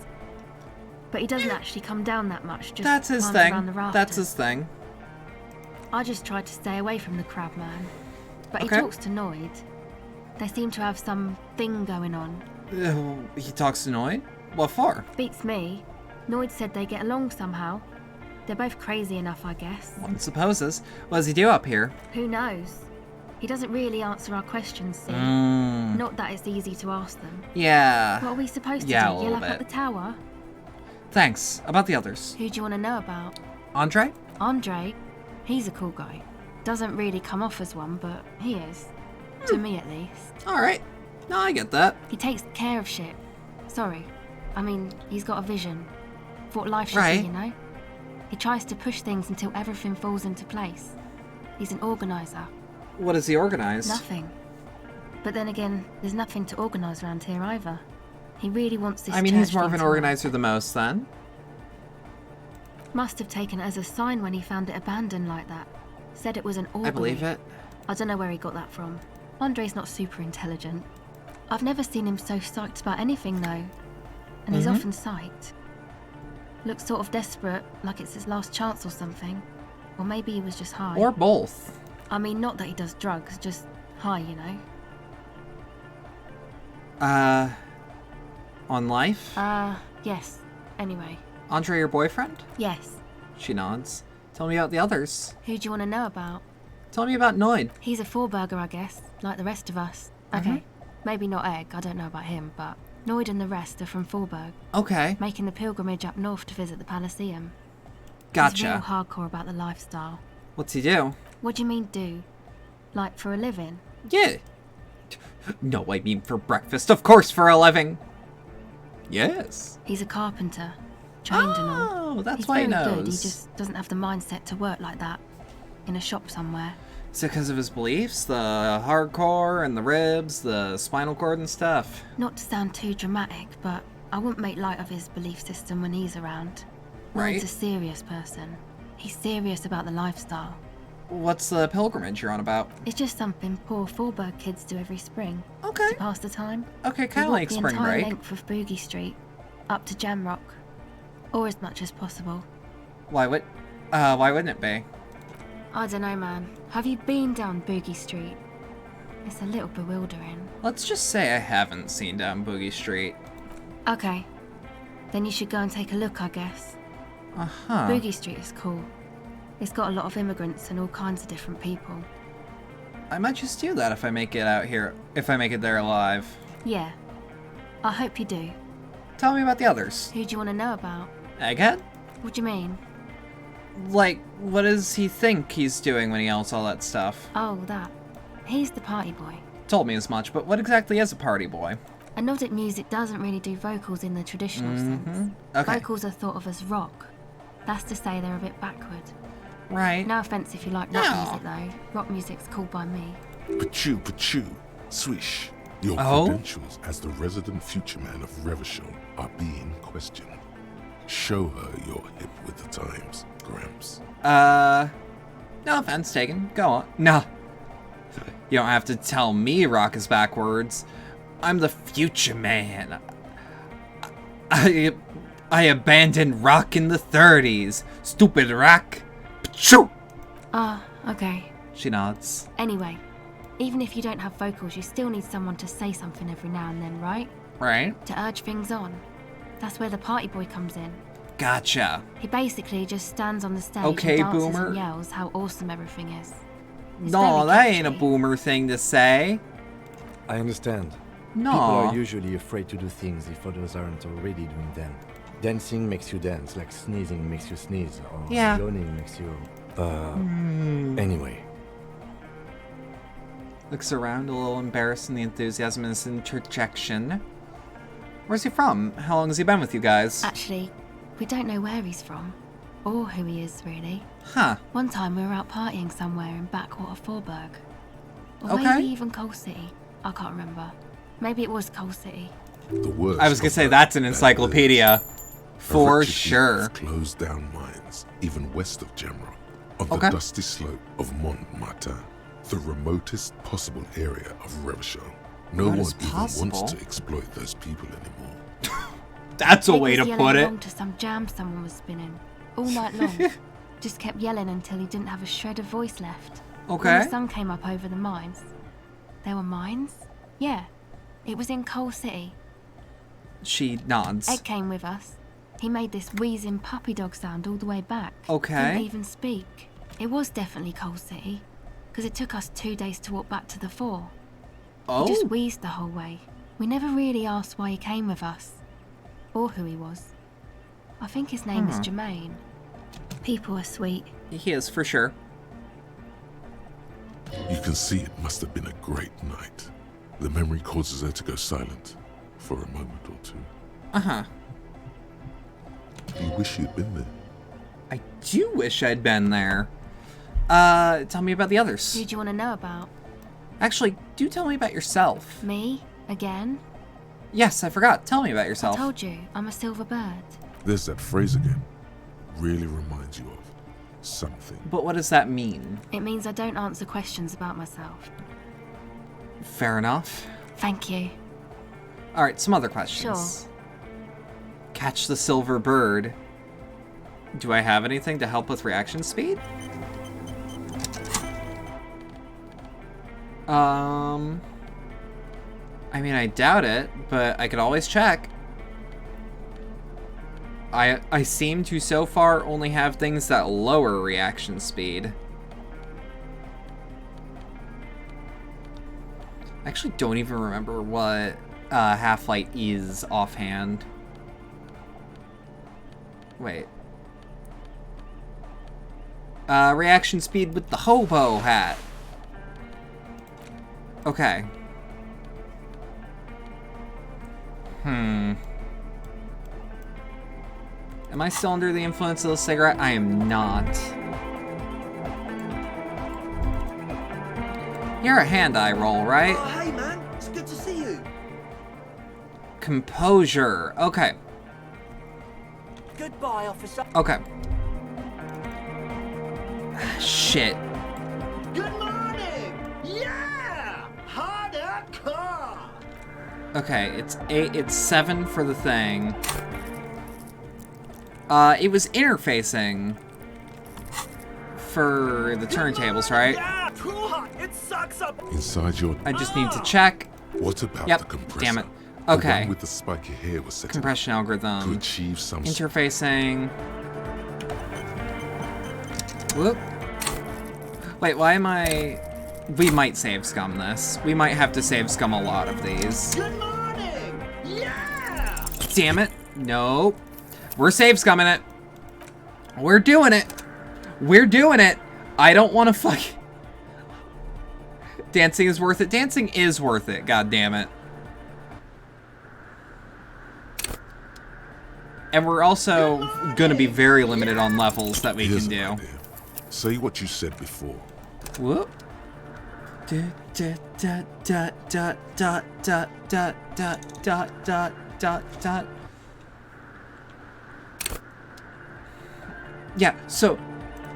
But he doesn't actually come down that much, just That's his climbs thing. around the rafters. That's his thing. I just tried to stay away from the crab man. But Okay. he talks to Noid. They seem to have some thing going on. He talks to Noid? What for? Beats me. Noid said they get along somehow. They're both crazy enough, I guess. One supposes. What does he do up here? Who knows? He doesn't really answer our questions, see? Not that it's easy to ask them. Yeah. What are we supposed to do? Yeah, a Yell little up at bit. the tower? Thanks. About the others. Who do you want to know about? Andre? Andre? He's a cool guy. Doesn't really come off as one, but he is. To me, at least. Alright. No, I get that. He takes care of shit. Sorry. I mean, he's got a vision. For what life should Right. be, you know? He tries to push things until everything falls into place. He's an organizer. What does he organize? Nothing. But then again, there's nothing to organize around here either. He really wants this I mean, he's church more of thing an to work. organizer than most, then. Must have taken it as a sign when he found it abandoned like that. Said it was an organ. I believe it. I don't know where he got that from. Andre's not super intelligent. I've never seen him so psyched about anything, though. And he's often psyched. Looks sort of desperate, like it's his last chance or something. Or maybe he was just high. Or both. I mean, not that he does drugs, just high, you know? On life? Yes. Anyway. Andre, your boyfriend? Yes. She nods. Tell me about the others. Who do you want to know about? Tell me about Noid. He's a four-burger, I guess, like the rest of us. Okay, maybe not Egg, I don't know about him, but Noid and the rest are from Forberg. Okay. Making the pilgrimage up north to visit the Elysium. Gotcha. He's real hardcore about the lifestyle. What's he do? What do you mean do? Like for a living? Yeah. No, I mean for breakfast. Of course, for a living. Yes. He's a carpenter. Trained and all. Oh, that's He's why he very knows. good. He just doesn't have the mindset to work like that. In a shop somewhere. Is it because of his beliefs? The hardcore and the ribs, the spinal cord and stuff? Not to sound too dramatic, but I wouldn't make light of his belief system when he's around. Right. He's a serious person. He's serious about the lifestyle. What's the pilgrimage you're on about? It's just something poor Forberg kids do every spring. Okay. To pass the time. Okay, kind of They walk like the spring entire break. length of Boogie Street, up to Jamrock, or as much as possible. Why wouldn't it be? I don't know, man. Have you been down Boogie Street? It's a little bewildering. Let's just say I haven't seen down Boogie Street. Okay. Then you should go and take a look, I guess. Uh-huh. Boogie Street is cool. It's got a lot of immigrants and all kinds of different people. I might just do that if I make it out here, if I make it there alive. Yeah. I hope you do. Tell me about the others. Who do you want to know about? Egghead? What do you mean? Like, what does he think he's doing when he yells all that stuff? Oh, that. He's the party boy. Told me as much, but what exactly is a party boy? And Nordic music doesn't really do vocals in the traditional sense. Okay. Vocals are thought of as rock. That's to say they're a bit backward. Right. No offense if you like rock music though. Rock music's cool by me. Pachu, swish. Your credentials as the resident future man of Revachol are being questioned. Show her you're hip with the times, Gramps. No offense taken. Go on. No. You don't have to tell me rock is backwards. I'm the future man. I abandoned rock in the 30s. Stupid rock. Pachoo! Okay. She nods. Anyway, even if you don't have vocals, you still need someone to say something every now and then, right? Right. To urge things on. That's where the party boy comes in. Gotcha. He basically just stands on the stage Okay, and dances boomer. and yells how awesome everything is. It's No, very that ain't a catchy. boomer thing to say. I understand. No. People are usually afraid to do things if others aren't already doing them. Dancing makes you dance, like sneezing makes you sneeze, or Yeah. yawning makes you... Anyway. Looks around, a little embarrassed in the enthusiasm in this interjection. Where's he from? How long has he been with you guys? Actually, we don't know where he's from. Or who he is, really. Huh. One time we were out partying somewhere in backwater Forberg. Or Okay. maybe even Coal City. I can't remember. Maybe it was Coal City. The worst I was gonna of say that that's an bad encyclopedia. words. For A wretched sure. youth closed down mines, even west of Jamrock, on Okay. the dusty slope of Montmartin, the remotest possible area of Revachol. No What one is even possible? wants to exploit those people anymore. That's a Nick way was to yelling put it. along to some jam someone was spinning all night long. Just kept yelling until he didn't have a shred of voice left. When Okay. the sun came up over the mines. There were mines? Yeah. It was in Coal City. She nods. Ed came with us. He made this wheezing puppy dog sound all the way back. Okay. Didn't even speak. It was definitely Coal City, because it took us 2 days to walk back to the fort. Oh. He just wheezed the whole way. We never really asked why he came with us, or who he was. I think his name is Jermaine. People are sweet. He is, for sure. You can see it must have been a great night. The memory causes her to go silent for a moment or two. Uh-huh. You wish you'd been there. I do wish I'd been there. Tell me about the others. Who do you want to know about? Actually, do tell me about yourself. Me? Again? Yes, I forgot. Tell me about yourself. I told you, I'm a silver bird. There's that phrase again. Really reminds you of something. But what does that mean? It means I don't answer questions about myself. Fair enough. Thank you. Alright, some other questions. Sure. Catch the silver bird. Do I have anything to help with reaction speed? I mean, I doubt it, but I could always check. I seem to so far only have things that lower reaction speed. I actually don't even remember what Half-Light is offhand. Wait. Reaction speed with the hobo hat. Okay. Am I still under the influence of the cigarette? I am not. You're a hand-eye roll, right? Oh, hey man, it's good to see you. Composure. Okay. Goodbye, officer. Okay. Shit. Good morning! Yeah! Harder car! Okay, it's 7 for the thing. It was interfacing for the turntables, right? Yeah, too hot. It sucks up. Inside your... I just need to check. What about Yep, the compressor? damn it. The Okay. one with the spiky hair was set Compression algorithm. to achieve some... Interfacing. Whoop. Wait, why am I... We might save scum this. We might have to save scum a lot of these. Good morning! Yeah! Damn it. Nope. We're save scumming it. We're doing it. We're doing it. I don't want to fuck... Dancing is worth it. Dancing is worth it. God damn it. And we're also going to be very limited on levels that we Here's can an do. idea. Say what you said before. Whoop. Da da da da da da da da da da da da da. Yeah, so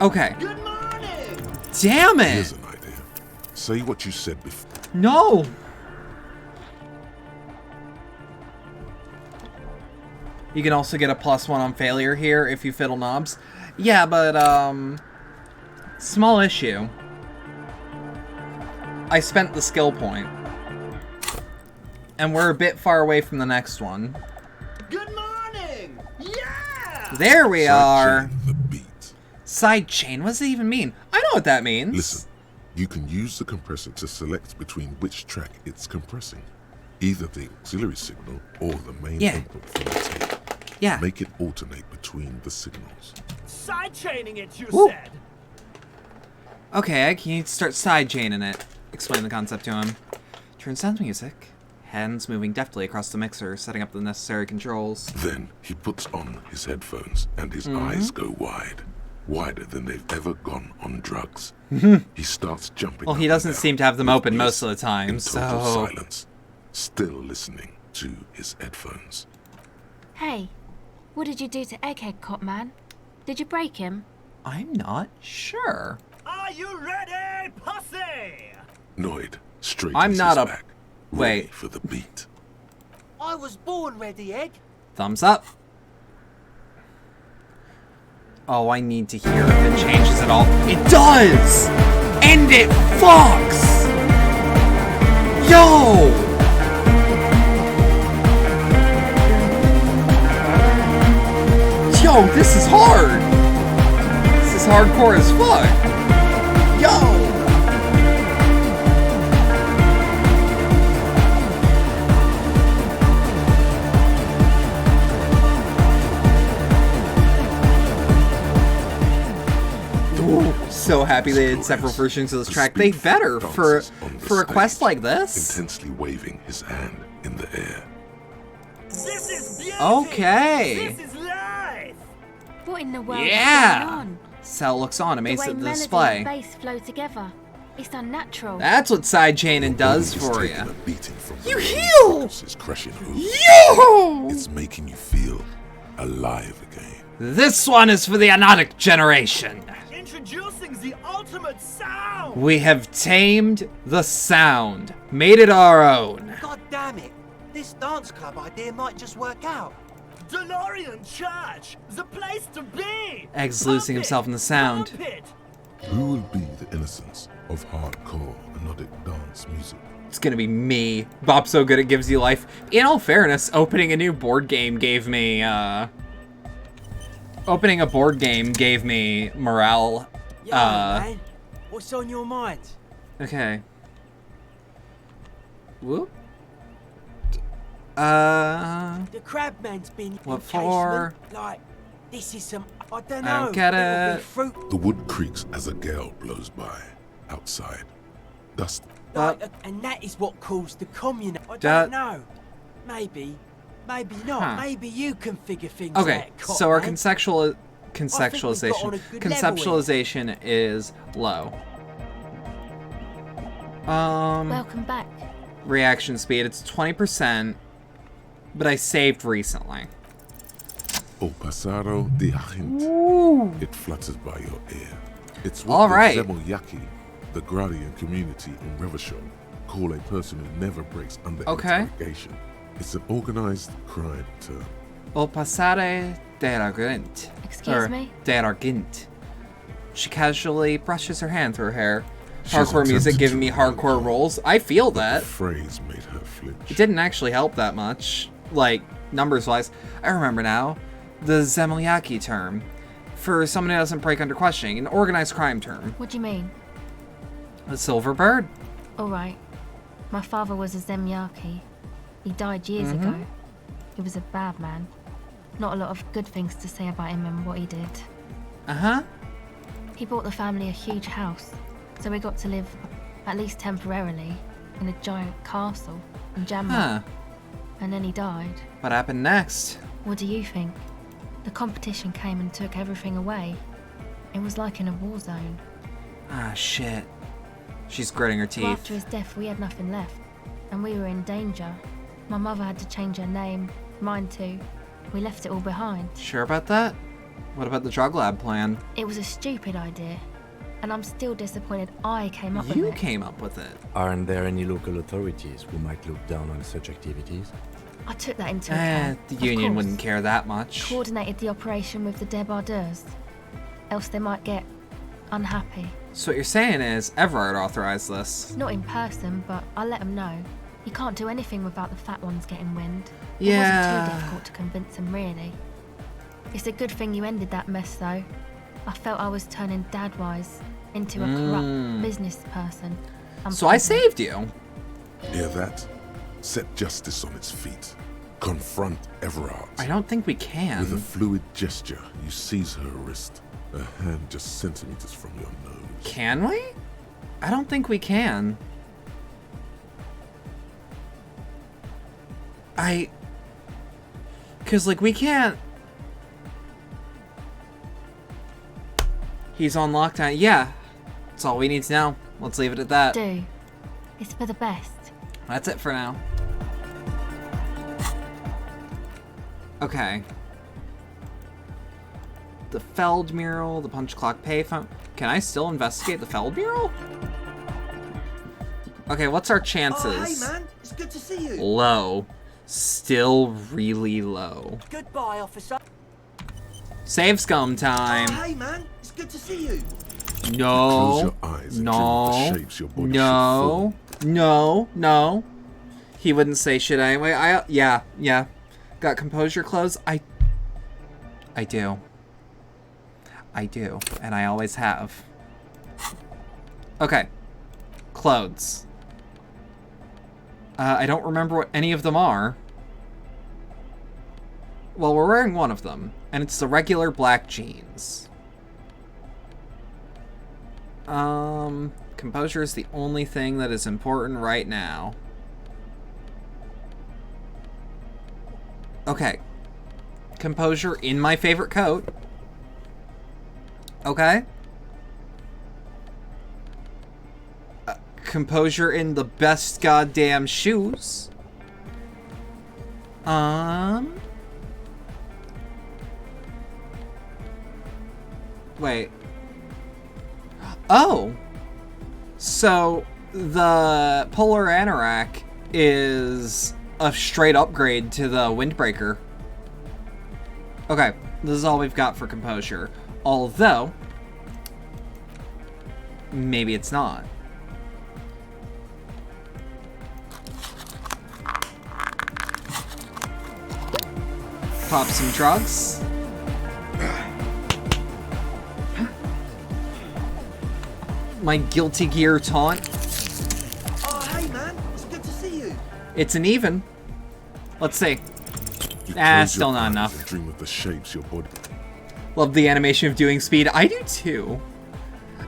okay. Good morning! Damn it! Here's an idea. Say what you said before. No! You can also get a +1 on failure here if you fiddle knobs. Yeah, but, small issue. I spent the skill point. And we're a bit far away from the next one. Good morning! Yeah! There we are! Sidechain the beat. Sidechain? What does it even mean? I know what that means. Listen, you can use the compressor to select between which track it's compressing. Either the auxiliary signal or the main input from the tape. Yeah. Make it alternate between the signals. Sidechaining it, you Ooh. said! Okay, I can start sidechaining it. Explain the concept to him. Turn sound music. Hands moving deftly across the mixer, setting up the necessary controls. Then he puts on his headphones and his eyes go wide. Wider than they've ever gone on drugs. He starts jumping. Well, up he doesn't and down seem to have them with open bliss most of the time, in so... total silence, still listening to his headphones. Hey, what did you do to Egghead, Cop Man? Did you break him? I'm not sure. Are you ready, pussy? Noid straightens I'm not his a... back, Wait. ready for the beat. I was born ready, Egg. Thumbs up. Oh, I need to hear if it changes at all. It does! And it fucks! Yo! Yo, this is hard. This is hardcore as fuck. Yo. So happy they did several versions of this track. They better for a quest like this. Intensely waving his hand in the air. This is beauty. Okay. This is life. What in the world Yeah. is going on? Cell looks on, The amazed way at the melody display. and bass flow together. It's unnatural. That's what sidechaining does for you. You heal. It's crushing over. Yo! It's making you feel alive again. This one is for the Anodic generation. Introducing the ultimate sound. We have tamed the sound, made it our own. God damn it! This dance club idea might just work out. DeLorean Church, the place to be. Egg's losing himself in the sound. Who will be the innocence of hardcore Anodic dance music? It's gonna be me. Bob's so good it gives you life. In all fairness, opening a board game gave me morale. Yo, man, what's on your mind? Okay. Whoop. The Crabman's been What in for? casement, like, this is some, I don't I know. don't get it'll be it. fruit, The wood creaks as a gale blows by. Outside, dust. like, and that is what caused the commune. I That- don't know. Maybe not. Huh. Maybe you can figure things Okay, out. so our Copman. conceptualization is low. Welcome back. Reaction speed, it's 20%, but I saved recently. O pasado de agente. It flutters by your ear. It's what All the right. Zemoyaki, the Gradian community in Revachol, call a person who never breaks under Okay. interrogation. It's an organized crime term. O passare deragint. Excuse me? Deragint. She casually brushes her hand through her hair. She's Hardcore music attempted giving to me remove hardcore rolls. I feel The that. phrase made her flinch. It didn't actually help that much. Like, numbers-wise. I remember now. The Zemoyaki term. For someone who doesn't break under questioning. An organized crime term. What do you mean? A silver bird. Alright. My father was a Zemyaki. He died years ago. He was a bad man. Not a lot of good things to say about him and what he did. Uh-huh. He bought the family a huge house, so we got to live, at least temporarily, in a giant castle in Jammu. Huh. And then he died. What happened next? What do you think? The competition came and took everything away. It was like in a war zone. Ah, shit. She's gritting her So teeth. after his death, we had nothing left, and we were in danger. My mother had to change her name, mine too. We left it all behind. Sure about that? What about the drug lab plan? It was a stupid idea, and I'm still disappointed I came up with You it. came up with it. Aren't there any local authorities who might look down on such activities? I took that into account. The of union course. wouldn't care that much. Coordinated the operation with the débardeurs, else they might get unhappy. So what you're saying is Everard authorized this. Not in person, but I let them know. You can't do anything without the fat ones getting wind. It Yeah. wasn't too difficult to convince them, really. It's a good thing you ended that mess, though. I felt I was turning Dadwise into a corrupt business person. So I saved you. Hear that? Set justice on its feet. Confront Everard. I don't think we can. With a fluid gesture, you seize her wrist, a hand just centimeters from your nose. Can we? I don't think we can. Cause like we can't. He's on lockdown. Yeah. That's all we need to know. Let's leave it at that. Do. It's for the best. That's it for now. Okay. The Feld mural, the punch clock payphone. Can I still investigate the Feld mural? Okay, what's our chances? Oh, hey man, it's good to see you. Low. Still really low. Goodbye, officer. Save scum time. Oh, hey man, it's good to see you. No. Close your eyes and No. dream of the shapes your body No. No. No. He wouldn't say shit anyway. Yeah. Got composure clothes. I do. I do. And I always have. Okay. Clothes. I don't remember what any of them are. Well, we're wearing one of them. And it's the regular black jeans. Composure is the only thing that is important right now. Okay. Composure in my favorite coat. Okay. Composure in the best goddamn shoes. Wait. Oh! So, the Polar Anorak is a straight upgrade to the Windbreaker. Okay, this is all we've got for composure. Although, maybe it's not. Pop some drugs. My Guilty Gear taunt. Oh, hey man, it's good to see you. It's an even. Let's see. Still not enough. Dream of the shapes your body. Love the animation of doing speed. I do too.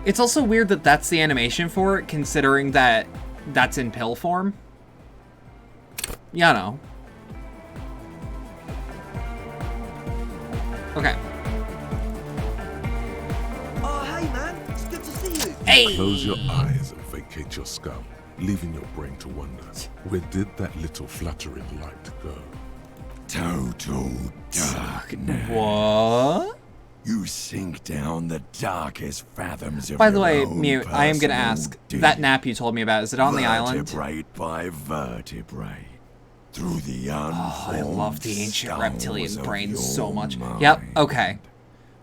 It's also weird that that's the animation for it, considering that that's in pill form. You know. Okay. Oh, hey man, it's good to see you. Hey! Close your eyes and vacate your skull, leaving your brain to wonder, where did that little fluttering light go? Total darkness. What? You sink down the darkest fathoms of By the your way, own Mute, I am gonna personal ask, deep. that nap you told me about, is it on the island? Vertebrae by vertebrae. Through the I love the ancient reptilian skulls of brain so your much. mind. Yep, okay.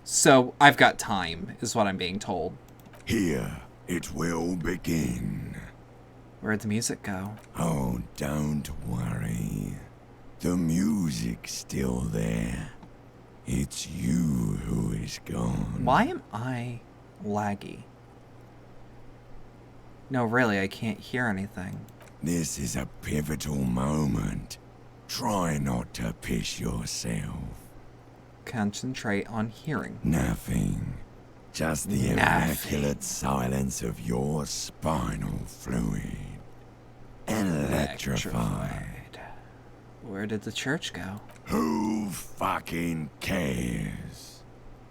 So, I've got time, is what I'm being told. Here it will begin. Where'd the music go? Oh, don't worry. The music's still there. It's you who is gone. Why am I laggy? No, really, I can't hear anything. This is a pivotal moment. Try not to piss yourself. Concentrate on hearing. Nothing. Just the immaculate silence of your spinal fluid. Electrified. Where did the church go? Who fucking cares?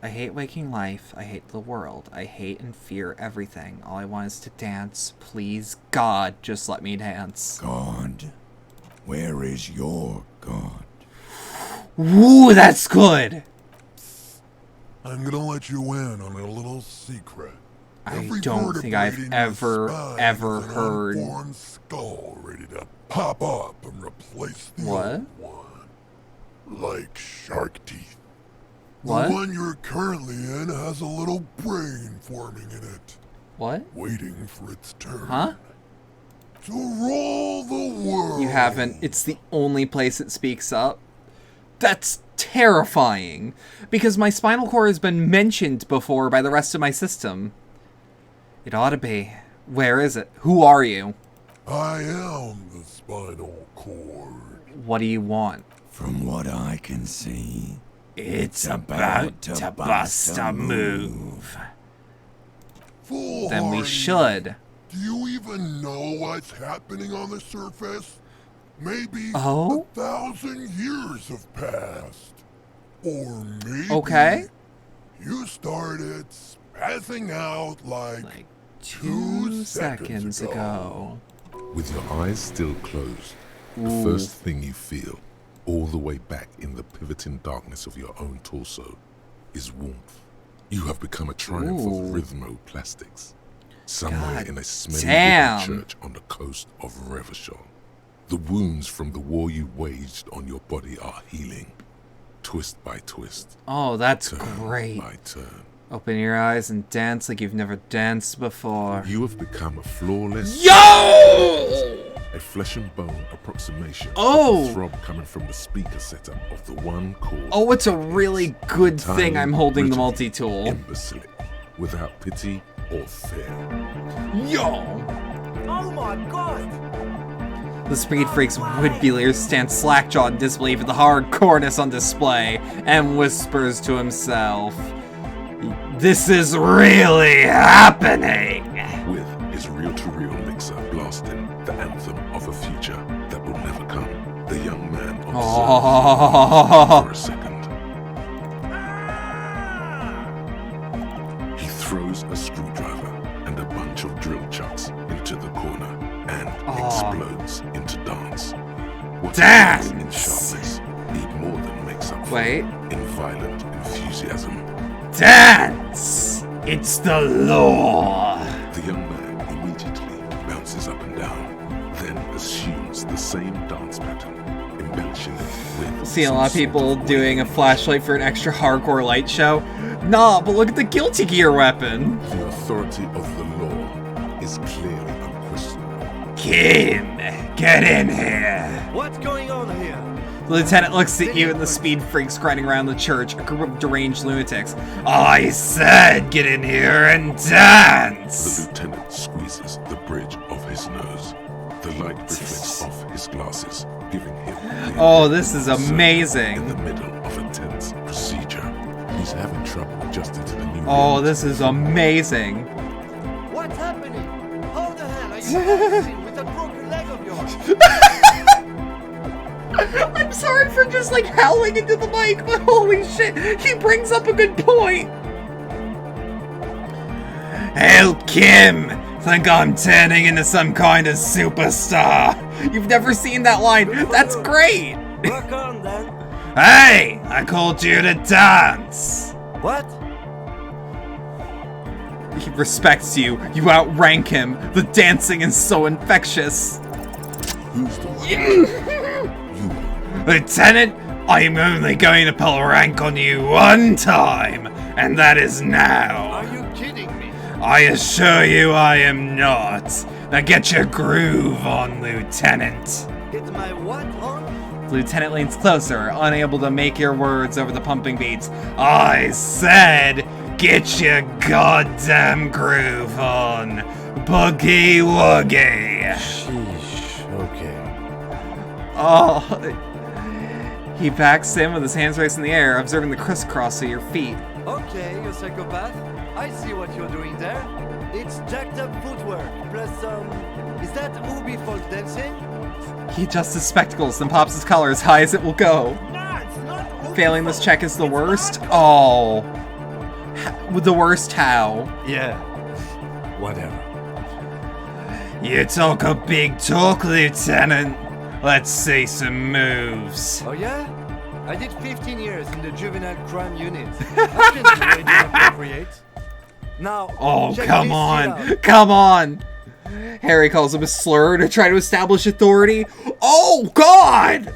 I hate waking life. I hate the world. I hate and fear everything. All I want is to dance. Please, God, just let me dance. God? Where is your God? Ooh, that's good! I'm gonna let you in on a little secret. I don't think I've ever heard... Unborn skull ready to pop up and replace the What? old one. Like shark teeth. What? The one you're currently in has a little brain forming in it. What? Waiting for its turn. Huh? To rule the world. You haven't. It's the only place it speaks up. That's terrifying. Because my spinal cord has been mentioned before by the rest of my system. It ought to be. Where is it? Who are you? I am the spinal cord. What do you want? From what I can see, it's about to bust a move. Then we should. Do you even know what's happening on the surface? Maybe 1,000 years have passed. Or maybe you started spazzing out like 2 seconds ago. With your eyes still closed, the first thing you feel, all the way back in the pivoting darkness of your own torso, is warmth. You have become a triumph of rhythmoplastics. Somewhere in a smelly wooden church on the coast of Revachol. The wounds from the war you waged on your body are healing, twist by twist. Oh, that's turn great. by turn. Open your eyes and dance like you've never danced before. You have become a flawless... Yo! a flesh and bone approximation Oh! of the throb coming from the speaker setup of the one called... Oh, it's a really good thing I'm holding the multi-tool. Imbecilic, without pity or fear. Yo! Oh my god! The Speed Freak's would-be leader stands slack-jawed in disbelief at the hardcoreness on display and whispers to himself, "This is really happening!" With his reel-to-reel mixer blasting the anthem of a future that will never come, the young man observes for a second. He throws a screwdriver and a bunch of drill chucks into the corner and explodes into dance. What Dance! in sharpness, he more than makes up for in violent enthusiasm. Dance! It's the law! The young man immediately bounces up and down, then assumes the same dance pattern, embellishing it with... See a lot of people doing a flashlight for an extra hardcore light show. Nah, but look at the Guilty Gear weapon! The authority of the law is clearly unquestionable. Kim, get in here! What's going on here? The lieutenant looks at you and the Speed Freaks grinding around the church, a group of deranged lunatics. I said get in here and dance! The lieutenant squeezes the bridge of his nose. The light reflects off his glasses, giving him oh, this is amazing. In the middle of a tense procedure. He's having trouble adjusting to the new Oh, this is amazing. What's happening? How the hell are you dancing with that broken leg of yours? I'm sorry for just like howling into the mic, but holy shit, he brings up a good point. Help Kim! Think I'm turning into some kind of superstar. You've never seen that line. That's great. Work on then. Hey, I called you to dance. What? He respects you. You outrank him. The dancing is so infectious. Who's the Lieutenant, I'm only going to pull rank on you one time, and that is now. Are you kidding me? I assure you I am not. Now get your groove on, Lieutenant. Get my what on? Lieutenant leans closer, unable to make your words over the pumping beats. I said, get your goddamn groove on. Boogie woogie. Sheesh, okay. Oh. He backs in with his hands raised in the air, observing the crisscross of your feet. Okay, you psychopath. I see what you're doing there. It's jacked up footwork, plus is that Ubi folk dancing? He adjusts his spectacles, then pops his collar as high as it will go. Failing this check is the worst? Oh. The worst how? Yeah. Whatever. You talk a big talk, Lieutenant. Let's see some moves. Oh yeah? I did 15 years in the juvenile crime unit. I can do it appropriate. Now, oh, come on. Come on. Harry calls him a slur to try to establish authority. Oh, God!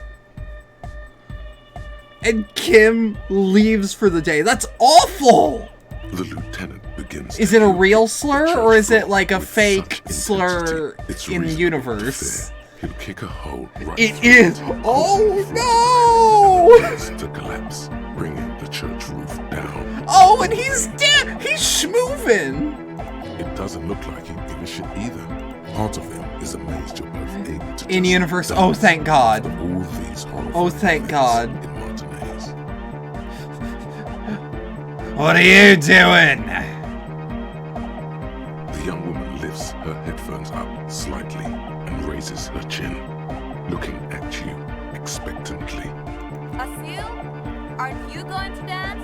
And Kim leaves for the day. That's awful! The lieutenant begins. Is it a real slur, or is it like a fake slur in the universe? He'll kick a hole right it is! Oh, no! To collapse, bringing the church roof down. Oh, and he's dead! He's schmoovin'! It doesn't look like he give a shit either. Part of him is amazed you're both able to in universe. Oh, thank God. All these oh, thank God. In Martinez. What are you doing? The young woman lifts her headphones up slightly and raises her chin, looking at you expectantly. Asil, aren't you going to dance?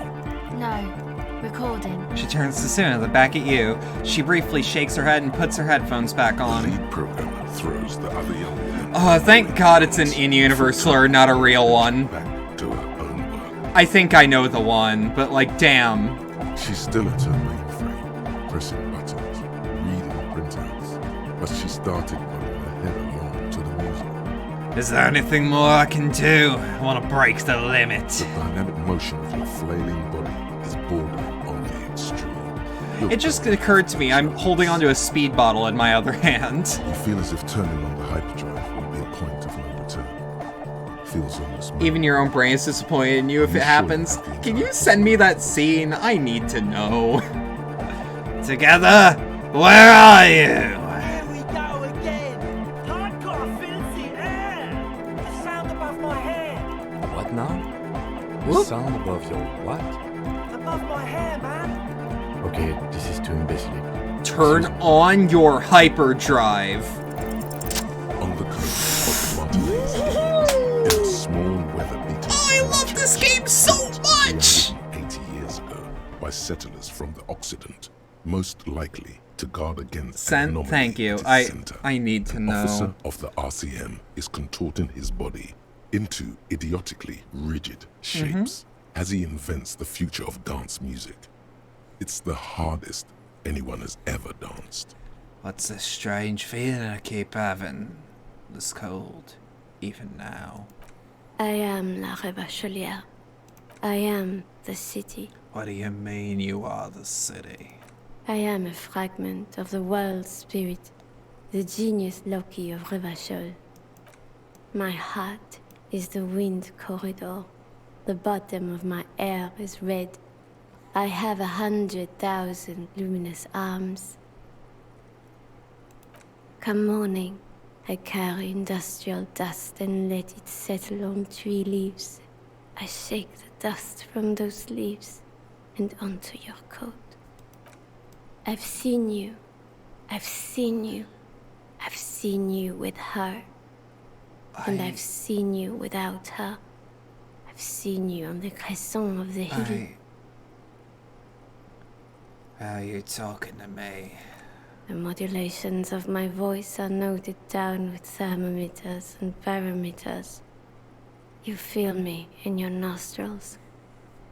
No. Recording. She turns to Suna, back at you. She briefly shakes her head and puts her headphones back on. The lead programmer throws the other young woman. Oh, thank God it's an in-universe slur, not a real one. Back to her own work. I think I know the one, but like, damn. She's still at her mainframe, pressing buttons, reading printouts, but she started nodding her head along to the music. Is there anything more I can do? I want to break the limit. The dynamic motion of your flailing body is bordering on the extreme. It just occurred to me, I'm holding onto a speed bottle in my other hand. You feel as if turning on the hyperdrive feels almost Even your own brain is disappointed in you if it happens. Can you send me that scene? I need to know. Together, where are you? Here we go again. Hardcore fills the air. The sound above my head. What now? The sound above your what? Above my hair, man. Okay, this is too imbecile. Turn on your hyperdrive. On the coast of the Monterey, in a small weather-beaten I love this game so much! 80 years ago, by settlers from the Occident, most likely to guard against Thank you. I need to know. An officer of the RCM is contorting his body into idiotically rigid shapes as he invents the future of dance music. It's the hardest anyone has ever danced. What's this strange feeling I keep having? This cold, even now. I am La Rebachelière. I am the city. What do you mean you are the city? I am a fragment of the world spirit, the genius Loki of Revachol. My heart is the wind corridor. The bottom of my air is red. I have 100,000 luminous arms. Come morning, I carry industrial dust and let it settle on tree leaves. I shake the dust from those leaves and onto your coat. I've seen you. I've seen you. I've seen you with her. And I've seen you without her. I've seen you on the crescent of the hill. Are you talking to me? The modulations of my voice are noted down with thermometers and barometers. You feel me in your nostrils,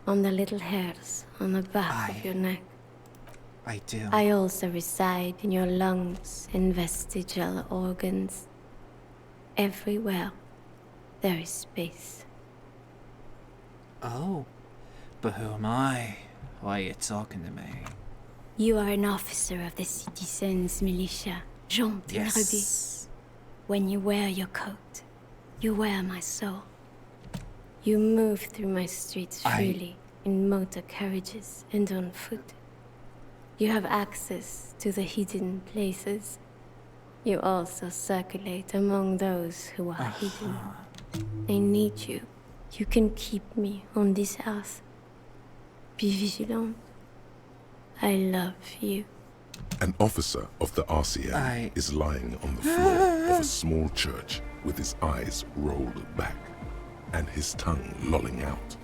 on the little hairs on the back of your neck. I do. I also reside in your lungs and vestigial organs. Everywhere there is space. Oh, but who am I? Why are you talking to me? You are an officer of the citizens' militia, Jean Tillerby. When you wear your coat, you wear my soul. You move through my streets freely, in motor carriages and on foot. You have access to the hidden places. You also circulate among those who are hidden. I need you. You can keep me on this earth. Be vigilant. I love you. An officer of the RCM is lying on the floor of a small church with his eyes rolled back and his tongue lolling out.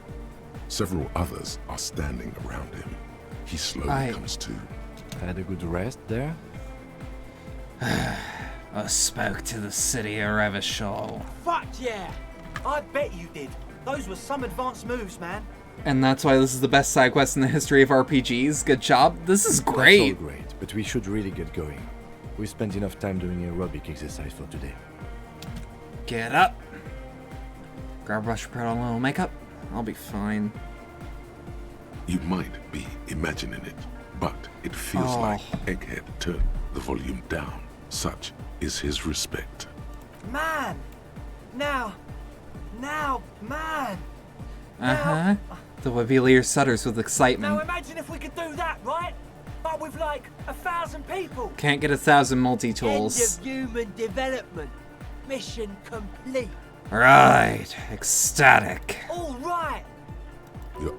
Several others are standing around him. He slowly comes to. Had a good rest there? I spoke to the city of Revachol. Fuck yeah! I bet you did. Those were some advanced moves, man. And that's why this is the best side quest in the history of RPGs. Good job. This is great. That's all great, but we should really get going. We spent enough time doing aerobic exercise for today. Get up. Grab a brush, put on a little makeup. I'll be fine. You might be imagining it, but it feels like Egghead turned the volume down. Such is his respect. Man! Now, man! The Wavilier stutters with excitement. Now imagine if we could do that, right? But with like 1,000 people. Can't get 1,000 multi-tools. End of human development. Mission complete. Right. Ecstatic. All right.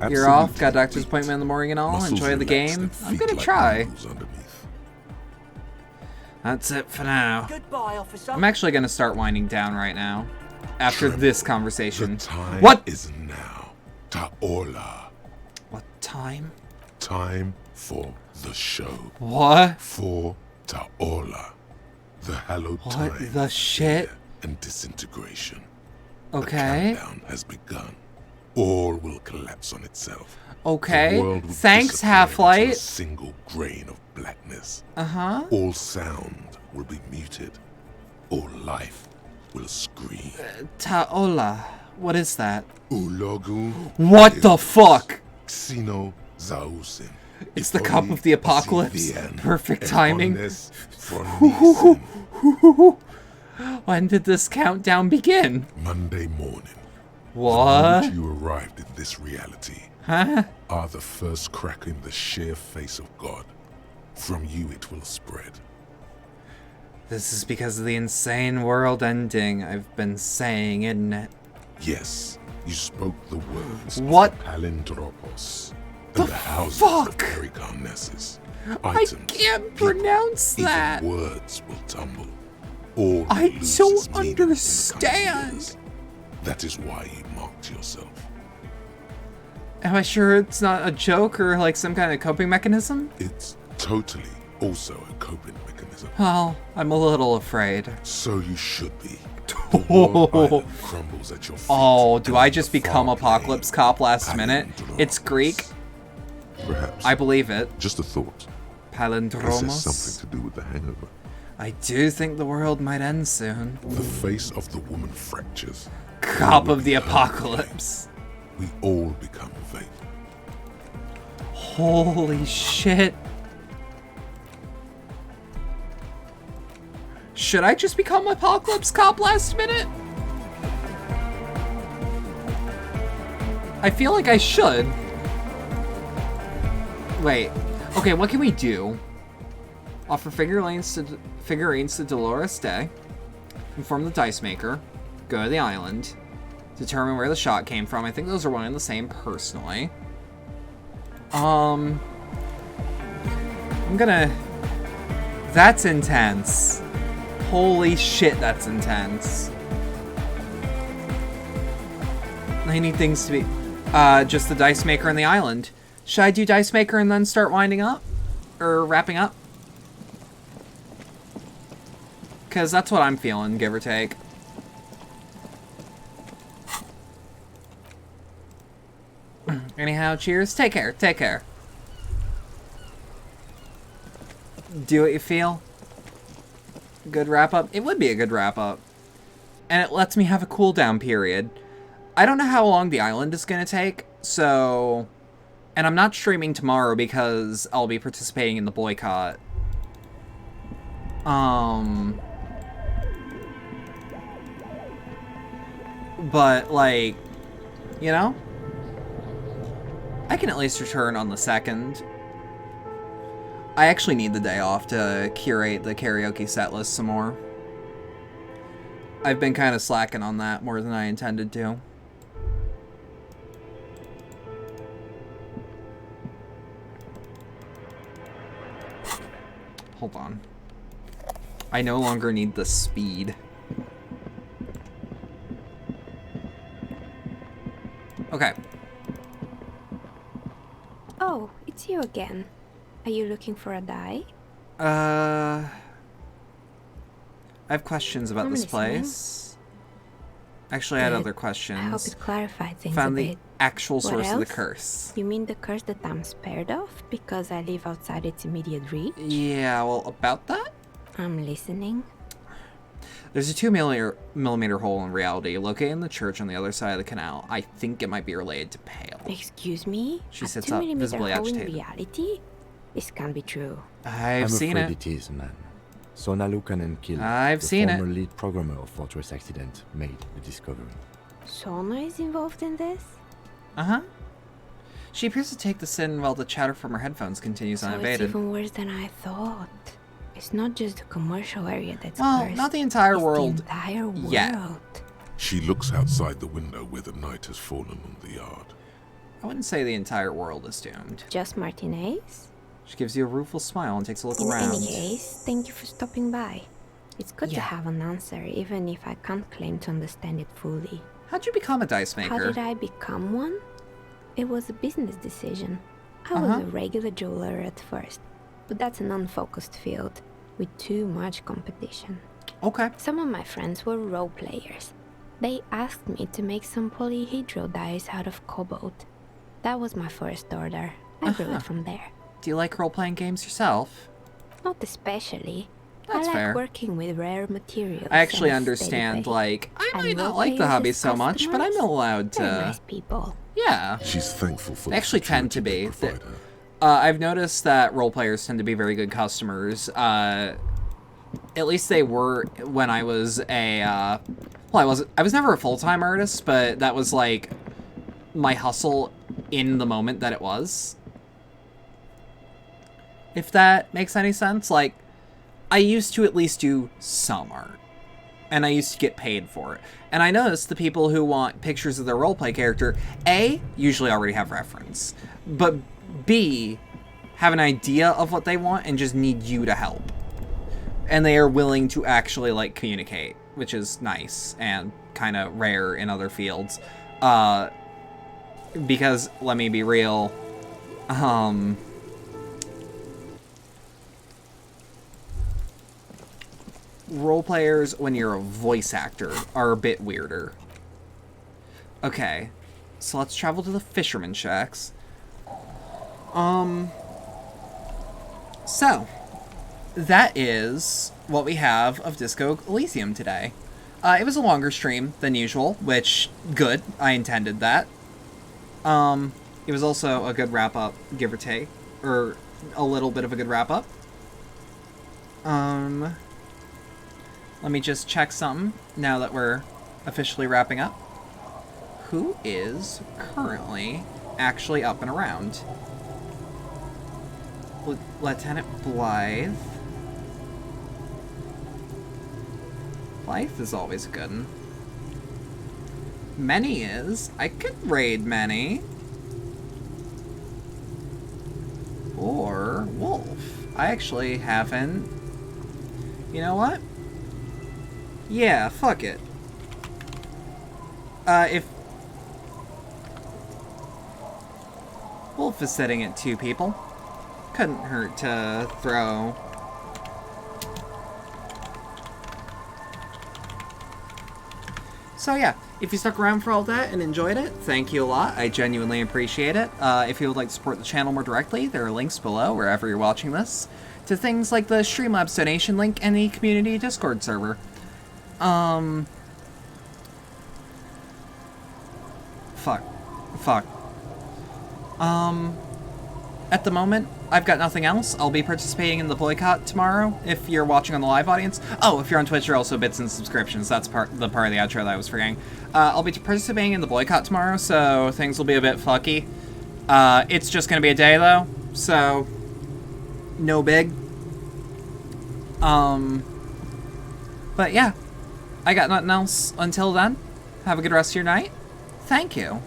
You're off. Got a doctor's appointment in the morning and all. Enjoy the game. I'm gonna try. That's it for now. Goodbye, officer. I'm actually gonna start winding down right now. After this conversation. The time What is now. Ta'ola. What time? Time for the show. What? For Ta'ola. The hallowed time. What the shit? And disintegration. Okay. The countdown has begun. All will collapse on itself. Okay. The world will Thanks, disappear Half-Light. into a single grain of blackness. All sound will be muted. All life will scream. Ta'ola. What is that? Ulogu. What the fuck? Xeno Zausin. It's the cup of the apocalypse. Perfect timing. When did this countdown begin? Monday morning. What? The moment you arrived in this reality are the first crack in the sheer face of God. From you it will spread. This is because of the insane world ending I've been saying, isn't it? Yes, you spoke the words. What? Palindropos. And the houses fuck? of Pericarnessus. I can't pronounce that. Even words will tumble. All I lose don't its meaning in the coming understand. years. That is why you marked yourself. Am I sure it's not a joke or like some kind of coping mechanism? It's totally also a coping mechanism. Well, I'm a little afraid. So you should be. The world island crumbles at your feet. Oh, do I just become Apocalypse Cop last minute? It's Greek. Perhaps. I believe it. Just a thought. Palindromos. This has something to do with the hangover. I do think the world might end soon. The face of the woman fractures. Cop of the apocalypse. We all become vain. Holy shit. Should I just become Apocalypse Cop last minute? I feel like I should. Wait. Okay, what can we do? Offer figurines to Dolores Day. Inform the dice maker. Go to the island. Determine where the shot came from. I think those are one and the same, personally. I'm gonna... That's intense. Holy shit, that's intense. I need things to be... just the dice maker and the island. Should I do dice maker and then start winding up? Or wrapping up? Because that's what I'm feeling, give or take. Anyhow, cheers. Take care. Take care. Do what you feel. Good wrap up. It would be a good wrap up. And it lets me have a cooldown period. I don't know how long the island is going to take, so... And I'm not streaming tomorrow because I'll be participating in the boycott. But, like, you know? I can at least return on the 2nd. I actually need the day off to curate the karaoke set list some more. I've been kind of slacking on that more than I intended to. Hold on. I no longer need the speed. Okay. Oh, it's you again. Are you looking for a die? I have questions about this listening. place. Actually, I had Good. other questions. I hope it clarified things Found a the bit. actual What source of the else? curse. You mean the curse that I'm spared of because I live outside its immediate reach? Yeah, well, about that? I'm listening. There's a 2mm hole in reality located in the church on the other side of the canal. I think it might be related to Pale. Excuse me? She A sits up, 2mm visibly hole in agitated. reality? This can't be true. I've seen I'm afraid it. it is, man. Sona Lukanen killed I've the seen it. former lead programmer of Fortress Accident made the discovery. Sona is involved in this? Uh-huh. She appears to take the sin while the chatter from her headphones continues So it's unabated. even worse than I thought. It's not just the commercial area that's Well, cursed. not the entire It's world the entire world. yet. She looks outside the window where the night has fallen on the yard. I wouldn't say the entire world is doomed. Just Martinez? She gives you a rueful smile and takes a look In around. any case, thank you for stopping by. It's good to Yeah. have an answer, even if I can't claim to understand it fully. How'd you become a dice How maker? did I become one? It was a business decision. I was Uh-huh. a regular jeweler at first, but that's an unfocused field with too much competition. Okay. Some of my friends were role players. They asked me to make some polyhedral dice out of cobalt. That was my first order. I grew Uh-huh. it from there. Do you like role-playing games yourself? Not especially. That's I like fair. working with rare materials. I actually and understand, steady pay. like, I And might not role like the players hobby as so much, but I'm customers, allowed they're to... nice people. Yeah. She's thankful for They the actually tend to security be. they provide her. I've noticed that role players tend to be very good customers. At least they were when I was a, well, I was never a full-time artist, but that was, like, my hustle in the moment that it was. If that makes any sense. Like, I used to at least do some art. And I used to get paid for it. And I noticed the people who want pictures of their roleplay character, A, usually already have reference, but B, have an idea of what they want and just need you to help. And they are willing to actually, like, communicate, which is nice and kind of rare in other fields. Because, let me be real, role players, when you're a voice actor, are a bit weirder. Okay, so let's travel to the fisherman shacks. So, that is what we have of Disco Elysium today. It was a longer stream than usual, which, good, I intended that. It was also a good wrap-up, give or take, or a little bit of a good wrap-up. Let me just check something now that we're officially wrapping up. Who is currently actually up and around? Lieutenant Blythe. Blythe is always a good one. Many is. I could raid Many. Or Wolf. I actually haven't... You know what? Yeah, fuck it. If... Wolf is sitting at 2 people. Couldn't hurt to throw... So yeah, if you stuck around for all that and enjoyed it, thank you a lot. I genuinely appreciate it. If you would like to support the channel more directly, there are links below wherever you're watching this to things like the Streamlabs donation link and the community Discord server. Fuck. At the moment, I've got nothing else. I'll be participating in the boycott tomorrow, if you're watching on the live audience. Oh, if you're on Twitch, you're also bits and subscriptions. That's the part of the outro that I was forgetting. I'll be participating in the boycott tomorrow, so things will be a bit fucky. It's just gonna be a day, though, so no big. But yeah, I got nothing else until then. Have a good rest of your night. Thank you.